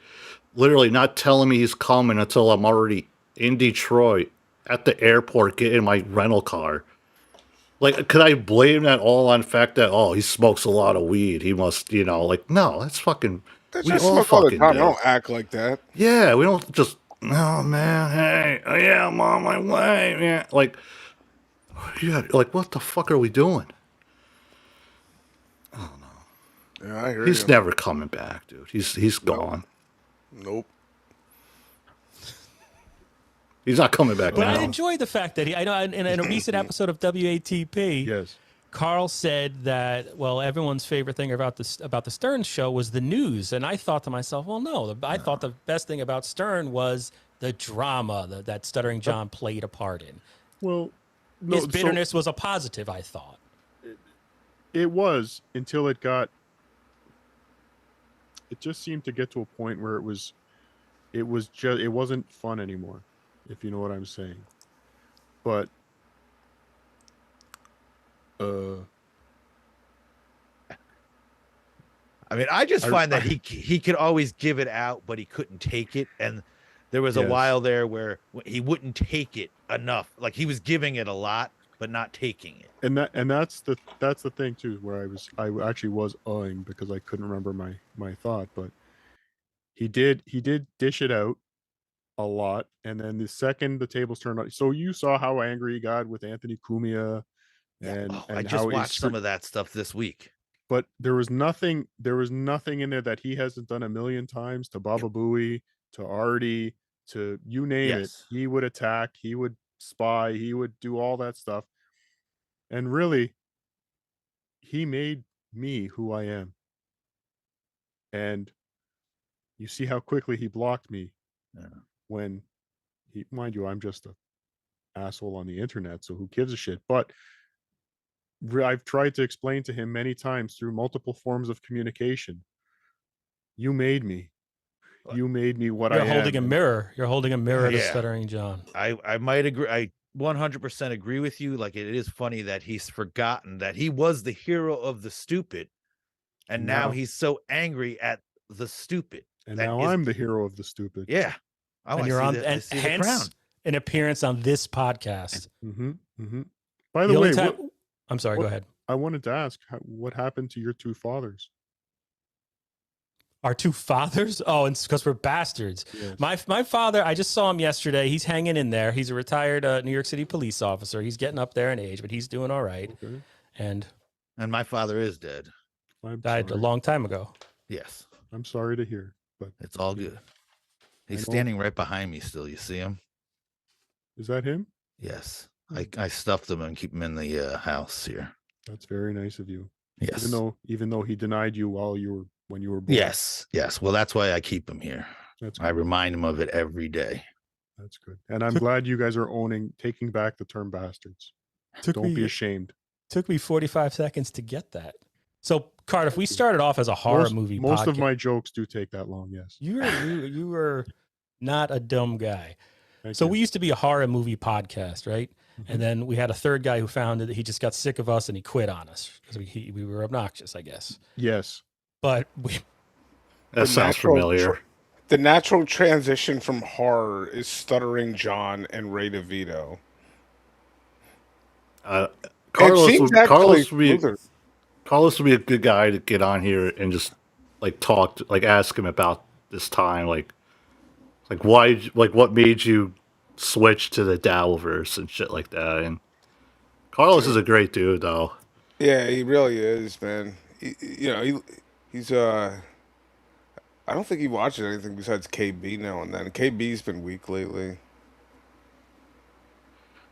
literally not telling me he's coming until I'm already in Detroit at the airport getting my rental car. Like, could I blame that all on the fact that, oh, he smokes a lot of weed? He must, like, no, that's fucking. We all smoke all the time. I don't act like that. Yeah, we don't just, oh, man, hey, yeah, I'm on my way. Yeah, like, Yeah, like what the fuck are we doing? Yeah, I hear He's you. never coming back, dude. He's gone. Nope. He's not coming back But now. I enjoyed the fact that I know in a recent episode of WATP, yes, Carl said that everyone's favorite thing about the Stern show was the news, and I thought to myself, well, no, I thought the best thing about Stern was the drama that Stuttering John played a part in. Well, no, His bitterness was a positive, I thought. It was until it got. It just seemed to get to a point where it wasn't fun anymore, if you know what I'm saying. But I mean, I just find that he could always give it out, but he couldn't take it. And there was a while there where he wouldn't take it enough. Like he was giving it a lot, but not taking it. And that's the thing too, where I actually was because I couldn't remember my thought, but he did dish it out a lot, and then the second the tables turned on, so you saw how angry he got with Anthony Cumia, and I just how watched some of that stuff this week. But there was nothing in there that he hasn't done a million times to Baba Booey, to Artie, to you name it. He would attack, he would spy, he would do all that stuff. And really, he made me who I am. And you see how quickly he blocked me when mind you, I'm just a asshole on the internet, so who gives a shit? But I've tried to explain to him many times through multiple forms of communication. You made me. You made me what You're I am. holding a mirror. You're holding a mirror to Yeah. Stuttering John. I might agree. I 100% agree with you. Like it is funny that he's forgotten that he was the hero of the stupid, and now he's so angry at the stupid. And now I'm the hero of the stupid. Yeah. Oh, And I you're see on, the- I and see the crown. hence an appearance on this podcast. By the only way, time- I'm sorry. Go ahead. I wanted to ask, what happened to your two fathers? Our two fathers? Oh, and because we're bastards. Yes. My father, I just saw him yesterday. He's hanging in there. He's a retired New York City police officer. He's getting up there in age, but he's doing all right. Okay. And my father is dead. Died a long time ago. Yes. I'm sorry to hear, but it's all good. He's know- standing right behind me still. You see him? Is that him? Yes. I stuffed him and keep him in the house here. That's very nice of you. Yes. Even though he denied you when you were born. Yes. Yes. Well, that's why I keep him here. I remind him of it every day. That's good. And I'm glad you guys are taking back the term bastards. Don't be ashamed. Took me 45 seconds to get that. So, Cardiff, we started off as a horror movie Most of podcast. my jokes do take that long, yes. You were not a dumb guy. Thank So you. we used to be a horror movie podcast, right? And then we had a third guy who found that he just got sick of us and he quit on us because we were obnoxious, I guess. Yes. But That sounds familiar. The natural transition from horror is Stuttering John and Ray DeVito. Carlos would be a good guy to get on here and just ask him about this time, like what made you switch to the Dabbleverse and shit like that. And Carlos is a great dude, though. Yeah, he really is, man. He's I don't think he watches anything besides KB now and then. KB's been weak lately.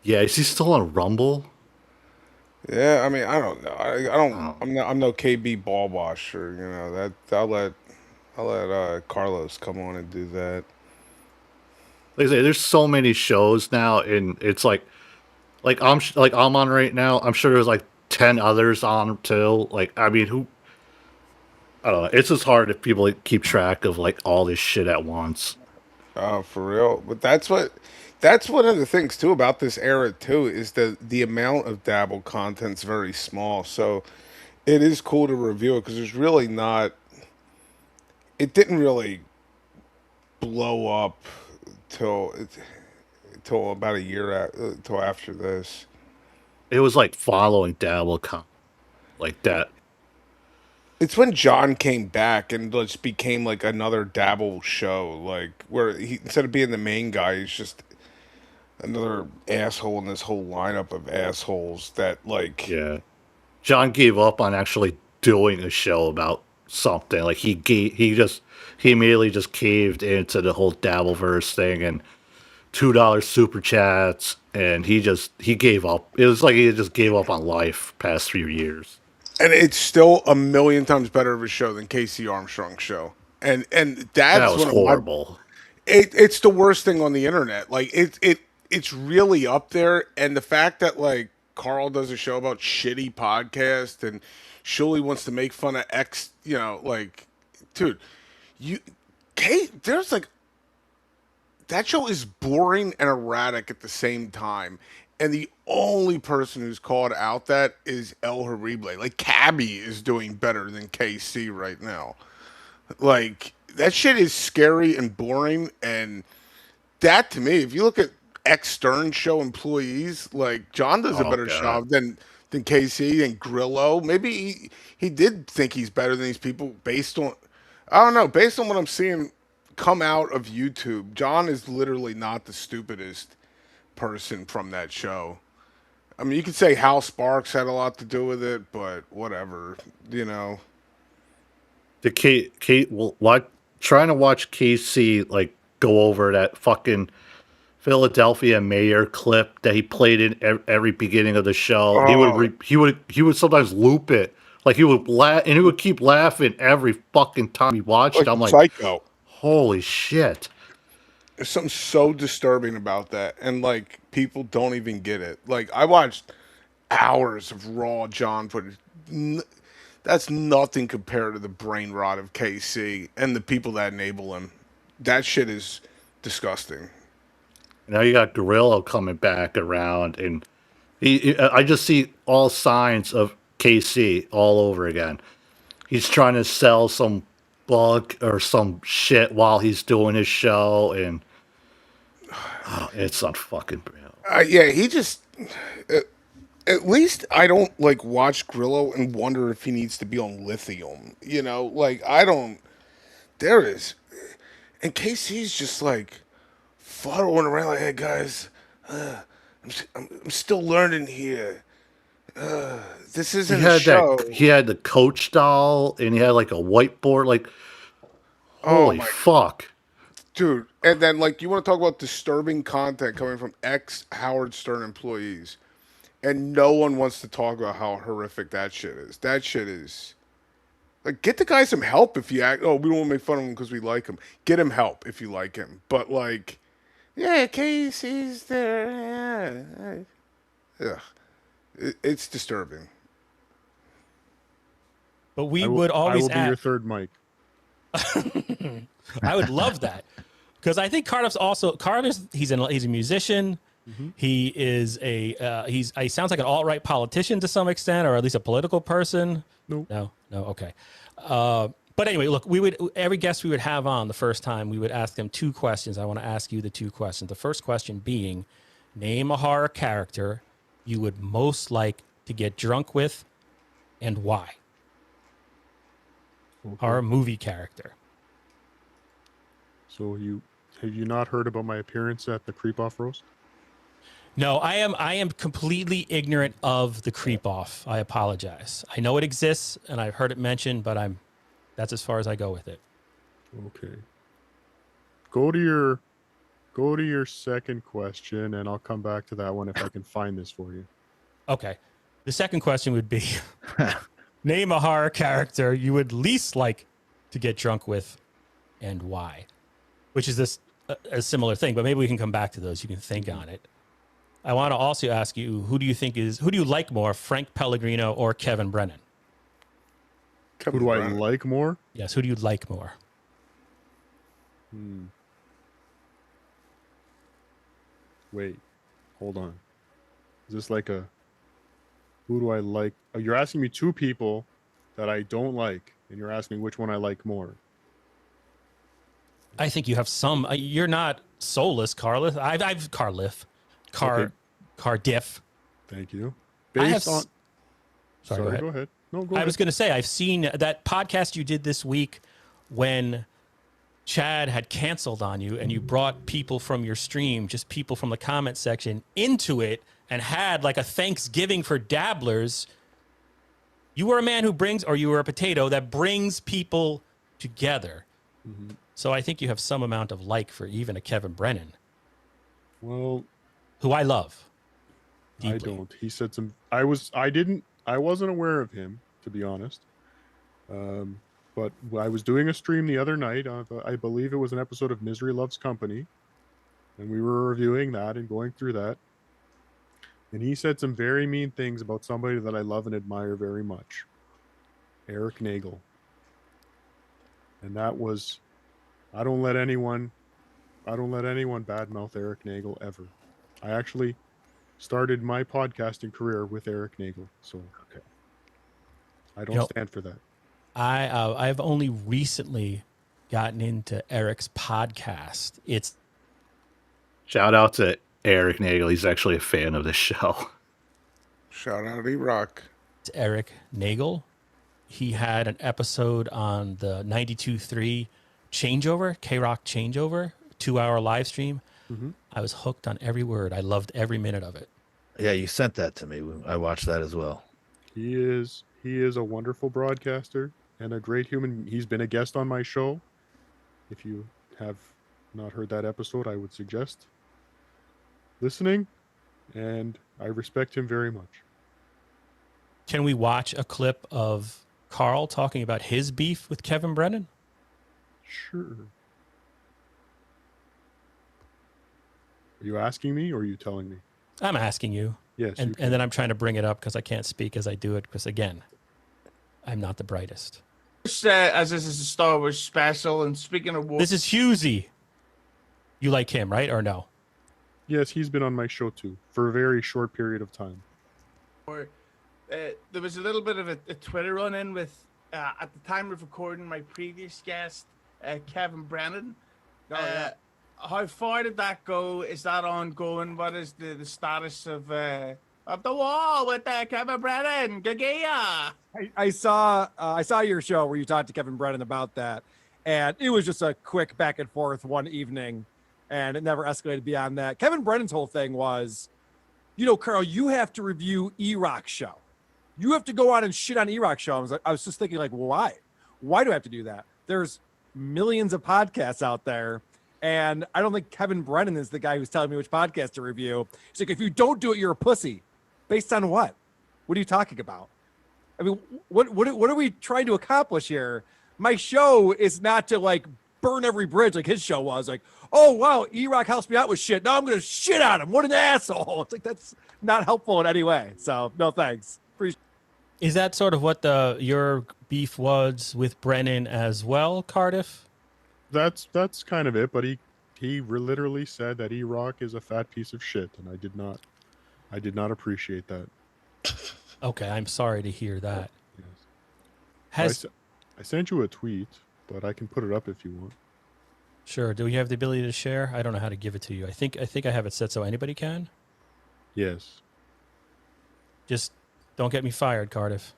Yeah, is he still on Rumble? Yeah, I mean, I don't know. I'm no KB ball washer. That I'll let Carlos come on and do that. Like I say, there's so many shows now, and it's like I'm on right now. I'm sure there's like 10 others on too. Like, I mean, I don't know. It's just hard if people keep track of like all this shit at once. Oh, for real. But that's one of the things too about this era too, is the amount of Dabble content's very small. So it is cool to review it because there's really not. It didn't really blow up till about a year till after this. It was like following Dabble like that. It's when John came back and just became like another Dabble show, like where he, instead of being the main guy, he's just another asshole in this whole lineup of assholes that like. Yeah. John gave up on actually doing a show about something. Like he immediately just caved into the whole dabbleverse thing and $2 super chats, and he gave up. It was like he just gave up on life past few years. And it's still a million times better of a show than Casey Armstrong's show. And that's That was one of horrible. It's the worst thing on the internet. Like it's really up there. And the fact that like Carl does a show about shitty podcast and Shuley wants to make fun of X, like, dude, there's like that show is boring and erratic at the same time. And the only person who's called out that is El Horrible. Like, Cabby is doing better than KC right now. Like, that shit is scary and boring. And that, to me, if you look at Stern show employees, like, John does a better job than KC and Grillo. Maybe he did think he's better than these people based on, I don't know, based on what I'm seeing come out of YouTube. John is literally not the stupidest person from that show. I mean, you could say Hal Sparks had a lot to do with it, but whatever, The trying to watch Casey like go over that fucking Philadelphia mayor clip that he played in every beginning of the show. He would sometimes loop it, like he would laugh, and he would keep laughing every fucking time he watched. I'm like, psycho. Holy shit. There's something so disturbing about that, and like people don't even get it. Like I watched hours of raw John footage. That's nothing compared to the brain rot of KC and the people that enable him. That shit is disgusting. Now you got Gorillo coming back around, and I just see all signs of KC all over again. He's trying to sell some bug or some shit while he's doing his show, and it's unfucking real. Yeah, he just. At least I don't like watch Grillo and wonder if he needs to be on lithium. Like I don't. There is, and KC's just like following around like, hey guys, I'm still learning here. This isn't a show. He had the coach doll, and he had like a whiteboard. Like, holy fuck, dude! And then like you want to talk about disturbing content coming from ex-Howard Stern employees. And no one wants to talk about how horrific that shit is. That shit is... Like, get the guy some help if you act... Oh, we don't want to make fun of him because we like him. Get him help if you like him. But, like... Yeah, Casey's there. Yeah. It's disturbing. But we would always... I will be your third mic. I would love that. Because I think Cardiff's, he's a musician... Mm-hmm. He is he sounds like an alt-right politician to some extent, or at least a political person. No, okay. But anyway, look, every guest we would have on the first time, we would ask them two questions. I want to ask you the two questions. The first question being, name a horror character you would most like to get drunk with, and why? Okay. Horror movie character. So have you not heard about my appearance at the Creep Off Roast? No, I am completely ignorant of the creep off. I apologize. I know it exists and I've heard it mentioned, but that's as far as I go with it. Okay. Go to your second question, and I'll come back to that one if I can find this for you. Okay. The second question would be name a horror character you would least like to get drunk with, and why? Which is a similar thing, but maybe we can come back to those. You can think on it. I want to also ask you, who do you like more, Frank Pellegrino or Kevin Brennan? Who do I like more? Yes, who do you like more? Wait, hold on. Is this like who do I like? Oh, you're asking me two people that I don't like, and you're asking me which one I like more. I think you have some. You're not soulless, Cardiff. Cardiff. Thank you. Sorry, go ahead. No, go I ahead. was going to say, I've seen that podcast you did this week when Chad had canceled on you and you brought people from your stream, just people from the comment section, into it and had like a Thanksgiving for dabblers. You were a man who brings, or you were a potato that brings people together. Mm-hmm. So I think you have some amount of like for even a Kevin Brennan. Well, who I love. Deeply. I don't. He said some. I wasn't aware of him, to be honest. But I was doing a stream the other night. I believe it was an episode of Misery Loves Company, and we were reviewing that and going through that. And he said some very mean things about somebody that I love and admire very much, Eric Nagel. And that was, I don't let anyone badmouth Eric Nagel ever. I actually started my podcasting career with Eric Nagel, so okay. I don't stand for that. I've only recently gotten into Eric's podcast. It's shout out to Eric Nagel. He's actually a fan of this show. Shout out to E-Rock. It's Eric Nagel. He had an episode on the 92.3 changeover, K-Rock changeover, 2-hour live stream. Mm-hmm. I was hooked on every word. I loved every minute of it. Yeah, you sent that to me. I watched that as well. He is a wonderful broadcaster and a great human. He's been a guest on my show. If you have not heard that episode, I would suggest listening, and I respect him very much. Can we watch a clip of Carl talking about his beef with Kevin Brennan? Sure. Are you asking me or are you telling me? I'm asking you. Yes. And then I'm trying to bring it up because I can't speak as I do it because, again, I'm not the brightest. As this is a Star Wars special, and speaking of war, this is Husey. You like him, right, or no? Yes, he's been on my show too for a very short period of time. There was a little bit of a Twitter run-in with, at the time of recording, my previous guest, Kevin Brennan. How far did that go? Is that ongoing? What is the status of the wall with Kevin Brennan? Gagia. I saw your show where you talked to Kevin Brennan about that, and it was just a quick back and forth one evening, and it never escalated beyond that. Kevin Brennan's whole thing was, Carl, you have to review E-Rock's show. You have to go on and shit on E-Rock's show. I was just thinking, like, why? Why do I have to do that? There's millions of podcasts out there. And I don't think Kevin Brennan is the guy who's telling me which podcast to review. He's like, if you don't do it, you're a pussy. Based on what? What are you talking about? I mean, what are we trying to accomplish here? My show is not to like burn every bridge like his show was. Like, oh wow, E-Rock helps me out with shit. Now I'm gonna shit on him. What an asshole! It's like that's not helpful in any way. So no thanks. Is that sort of what your beef was with Brennan as well, Cardiff? That's kind of it, but he literally said that E-Rock is a fat piece of shit, and I did not appreciate that. Okay, I'm sorry to hear that. Yes. I sent you a tweet, but I can put it up if you want. Sure. Do we have the ability to share? I don't know how to give it to you. I think I have it set so anybody can. Yes. Just don't get me fired, Cardiff.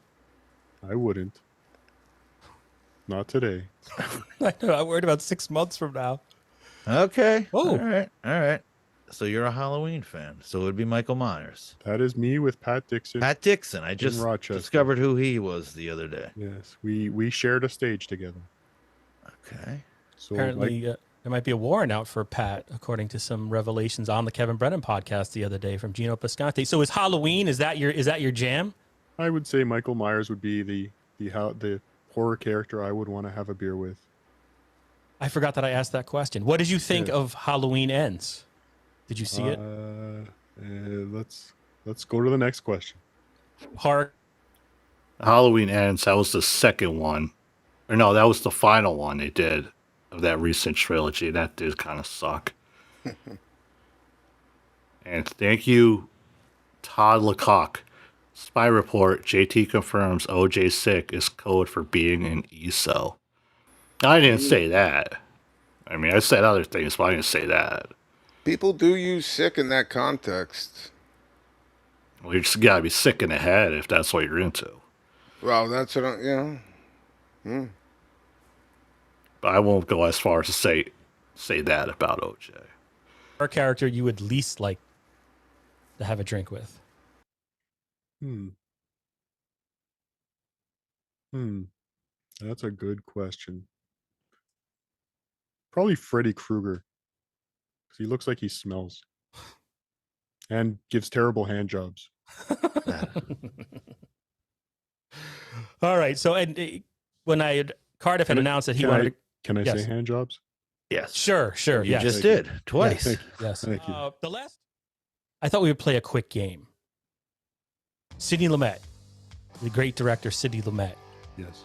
I wouldn't. Not today. I know. I'm worried about 6 months from now. Okay. Oh. All right. So you're a Halloween fan. So it would be Michael Myers. That is me with Pat Dixon. Pat Dixon. I just discovered who he was the other day. Yes. We shared a stage together. Okay. So apparently there might be a warrant out for Pat, according to some revelations on the Kevin Brennan podcast the other day from Gino Piscante. So is Halloween, is that your jam? I would say Michael Myers would be the horror character I would want to have a beer with. I forgot that I asked that question. What did you think of Halloween Ends? Did you see it? Let's go to the next question. Halloween Ends, that was the second one. Or no, that was the final one they did of that recent trilogy. That did kind of suck. And thank you, Todd Lecoq. Spy report, JT confirms OJ sick is code for being an ESO. I didn't say that. I mean, I said other things, but I didn't say that. People do use sick in that context. Well, you just gotta be sick in the head if that's what you're into. Well, that's what But I won't go as far as to say that about OJ. Our character you would least like to have a drink with. That's a good question. Probably Freddy Krueger. Because he looks like he smells. And gives terrible hand jobs. All right. So, when Cardiff had announced that he wanted to. Can I say hand jobs? Yes. Sure. You Yes. just did twice. Yes. Thank you. The last. I thought we would play a quick game. Sidney Lumet, the great director Sidney Lumet. Yes.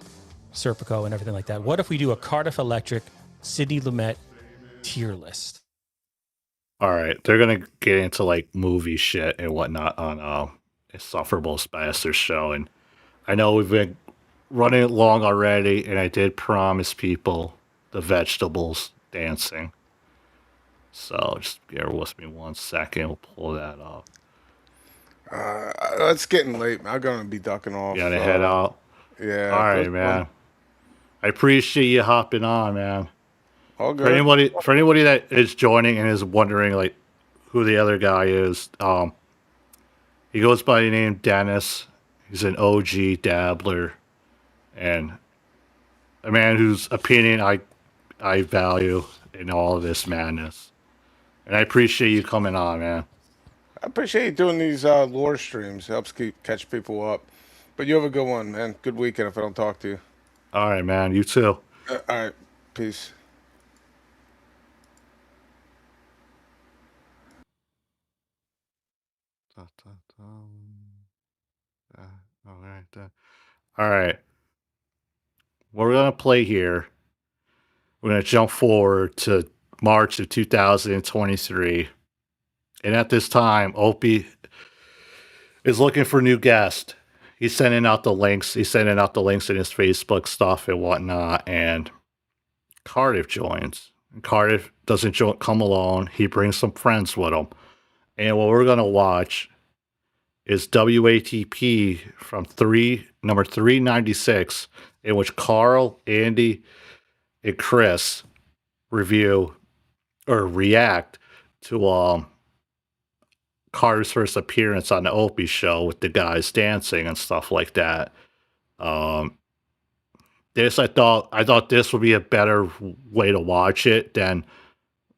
Serpico and everything like that. What if we do a Cardiff Electric Sidney Lumet tier list? All right, they're gonna get into like movie shit and whatnot on Insufferable Bastards show, and I know we've been running it long already, and I did promise people the vegetables dancing. So just bear with me 1 second. We'll pull that up. It's getting late. I'm gonna be ducking off. You gotta head out. Yeah. All right, man. I appreciate you hopping on, man. All good. For anybody that is joining and is wondering like who the other guy is, he goes by the name Dennis. He's an OG dabbler and a man whose opinion I value in all of this madness. And I appreciate you coming on, man. I appreciate you doing these lore streams. Helps catch people up. But you have a good one, man. Good weekend if I don't talk to you. All right, man. You too. All right. Peace. All right. What we're going to play here, we're going to jump forward to March of 2023. And at this time, Opie is looking for new guests. He's sending out the links. He's sending out the links in his Facebook stuff and whatnot. And Cardiff joins. And Cardiff doesn't come alone. He brings some friends with him. And what we're going to watch is WATP from number 396, in which Carl, Andy, and Chris review or react to Carter's first appearance on the Opie show with the guys dancing and stuff like that. I thought this would be a better way to watch it than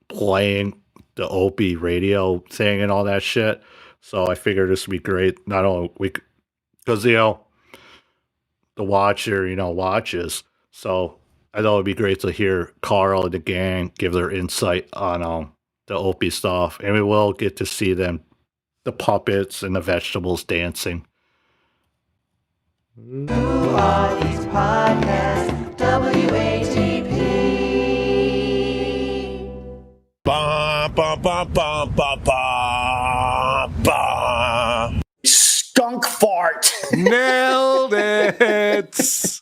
playing the Opie radio thing and all that shit. So I figured this would be great. Not only because the watcher, watches. So I thought it would be great to hear Carl and the gang give their insight on the Opie stuff, and we will get to see them, the puppets and the vegetables dancing. Who are these podcasts? WATP. Ba ba ba ba ba ba ba. Skunk fart. Nailed it.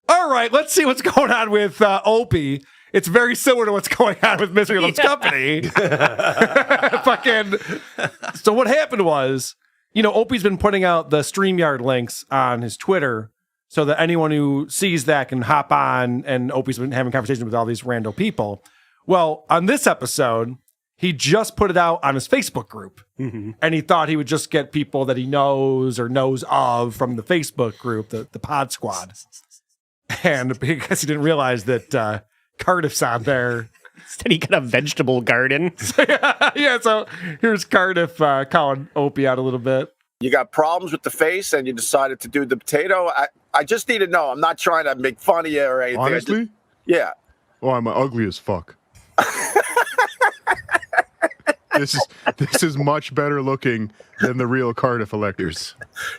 All right, let's see what's going on with Opie. It's very similar to what's going on with Misery Loves Company. Fucking. So what happened was, Opie's been putting out the StreamYard links on his Twitter so that anyone who sees that can hop on, and Opie's been having conversations with all these random people. Well, on this episode, he just put it out on his Facebook group, and he thought he would just get people that he knows or knows of from the Facebook group, the Pod Squad. And because he didn't realize that Cardiff's on there. Instead, he got a vegetable garden. Yeah, so here's Cardiff calling Opie out a little bit. You got problems with the face and you decided to do the potato. I just need to know. I'm not trying to make fun of you or anything. Honestly? Yeah. Oh, I'm ugly as fuck. This is much better looking than the real Cardiff electors.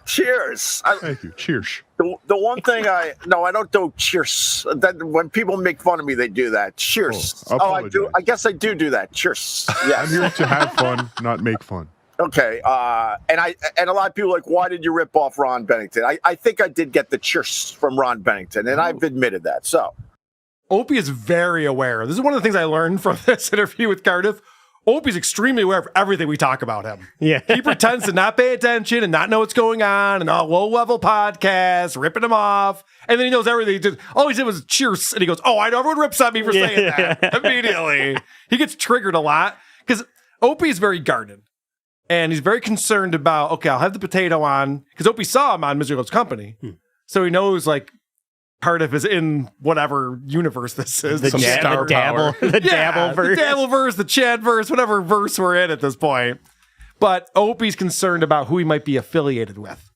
Cheers. Thank you. Cheers. The one thing I don't do cheers. When people make fun of me, they do that. Cheers. I do. I guess I do that. Cheers. Yes. I'm here to have fun, not make fun. Okay. And a lot of people are like, why did you rip off Ron Bennington? I think I did get the cheers from Ron Bennington, and I've admitted that. So Opie is very aware. This is one of the things I learned from this interview with Cardiff. Opie's extremely aware of everything we talk about him. Yeah. He pretends to not pay attention and not know what's going on and all low-level podcasts, ripping him off. And then he knows everything. All he did was cheers. And he goes, oh, I know everyone rips on me for saying that. Immediately. He gets triggered a lot because Opie is very guarded. And he's very concerned about, okay, I'll have the potato on. Because Opie saw him on Misery Loves Company. So he knows, like, Cardiff is in whatever universe this is. The Dabbleverse. The Dabbleverse, the Chadverse, whatever verse we're in at this point. But Opie's concerned about who he might be affiliated with.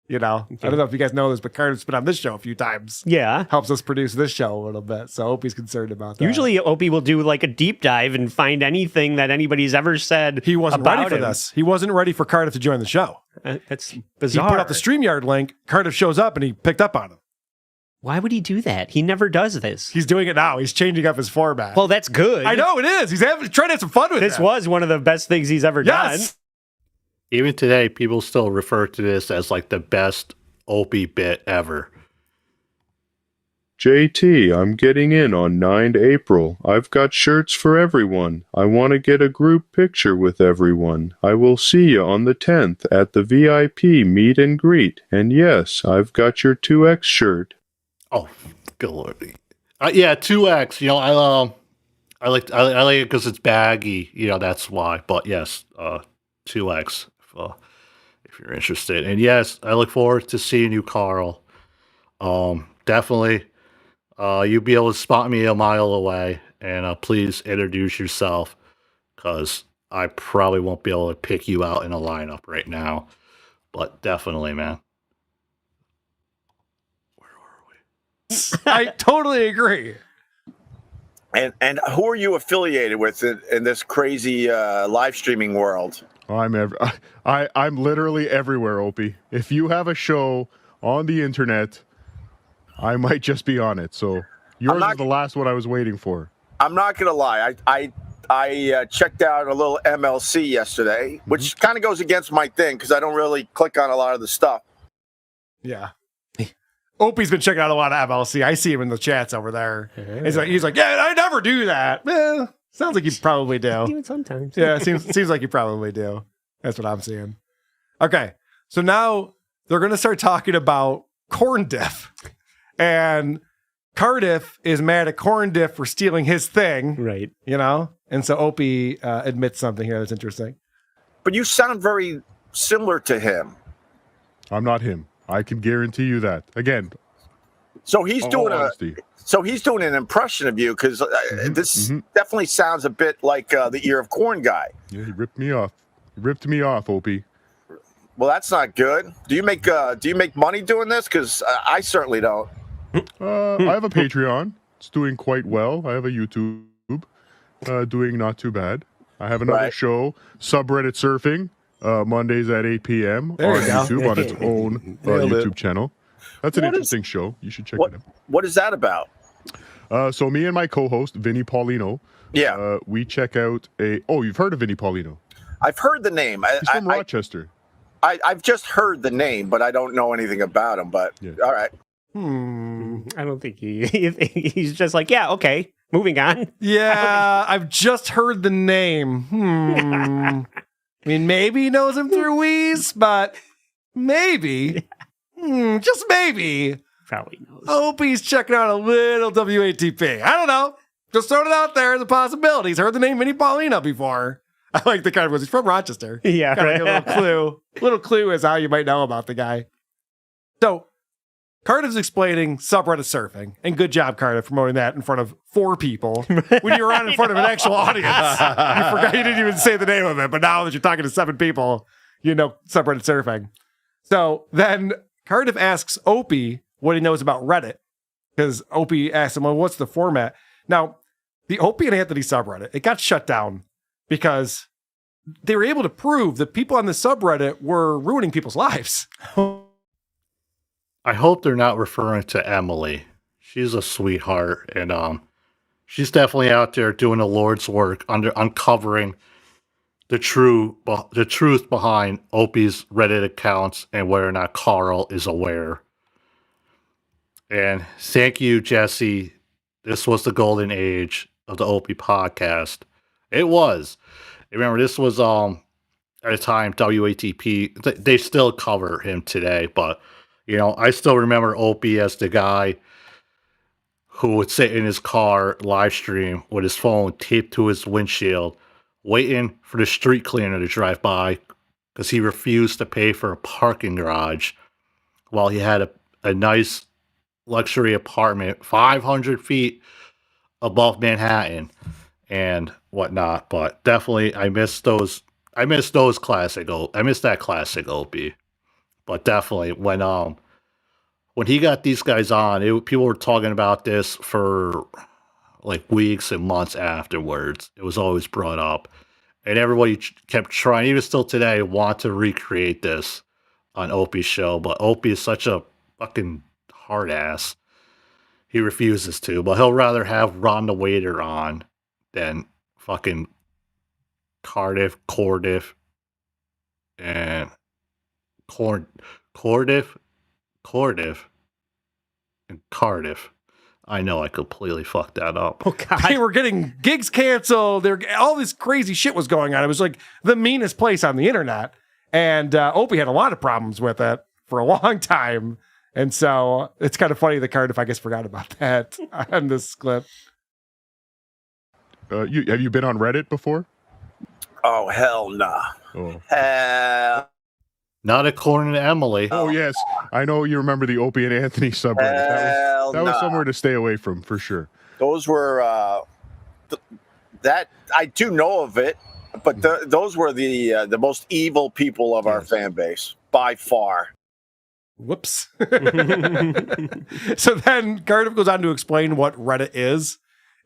You know? I don't know if you guys know this, but Cardiff's been on this show a few times. Yeah. Helps us produce this show a little bit. So Opie's concerned about that. Usually Opie will do like a deep dive and find anything that anybody's ever said. He wasn't about ready for him. this. He wasn't ready for Cardiff to join the show. That's bizarre. He put up the StreamYard link. Cardiff shows up and he picked up on him. Why would he do that? He never does this. He's doing it now. He's changing up his format. Well, that's good. I know it is. He's trying to have some fun with this. It. Was one of the best things he's ever done. Even today, people still refer to this as like the best Opie bit ever. JT, I'm getting in on 9 April. I've got shirts for everyone. I want to get a group picture with everyone. I will see you on the 10th at the VIP meet and greet. And yes, I've got your 2X shirt. Oh, good lord. Yeah, 2X. You know, I like it because it's baggy. You know, that's why. But yes, 2X if you're interested. And yes, I look forward to seeing you, Carl. Definitely. You'll be able to spot me a mile away, and please introduce yourself, because I probably won't be able to pick you out in a lineup right now. But definitely, man. I totally agree. And who are you affiliated with in this crazy live streaming world? I'm literally everywhere, Opie. If you have a show on the internet, I might just be on it. So yours is the last one I was waiting for. I'm not gonna lie. I checked out a little MLC yesterday, which kind of goes against my thing because I don't really click on a lot of the stuff. Yeah. Opie's been checking out a lot of MLC. I see him in the chats over there. He's like, yeah, I never do that. Well, sounds like you probably do. Do it sometimes. Yeah, seems like you probably do. That's what I'm seeing. Okay, so now they're going to start talking about Corn Diff. And Cardiff is mad at Corn Diff for stealing his thing. Right. You know? And so Opie admits something here that's interesting. But you sound very similar to him. I'm not him. I can guarantee you that. Again. So he's doing an impression of you, because this definitely sounds a bit like the Ear of Corn guy. Yeah, he ripped me off. He ripped me off, Opie. Well, that's not good. Do you make money doing this? Because I certainly don't. I have a Patreon. It's doing quite well. I have a YouTube. Doing not too bad. I have another show, Subreddit Surfing, Mondays at 8 p.m. on YouTube on its own YouTube channel. That's an interesting show. You should check it out. What is that about? So me and my co-host, Vinny Paulino, we check out you've heard of Vinny Paulino? I've heard the name. He's from Rochester. I've just heard the name, but I don't know anything about him. But all right. I don't think he's just like, yeah, okay, moving on. Yeah, I've just heard the name. I mean, maybe he knows him through Wheeze, but maybe, just maybe, probably knows. Opie's checking out a little WATP. I don't know. Just throwing it out there as a possibility. He's heard the name Vinny Paulino before. I like the kind of he's from Rochester. Yeah, kind of a little clue as how you might know about the guy. So Cardiff's explaining subreddit surfing, and good job, Cardiff, promoting that in front of 4 people when you were on in front of an actual audience. You forgot, you didn't even say the name of it, but now that you're talking to 7 people, you know subreddit surfing. So then Cardiff asks Opie what he knows about Reddit, because Opie asked him, well, what's the format? Now, the Opie and Anthony subreddit, it got shut down because they were able to prove that people on the subreddit were ruining people's lives. I hope they're not referring to Emily. She's a sweetheart, and she's definitely out there doing the Lord's work, uncovering the truth behind Opie's Reddit accounts and whether or not Carl is aware. And thank you, Jesse. This was the golden age of the Opie podcast. It was. Remember, this was at a time WATP. They still cover him today, but I still remember Opie as the guy who would sit in his car live stream with his phone taped to his windshield, waiting for the street cleaner to drive by because he refused to pay for a parking garage while he had a nice luxury apartment 500 feet above Manhattan and whatnot. But definitely, I miss those classic. I miss that classic Opie. But definitely, when he got these guys on, people were talking about this for like weeks and months afterwards. It was always brought up, and everybody kept trying, even still today, want to recreate this on Opie's show. But Opie is such a fucking hard ass. He refuses to, but he'll rather have Ron the Waiter on than fucking Cardiff, and Cardiff. I know I completely fucked that up. Oh God! They were getting gigs canceled. All this crazy shit was going on. It was like the meanest place on the internet, and Opie had a lot of problems with it for a long time. And so it's kind of funny that Cardiff, I guess, forgot about that on this clip. Have you been on Reddit before? Oh, hell nah. Oh. Not according to Emily. Oh, yes. I know you remember the Opie and Anthony subreddit. That was somewhere to stay away from, for sure. Those were, that I do know of it, but those were the most evil people of our fan base, by far. Whoops. So then Cardiff goes on to explain what Reddit is.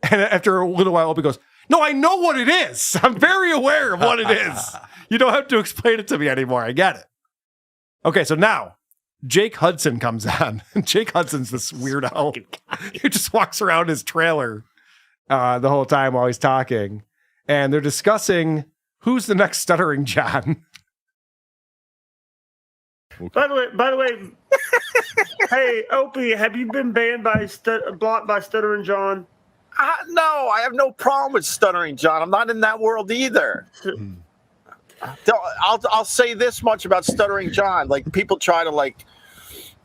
And after a little while, Opie goes, "No, I know what it is. I'm very aware of what it is. You don't have to explain it to me anymore. I get it." Okay, so now Jake Hudson comes on. Jake Hudson's this weirdo who just walks around his trailer the whole time while he's talking. And they're discussing who's the next Stuttering John. By the way, hey Opie, have you been banned by blocked by Stuttering John? No, I have no problem with Stuttering John. I'm not in that world either. I'll say this much about Stuttering John. Like, people try to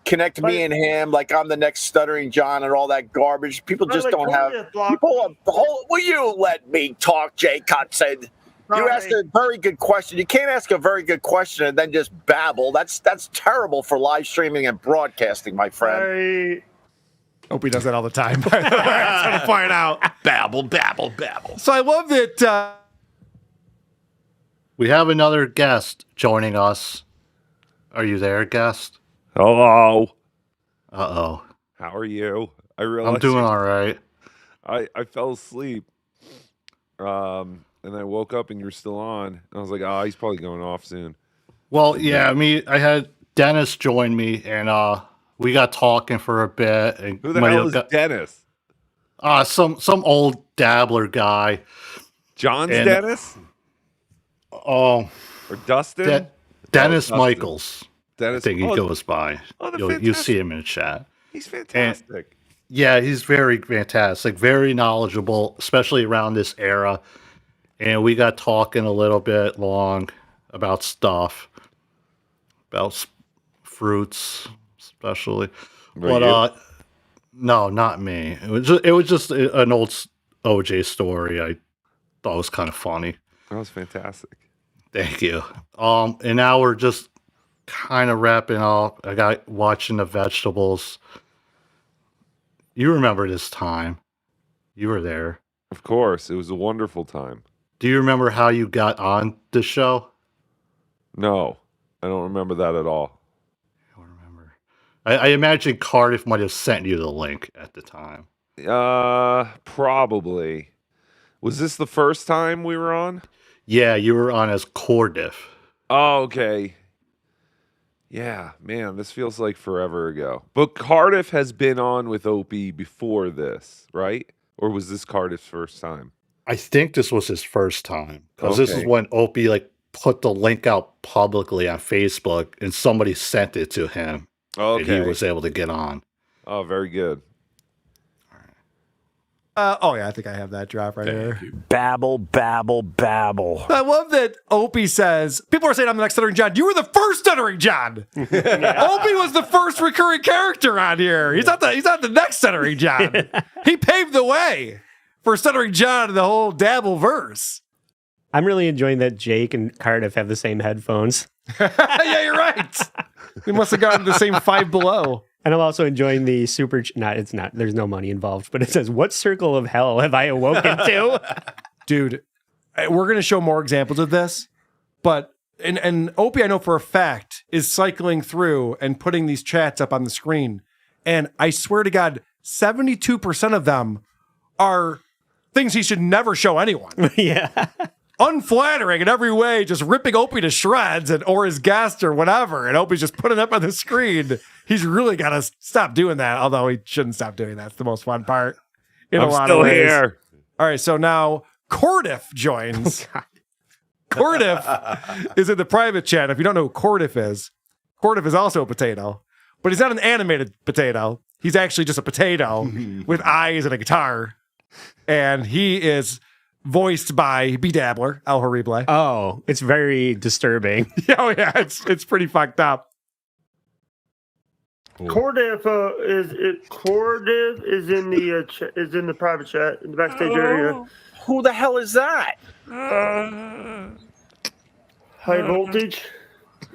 connect me and him like I'm the next Stuttering John and all that garbage. People just don't have. Will you let me talk, Jake Hudson? You asked a very good question. You can't ask a very good question and then just babble. That's terrible for live streaming and broadcasting, my friend. Opie does that all the time. I'm trying to point out. Babble. So I love that. We have another guest joining us. Are you there, guest? Hello. Uh-oh. How are you? I realized I'm doing all right. I fell asleep. And I woke up and you're still on. And I was like, he's probably going off soon. Well, yeah, I had Dennis join me, and we got talking for a bit. And who the hell is Dennis? Some old Dabbler guy. John's Dennis? Or Dustin? Dennis Dustin. Michaels. Dennis. I think he goes by. You'll see him in the chat. He's fantastic. And, yeah, he's very fantastic, very knowledgeable, especially around this era. And we got talking a little bit long about stuff, about fruits, especially. But no, not me. It was just an old OJ story. I thought was kind of funny. That was fantastic. Thank you. And now we're just kind of wrapping up. I got watching the vegetables. You remember this time? You were there. Of course, it was a wonderful time. Do you remember how you got on the show? No, I don't remember that at all. I don't remember. I imagine Cardiff might have sent you the link at the time. Probably. Was this the first time we were on? Yeah, you were on as Cardiff. Oh, okay. Yeah, man, this feels like forever ago. But Cardiff has been on with Opie before this, right? Or was this Cardiff's first time? I think this was his first time. Because this is when Opie put the link out publicly on Facebook and somebody sent it to him. Okay. And he was able to get on. Oh, very good. I think I have that drop right here. Babble, babble, babble. I love that Opie says, people are saying I'm the next Stuttering John. You were the first Stuttering John. Opie was the first recurring character on here. He's not the next Stuttering John. He paved the way for Stuttering John and the whole Dabbleverse. I'm really enjoying that Jake and Cardiff have the same headphones. Yeah, you're right. We must have gotten the same Five Below. And I'm also enjoying the super. It's not. There's no money involved, but it says, "What circle of hell have I awoken to?" Dude, we're gonna show more examples of this, but and Opie, I know for a fact, is cycling through and putting these chats up on the screen, and I swear to God, 72% of them are things he should never show anyone. Yeah. Unflattering in every way, just ripping Opie to shreds or his guest or whatever. And Opie's just putting it up on the screen. He's really got to stop doing that, although he shouldn't stop doing that. It's the most fun part in a lot of ways. Here. All right, so now Cardiff joins. Cardiff is in the private chat. If you don't know who Cardiff is also a potato, but he's not an animated potato. He's actually just a potato with eyes and a guitar. And he is voiced by Dabbler, El Horrible. Oh, it's very disturbing. Oh yeah, it's pretty fucked up. Cardiff is in the private chat in the backstage area. Who the hell is that? High voltage.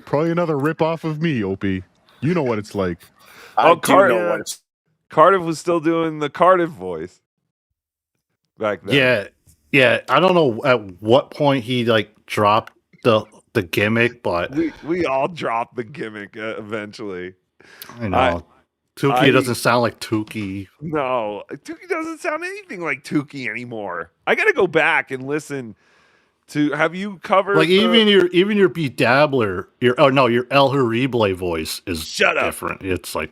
Probably another ripoff of me, Opie. You know what it's like. Cardiff was still doing the Cardiff voice back then. Yeah. I don't know at what point he dropped the gimmick, but we all dropped the gimmick eventually. I know. Tukey doesn't sound like Tukey. No, Tukey doesn't sound anything like Tukey anymore. I got to go back and listen to. Have you covered even your B Dabbler? Your El Horrible voice is different. It's like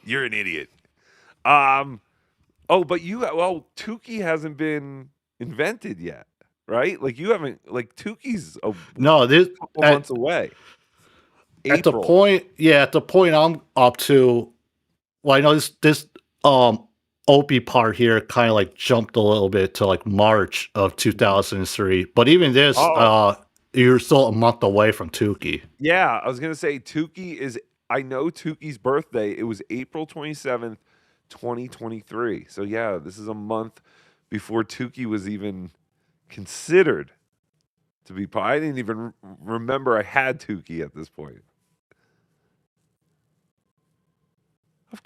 you're an idiot. But Tukey hasn't been invented yet, right? Like you haven't. Like Tukey's a couple months away. At the point I'm up to, well, I know this Opie part here kind of like jumped a little bit to like March of 2003, but even this, you're still a month away from Tukey. Yeah, I was gonna say Tukey is. I know Tukey's birthday. It was April 27th, 2023. So yeah, this is a month before Tukey was even considered to be. I didn't even remember I had Tukey at this point.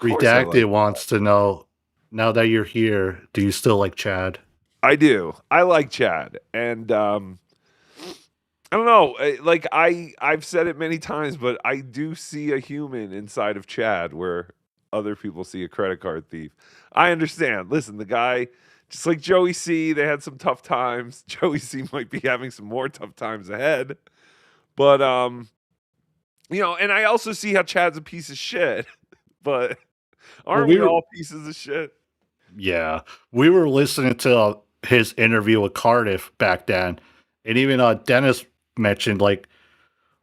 Redacted wants to know, now that you're here, do you still like Chad? I do. I like Chad. And I don't know. Like I've said it many times, but I do see a human inside of Chad where other people see a credit card thief. I understand. Listen, the guy, just like Joey C, they had some tough times. Joey C might be having some more tough times ahead. But, and I also see how Chad's a piece of shit. But aren't we all pieces of shit? Yeah. We were listening to his interview with Cardiff back then. And even Dennis mentioned, like,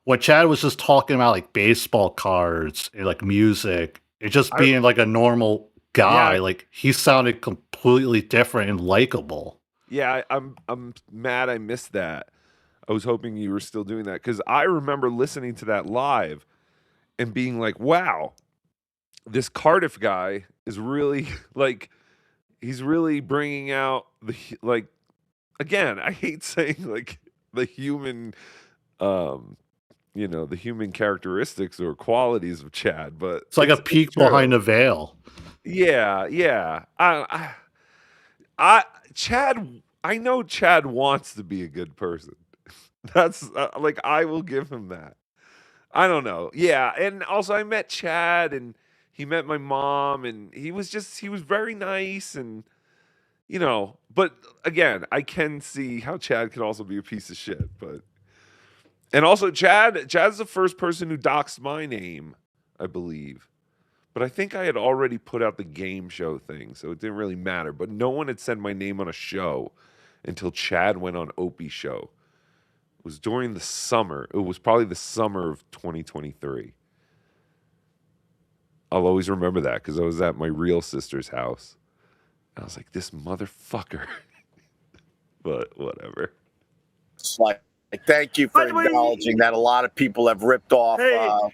when Chad was just talking about, like, baseball cards and, like, music, and just being, like, a normal guy, like, he sounded completely different and likable. Yeah, I'm mad I missed that. I was hoping you were still doing that, because I remember listening to that live and being like, wow, this Cardiff guy is really, like, he's really bringing out the, like, again, I hate saying, like, the human, the human characteristics or qualities of Chad, but it's like a peek behind the veil. Yeah. Chad, I know Chad wants to be a good person. That's like, I will give him that. I don't know. Yeah. And also I met Chad and he met my mom and he was very nice and, but again, I can see how Chad can also be a piece of shit, and also Chad's the first person who doxed my name, I believe. But I think I had already put out the game show thing, so it didn't really matter. But no one had said my name on a show until Chad went on Opie's show. It was during the summer. It was probably the summer of 2023. I'll always remember that because I was at my real sister's house. I was like, this motherfucker. But whatever. It's like, thank you for acknowledging that a lot of people have ripped off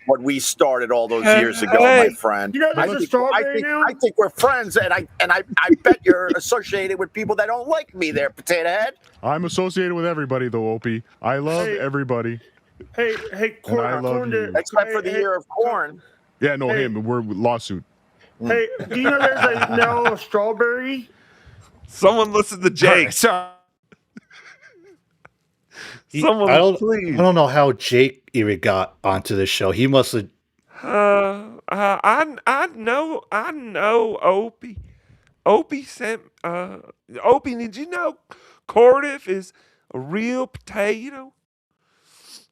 what we started all those years ago, my friend. You know, there's a strawberry now? I think we're friends, and I bet you're associated with people that don't like me there, Potato Head. I'm associated with everybody, though, Opie. I love everybody. Hey, And I love you. Except for the year of corn. Yeah, no, him. We're lawsuit. Hey, do you know there's now a strawberry? Someone listen to Jake. Someone, I don't please. I don't know how Jake even got onto this show. He must have. I know Opie. Opie sent Opie, did you know Cardiff is a real potato?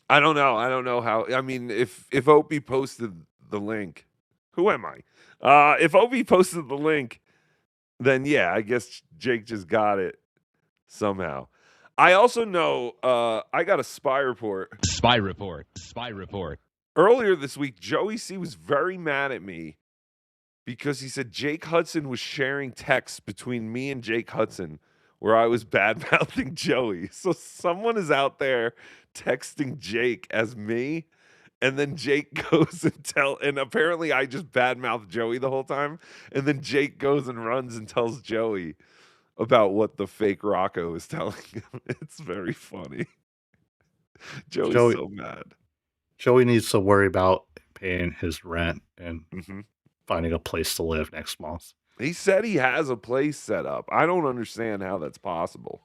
I don't know how. I mean, if Opie posted the link, who am I? If Opie posted the link, then yeah, I guess Jake just got it somehow. I also know I got a spy report. Spy report. Earlier this week, Joey C was very mad at me because he said Jake Hudson was sharing texts between me and Jake Hudson where I was bad-mouthing Joey. So someone is out there texting Jake as me, and then Jake goes and apparently I just bad-mouthed Joey the whole time, and then Jake goes and runs and tells Joey about what the fake Rocco is telling him. It's very funny. Joey's so mad. Joey needs to worry about paying his rent and finding a place to live next month. He said he has a place set up. I don't understand how that's possible.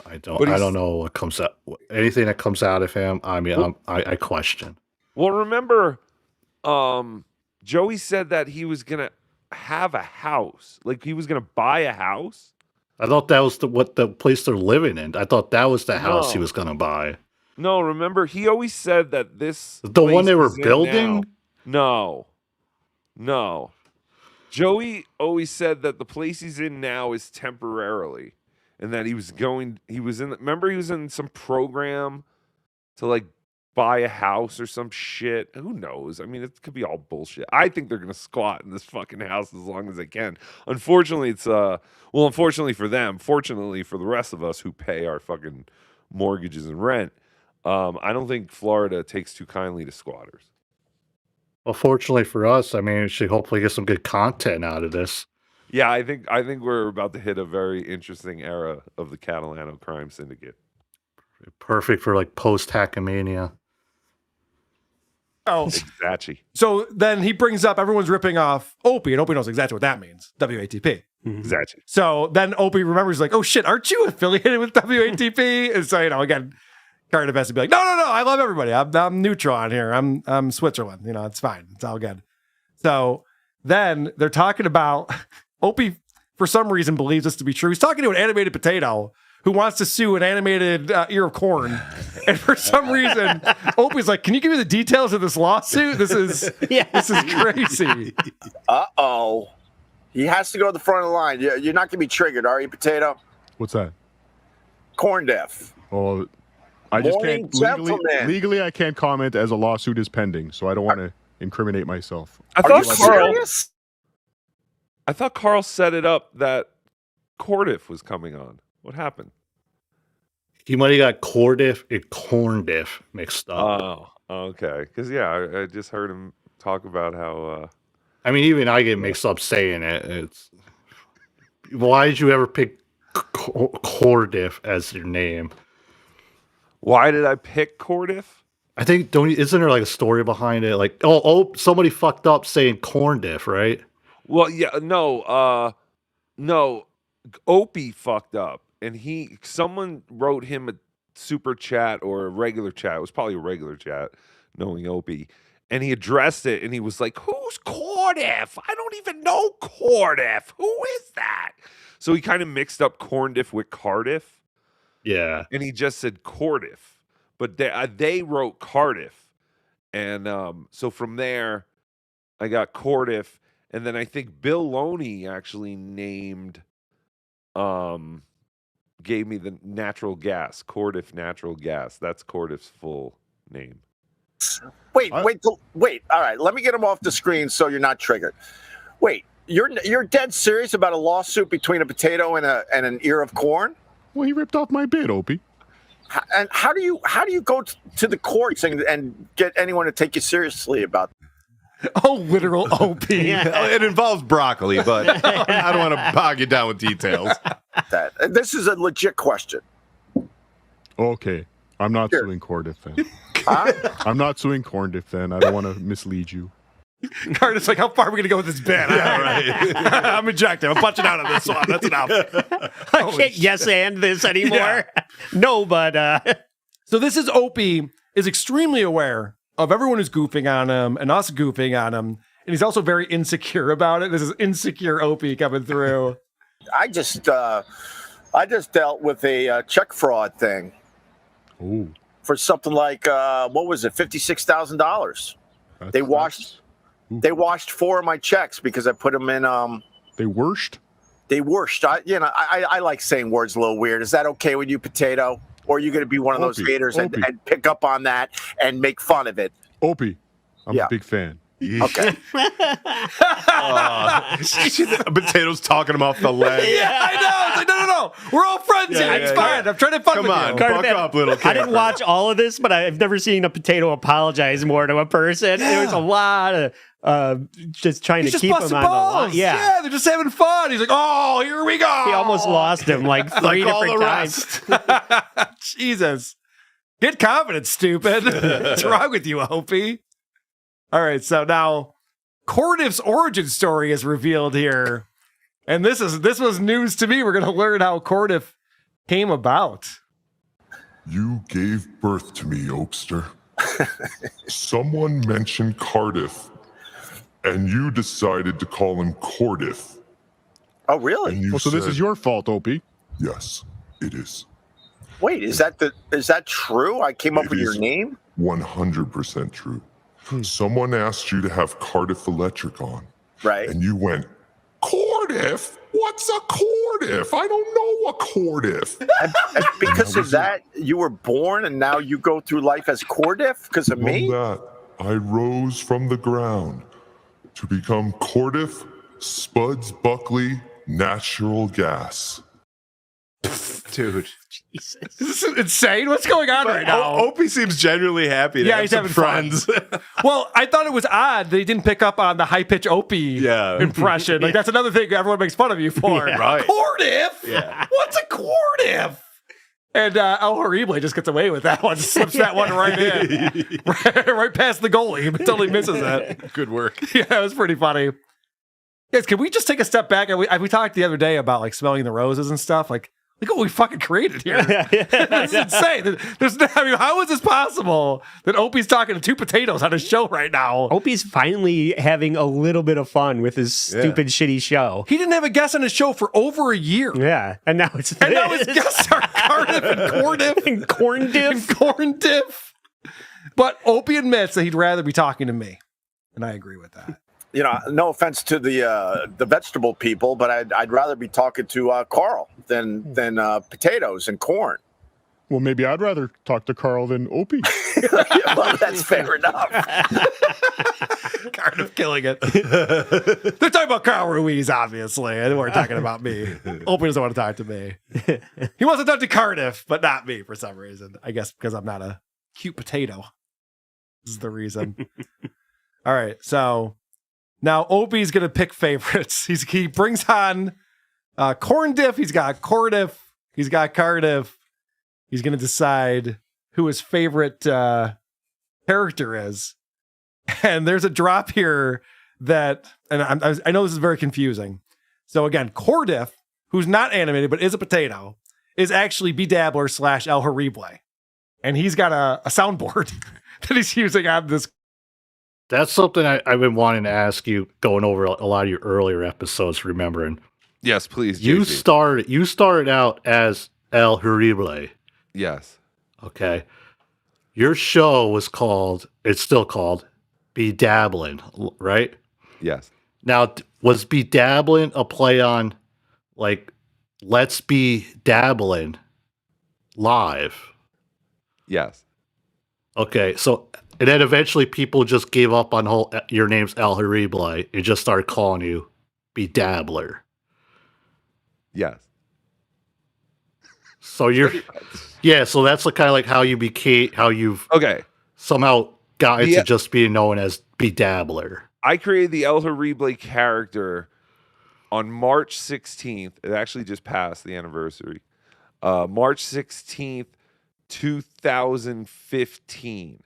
I don't know what comes out. Anything that comes out of him, I mean, I question. Well, remember, Joey said that he was gonna have a house, like he was gonna buy a house. I thought that was what the place they're living in. I thought that was the house he was gonna buy. No, remember, he always said that this the one they were place he's in building. now- No. Joey always said that the place he's in now is temporarily, and that he was in. Remember, he was in some program to like buy a house or some shit. Who knows? I mean, it could be all bullshit. I think they're gonna squat in this fucking house as long as they can. Unfortunately, unfortunately for them. Fortunately for the rest of us who pay our fucking mortgages and rent, I don't think Florida takes too kindly to squatters. Well, fortunately for us, I mean, we should hopefully get some good content out of this. Yeah, I think we're about to hit a very interesting era of the Catalano crime syndicate. Perfect for like post Hackamania. Oh, exactly. So then he brings up everyone's ripping off Opie, and Opie knows exactly what that means. WATP. Exactly. So then Opie remembers, like, oh shit, aren't you affiliated with WATP? And so, again, Cardiff has to be like, no, I love everybody. I'm neutral on here. I'm Switzerland. It's fine. It's all good. So then they're talking about Opie, for some reason, believes this to be true. He's talking to an animated potato who wants to sue an animated ear of corn. And for some reason, Opie's like, can you give me the details of this lawsuit? This is crazy. Uh-oh. He has to go to the front of the line. You're not going to be triggered, are you, Potato? What's that? Corn deaf. Oh, I just Morning, can't gentlemen. legally. I can't comment as a lawsuit is pending, so I don't want to incriminate myself. I thought Carl set it up that Cardiff was coming on. What happened? He might have got Cardiff and Corndiff mixed up. Oh, okay. Because I just heard him talk about how. I mean, even I get mixed up saying it. It's why did you ever pick Cardiff as your name? Why did I pick Cardiff? I think isn't there like a story behind it? Like, somebody fucked up saying Corndiff, right? Well, yeah, no, Opie fucked up, and someone wrote him a super chat or a regular chat. It was probably a regular chat, knowing Opie, and he addressed it, and he was like, "Who's Cardiff? I don't even know Cardiff. Who is that?" So he kind of mixed up Corndiff with Cardiff. Yeah, and he just said Cardiff, but they wrote Cardiff, and so from there, I got Cardiff, and then I think Bill Loney actually gave me the natural gas, Cardiff Natural Gas. That's Cardiff's full name. Wait. All right, let me get him off the screen so you're not triggered. Wait, You're dead serious about a lawsuit between a potato and an ear of corn? Well, he ripped off my bid, Opie. And how do you go to the courts and get anyone to take you seriously about that? Oh, literal Opie. It involves broccoli, but I don't want to bog you down with details. This is a legit question. Okay. I'm not suing Cardiff then. I'm not suing Cardiff then. I don't want to mislead you. Cardiff's like, how far are we going to go with this bit? Yeah, right. I'm ejected. I'm punching out of this one. That's enough. I can't yes and this anymore. Yeah. No, but so this is Opie is extremely aware of everyone who's goofing on him and us goofing on him. And he's also very insecure about it. This is insecure Opie coming through. I just dealt with a check fraud thing. Ooh. For something like what was it, $56,000? They washed 4 of my checks because I put them in. They worshed. They worshed. I like saying words a little weird. Is that okay with you, Potato? Or are you going to be one of those haters and pick up on that and make fun of it? Opie, I'm a big fan. Okay. Potato's talking him off the ledge. Yeah, I know. It's like, no. We're all friends here. It's fine. I'm trying to fun with you. Buck up, little kid. I didn't watch all of this, but I've never seen a potato apologize more to a person. There was a lot of just trying to keep him on the line. Yeah, they're just having fun. He's like, oh, here we go. He almost lost him like 3 different times. Jesus. Get confident, stupid. What's wrong with you, Opie? All right, so now Cardiff's origin story is revealed here. And this was news to me. We're going to learn how Cardiff came about. You gave birth to me, Opester. Someone mentioned Cardiff, and you decided to call him Cardiff. Oh, really? So this is your fault, Opie. Yes, it is. Wait, is that true? I came up with your name? 100% true. Someone asked you to have Cardiff Electric on. Right. And you went, Cardiff? What's a Cardiff? I don't know a Cardiff. And because of that, you were born and now you go through life as Cardiff because of me? From that, I rose from the ground to become Cardiff Spuds Buckley Natural Gas. Dude. Jesus. This is insane. What's going on right now? Opie seems genuinely happy to have he's some having friends. Well, I thought it was odd that he didn't pick up on the high-pitch Opie impression. Like, that's another thing everyone makes fun of you for. Yeah. Right. Cardiff? Yeah. What's a Cardiff? And El Horrible just gets away with that one. Slips that one right in. right past the goalie. But totally misses it. Good work. Yeah, it was pretty funny. Guys, can we just take a step back? And we talked the other day about, like, smelling the roses and stuff. Like, look what we fucking created here. This is insane. How is this possible that Opie's talking to 2 potatoes on his show right now? Opie's finally having a little bit of fun with his stupid, shitty show. He didn't have a guest on his show for over a year. Yeah, and now it's And now his guests are Cardiff and Cardiff and Corndiff. But Opie admits that he'd rather be talking to me, and I agree with that. You know, no offense to the vegetable people, but I'd rather be talking to Carl than potatoes and corn. Well, maybe I'd rather talk to Carl than Opie. Well, that's fair enough. Cardiff killing it. They're talking about Carl Ruiz, obviously. And we're talking about me. Opie doesn't want to talk to me. He wants to talk to Cardiff, but not me for some reason. I guess because I'm not a cute potato. This is the reason. All right, so now Opie's going to pick favorites. He brings on Corndiff. He's got Cardiff. He's got Cardiff. He's going to decide who his favorite character is. And there's a drop here that, and I know this is very confusing. So again, Cardiff, who's not animated but is a potato, is actually Dabbler / El Horrible. And he's got a soundboard that he's using on this. That's something I've been wanting to ask you, going over a lot of your earlier episodes, remembering. Yes, please. You JC. started out as El Horrible. Yes. Okay. Your show was it's still called Be Dabbling, right? Yes. Now, was Be Dabbling a play on, like, Let's Be Dabbling live? Yes. Okay, so, and then eventually people just gave up on your name's El Horrible and just started calling you be Dabbler. Yes. So you're, so that's kind of like how you became, how you've somehow got into just being known as be Dabbler. I created the El Horrible character on March 16th. It actually just passed the anniversary. March 16th, 2015.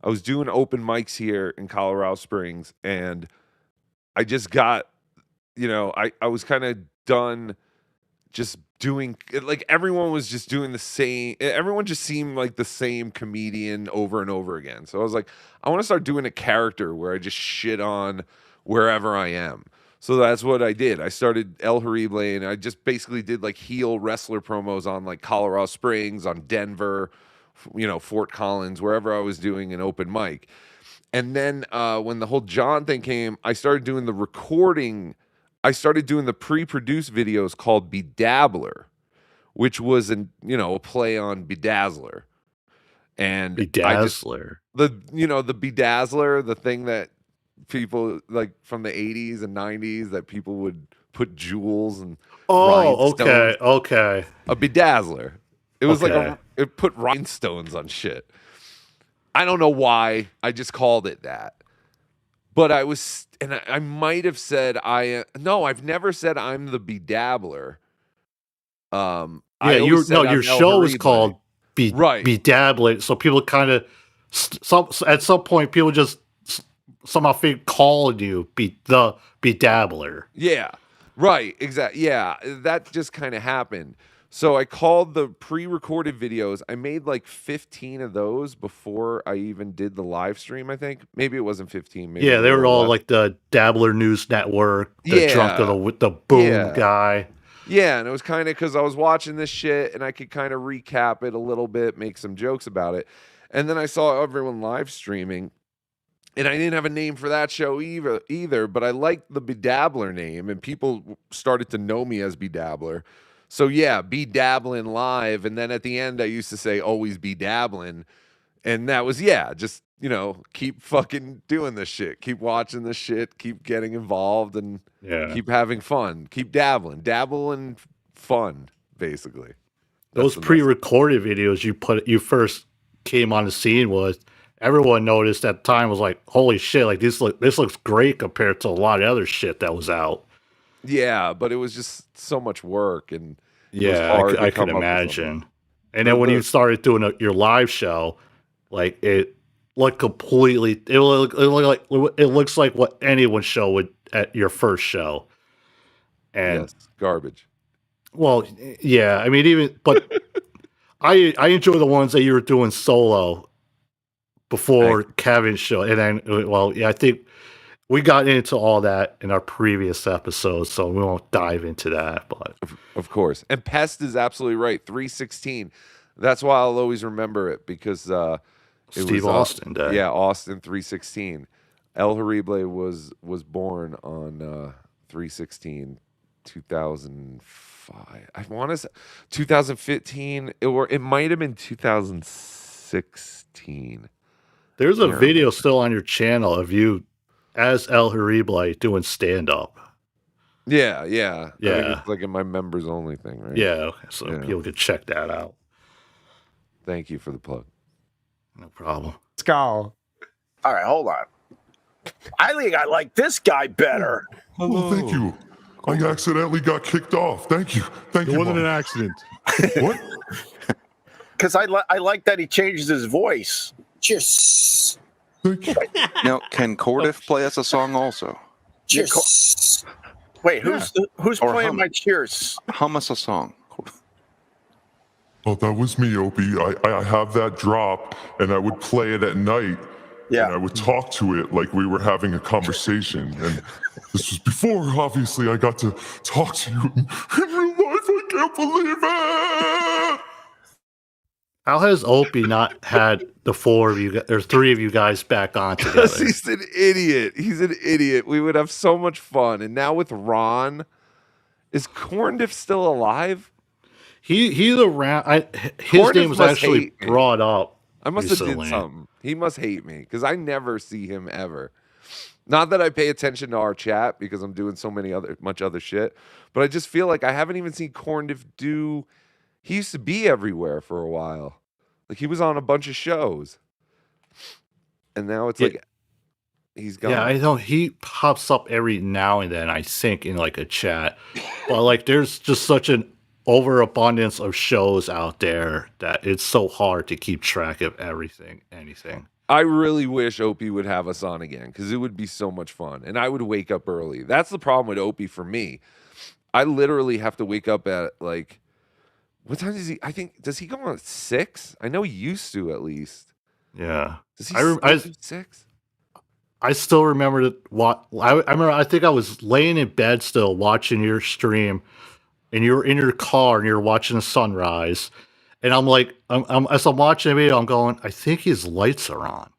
I was doing open mics here in Colorado Springs, and I just got, I was kind of done just doing, like, everyone was just doing the same. Everyone just seemed like the same comedian over and over again. So I was like, I want to start doing a character where I just shit on wherever I am. So that's what I did. I started El Horrible, and I just basically did like heel wrestler promos on like Colorado Springs, on Denver, Fort Collins, wherever I was doing an open mic. And then when the whole John thing came, I started doing the recording. I started doing the pre-produced videos called Dabbler, which was a play on Bedazzler. And Bedazzler. The Bedazzler, the thing that people like from the 80s and 90s that people would put jewels and rhinestones. Okay. A Bedazzler. It was like it put rhinestones on shit. I don't know why. I just called it that. But I was, and I might have said I've never said I'm the Bedabbler. Your show is called Bedabbler, so people kind of at some point people just somehow called you the Bedabbler. Yeah, right, exactly. Yeah, that just kind of happened. So I called the pre-recorded videos. I made like 15 of those before I even did the live stream, I think. Maybe it wasn't 15. Maybe they were all like the Dabbler News Network, the Drunk of the Boom guy. Yeah, and it was kind of because I was watching this shit and I could kind of recap it a little bit, make some jokes about it. And then I saw everyone live streaming, and I didn't have a name for that show either, but I liked the Bedabbler name, and people started to know me as Bedabbler. So yeah, be dabbling live, and then at the end I used to say always be dabbling, and that was just keep fucking doing this shit, keep watching this shit, keep getting involved, and keep having fun, keep dabbling fun, basically. Those pre-recorded videos you first came on the scene was everyone noticed at the time was like, holy shit, like this looks great compared to a lot of other shit that was out. Yeah, but it was just so much work, and I can imagine. And then when you started doing your live show, like it looked completely. It looks like what anyone's show would at your first show. And garbage. Well, yeah, I mean, but I enjoy the ones that you were doing solo before Kevin's show, and then I think. We got into all that in our previous episode, so we won't dive into that. But of course, and Pest is absolutely right. 316. That's why I'll always remember it because Steve Austin Day. Yeah, Austin 316. El Horrible was born on 316, 2005. I want to say 2015, or it might have been 2016. There's a video still on your channel of you as El Horrible doing stand-up. Yeah. I think it's like in my members only thing, right? Yeah, so people can check that out. Thank you for the plug. No problem. Let's go. All right, hold on. I think I like this guy better. Well, thank you. I accidentally got kicked off. Thank you. It wasn't an accident. What? Because I like that he changes his voice. Cheers. Now, can Cardiff play us a song also? Cheers. Wait, who's playing my cheers? Hum us a song. Oh, that was me, Opie. I have that drop, and I would play it at night. Yeah. And I would talk to it like we were having a conversation. And this was before, obviously, I got to talk to you in real life. I can't believe it! How has Opie not had the four of you, or three of you guys back on together? Because he's an idiot. He's an idiot. We would have so much fun. And now with Ron, is Cardiff still alive? He's around. His name was actually brought up. I must have recently. did something. He must hate me because I never see him ever. Not that I pay attention to our chat because I'm doing so much other shit, but I just feel like I haven't even seen Cardiff do. He used to be everywhere for a while. Like he was on a bunch of shows. And now it's like he's gone. Yeah, I know he pops up every now and then, I think, in like a chat. But like there's just such an overabundance of shows out there that it's so hard to keep track of anything. I really wish Opie would have us on again because it would be so much fun. And I would wake up early. That's the problem with Opie for me. I literally have to wake up at like, what time does he? I think, does he go on at 6? I know he used to at least. Yeah. Does he still do 6? I still remember I think I was laying in bed still watching your stream, and you're in your car and you're watching the sunrise, and I'm like, as I'm watching the video, I'm going, I think his lights are on,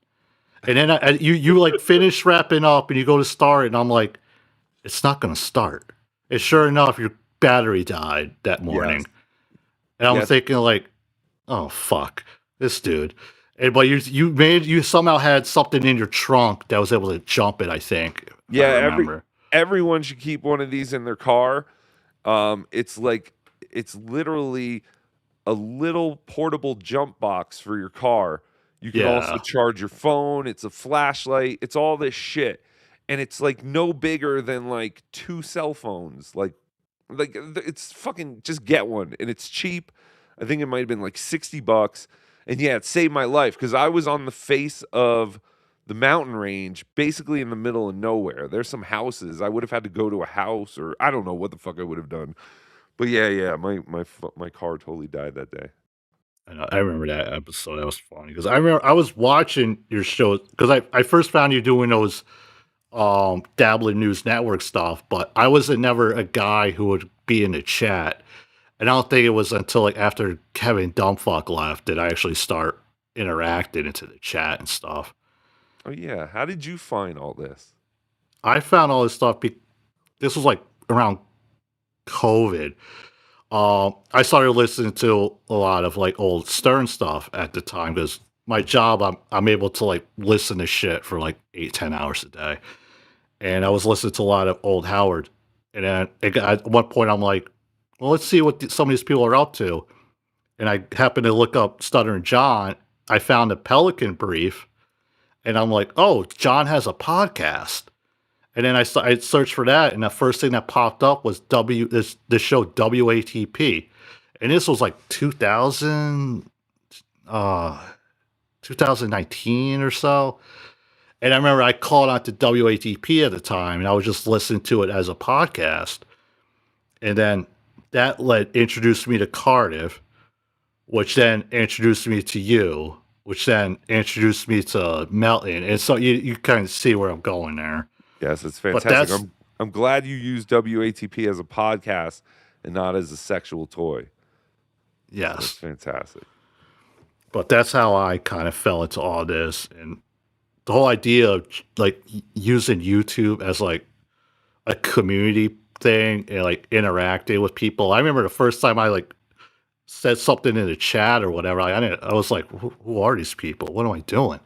and then you like finish wrapping up and you go to start, and I'm like, it's not going to start. And sure enough, your battery died that morning, and I'm thinking like, oh fuck, this dude. But you somehow had something in your trunk that was able to jump it, I think. Yeah, everyone should keep one of these in their car. It's literally a little portable jump box for your car. You can also charge your phone. It's a flashlight. It's all this shit. And it's like no bigger than like 2 cell phones. Like it's fucking, just get one. And it's cheap. I think it might have been like $60. And yeah, it saved my life because I was on the face of the mountain range, basically in the middle of nowhere. There's some houses. I would have had to go to a house, or I don't know what the fuck I would have done. But yeah, my car totally died that day. I remember that episode. That was funny because I remember I was watching your show because I first found you doing those Dabbler News Network stuff, but I wasn't never a guy who would be in the chat. And I don't think it was until like after Kevin Dumbfuck left that I actually start interacting into the chat and stuff. Oh yeah, how did you find all this? I found all this stuff. This was like around COVID. I started listening to a lot of like old Stern stuff at the time because my job, I'm able to like listen to shit for like 8-10 hours a day, and I was listening to a lot of old Howard. And then at one point, I'm like, well, let's see what some of these people are up to. And I happened to look up Stuttering John. I found a Pelican Brief, and I'm like, oh, John has a podcast. And then I searched for that, and the first thing that popped up was this show WATP. And this was like 2019 or so. And I remember I called out to WATP at the time, and I was just listening to it as a podcast. And then that introduced me to Cardiff, which then introduced me to you, which then introduced me to Melton. And so you kind of see where I'm going there. Yes, it's fantastic. I'm glad you used WATP as a podcast and not as a sexual toy. Yes. That's fantastic. But that's how I kind of fell into all this. And the whole idea of like using YouTube as like a community thing and like interacting with people. I remember the first time I like said something in the chat or whatever. I was like, who are these people? What am I doing?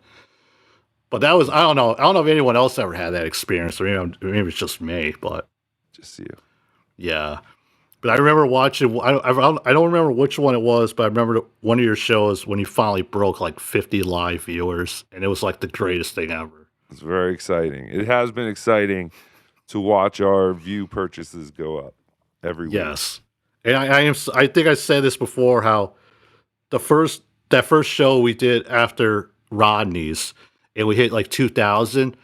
But that was, I don't know if anyone else ever had that experience, or maybe it's just me, but just you. Yeah. But I remember watching, I don't remember which one it was, but I remember one of your shows when you finally broke like 50 live viewers, and it was like the greatest thing ever. It's very exciting. It has been exciting to watch our view purchases go up every week. Yes. And I think I said this before, how that first show we did after Rodney's, and we hit like 2,000.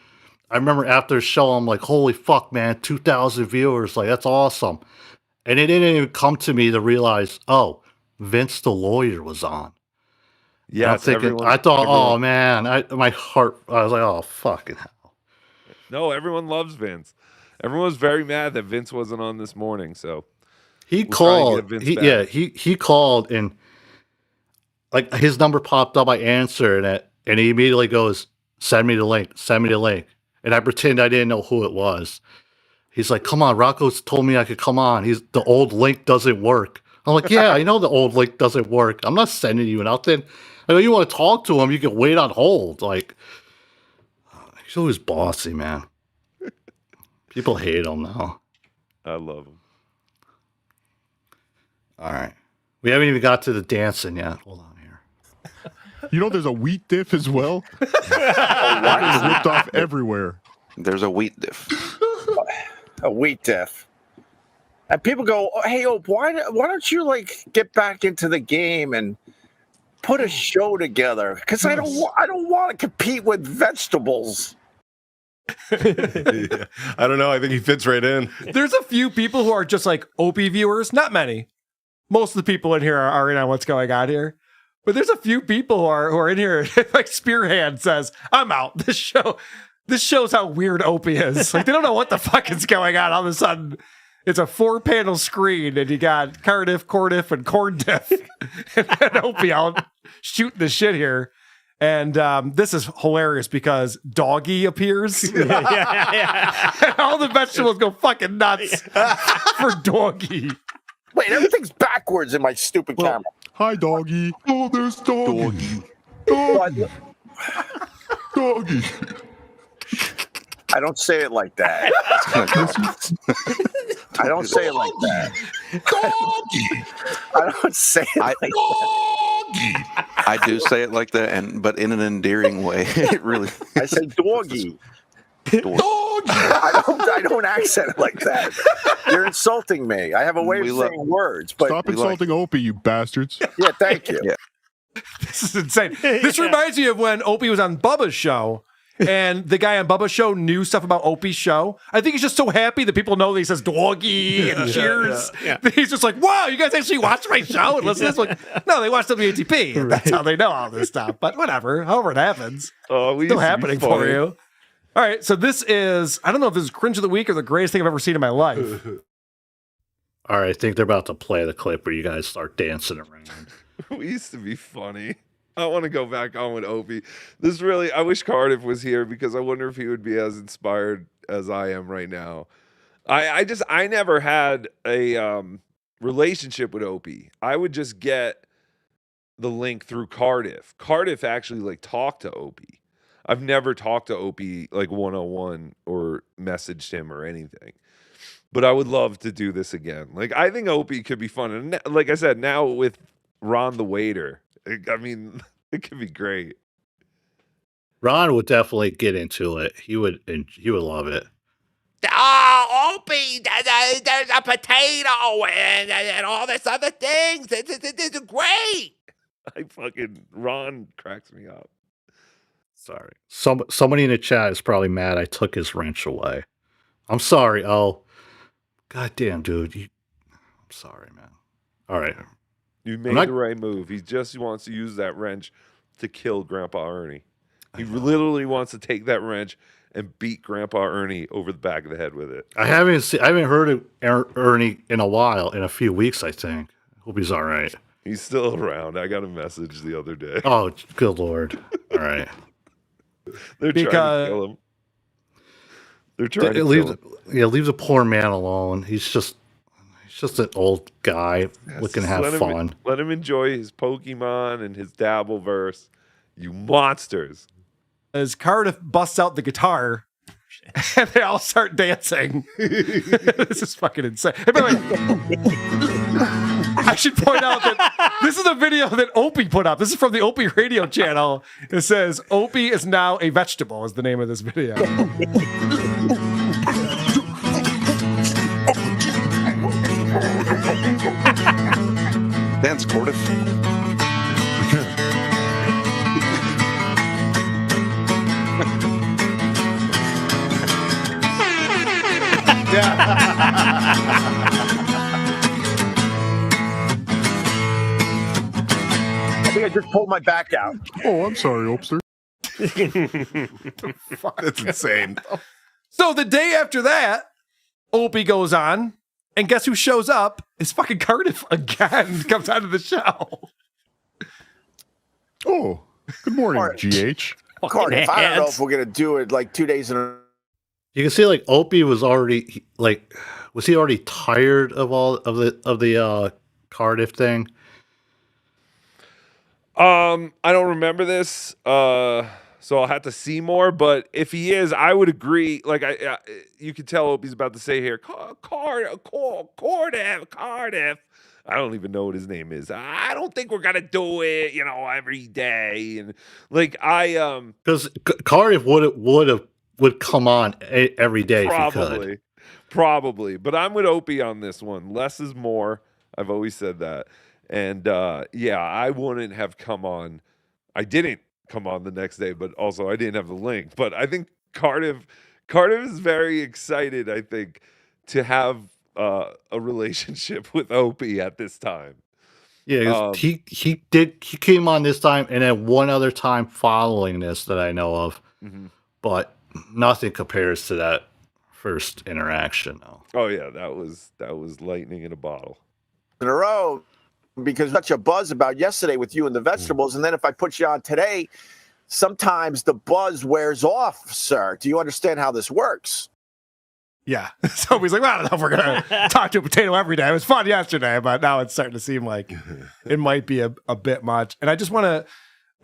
I remember after the show, I'm like, holy fuck, man, 2,000 viewers. Like, that's awesome. And it didn't even come to me to realize, oh, Vince the lawyer was on. Yeah, I thought, oh man, my heart, I was like, oh, fucking hell. No, everyone loves Vince. Everyone was very mad that Vince wasn't on this morning. So he called. He called, and like his number popped up. I answered it, and he immediately goes, send me the link. And I pretend I didn't know who it was. He's like, come on, Rocco's told me I could come on. The old link doesn't work. I'm like, yeah, I know the old link doesn't work. I'm not sending you nothing. I know you want to talk to him, you can wait on hold. Like, he's always bossy, man. People hate him now. I love him. All right. We haven't even got to the dancing yet. Hold on here. You know, there's a wheat diff as well. It's ripped off everywhere. There's a wheat diff. A wheat diff. And people go, oh, hey, Ope, why don't you like get back into the game and put a show together? Because I don't want to compete with vegetables. Yeah. I don't know. I think he fits right in. There's a few people who are just like Opie viewers. Not many. Most of the people in here are in on what's going on here. But there's a few people who are in here. Like Spearhand says, I'm out. This shows how weird Opie is. Like they don't know what the fuck is going on. All of a sudden, it's a 4-panel screen, and you got Cardiff, and Corn Diff, and Opie out shooting the shit here. And this is hilarious because Doggy appears. And all the vegetables go fucking nuts for Doggy. Wait, everything's backwards in my stupid camera. Hi, Doggy. Oh, there's Doggy. Doggy. I don't say it like that. I don't say it like that. Doggy. I don't say it like that. I do say it like that, but in an endearing way. It really. I say doggy. Doggy. I don't accent it like that. You're insulting me. I have a way of saying words. But Stop insulting Opie, you bastards. Yeah, thank you. Yeah. This is insane. This reminds me of when Opie was on Bubba's show, and the guy on Bubba's show knew stuff about Opie's show. I think he's just so happy that people know that he says doggy and cheers. Yeah. He's just like, wow, you guys actually watch my show and listen to this? Like, no, they watch WATP. And that's how they know all this stuff. But whatever, however it happens. Oh, Still happening for you. All right, so this is, I don't know if this is cringe of the week or the greatest thing I've ever seen in my life. All right, I think they're about to play the clip where you guys start dancing around. We used to be funny. I want to go back on with Opie. This really, I wish Cardiff was here because I wonder if he would be as inspired as I am right now. I never had a relationship with Opie. I would just get the link through Cardiff. Cardiff actually like talked to Opie. I've never talked to Opie like one-on-one or messaged him or anything. But I would love to do this again. Like I think Opie could be fun. And like I said, now with Ron the waiter, I mean, it could be great. Ron would definitely get into it. He would love it. Oh, Opie, there's a potato and all this other things. It's great. Ron cracks me up. Sorry. Somebody in the chat is probably mad I took his wrench away. I'm sorry. Oh, goddamn, dude. I'm sorry, man. All right. You made the right move. He just wants to use that wrench to kill Grandpa Ernie. He literally wants to take that wrench and beat Grandpa Ernie over the back of the head with it. I haven't heard of Ernie in a while, in a few weeks, I think. Hope he's all right. He's still around. I got a message the other day. Oh, good Lord. All right. They're trying to kill him. They're trying to kill him. Yeah, leave the poor man alone. He's just an old guy looking to have fun. Let him enjoy his Pokemon and his Dabbleverse. You monsters. As Cardiff busts out the guitar, and they all start dancing. This is fucking insane. Hey, by the way, I should point out that this is a video that Opie put up. This is from the Opie radio channel. It says, Opie is now a vegetable is the name of this video. Dance, Cardiff. I think I just pulled my back out. Oh, I'm sorry, Opster. That's insane. So the day after that, Opie goes on, and guess who shows up? It's fucking Cardiff again. Comes out of the show. Oh, good morning, GH. Cardiff, I don't know if we're gonna do it like 2 days in a. You can see like Opie was already was he already tired of all of the Cardiff thing? I don't remember this. so I'll have to see more. But if he is, I would agree. Like you can tell Opie's about to say here, Cardiff. I don't even know what his name is. I don't think we're gonna do it, every day. And like because Cardiff would come on every day if he could. Probably. But I'm with Opie on this one. Less is more. I've always said that. And I wouldn't have come on. I didn't come on the next day, but also I didn't have the link. But I think Cardiff is very excited, I think, to have a relationship with Opie at this time. Yeah, he came on this time and then one other time following this that I know of. Mhm. But nothing compares to that first interaction though. Oh yeah, that was lightning in a bottle. In a row, because such a buzz about yesterday with you and the vegetables, and then if I put you on today, sometimes the buzz wears off, sir. Do you understand how this works? Yeah. So he's like, well, I don't know if we're going to talk to a potato every day. It was fun yesterday, but now it's starting to seem like it might be a bit much. And I just want to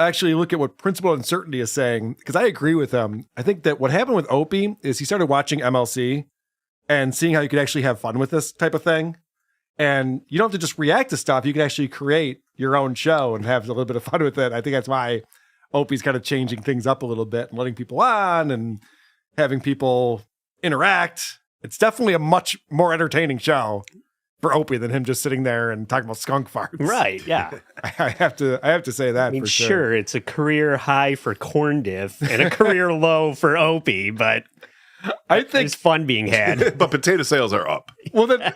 actually look at what Principal Uncertainty is saying, because I agree with him. I think that what happened with Opie is he started watching MLC and seeing how you could actually have fun with this type of thing. And you don't have to just react to stuff. You can actually create your own show and have a little bit of fun with it. I think that's why Opie's kind of changing things up a little bit and letting people on and having people interact. It's definitely a much more entertaining show for Opie than him just sitting there and talking about skunk farts. Right, yeah. I have to say that. I mean, for sure, it's a career high for Corn Diff and a career low for Opie, but I think there's fun being had. But potato sales are up. Well, then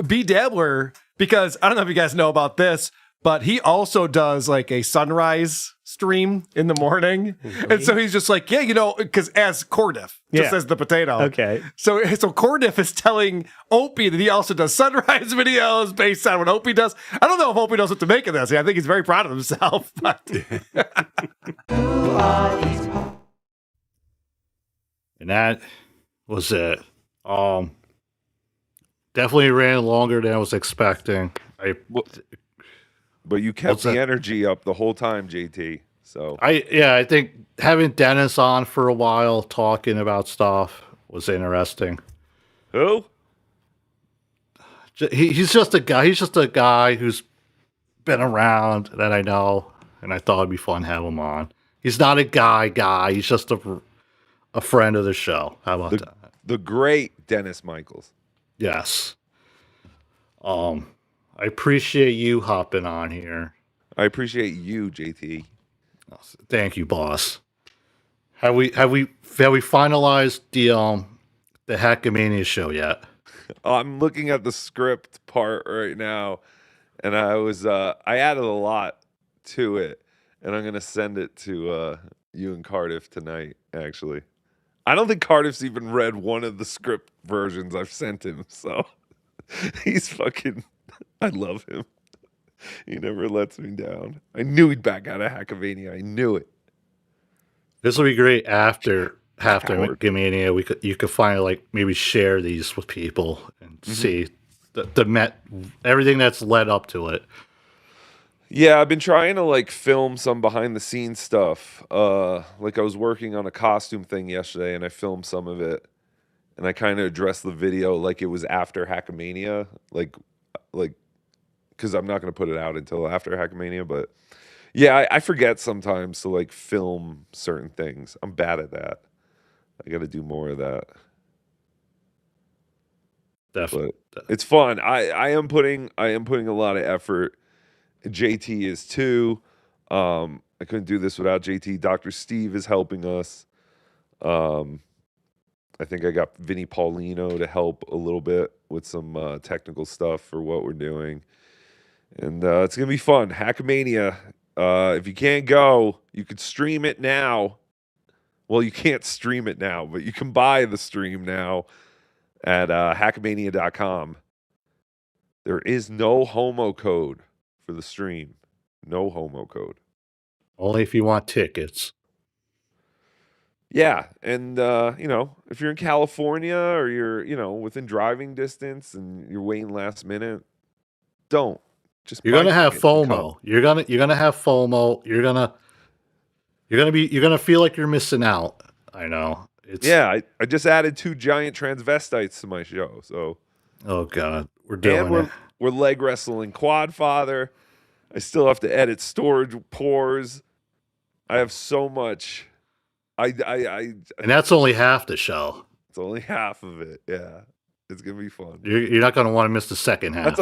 B Dabbler, because I don't know if you guys know about this, but he also does like a sunrise stream in the morning. And so he's just like, yeah, because as Cardiff, just as the potato. Okay. So Cardiff is telling Opie that he also does sunrise videos based on what Opie does. I don't know if Opie knows what to make of this. I think he's very proud of himself. But And that was it. Definitely ran longer than I was expecting. But you kept the energy up the whole time, JT. So I think having Dennis on for a while talking about stuff was interesting. Who? He's just a guy. He's just a guy who's been around that I know, and I thought it'd be fun to have him on. He's not a guy. He's just a friend of the show. How about that? The great Dennis Michaels. Yes. I appreciate you hopping on here. I appreciate you, JT. Thank you, boss. Have we finalized the Hackamania show yet? I'm looking at the script part right now, and I added a lot to it, and I'm gonna send it to you and Cardiff tonight. Actually, I don't think Cardiff's even read one of the script versions I've sent him, so he's fucking. I love him. He never lets me down. I knew he'd back out of Hackamania. I knew it. This will be great after Hackamania. You could finally maybe share these with people and see everything that's led up to it. Yeah, I've been trying to film some behind the scenes stuff. I was working on a costume thing yesterday, and I filmed some of it, and I kind of addressed the video like it was after Hackamania, because I'm not going to put it out until after Hackamania. But yeah, I forget sometimes to film certain things. I'm bad at that. I got to do more of that. Definitely, but it's fun. I am putting a lot of effort. JT is too. I couldn't do this without JT. Dr. Steve is helping us. I think I got Vinny Paulino to help a little bit with some technical stuff for what we're doing. And it's going to be fun. Hackamania. If you can't go, you could stream it now. Well, you can't stream it now, but you can buy the stream now at hackamania.com. There is no homo code for the stream. No homo code. Only if you want tickets. Yeah, and if you're in California or you're within driving distance and you're waiting last minute, don't. You're gonna have FOMO. You're gonna have FOMO. You're gonna You're gonna feel like you're missing out. I know. I just added 2 giant transvestites to my show. So, oh god, we're doing and it. we're leg wrestling Quad Father. I still have to edit Storage Pores. I have so much. And that's only half the show. It's only half of it. Yeah, it's gonna be fun. You're not gonna want to miss the second half.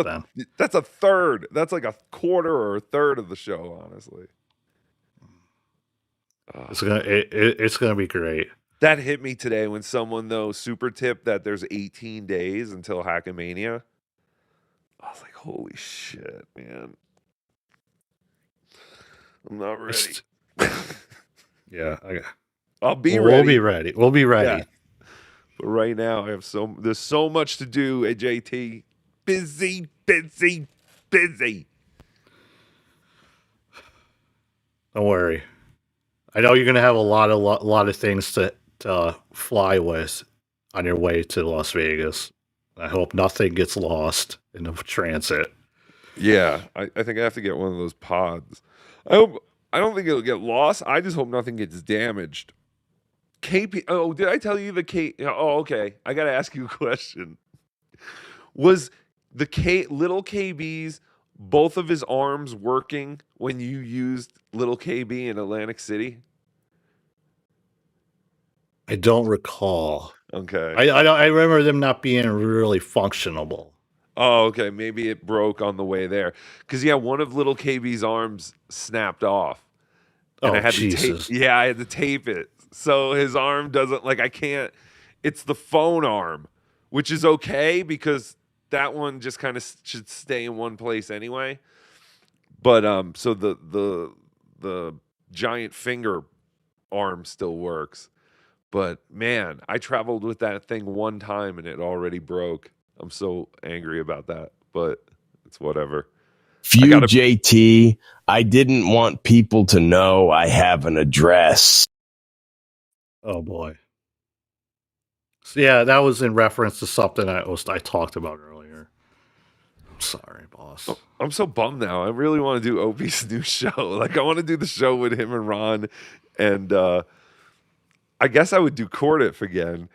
That's a third. That's like a quarter or a third of the show, honestly. It's gonna be great. That hit me today when someone though super tipped that there's 18 days until Hackmania. I was like, holy shit, man. I'm not ready. Yeah, I'll be We'll ready. be ready. We'll be ready. Yeah. But right now, there's so much to do at JT. Busy. Don't worry. I know you're gonna have a lot of things to fly with on your way to Las Vegas. I hope nothing gets lost in the transit. Yeah, I think I have to get one of those pods. I don't think it'll get lost. I just hope nothing gets damaged. KP. Oh, did I tell you the K? Oh, okay. I got to ask you a question. Was the little KB's both of his arms working when you used little KB in Atlantic City? I don't recall. Okay. I remember them not being really functionable. Oh, okay. Maybe it broke on the way there. Because, yeah, one of little KB's arms snapped off. And I had Jesus. to tape. Yeah, I had to tape it. So his arm doesn't, I can't. It's the phone arm, which is okay because that one just kind of should stay in one place anyway. But so the giant finger arm still works. But man, I traveled with that thing one time and it already broke. I'm so angry about that, but it's whatever. JT, I didn't want people to know I have an address. Oh boy. So yeah, that was in reference to something I talked about earlier. I'm sorry, boss. Oh, I'm so bummed now. I really want to do Opie's new show. I want to do the show with him and Ron, and I guess I would do Cardiff again,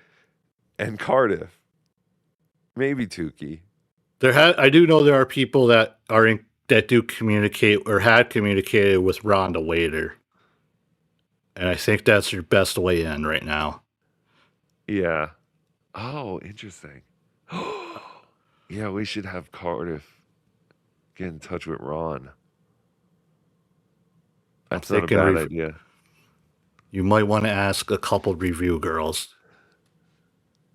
and Cardiff, maybe Tukey. I do know there are people that do communicate or had communicated with Ron the waiter. And I think that's your best way in right now. Yeah. Oh, interesting. Yeah, we should have Cardiff get in touch with Ron. That's not a bad idea. You might want to ask a couple review girls.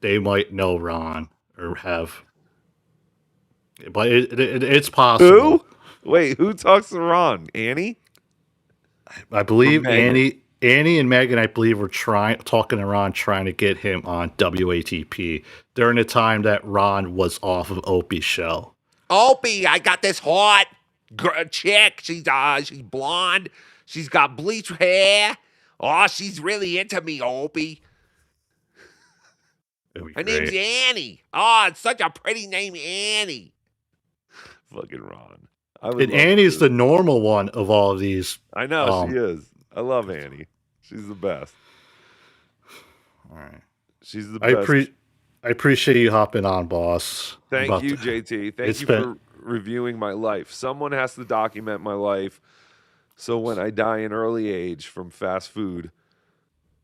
They might know Ron or have. But it's possible. Who? Wait, who talks to Ron? Annie? I believe Annie and Megan, I believe, were talking to Ron, trying to get him on WATP during the time that Ron was off of Opie's show. Opie, I got this hot chick. She's blonde. She's got bleached hair. Oh, she's really into me, Opie. Her name's Annie. Oh, it's such a pretty name, Annie. Fucking Ron. And Annie's the normal one of all of these. I know, she is. I love Annie. She's the best. All right. She's the best. I appreciate you hopping on, boss. Thank you, JT. Thank you for reviewing my life. Someone has to document my life so when I die in early age from fast food,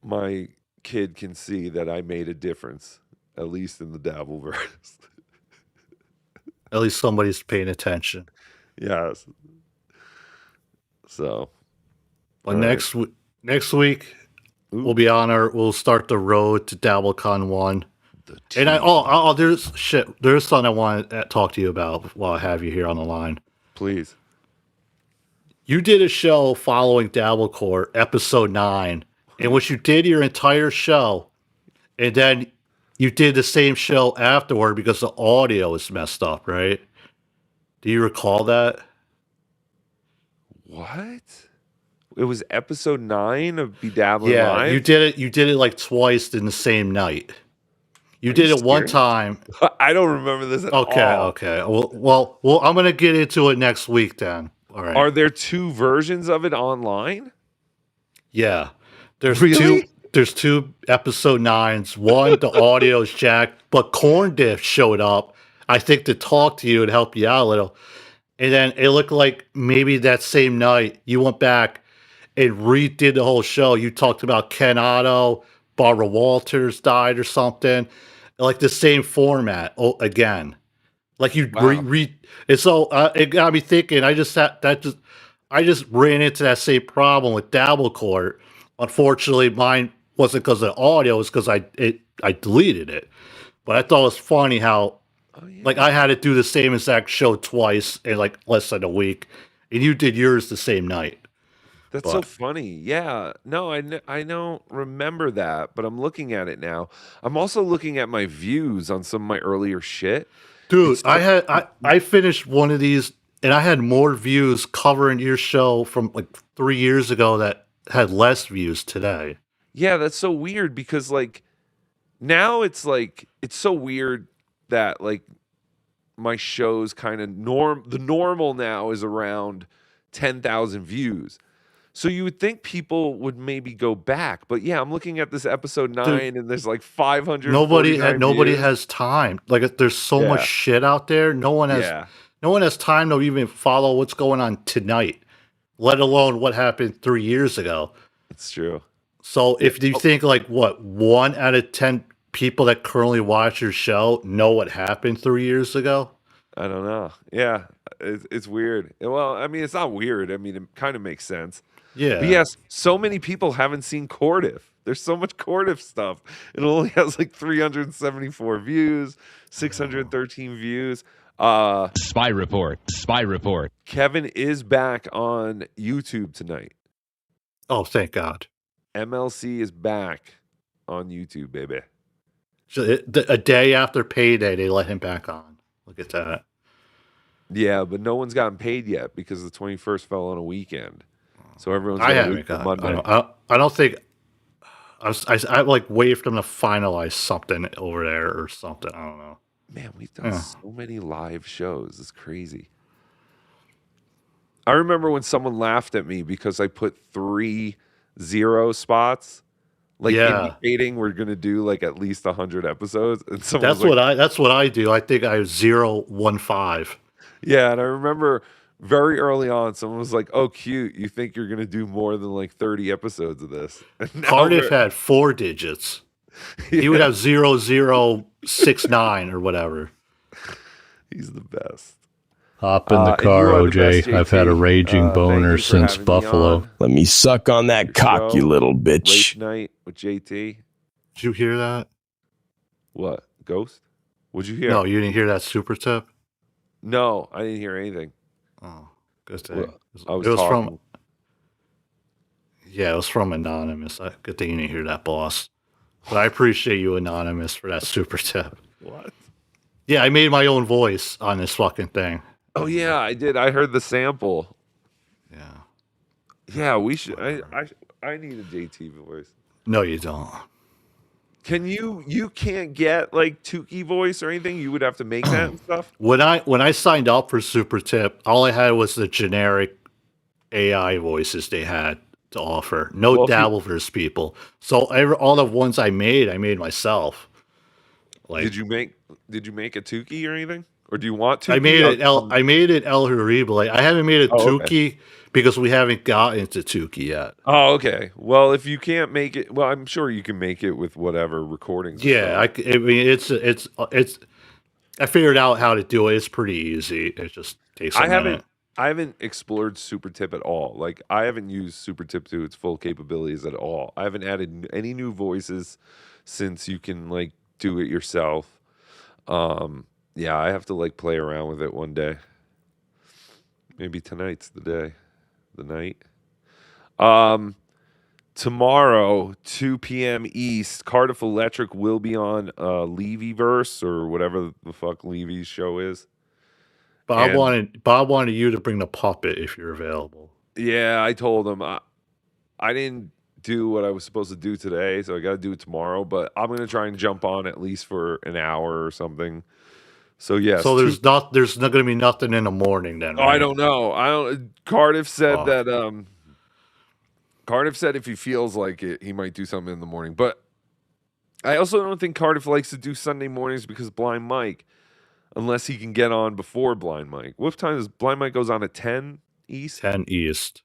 my kid can see that I made a difference, at least in the Dabbleverse. At least somebody's paying attention. Yes. So. Well, next week we'll start the road to DabbleCon 1. And there's something I want to talk to you about while I have you here on the line. Please. You did a show following DabbleCore, episode 9, in which you did your entire show, and then you did the same show afterward because the audio is messed up, right? Do you recall that? What? It was episode 9 of Be Dabbling Yeah, Live? you did it like twice in the same night. You did it one time. I don't remember this at all. Okay. Well, I'm going to get into it next week then. All right. Are there 2 versions of it online? Yeah. There's Really? There's 2 episode 9s. One, the audio's jacked, but Corn Diff showed up, I think, to talk to you and help you out a little. And then it looked like maybe that same night you went back and redid the whole show. You talked about Ken Otto, Barbara Walters died or something. Like the same format again. Like you and so it got me thinking. I just ran into that same problem with Dabble Court. Unfortunately, mine wasn't because of the audio; it was because I deleted it. But I thought it was funny how, like, I had to do the same exact show twice in like less than a week, and you did yours the same night. That's so funny. Yeah. No, I don't remember that, but I'm looking at it now. I'm also looking at my views on some of my earlier shit. Dude, I finished one of these and I had more views covering your show from like 3 years ago that had less views today. Yeah, that's so weird because like now it's so weird that like my show's kind of the normal now is around 10,000 views. So you would think people would maybe go back, but yeah, I'm looking at this episode 9 and there's like 500. Nobody has time. Like there's so much shit out there. No one has time to even follow what's going on tonight, let alone what happened 3 years ago. It's true. So if you think like what 1 out of 10 people that currently watch your show know what happened 3 years ago, I don't know. Yeah, it's weird. Well, I mean, it's not weird. I mean, it kind of makes sense. Yeah. But yes, so many people haven't seen Cardiff. There's so much Cardiff stuff. It only has like 374 views, 613 views. Spy report. Kevin is back on YouTube tonight. Oh, thank God. MLC is back on YouTube, baby. So a day after payday, they let him back on. Look at that. Yeah, but no one's gotten paid yet because the 21st fell on a weekend. So everyone's I haven't got. Monday. I don't think. I like wait for them to finalize something over there or something. I don't know. Man, we've done so many live shows. It's crazy. I remember when someone laughed at me because I put 3 0 spots, like indicating we're gonna do like at least 100 episodes. And someone that's what I do. I think I have 015. Yeah, and I remember very early on, someone was like, "Oh, cute! You think you're gonna do more than like 30 episodes of this?" Cardiff had 4 digits. He would have 0069 or whatever. He's the best. Hop in the car, OJ. I've had a raging boner since Buffalo. Let me suck on that cock, you little bitch. Late night with JT. Did you hear that? What? Ghost? What'd you hear? No, you didn't hear that super tip? No, I didn't hear anything. Oh, good thing. Well, it was from. Yeah, it was from Anonymous. Good thing you didn't hear that, boss. But I appreciate you, Anonymous, for that super tip. What? Yeah, I made my own voice on this fucking thing. Oh yeah, I did. I heard the sample. Yeah. Yeah, we should. I need a JT voice. No, you don't. Can you can't get like Tukey voice or anything? You would have to make that and stuff. When I signed up for Super Tip, all I had was the generic AI voices they had to offer. No Dabbleverse people. So all the ones I made myself. Like, did you make a Tukey or anything? Or do you want to? I made it El Horrible. I haven't made a Tukey because we haven't gotten to Tukey yet. Oh, okay. Well, if you can't make it, well, I'm sure you can make it with whatever recordings. Yeah, I mean, it's. I figured out how to do it. It's pretty easy. It just takes a minute. I haven't explored Super Tip at all. Like, I haven't used Super Tip to its full capabilities at all. I haven't added any new voices since you can like do it yourself. Yeah, I have to like play around with it one day. Maybe tonight's the night. Tomorrow, 2 p.m. East, Cardiff Electric will be on Levyverse or whatever the fuck Levy's show is. Bob wanted you to bring the puppet if you're available. Yeah, I told him I didn't do what I was supposed to do today, so I got to do it tomorrow. But I'm gonna try and jump on at least for an hour or something. So yes. So there's not going to be nothing in the morning then. Oh, right? I don't know. Cardiff said that Cardiff said if he feels like it, he might do something in the morning. But I also don't think Cardiff likes to do Sunday mornings because Blind Mike, unless he can get on before Blind Mike. What time does Blind Mike goes on at 10 East? 10 East.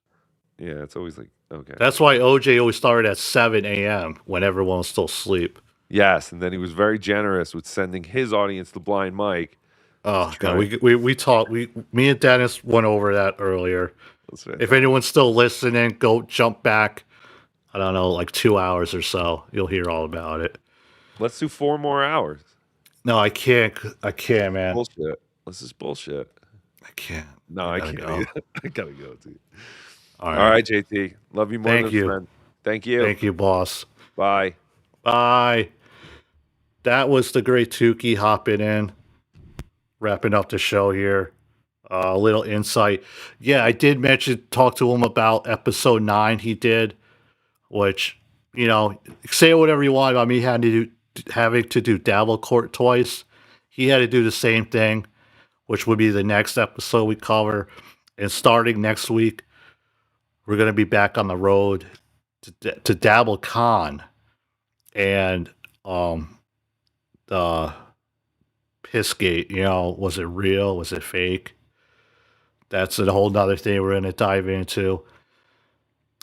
Yeah, it's always like, okay. That's why OJ always started at 7 a.m. when everyone was still asleep. Yes, and then he was very generous with sending his audience to Blind Mike. Oh god, we talked. Me and Dennis went over that earlier. If anyone's still listening, go jump back. I don't know, like 2 hours or so. You'll hear all about it. Let's do 4 more hours. No, I can't. I can't, man. Bullshit. This is bullshit. I can't. No, I can't. Go. I gotta go, dude. All All right, JT. Love you more Thank than you. a friend. Thank you. Thank you, boss. Bye. Bye. That was the great Tukey hopping in, wrapping up the show here. A little insight. Yeah, I did talk to him about episode 9 he did, which, say whatever you want about me having to do Dabbler Court twice. He had to do the same thing, which would be the next episode we cover. And starting next week, we're going to be back on the road to Dabble Con. And the Pissgate, was it real? Was it fake? That's a whole nother thing we're going to dive into.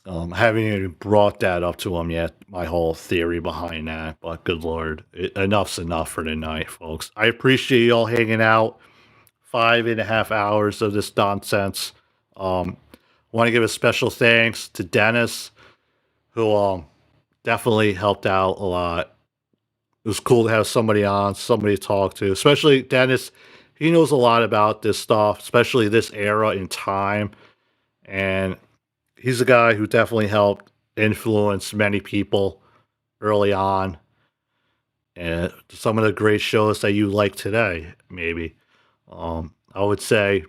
I haven't even brought that up to him yet, my whole theory behind that. But good Lord, enough's enough for tonight, folks. I appreciate y'all hanging out. 5.5 hours of this nonsense. Want to give a special thanks to Dennis, who definitely helped out a lot. It was cool to have somebody on, somebody to talk to, especially Dennis. He knows a lot about this stuff, especially this era in time. And he's a guy who definitely helped influence many people early on. And some of the great shows that you like today, maybe. I would say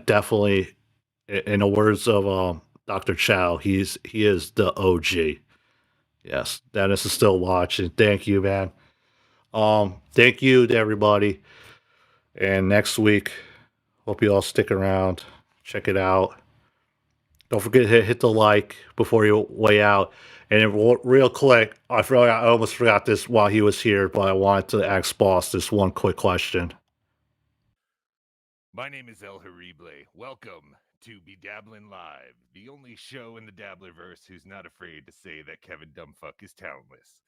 definitely, in the words of Dr. Chow, he is the OG. Yes, Dennis is still watching. Thank you, man. Thank you to everybody. And next week, hope you all stick around. Check it out. Don't forget to hit the like before you way out. And real quick, I almost forgot this while he was here, but I wanted to ask Boss this one quick question. My name is El Horrible. Welcome to Be Dabbling Live, the only show in the Dabblerverse who's not afraid to say that Kevin Dumbfuck is talentless.